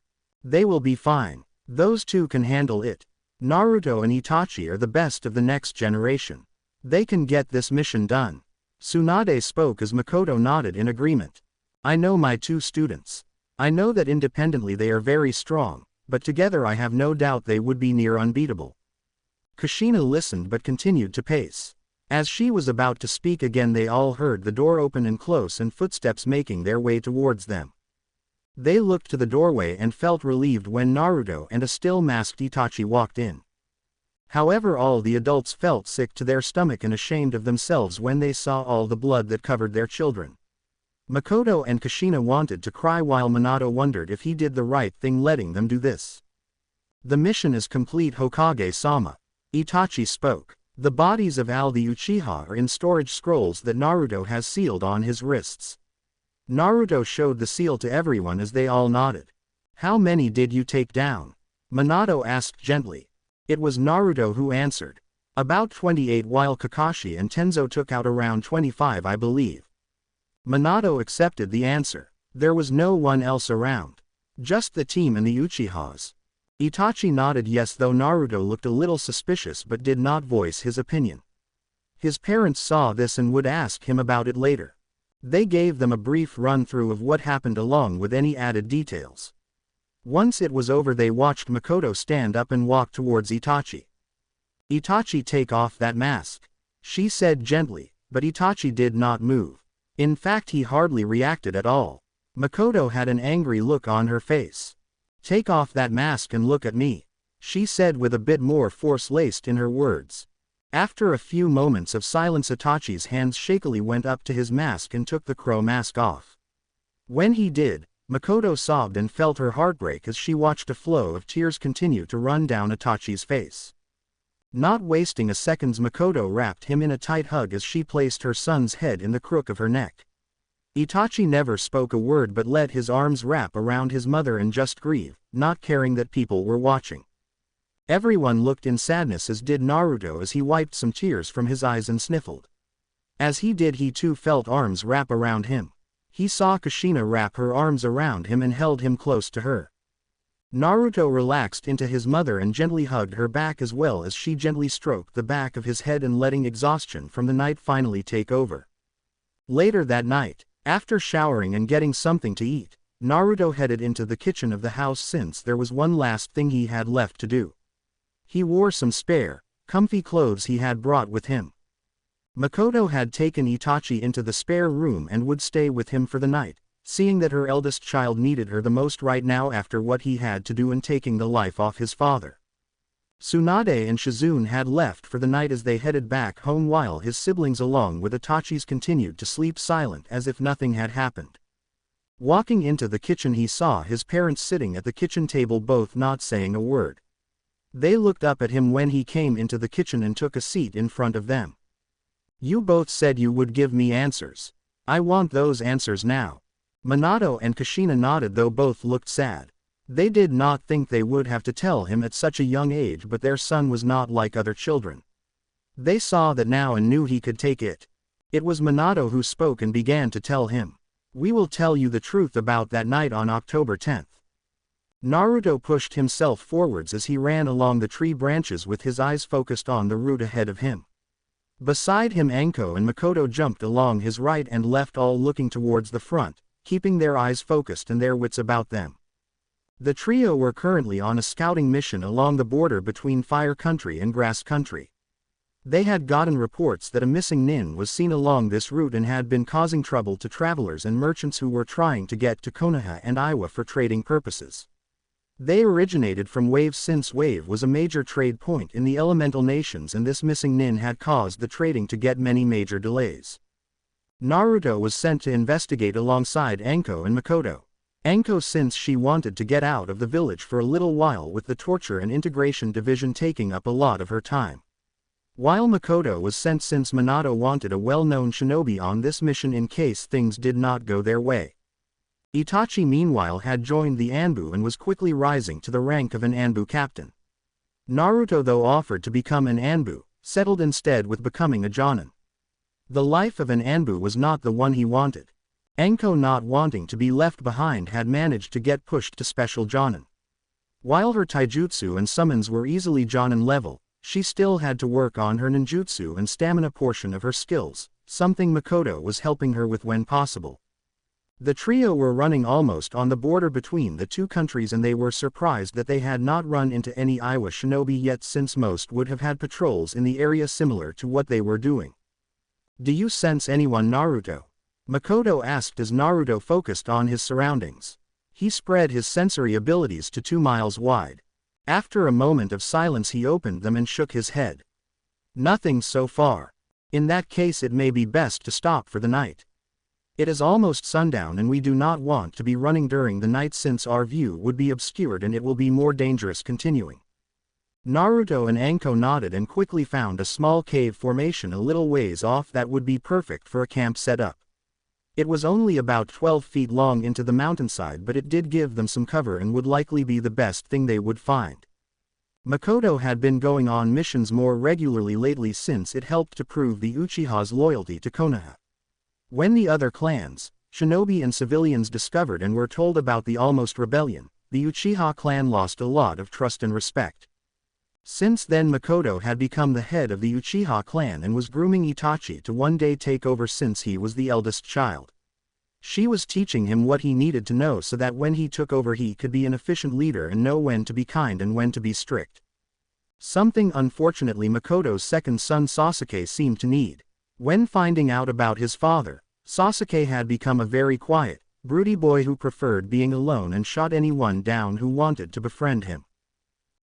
They will be fine. Those two can handle it. Naruto and Itachi are the best of the next generation. They can get this mission done. Tsunade spoke as Makoto nodded in agreement. I know my two students. I know that independently they are very strong, but together I have no doubt they would be near unbeatable. Kushina listened but continued to pace. As she was about to speak again, they all heard the door open and close and footsteps making their way towards them. They looked to the doorway and felt relieved when Naruto and a still masked Itachi walked in. However, all the adults felt sick to their stomach and ashamed of themselves when they saw all the blood that covered their children. Makoto and Kushina wanted to cry while Minato wondered if he did the right thing letting them do this. The mission is complete, Hokage-sama. Itachi spoke. The bodies of all the Uchiha are in storage scrolls that Naruto has sealed on his wrists. Naruto showed the seal to everyone as they all nodded. How many did you take down? Minato asked gently. It was Naruto who answered. About 28, while Kakashi and Tenzo took out around 25, I believe. Minato accepted the answer. There was no one else around. Just the team and the Uchihas. Itachi nodded yes, though Naruto looked a little suspicious but did not voice his opinion. His parents saw this and would ask him about it later. They gave them a brief run-through of what happened along with any added details. Once it was over, they watched Makoto stand up and walk towards Itachi. Itachi, take off that mask, she said gently, but Itachi did not move. In fact, he hardly reacted at all. Makoto had an angry look on her face. Take off that mask and look at me, she said with a bit more force laced in her words. After a few moments of silence, Itachi's hands shakily went up to his mask and took the crow mask off. When he did, Makoto sobbed and felt her heart break as she watched a flow of tears continue to run down Itachi's face. Not wasting a second, Makoto wrapped him in a tight hug as she placed her son's head in the crook of her neck. Itachi never spoke a word but let his arms wrap around his mother and just grieve, not caring that people were watching. Everyone looked in sadness, as did Naruto as he wiped some tears from his eyes and sniffled. As he did, he too felt arms wrap around him. He saw Kushina wrap her arms around him and held him close to her. Naruto relaxed into his mother and gently hugged her back as well as she gently stroked the back of his head and letting exhaustion from the night finally take over. Later that night, after showering and getting something to eat, Naruto headed into the kitchen of the house since there was one last thing he had left to do. He wore some spare, comfy clothes he had brought with him. Makoto had taken Itachi into the spare room and would stay with him for the night, seeing that her eldest child needed her the most right now after what he had to do in taking the life off his father. Tsunade and Shizune had left for the night as they headed back home while his siblings along with Itachi's continued to sleep silent as if nothing had happened. Walking into the kitchen he saw his parents sitting at the kitchen table both not saying a word. They looked up at him when he came into the kitchen and took a seat in front of them. "You both said you would give me answers. I want those answers now." Minato and Kushina nodded though both looked sad. They did not think they would have to tell him at such a young age, but their son was not like other children. They saw that now and knew he could take it. It was Minato who spoke and began to tell him. "We will tell you the truth about that night on October 10th. Naruto pushed himself forwards as he ran along the tree branches with his eyes focused on the route ahead of him. Beside him Anko and Makoto jumped along his right and left, all looking towards the front, keeping their eyes focused and their wits about them. The trio were currently on a scouting mission along the border between Fire Country and Grass Country. They had gotten reports that a missing nin was seen along this route and had been causing trouble to travelers and merchants who were trying to get to Konoha and Iwa for trading purposes. They originated from Wave since Wave was a major trade point in the elemental nations, and this missing nin had caused the trading to get many major delays. Naruto was sent to investigate alongside Anko and Makoto. Anko since she wanted to get out of the village for a little while with the torture and integration division taking up a lot of her time. While Makoto was sent since Minato wanted a well-known shinobi on this mission in case things did not go their way. Itachi meanwhile had joined the Anbu and was quickly rising to the rank of an Anbu captain. Naruto though offered to become an Anbu, settled instead with becoming a Jonin. The life of an Anbu was not the one he wanted. Anko, not wanting to be left behind, had managed to get pushed to special Jonin. While her taijutsu and summons were easily Jonin level, she still had to work on her ninjutsu and stamina portion of her skills, something Makoto was helping her with when possible. The trio were running almost on the border between the two countries, and they were surprised that they had not run into any Iwa shinobi yet, since most would have had patrols in the area similar to what they were doing. "Do you sense anyone, Naruto?" Makoto asked as Naruto focused on his surroundings. He spread his sensory abilities to 2 miles wide. After a moment of silence he opened them and shook his head. "Nothing so far. In that case it may be best to stop for the night. It is almost sundown and we do not want to be running during the night since our view would be obscured and it will be more dangerous continuing." Naruto and Anko nodded and quickly found a small cave formation a little ways off that would be perfect for a camp setup. It was only about 12 feet long into the mountainside, but it did give them some cover and would likely be the best thing they would find. Makoto had been going on missions more regularly lately since it helped to prove the Uchiha's loyalty to Konoha. When the other clans, shinobi and civilians discovered and were told about the almost rebellion, the Uchiha clan lost a lot of trust and respect. Since then Makoto had become the head of the Uchiha clan and was grooming Itachi to one day take over since he was the eldest child. She was teaching him what he needed to know so that when he took over he could be an efficient leader and know when to be kind and when to be strict. Something unfortunately Makoto's second son Sasuke seemed to need. When finding out about his father, Sasuke had become a very quiet, broody boy who preferred being alone and shot anyone down who wanted to befriend him.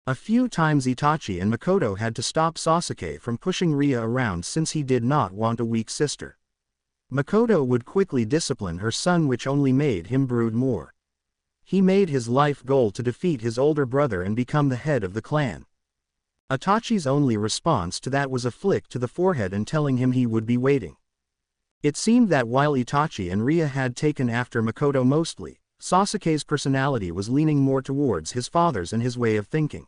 A few times Itachi and Makoto had to stop Sasuke from pushing Ria around since he did not want a weak sister. Makoto would quickly discipline her son, which only made him brood more. He made his life goal to defeat his older brother and become the head of the clan. Itachi's only response to that was a flick to the forehead and telling him he would be waiting. It seemed that while Itachi and Ria had taken after Makoto mostly, Sasuke's personality was leaning more towards his father's and his way of thinking.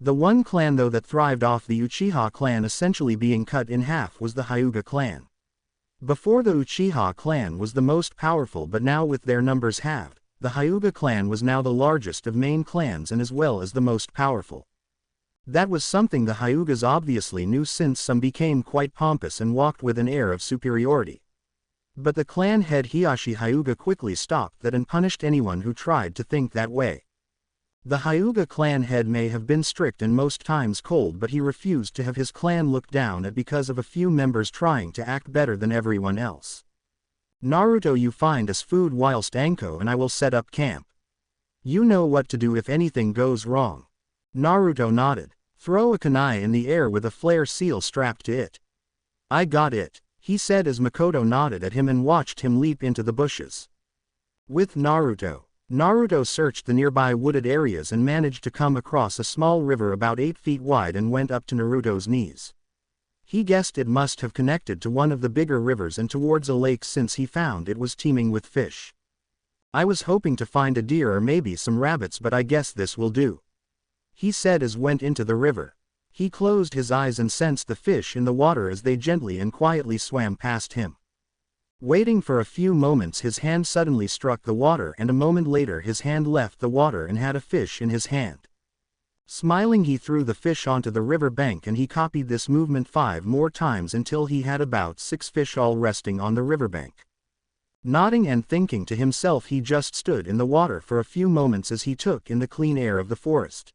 The one clan though that thrived off the Uchiha clan essentially being cut in half was the Hyuga clan. Before, the Uchiha clan was the most powerful, but now with their numbers halved, the Hyuga clan was now the largest of main clans and as well as the most powerful. That was something the Hyugas obviously knew, since some became quite pompous and walked with an air of superiority. But the clan head Hiashi Hyuga quickly stopped that and punished anyone who tried to think that way. The Hyuga clan head may have been strict and most times cold, but he refused to have his clan looked down at because of a few members trying to act better than everyone else. "Naruto, you find us food whilst Anko and I will set up camp. You know what to do if anything goes wrong." Naruto nodded. Throw a kunai in the air with a flare seal strapped to it. I got it, he said as Makoto nodded at him and watched him leap into the bushes. With Naruto. Naruto searched the nearby wooded areas and managed to come across a small river about 8 feet wide and went up to Naruto's knees. He guessed it must have connected to one of the bigger rivers and towards a lake since he found it was teeming with fish. I was hoping to find a deer or maybe some rabbits, but I guess this will do, he said as went into the river. He closed his eyes and sensed the fish in the water as they gently and quietly swam past him. Waiting for a few moments, his hand suddenly struck the water and a moment later his hand left the water and had a fish in his hand. Smiling, he threw the fish onto the river bank and he copied this movement 5 more times until he had about 6 fish all resting on the riverbank. Nodding and thinking to himself, he just stood in the water for a few moments as he took in the clean air of the forest.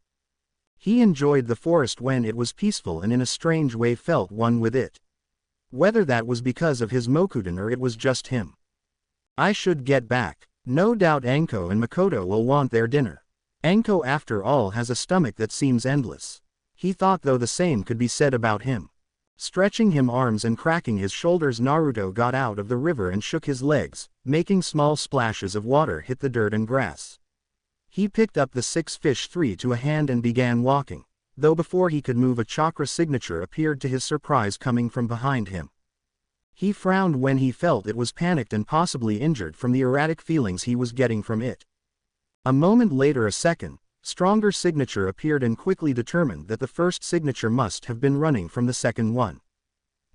He enjoyed the forest when it was peaceful and in a strange way felt one with it. Whether that was because of his Mokuton or it was just him. I should get back. No doubt Anko and Makoto will want their dinner. Anko after all has a stomach that seems endless. He thought, though the same could be said about him. Stretching his arms and cracking his shoulders, Naruto got out of the river and shook his legs, making small splashes of water hit the dirt and grass. He picked up the 6 fish 3 to a hand and began walking, though before he could move a chakra signature appeared to his surprise coming from behind him. He frowned when he felt it was panicked and possibly injured from the erratic feelings he was getting from it. A moment later a second, stronger signature appeared and quickly determined that the first signature must have been running from the second one.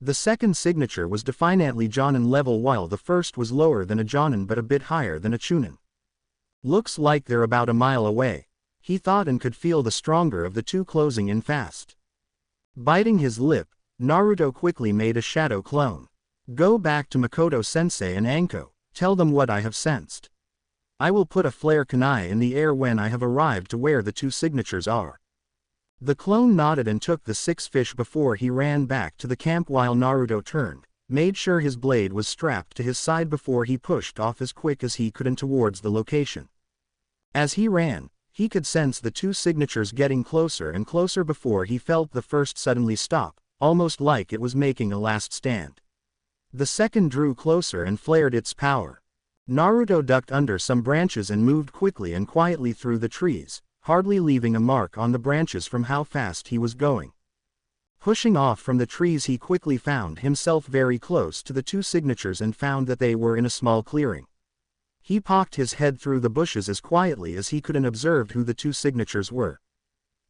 The second signature was definitely Jonin level while the first was lower than a Jonin but a bit higher than a Chunin. Looks like they're about a mile away, he thought, and could feel the stronger of the two closing in fast. Biting his lip, Naruto quickly made a shadow clone. Go back to Makoto-sensei and Anko, tell them what I have sensed. I will put a flare kunai in the air when I have arrived to where the 2 signatures are. The clone nodded and took the 6 fish before he ran back to the camp while Naruto turned, made sure his blade was strapped to his side before he pushed off as quick as he could and towards the location. As he ran, he could sense the 2 signatures getting closer and closer before he felt the first suddenly stop, almost like it was making a last stand. The second drew closer and flared its power. Naruto ducked under some branches and moved quickly and quietly through the trees, hardly leaving a mark on the branches from how fast he was going. Pushing off from the trees, he quickly found himself very close to the 2 signatures and found that they were in a small clearing. He poked his head through the bushes as quietly as he could and observed who the 2 signatures were.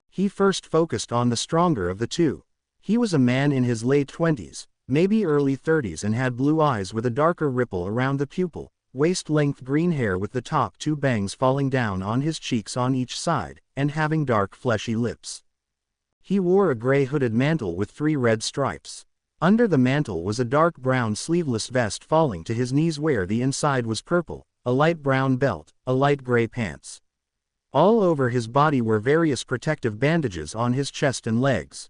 He first focused on the stronger of the 2. He was a man in his late 20s, maybe early 30s, and had blue eyes with a darker ripple around the pupil, waist-length green hair with the top 2 bangs falling down on his cheeks on each side, and having dark fleshy lips. He wore a gray hooded mantle with 3 red stripes. Under the mantle was a dark brown sleeveless vest falling to his knees where the inside was purple, a light brown belt, a light gray pants. All over his body were various protective bandages on his chest and legs.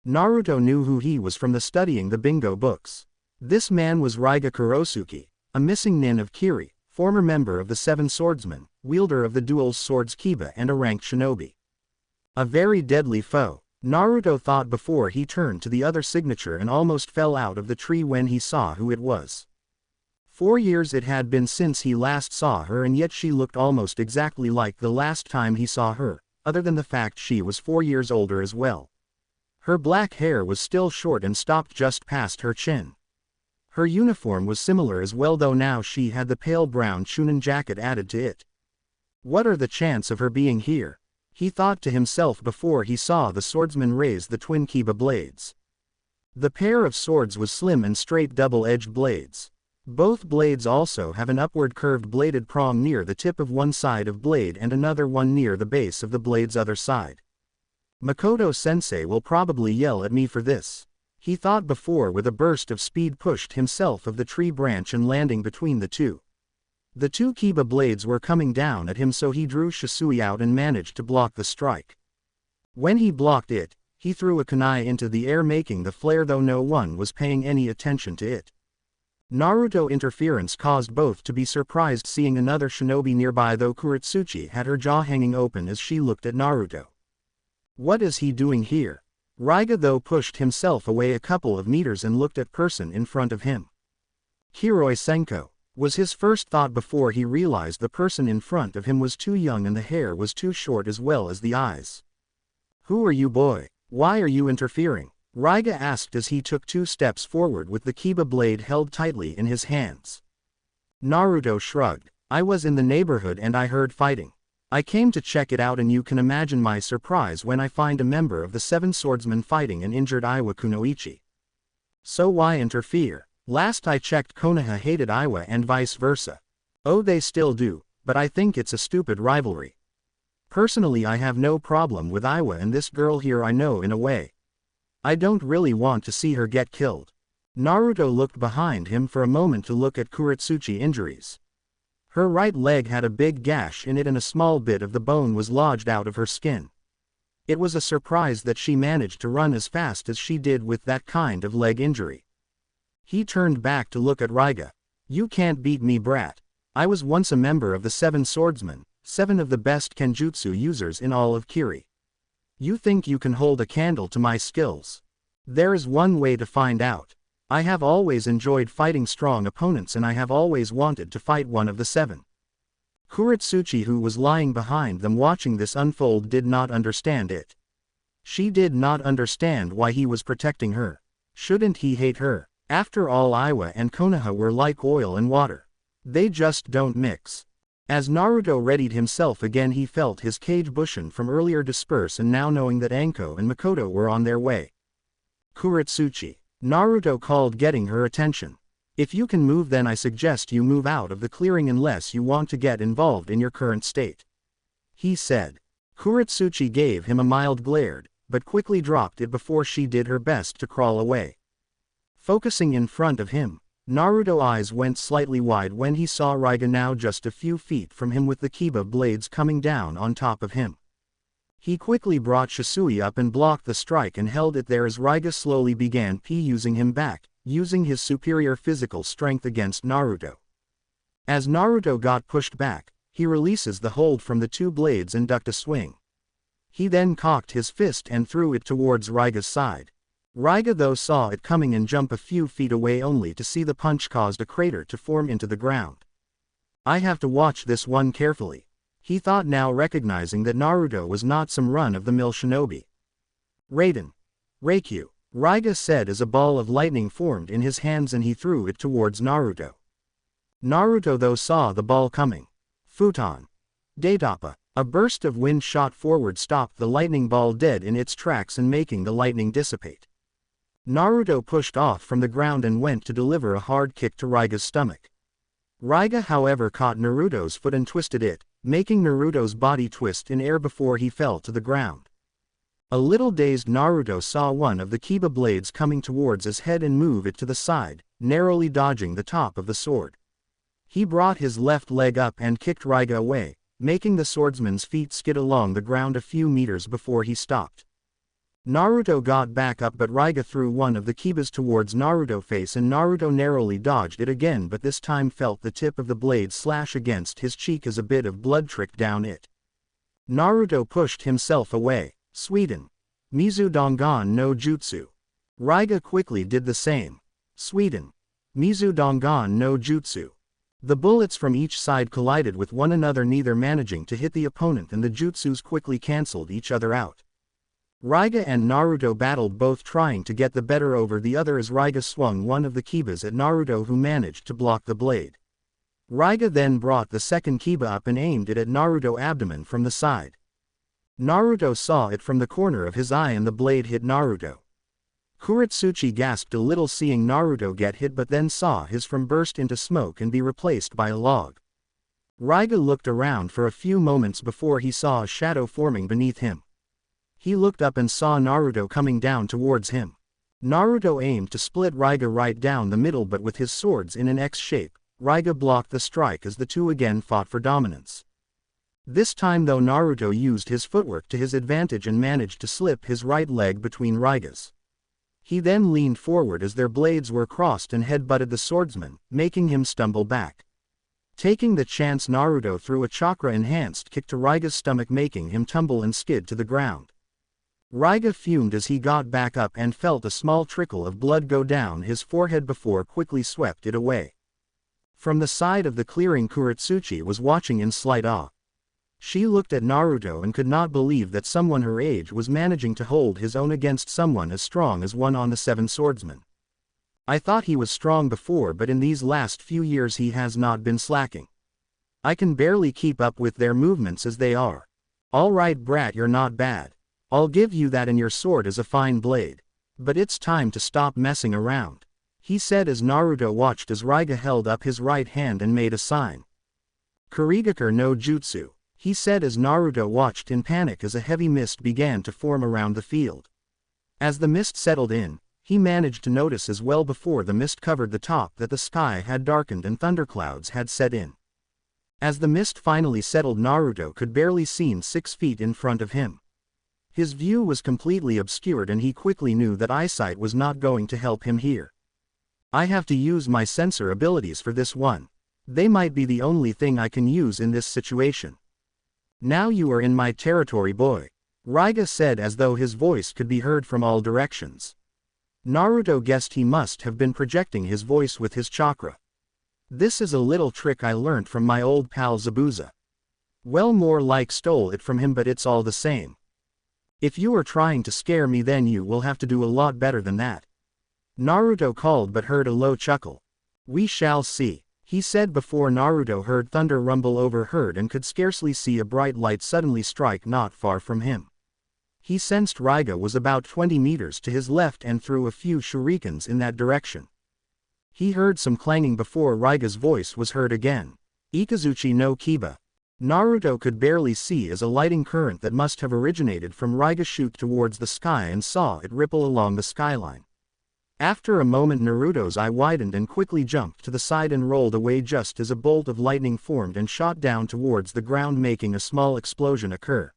Naruto knew who he was from the studying the bingo books. This man was Raiga Kurosuke, a missing nin of Kiri, former member of the 7 Swordsmen, wielder of the dual swords Kiba and a ranked shinobi. A very deadly foe, Naruto thought before he turned to the other signature and almost fell out of the tree when he saw who it was. 4 years it had been since he last saw her, and yet she looked almost exactly like the last time he saw her, other than the fact she was 4 years older as well. Her black hair was still short and stopped just past her chin. Her uniform was similar as well, though now she had the pale brown Chunin jacket added to it. What are the chances of her being here? He thought to himself before he saw the swordsman raise the twin Kiba blades. The pair of swords was slim and straight double-edged blades. Both blades also have an upward curved bladed prong near the tip of one side of blade and another one near the base of the blade's other side. Makoto-sensei will probably yell at me for this, he thought before with a burst of speed pushed himself of the tree branch and landing between the 2. The 2 Kiba blades were coming down at him, so he drew Shisui out and managed to block the strike. When he blocked it, he threw a kunai into the air making the flare, though no one was paying any attention to it. Naruto interference caused both to be surprised seeing another shinobi nearby, though Kuretsuchi had her jaw hanging open as she looked at Naruto. What is he doing here? Raiga though pushed himself away a couple of meters and looked at person in front of him. Kiroi Senko, was his first thought before he realized the person in front of him was too young and the hair was too short as well as the eyes. Who are you, boy? Why are you interfering? Raiga asked as he took 2 steps forward with the Kiba blade held tightly in his hands. Naruto shrugged. I was in the neighborhood and I heard fighting. I came to check it out and you can imagine my surprise when I find a member of the 7 swordsmen fighting an injured Iwa Kunoichi. So why interfere? Last I checked Konoha hated Iwa and vice versa. Oh, they still do, but I think it's a stupid rivalry. Personally I have no problem with Iwa and this girl here I know in a way. I don't really want to see her get killed. Naruto looked behind him for a moment to look at Kuretsuchi injuries. Her right leg had a big gash in it and a small bit of the bone was lodged out of her skin. It was a surprise that she managed to run as fast as she did with that kind of leg injury. He turned back to look at Raiga. You can't beat me, brat. I was once a member of the 7 swordsmen, 7 of the best kenjutsu users in all of Kiri. You think you can hold a candle to my skills? There is one way to find out. I have always enjoyed fighting strong opponents and I have always wanted to fight one of the 7. Kuretsuchi, who was lying behind them watching this unfold, did not understand it. She did not understand why he was protecting her. Shouldn't he hate her? After all, Iwa and Konoha were like oil and water. They just don't mix. As Naruto readied himself again, he felt his kage bushin from earlier disperse, and now knowing that Anko and Makoto were on their way. Kuretsuchi. Naruto called, getting her attention. If you can move, then I suggest you move out of the clearing unless you want to get involved in your current state. He said. Kuretsuchi gave him a mild glare, but quickly dropped it before she did her best to crawl away. Focusing in front of him, Naruto's eyes went slightly wide when he saw Raiga now just a few feet from him with the Kiba blades coming down on top of him. He quickly brought Shisui up and blocked the strike and held it there as Raiga slowly began using him back, using his superior physical strength against Naruto. As Naruto got pushed back, he releases the hold from the 2 blades and ducked a swing. He then cocked his fist and threw it towards Raiga's side. Raiga though saw it coming and jump a few feet away only to see the punch caused a crater to form into the ground. I have to watch this one carefully, he thought, now recognizing that Naruto was not some run-of-the-mill shinobi. Raiden. Reikyu, Raiga said as a ball of lightning formed in his hands and he threw it towards Naruto. Naruto though saw the ball coming. Futon. Daitapa. A burst of wind shot forward stopped the lightning ball dead in its tracks and making the lightning dissipate. Naruto pushed off from the ground and went to deliver a hard kick to Raiga's stomach. Raiga however caught Naruto's foot and twisted it, making Naruto's body twist in air before he fell to the ground. A little dazed, Naruto saw one of the Kiba blades coming towards his head and move it to the side, narrowly dodging the top of the sword. He brought his left leg up and kicked Raiga away, making the swordsman's feet skid along the ground a few meters before he stopped. Naruto got back up, but Raiga threw one of the Kibas towards Naruto's face and Naruto narrowly dodged it again, but this time felt the tip of the blade slash against his cheek as a bit of blood tricked down it. Naruto pushed himself away. Suiden. Mizu Dongan no Jutsu. Raiga quickly did the same. Suiden. Mizu Dongan no Jutsu. The bullets from each side collided with one another, neither managing to hit the opponent, and the jutsus quickly cancelled each other out. Raiga and Naruto battled, both trying to get the better over the other as Raiga swung one of the Kibas at Naruto, who managed to block the blade. Raiga then brought the second Kiba up and aimed it at Naruto's abdomen from the side. Naruto saw it from the corner of his eye and the blade hit Naruto. Kuretsuchi gasped a little seeing Naruto get hit, but then saw his from burst into smoke and be replaced by a log. Raiga looked around for a few moments before he saw a shadow forming beneath him. He looked up and saw Naruto coming down towards him. Naruto aimed to split Raiga right down the middle, but with his swords in an X shape, Raiga blocked the strike as the two again fought for dominance. This time though, Naruto used his footwork to his advantage and managed to slip his right leg between Raiga's. He then leaned forward as their blades were crossed and head-butted the swordsman, making him stumble back. Taking the chance, Naruto threw a chakra-enhanced kick to Raiga's stomach, making him tumble and skid to the ground. Raiga fumed as he got back up and felt a small trickle of blood go down his forehead before quickly swept it away. From the side of the clearing, Kuretsuchi was watching in slight awe. She looked at Naruto and could not believe that someone her age was managing to hold his own against someone as strong as one on the Seven Swordsmen. I thought he was strong before, but in these last few years he has not been slacking. I can barely keep up with their movements as they are. All right, brat, you're not bad. I'll give you that, and your sword is a fine blade. But it's time to stop messing around, he said as Naruto watched as Raiga held up his right hand and made a sign. Kurigakur no Jutsu, he said as Naruto watched in panic as a heavy mist began to form around the field. As the mist settled in, he managed to notice as well before the mist covered the top that the sky had darkened and thunderclouds had set in. As the mist finally settled, Naruto could barely see 6 feet in front of him. His view was completely obscured and he quickly knew that eyesight was not going to help him here. I have to use my sensor abilities for this one. They might be the only thing I can use in this situation. Now you are in my territory, boy, Raiga said as though his voice could be heard from all directions. Naruto guessed he must have been projecting his voice with his chakra. This is a little trick I learned from my old pal Zabuza. Well, more like stole it from him, but it's all the same. If you are trying to scare me, then you will have to do a lot better than that. Naruto called but heard a low chuckle. We shall see, he said before Naruto heard thunder rumble overhead and could scarcely see a bright light suddenly strike not far from him. He sensed Raiga was about 20 meters to his left and threw a few shurikens in that direction. He heard some clanging before Raiga's voice was heard again. Ikazuchi no Kiba. Naruto could barely see as a lighting current that must have originated from Raiga shoot towards the sky and saw it ripple along the skyline. After a moment, Naruto's eye widened and quickly jumped to the side and rolled away just as a bolt of lightning formed and shot down towards the ground, making a small explosion occur.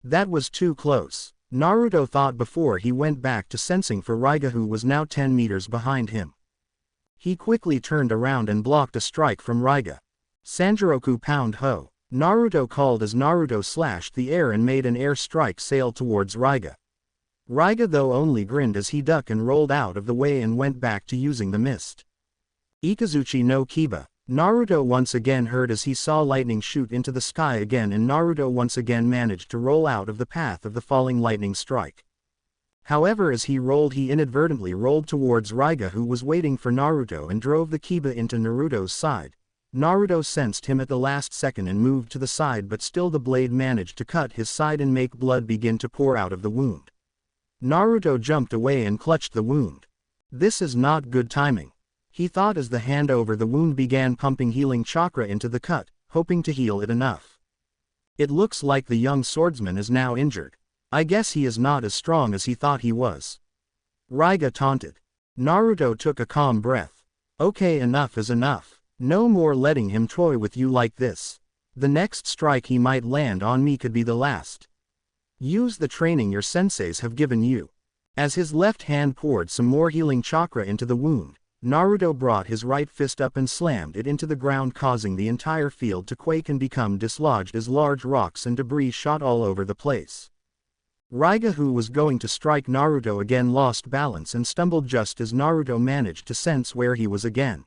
That was too close, Naruto thought before he went back to sensing for Raiga, who was now 10 meters behind him. He quickly turned around and blocked a strike from Raiga. Sanjiroku pound ho, Naruto called as Naruto slashed the air and made an air strike sail towards Raiga. Raiga though only grinned as he ducked and rolled out of the way and went back to using the mist. Ikazuchi no Kiba, Naruto once again heard as he saw lightning shoot into the sky again, and Naruto once again managed to roll out of the path of the falling lightning strike. However, as he rolled, he inadvertently rolled towards Raiga, who was waiting for Naruto, and drove the Kiba into Naruto's side. Naruto sensed him at the last second and moved to the side, but still the blade managed to cut his side and make blood begin to pour out of the wound. Naruto jumped away and clutched the wound. This is not good timing, he thought as the hand over the wound began pumping healing chakra into the cut, hoping to heal it enough. It looks like the young swordsman is now injured. I guess he is not as strong as he thought he was, Raiga taunted. Naruto took a calm breath. Okay, enough is enough. No more letting him toy with you like this. The next strike he might land on me could be the last. Use the training your senseis have given you. As his left hand poured some more healing chakra into the wound, Naruto brought his right fist up and slammed it into the ground, causing the entire field to quake and become dislodged as large rocks and debris shot all over the place. Raiga, who was going to strike Naruto again, lost balance and stumbled just as Naruto managed to sense where he was again.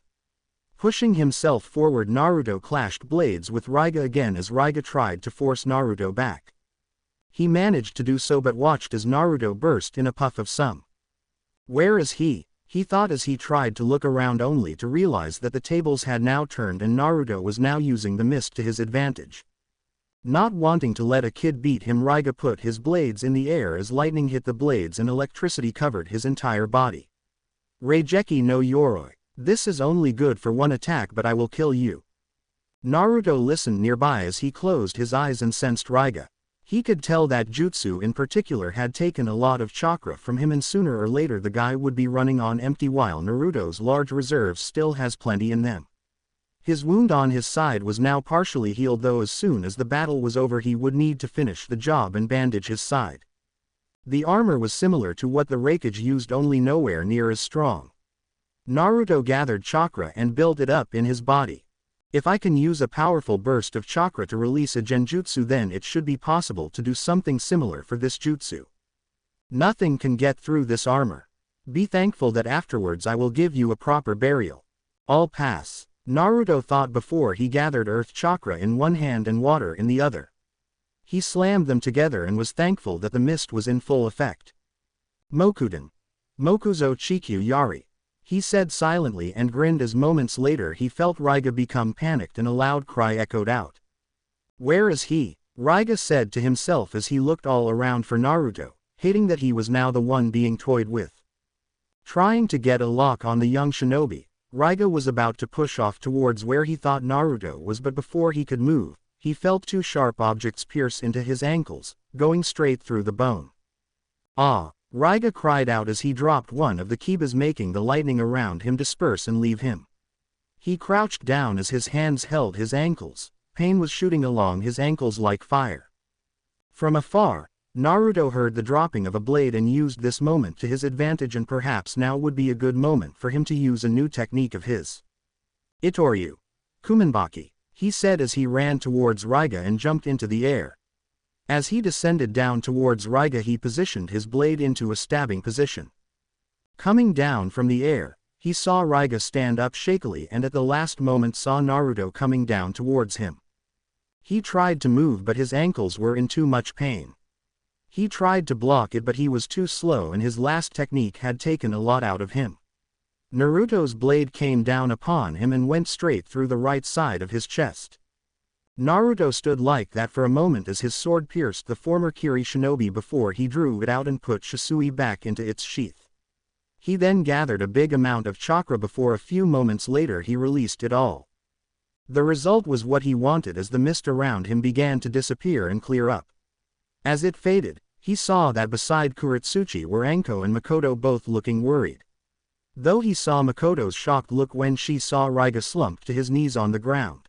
Pushing himself forward, Naruto clashed blades with Raiga again as Raiga tried to force Naruto back. He managed to do so but watched as Naruto burst in a puff of some. Where is he? He thought as he tried to look around, only to realize that the tables had now turned and Naruto was now using the mist to his advantage. Not wanting to let a kid beat him, Raiga put his blades in the air as lightning hit the blades and electricity covered his entire body. Reigeki no Yoroi. This is only good for one attack, but I will kill you. Naruto listened nearby as he closed his eyes and sensed Raiga. He could tell that jutsu in particular had taken a lot of chakra from him, and sooner or later the guy would be running on empty, while Naruto's large reserves still has plenty in them. His wound on his side was now partially healed, though as soon as the battle was over he would need to finish the job and bandage his side. The armor was similar to what the Raikage used, only nowhere near as strong. Naruto gathered chakra and built it up in his body. If I can use a powerful burst of chakra to release a genjutsu, then it should be possible to do something similar for this jutsu. Nothing can get through this armor. Be thankful that afterwards I will give you a proper burial. I'll pass. Naruto thought before he gathered earth chakra in one hand and water in the other. He slammed them together and was thankful that the mist was in full effect. Mokuton. Mokuzo Chikyu Yari. He said silently and grinned as moments later he felt Raiga become panicked and a loud cry echoed out. Where is he? Raiga said to himself as he looked all around for Naruto, hating that he was now the one being toyed with. Trying to get a lock on the young shinobi, Raiga was about to push off towards where he thought Naruto was, but before he could move, he felt two sharp objects pierce into his ankles, going straight through the bone. Ah! Raiga cried out as he dropped one of the kibas, making the lightning around him disperse and leave him. He crouched down as his hands held his ankles. Pain was shooting along his ankles like fire. From afar, Naruto heard the dropping of a blade and used this moment to his advantage, and perhaps now would be a good moment for him to use a new technique of his. Itoryu. Kumenbaki, he said as he ran towards Raiga and jumped into the air. As he descended down towards Raiga, he positioned his blade into a stabbing position. Coming down from the air, he saw Raiga stand up shakily and at the last moment saw Naruto coming down towards him. He tried to move but his ankles were in too much pain. He tried to block it but he was too slow and his last technique had taken a lot out of him. Naruto's blade came down upon him and went straight through the right side of his chest. Naruto stood like that for a moment as his sword pierced the former Kiri shinobi before he drew it out and put Shisui back into its sheath. He then gathered a big amount of chakra before a few moments later he released it all. The result was what he wanted as the mist around him began to disappear and clear up. As it faded, he saw that beside Kuretsuchi were Anko and Makoto, both looking worried. Though he saw Makoto's shocked look when she saw Raiga slumped to his knees on the ground.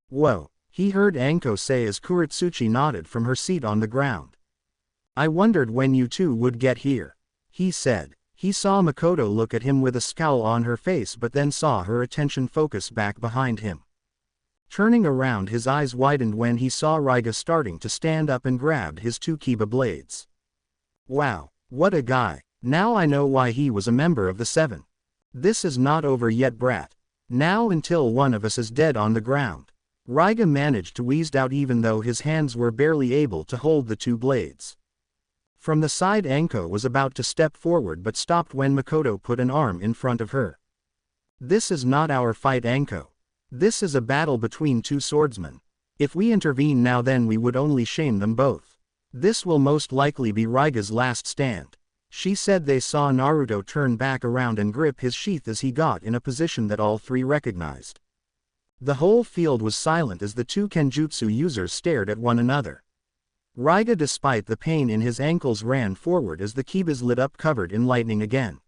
Whoa, he heard Anko say as Kuretsuchi nodded from her seat on the ground. I wondered when you two would get here, he said. He saw Makoto look at him with a scowl on her face but then saw her attention focus back behind him. Turning around, his eyes widened when he saw Raiga starting to stand up and grabbed his two kiba blades. Wow, what a guy. Now I know why he was a member of the Seven. This is not over yet, brat. Now until one of us is dead on the ground. Raiga managed to wheeze out even though his hands were barely able to hold the two blades. From the side, Anko was about to step forward but stopped when Makoto put an arm in front of her. This is not our fight, Anko. This is a battle between two swordsmen. If we intervene now then we would only shame them both. This will most likely be Raiga's last stand. She said. They saw Naruto turn back around and grip his sheath as he got in a position that all three recognized. The whole field was silent as the two Kenjutsu users stared at one another. Raiga, despite the pain in his ankles, ran forward as the kibas lit up covered in lightning again.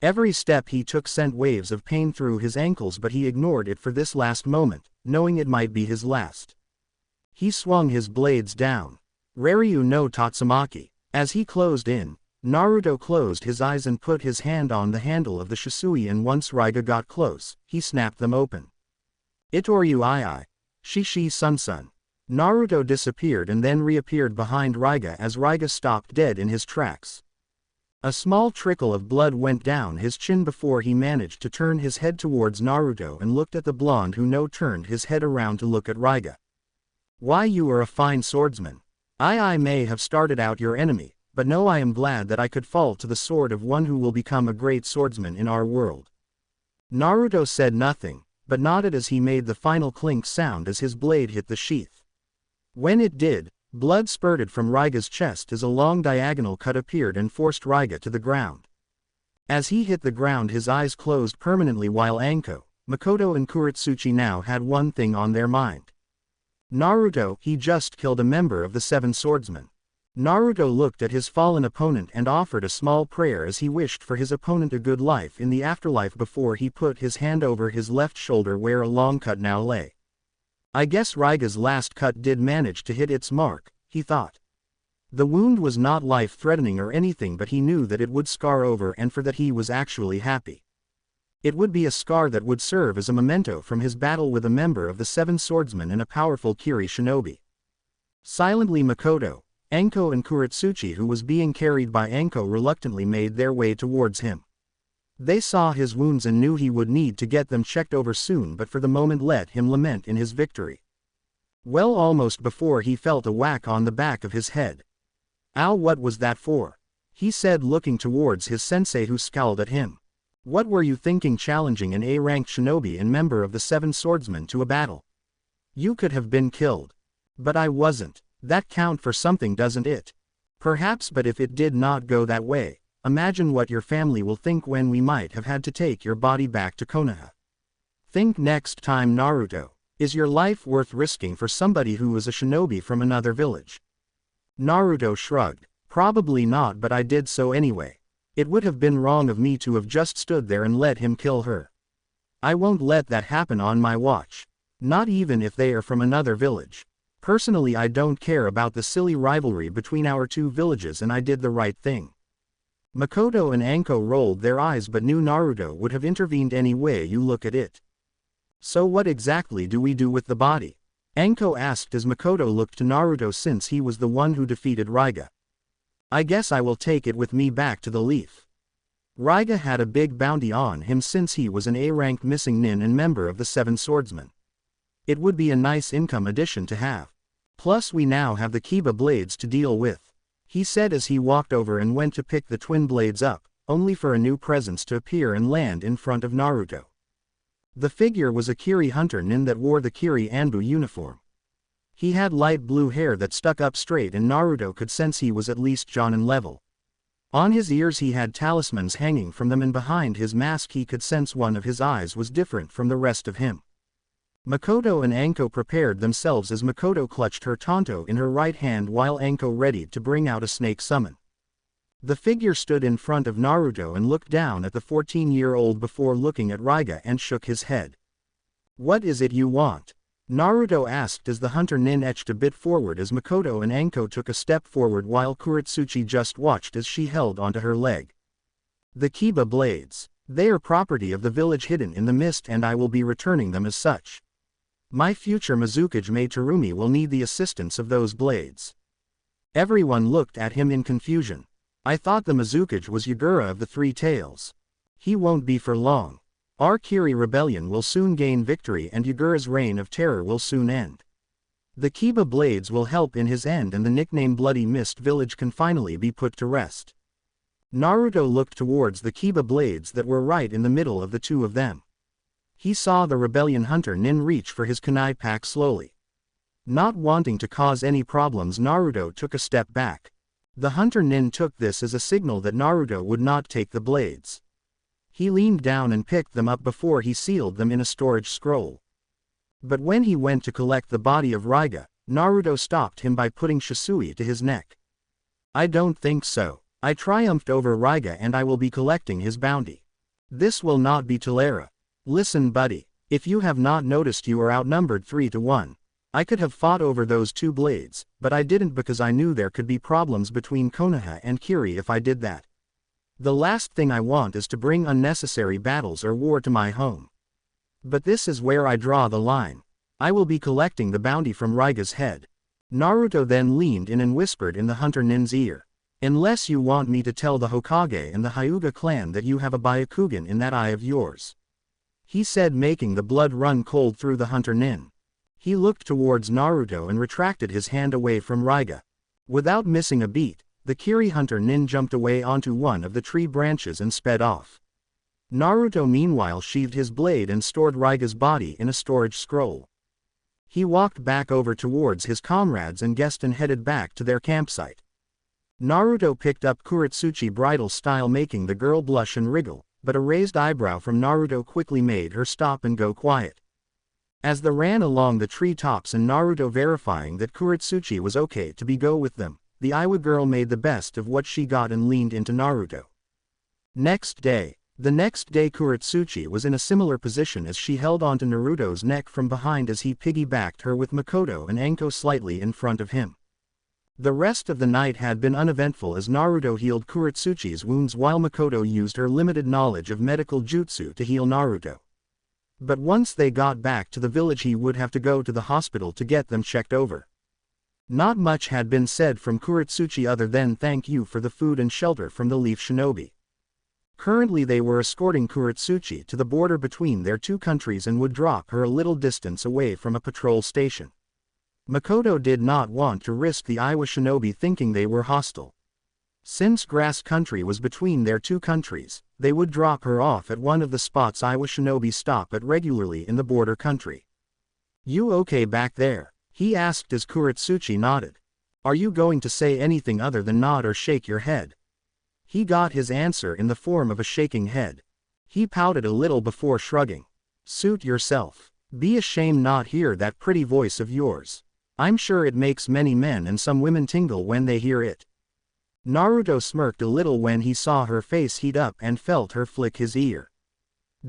Every step he took sent waves of pain through his ankles but he ignored it for this last moment, knowing it might be his last. He swung his blades down. Raryu no Tatsumaki. As he closed in, Naruto closed his eyes and put his hand on the handle of the Shisui, and once Raiga got close, he snapped them open. Itoryu II. Shishi Sun. Naruto disappeared and then reappeared behind Raiga as Raiga stopped dead in his tracks. A small trickle of blood went down his chin before he managed to turn his head towards Naruto and looked at the blonde who now turned his head around to look at Raiga. Why, you are a fine swordsman. I may have started out your enemy, but no, I am glad that I could fall to the sword of one who will become a great swordsman in our world. Naruto said nothing, but nodded as he made the final clink sound as his blade hit the sheath. When it did, blood spurted from Raiga's chest as a long diagonal cut appeared and forced Raiga to the ground. As he hit the ground, his eyes closed permanently while Anko, Makoto and Kuretsuchi now had one thing on their mind. Naruto, he just killed a member of the Seven Swordsmen. Naruto looked at his fallen opponent and offered a small prayer as he wished for his opponent a good life in the afterlife before he put his hand over his left shoulder where a long cut now lay. I guess Raiga's last cut did manage to hit its mark, he thought. The wound was not life-threatening or anything, but he knew that it would scar over, and for that he was actually happy. It would be a scar that would serve as a memento from his battle with a member of the Seven Swordsmen and a powerful Kiri shinobi. Silently, Makoto, Anko and Kuretsuchi, who was being carried by Anko, reluctantly made their way towards him. They saw his wounds and knew he would need to get them checked over soon, but for the moment let him lament in his victory. Well, almost before he felt a whack on the back of his head. "Ow, what was that for?" he said, looking towards his sensei, who scowled at him. "What were you thinking, challenging an A-ranked shinobi and member of the Seven Swordsmen to a battle? You could have been killed." "But I wasn't. That count for something, doesn't it?" "Perhaps, but if it did not go that way, imagine what your family will think when we might have had to take your body back to Konoha. Think next time, Naruto. Is your life worth risking for somebody who is a shinobi from another village?" Naruto shrugged. "Probably not, but I did so anyway. It would have been wrong of me to have just stood there and let him kill her. I won't let that happen on my watch. Not even if they are from another village. Personally, I don't care about the silly rivalry between our two villages, and I did the right thing." Makoto and Anko rolled their eyes but knew Naruto would have intervened any way you look at it. "So what exactly do we do with the body?" Anko asked as Makoto looked to Naruto, since he was the one who defeated Raiga. "I guess I will take it with me back to the Leaf. Raiga had a big bounty on him since he was an A-ranked missing nin and member of the Seven Swordsmen. It would be a nice income addition to have. Plus we now have the Kiba blades to deal with," he said as he walked over and went to pick the twin blades up, only for a new presence to appear and land in front of Naruto. The figure was a Kiri hunter nin that wore the Kiri Anbu uniform. He had light blue hair that stuck up straight, and Naruto could sense he was at least Jonin level. On his ears he had talismans hanging from them, and behind his mask he could sense one of his eyes was different from the rest of him. Makoto and Anko prepared themselves as Makoto clutched her tanto in her right hand while Anko readied to bring out a snake summon. The figure stood in front of Naruto and looked down at the 14-year-old before looking at Raiga and shook his head. "What is it you want?" Naruto asked as the hunter nin edged a bit forward as Makoto and Anko took a step forward while Kuretsuchi just watched as she held onto her leg. "The Kiba blades. They are property of the village hidden in the mist, and I will be returning them as such. My future Mizukage Mai Terumi will need the assistance of those blades." Everyone looked at him in confusion. "I thought the Mizukage was Yagura of the Three Tails." "He won't be for long. Our Kiri rebellion will soon gain victory and Yagura's reign of terror will soon end. The Kiba blades will help in his end, and the nickname Bloody Mist Village can finally be put to rest." Naruto looked towards the Kiba blades that were right in the middle of the two of them. He saw the rebellion hunter nin reach for his kunai pack slowly. Not wanting to cause any problems, Naruto took a step back. The hunter nin took this as a signal that Naruto would not take the blades. He leaned down and picked them up before he sealed them in a storage scroll. But when he went to collect the body of Raiga, Naruto stopped him by putting Shisui to his neck. "I don't think so. I triumphed over Raiga and I will be collecting his bounty. This will not be Tolera. Listen, buddy, if you have not noticed, you are outnumbered 3-1. I could have fought over those two blades, but I didn't because I knew there could be problems between Konoha and Kiri if I did that. The last thing I want is to bring unnecessary battles or war to my home. But this is where I draw the line. I will be collecting the bounty from Raiga's head." Naruto then leaned in and whispered in the hunter nin's ear. "Unless you want me to tell the Hokage and the Hyuga clan that you have a Byakugan in that eye of yours," he said, making the blood run cold through the hunter nin. He looked towards Naruto and retracted his hand away from Raiga. Without missing a beat, the Kiri hunter nin jumped away onto one of the tree branches and sped off. Naruto meanwhile sheathed his blade and stored Raiga's body in a storage scroll. He walked back over towards his comrades and guest and headed back to their campsite. Naruto picked up Kuretsuchi bridal style, making the girl blush and wriggle, but a raised eyebrow from Naruto quickly made her stop and go quiet. As they ran along the tree tops and Naruto verifying that Kuretsuchi was okay to go with them, the Iwa girl made the best of what she got and leaned into Naruto. The next day Kuretsuchi was in a similar position as she held onto Naruto's neck from behind as he piggybacked her with Makoto and Anko slightly in front of him. The rest of the night had been uneventful as Naruto healed Kuretsuchi's wounds while Makoto used her limited knowledge of medical jutsu to heal Naruto. But once they got back to the village he would have to go to the hospital to get them checked over. Not much had been said from Kuretsuchi other than thank you for the food and shelter from the Leaf Shinobi. Currently they were escorting Kuretsuchi to the border between their two countries and would drop her a little distance away from a patrol station. Makoto did not want to risk the Iwa Shinobi thinking they were hostile. Since grass country was between their two countries, they would drop her off at one of the spots Iwa Shinobi stop at regularly in the border country. "You okay back there?" he asked as Kuretsuchi nodded. "Are you going to say anything other than nod or shake your head?" He got his answer in the form of a shaking head. He pouted a little before shrugging. "Suit yourself. Be ashamed not hear that pretty voice of yours. I'm sure it makes many men and some women tingle when they hear it." Naruto smirked a little when he saw her face heat up and felt her flick his ear.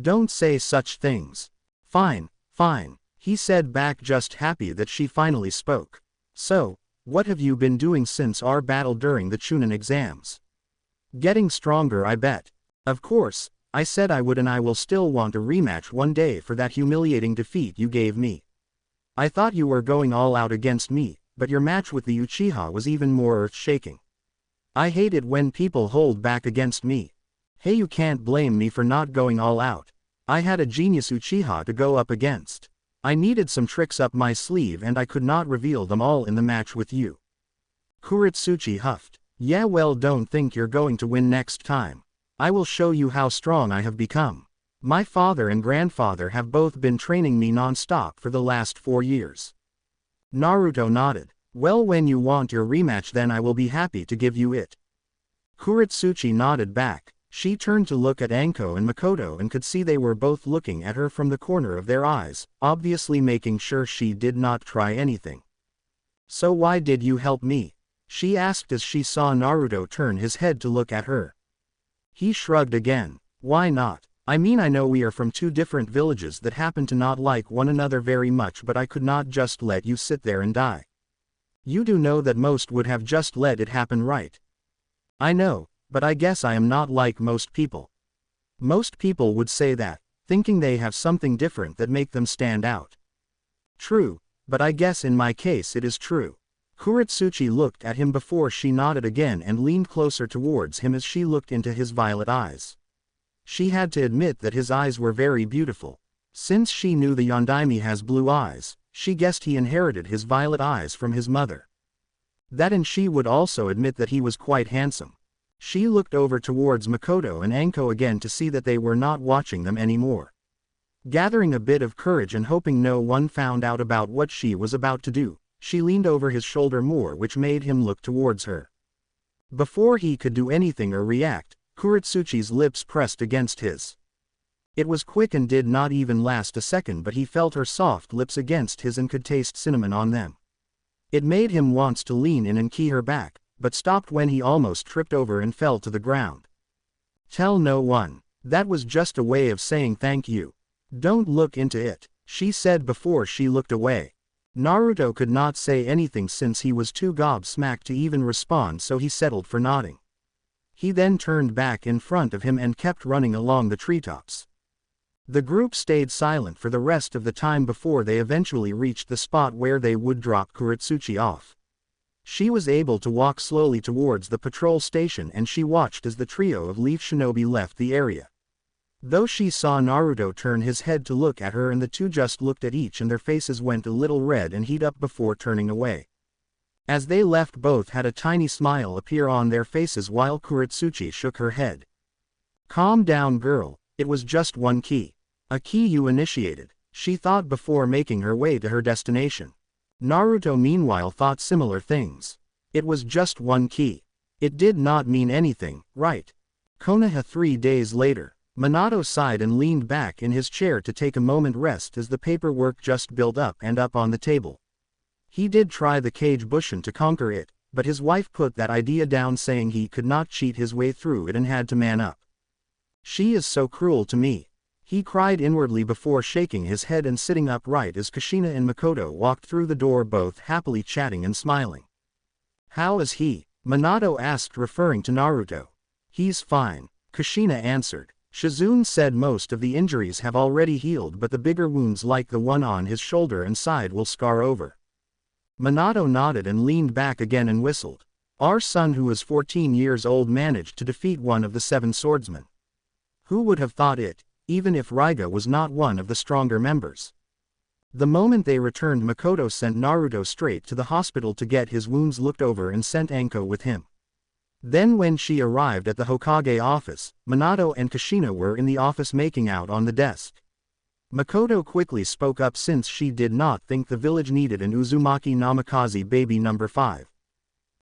"Don't say such things." "Fine, fine," he said back, just happy that she finally spoke. "So, what have you been doing since our battle during the Chunin exams?" "Getting stronger, I bet." "Of course, I said I would, and I will still want a rematch one day for that humiliating defeat you gave me. I thought you were going all out against me, but your match with the Uchiha was even more earth-shaking. I hate it when people hold back against me. Hey, you can't blame me for not going all out. I had a genius Uchiha to go up against. I needed some tricks up my sleeve and I could not reveal them all in the match with you." Kuretsuchi huffed. "Yeah, well, don't think you're going to win next time. I will show you how strong I have become. My father and grandfather have both been training me non-stop for the last 4 years." Naruto nodded. "Well, when you want your rematch then I will be happy to give you it." Kuretsuchi nodded back. She turned to look at Anko and Makoto and could see they were both looking at her from the corner of their eyes, obviously making sure she did not try anything. "So why did you help me?" she asked as she saw Naruto turn his head to look at her. He shrugged again. "Why not? I mean, I know we are from two different villages that happen to not like one another very much, but I could not just let you sit there and die. You do know that most would have just let it happen, right?" "I know, but I guess I am not like most people. Most people would say that, thinking they have something different that make them stand out." "True, but I guess in my case it is true." Kuretsuchi looked at him before she nodded again and leaned closer towards him as she looked into his violet eyes. She had to admit that his eyes were very beautiful. Since she knew the Yondaime has blue eyes, she guessed he inherited his violet eyes from his mother. That, and she would also admit that he was quite handsome. She looked over towards Makoto and Anko again to see that they were not watching them anymore. Gathering a bit of courage and hoping no one found out about what she was about to do, she leaned over his shoulder more, which made him look towards her. Before he could do anything or react, Kuretsuchi's lips pressed against his. It was quick and did not even last a second, but he felt her soft lips against his and could taste cinnamon on them. It made him want to lean in and key her back, but stopped when he almost tripped over and fell to the ground. "Tell no one. That was just a way of saying thank you. Don't look into it," she said before she looked away. Naruto could not say anything since he was too gobsmacked to even respond, so he settled for nodding. He then turned back in front of him and kept running along the treetops. The group stayed silent for the rest of the time before they eventually reached the spot where they would drop Kuretsuchi off. She was able to walk slowly towards the patrol station and she watched as the trio of Leaf Shinobi left the area. Though she saw Naruto turn his head to look at her, and the two just looked at each and their faces went a little red and heat up before turning away. As they left, both had a tiny smile appear on their faces while Kuretsuchi shook her head. "Calm down, girl, it was just one key. A key you initiated," she thought before making her way to her destination. Naruto meanwhile thought similar things. It was just one key. It did not mean anything, right? Konoha 3 days later. Minato sighed and leaned back in his chair to take a moment rest as the paperwork just built up and up on the table. He did try the cage bushin to conquer it, but his wife put that idea down, saying he could not cheat his way through it and had to man up. "She is so cruel to me," he cried inwardly before shaking his head and sitting upright as Kushina and Makoto walked through the door, both happily chatting and smiling. "How is he?" Minato asked, referring to Naruto. "He's fine," Kushina answered. Shizune said most of the injuries have already healed, but the bigger wounds like the one on his shoulder and side will scar over. Minato nodded and leaned back again and whistled. Our son who is 14 years old managed to defeat one of the 7 swordsmen. Who would have thought it, even if Raiga was not one of the stronger members? The moment they returned, Makoto sent Naruto straight to the hospital to get his wounds looked over and sent Anko with him. Then when she arrived at the Hokage office, Minato and Kushina were in the office making out on the desk. Makoto quickly spoke up since she did not think the village needed an Uzumaki Namikaze baby number 5.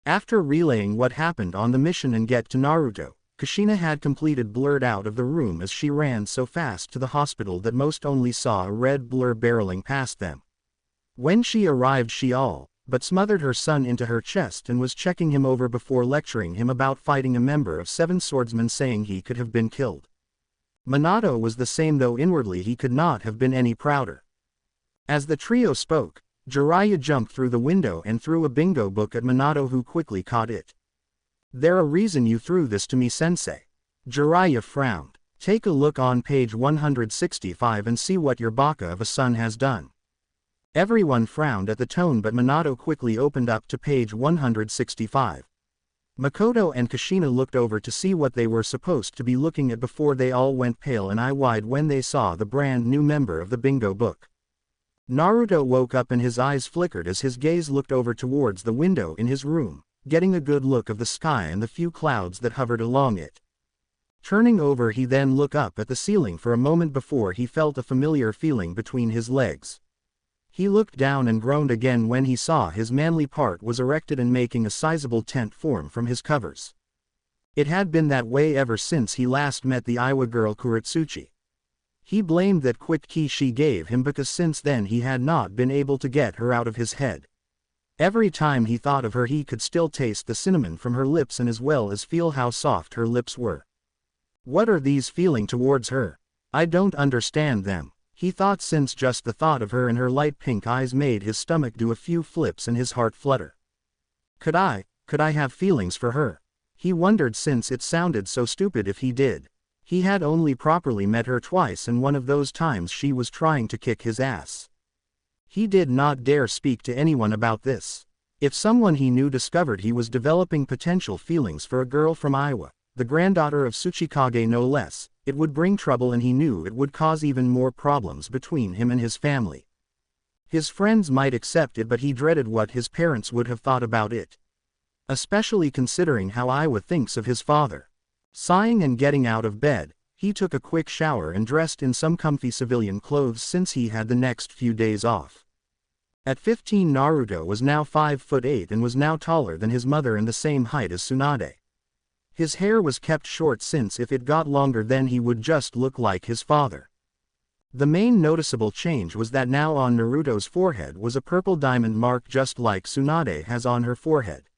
After relaying what happened on the mission and get to Naruto, Kushina had completed blurred out of the room as she ran so fast to the hospital that most only saw a red blur barreling past them. When she arrived she all but smothered her son into her chest and was checking him over before lecturing him about fighting a member of 7 swordsmen, saying he could have been killed. Minato was the same, though inwardly he could not have been any prouder. As the trio spoke, Jiraiya jumped through the window and threw a bingo book at Minato, who quickly caught it. "There a reason you threw this to me, sensei?" Jiraiya frowned. "Take a look on page 165 and see what your baka of a son has done." Everyone frowned at the tone, but Minato quickly opened up to page 165. Makoto and Kushina looked over to see what they were supposed to be looking at before they all went pale and eye-wide when they saw the brand new member of the bingo book. Naruto woke up and his eyes flickered as his gaze looked over towards the window in his room, getting a good look of the sky and the few clouds that hovered along it. Turning over, he then looked up at the ceiling for a moment before he felt a familiar feeling between his legs. He looked down and groaned again when he saw his manly part was erected and making a sizable tent form from his covers. It had been that way ever since he last met the Iwa girl Kuretsuchi. He blamed that quick key she gave him because since then he had not been able to get her out of his head. Every time he thought of her he could still taste the cinnamon from her lips and as well as feel how soft her lips were. What are these feeling towards her? I don't understand them, he thought, since just the thought of her and her light pink eyes made his stomach do a few flips and his heart flutter. Could I have feelings for her? He wondered, since it sounded so stupid if he did. He had only properly met her twice, and one of those times she was trying to kick his ass. He did not dare speak to anyone about this. If someone he knew discovered he was developing potential feelings for a girl from Iowa, the granddaughter of Tsuchikage no less, it would bring trouble, and he knew it would cause even more problems between him and his family. His friends might accept it, but he dreaded what his parents would have thought about it. Especially considering how Iowa thinks of his father. Sighing and getting out of bed, he took a quick shower and dressed in some comfy civilian clothes since he had the next few days off. At 15, Naruto was now 5'8" and was now taller than his mother and the same height as Tsunade. His hair was kept short, since if it got longer then he would just look like his father. The main noticeable change was that now on Naruto's forehead was a purple diamond mark just like Tsunade has on her forehead.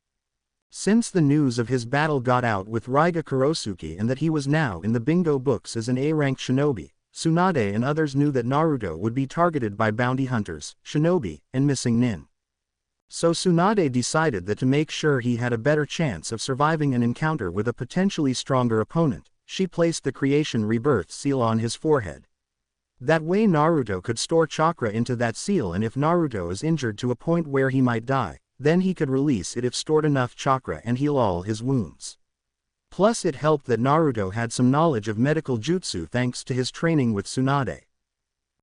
Since the news of his battle got out with Raiga Kurosuke and that he was now in the bingo books as an A-ranked shinobi, Tsunade and others knew that Naruto would be targeted by bounty hunters, shinobi, and missing nin. So Tsunade decided that to make sure he had a better chance of surviving an encounter with a potentially stronger opponent, she placed the creation rebirth seal on his forehead. That way Naruto could store chakra into that seal, and if Naruto is injured to a point where he might die, then he could release it if stored enough chakra and heal all his wounds. Plus it helped that Naruto had some knowledge of medical jutsu thanks to his training with Tsunade.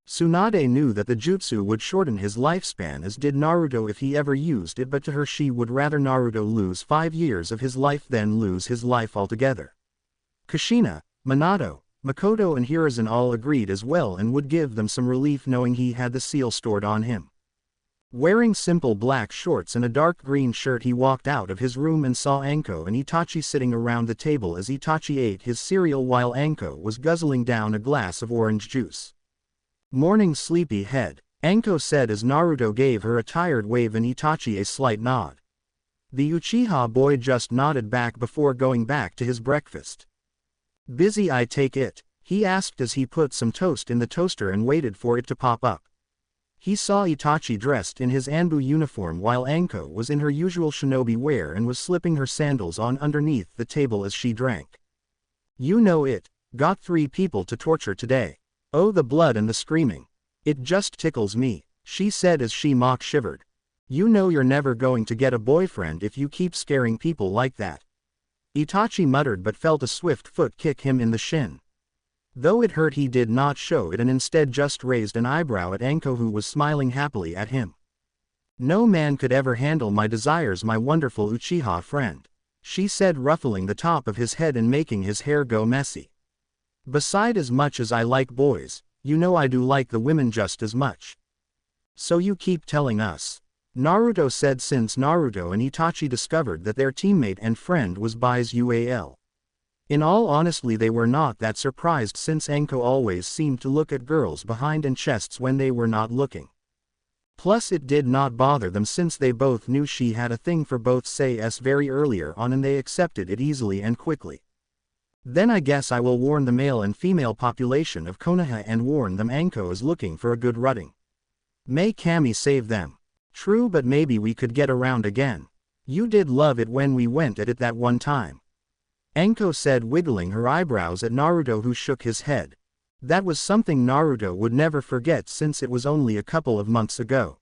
Tsunade knew that the jutsu would shorten his lifespan, as did Naruto if he ever used it, but to her she would rather Naruto lose 5 years of his life than lose his life altogether. Kushina, Minato, Makoto and Hiruzen all agreed as well and would give them some relief knowing he had the seal stored on him. Wearing simple black shorts and a dark green shirt, he walked out of his room and saw Anko and Itachi sitting around the table as Itachi ate his cereal while Anko was guzzling down a glass of orange juice. "Morning, sleepy head," Anko said as Naruto gave her a tired wave and Itachi a slight nod. The Uchiha boy just nodded back before going back to his breakfast. "Busy, I take it?" he asked as he put some toast in the toaster and waited for it to pop up. He saw Itachi dressed in his Anbu uniform while Anko was in her usual shinobi wear and was slipping her sandals on underneath the table as she drank. "You know it, got 3 people to torture today. Oh, the blood and the screaming. It just tickles me," she said as she mock shivered. You know you're never going to get a boyfriend if you keep scaring people like that. Itachi muttered but felt a swift foot kick him in the shin. Though it hurt, he did not show it and instead just raised an eyebrow at Anko, who was smiling happily at him. No man could ever handle my desires, my wonderful Uchiha friend, she said, ruffling the top of his head and making his hair go messy. Beside, as much as I like boys, you know I do like the women just as much. So you keep telling us, Naruto said, since Naruto and Itachi discovered that their teammate and friend was Bai's Ual. In all honesty, they were not that surprised, since Anko always seemed to look at girls behind and chests when they were not looking. Plus it did not bother them, since they both knew she had a thing for both Sais very earlier on, and they accepted it easily and quickly. Then I guess I will warn the male and female population of Konoha and warn them Anko is looking for a good rutting. May Kami save them. True, but maybe we could get around again. You did love it when we went at it that one time, Anko said, wiggling her eyebrows at Naruto, who shook his head. That was something Naruto would never forget, since it was only a couple of months ago.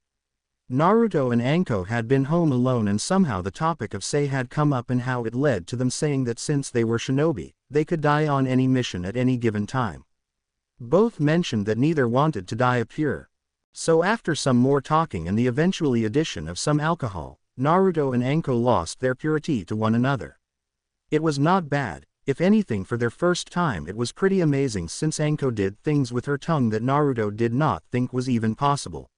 Naruto and Anko had been home alone, and somehow the topic of Sei had come up, and how it led to them saying that since they were shinobi, they could die on any mission at any given time. Both mentioned that neither wanted to die a pure. So after some more talking and the eventually addition of some alcohol, Naruto and Anko lost their purity to one another. It was not bad. If anything, for their first time it was pretty amazing, since Anko did things with her tongue that Naruto did not think was even possible.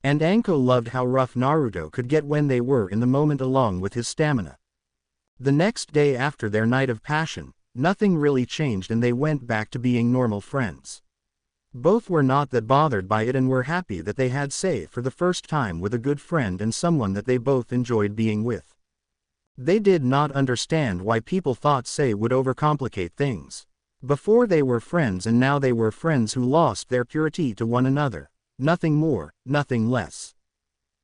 And Anko loved how rough Naruto could get when they were in the moment, along with his stamina. The next day after their night of passion, nothing really changed and they went back to being normal friends. Both were not that bothered by it and were happy that they had Sei for the first time with a good friend and someone that they both enjoyed being with. They did not understand why people thought Sei would overcomplicate things. Before they were friends, and now they were friends who lost their purity to one another. Nothing more, nothing less.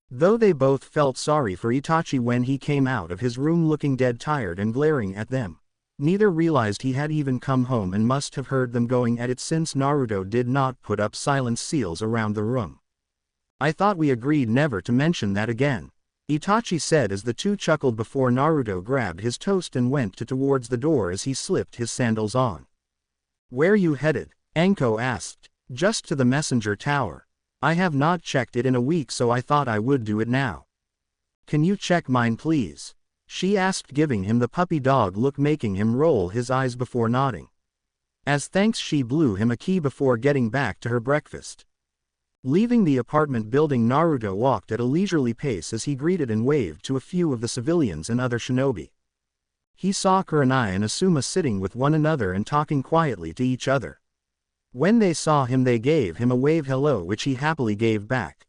Though they both felt sorry for Itachi when he came out of his room looking dead tired and glaring at them, neither realized he had even come home and must have heard them going at it, since Naruto did not put up silence seals around the room. I thought we agreed never to mention that again, Itachi said as the two chuckled before Naruto grabbed his toast and went towards the door as he slipped his sandals on. Where you headed? Anko asked. Just to the messenger tower. I have not checked it in a week, so I thought I would do it now. Can you check mine please? She asked, giving him the puppy dog look, making him roll his eyes before nodding. As thanks, she blew him a key before getting back to her breakfast. Leaving the apartment building, Naruto walked at a leisurely pace as he greeted and waved to a few of the civilians and other shinobi. He saw Kurenai and Asuma sitting with one another and talking quietly to each other. When they saw him, they gave him a wave hello, which he happily gave back.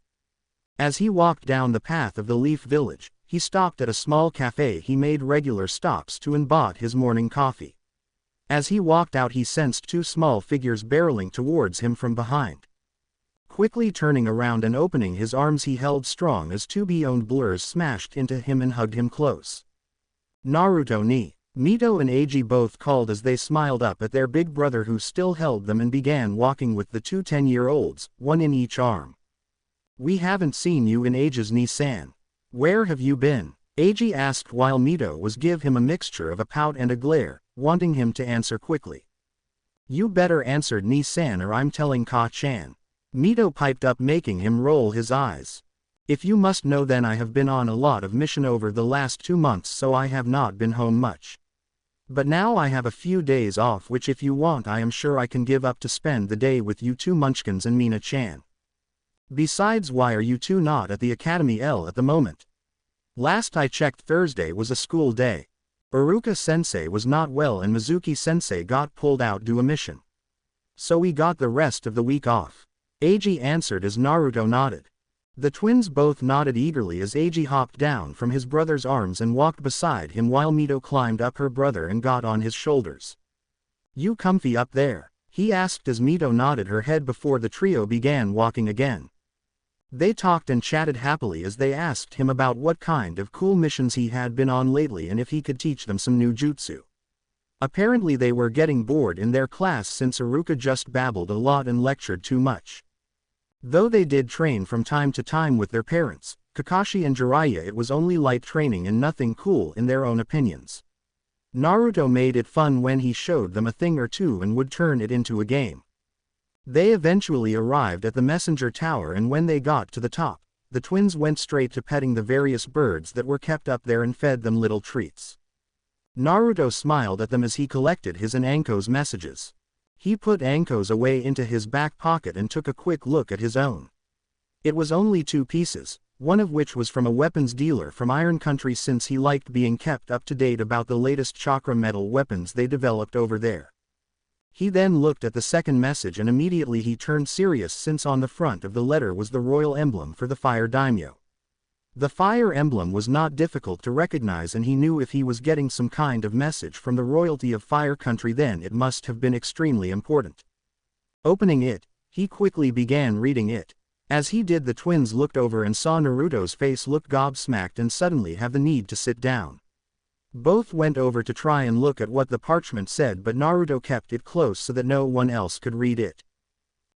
As he walked down the path of the Leaf Village, he stopped at a small cafe he made regular stops to and bought his morning coffee. As he walked out, he sensed two small figures barreling towards him from behind. Quickly turning around and opening his arms, he held strong as two beyond blurs smashed into him and hugged him close. Naruto ni. Mito and Eiji both called as they smiled up at their big brother, who still held them and began walking with the two 10-year-olds, one in each arm. We haven't seen you in ages, Ni-san. Where have you been? Eiji asked, while Mito was give him a mixture of a pout and a glare, wanting him to answer quickly. You better answer, Ni-san, or I'm telling Ka-chan. Mito piped up, making him roll his eyes. If you must know, then I have been on a lot of mission over the last 2 months, so I have not been home much. But now I have a few days off, which if you want I am sure I can give up to spend the day with you two munchkins and Mina-chan. Besides, why are you two not at the Academy L at the moment? Last I checked, Thursday was a school day. Iruka-sensei was not well and Mizuki-sensei got pulled out due a mission. So we got the rest of the week off. Eiji answered as Naruto nodded. The twins both nodded eagerly as Eiji hopped down from his brother's arms and walked beside him, while Mito climbed up her brother and got on his shoulders. You comfy up there? He asked as Mito nodded her head before the trio began walking again. They talked and chatted happily as they asked him about what kind of cool missions he had been on lately and if he could teach them some new jutsu. Apparently they were getting bored in their class since Iruka just babbled a lot and lectured too much. Though they did train from time to time with their parents, Kakashi and Jiraiya it was only light training and nothing cool in their own opinions. Naruto made it fun when he showed them a thing or two and would turn it into a game. They eventually arrived at the messenger tower, and when they got to the top, the twins went straight to petting the various birds that were kept up there and fed them little treats. Naruto smiled at them as he collected his and Anko's messages. He put Anko's away into his back pocket and took a quick look at his own. It was only 2 pieces, one of which was from a weapons dealer from Iron Country, since he liked being kept up to date about the latest chakra metal weapons they developed over there. He then looked at the second message and immediately he turned serious, since on the front of the letter was the royal emblem for the Fire Daimyo. The fire emblem was not difficult to recognize, and he knew if he was getting some kind of message from the royalty of Fire Country, then it must have been extremely important. Opening it, he quickly began reading it. As he did, the twins looked over and saw Naruto's face look gobsmacked and suddenly have the need to sit down. Both went over to try and look at what the parchment said, but Naruto kept it close so that no one else could read it.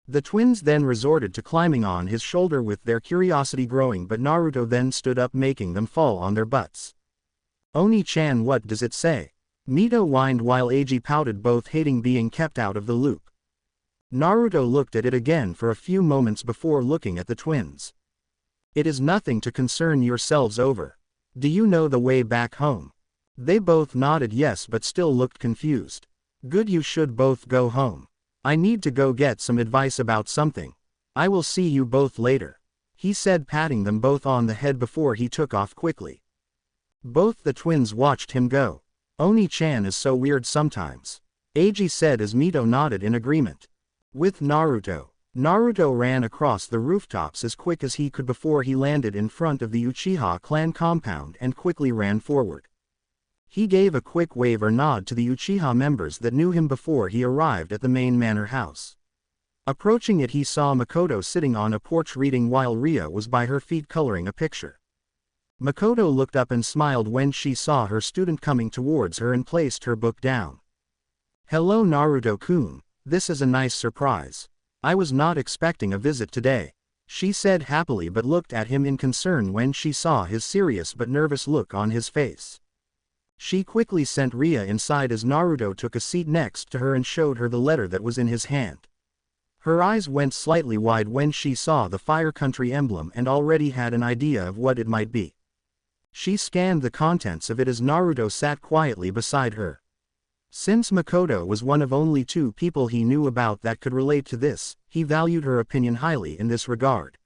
The twins then resorted to climbing on his shoulder with their curiosity growing, but Naruto then stood up, making them fall on their butts. "Oni-chan, what does it say?" Mito whined while Eiji pouted, both hating being kept out of the loop. Naruto looked at it again for a few moments before looking at the twins. "It is nothing to concern yourselves over. Do you know the way back home?" They both nodded yes, but still looked confused. "Good, you should both go home. I need to go get some advice about something. I will see you both later," he said, patting them both on the head before he took off quickly. Both the twins watched him go. "Oni-chan is so weird sometimes," Eiji said as Mito nodded in agreement. With Naruto, Naruto ran across the rooftops as quick as he could before he landed in front of the Uchiha clan compound and quickly ran forward. He gave a quick wave or nod to the Uchiha members that knew him before he arrived at the main manor house. Approaching it, he saw Makoto sitting on a porch reading while Ria was by her feet coloring a picture. Makoto looked up and smiled when she saw her student coming towards her and placed her book down. "Hello Naruto-kun, this is a nice surprise. I was not expecting a visit today," she said happily, but looked at him in concern when she saw his serious but nervous look on his face. She quickly sent Ria inside as Naruto took a seat next to her and showed her the letter that was in his hand. Her eyes went slightly wide when she saw the Fire Country emblem and already had an idea of what it might be. She scanned the contents of it as Naruto sat quietly beside her. Since Makoto was one of only 2 people he knew about that could relate to this, he valued her opinion highly in this regard.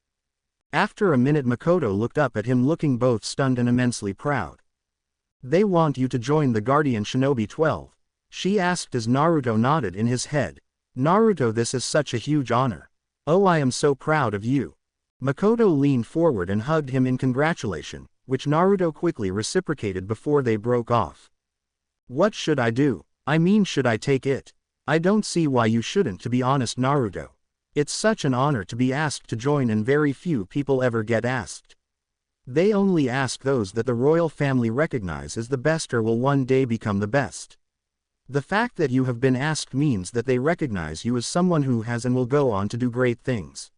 After a minute, Makoto looked up at him, looking both stunned and immensely proud. "They want you to join the Guardian Shinobi 12, she asked as Naruto nodded in his head. "Naruto, this is such a huge honor. Oh, I am so proud of you." Makoto leaned forward and hugged him in congratulation, which Naruto quickly reciprocated before they broke off. "What should I do? I mean, should I take it? I don't see why you shouldn't, to be honest Naruto. It's such an honor to be asked to join, and very few people ever get asked. They only ask those that the royal family recognize as the best or will one day become the best. The fact that you have been asked means that they recognize you as someone who has and will go on to do great things.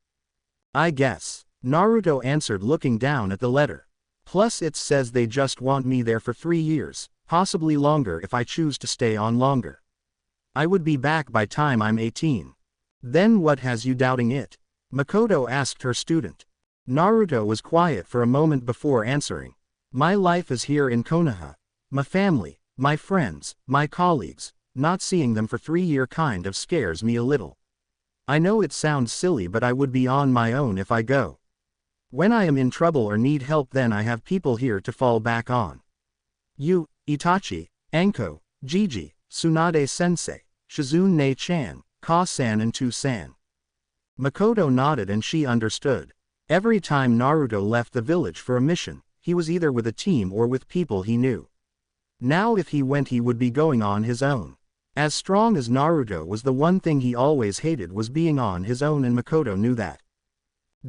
I guess," Naruto answered, looking down at the letter. "Plus it says they just want me there for 3 years, possibly longer if I choose to stay on longer. I would be back by time I'm 18. Then what has you doubting it?" Makoto asked her student. Naruto was quiet for a moment before answering. "My life is here in Konoha. My family, my friends, my colleagues, not seeing them for 3 years kind of scares me a little. I know it sounds silly, but I would be on my own if I go. When I am in trouble or need help, then I have people here to fall back on. You, Itachi, Anko, Gigi, Tsunade-sensei, Shizune-chan, Ka-san and Tu-san." Makoto nodded and she understood. Every time Naruto left the village for a mission, he was either with a team or with people he knew. Now if he went, he would be going on his own. As strong as Naruto was, the one thing he always hated was being on his own, and Makoto knew that.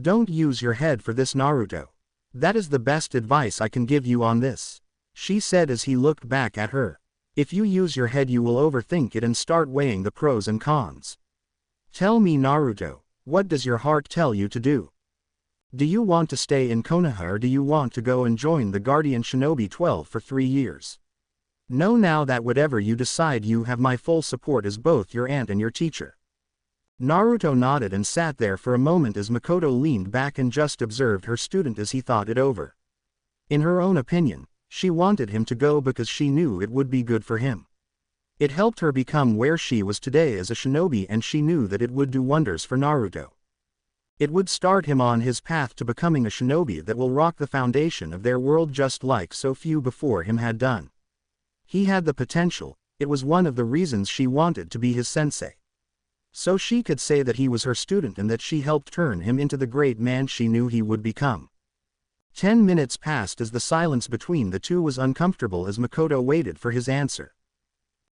"Don't use your head for this Naruto. That is the best advice I can give you on this," she said as he looked back at her. "If you use your head, you will overthink it and start weighing the pros and cons. Tell me Naruto, what does your heart tell you to do?" Do you want to stay in Konoha or do you want to go and join the Guardian Shinobi 12 for 3 years? Know now that whatever you decide you have my full support as both your aunt and your teacher. Naruto nodded and sat there for a moment as Makoto leaned back and just observed her student as he thought it over. In her own opinion, she wanted him to go because she knew it would be good for him. It helped her become where she was today as a shinobi, and she knew that it would do wonders for Naruto. It would start him on his path to becoming a shinobi that will rock the foundation of their world just like so few before him had done. He had the potential. It was one of the reasons she wanted to be his sensei. So she could say that he was her student and that she helped turn him into the great man she knew he would become. 10 minutes passed as the silence between the two was uncomfortable as Makoto waited for his answer.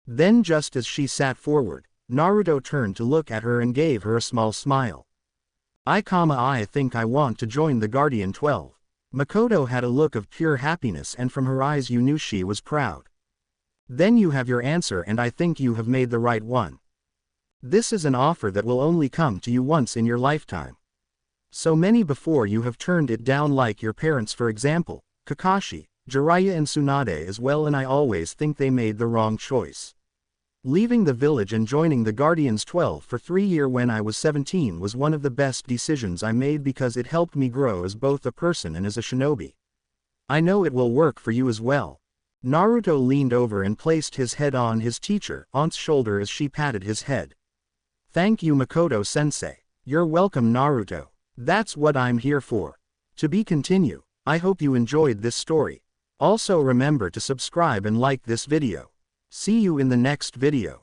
Then just as she sat forward, Naruto turned to look at her and gave her a small smile. I think I want to join the Guardian 12. Makoto had a look of pure happiness, and from her eyes you knew she was proud. Then you have your answer, and I think you have made the right one. This is an offer that will only come to you once in your lifetime. So many before you have turned it down, like your parents for example, Kakashi, Jiraiya and Tsunade as well, and I always think they made the wrong choice. Leaving the village and joining the Guardians 12 for 3 years when I was 17 was one of the best decisions I made because it helped me grow as both a person and as a shinobi. I know it will work for you as well. Naruto leaned over and placed his head on his aunt's shoulder as she patted his head. Thank you, Makoto-sensei. You're welcome, Naruto. That's what I'm here for. To be continued. I hope you enjoyed this story. Also remember to subscribe and like this video. See you in the next video.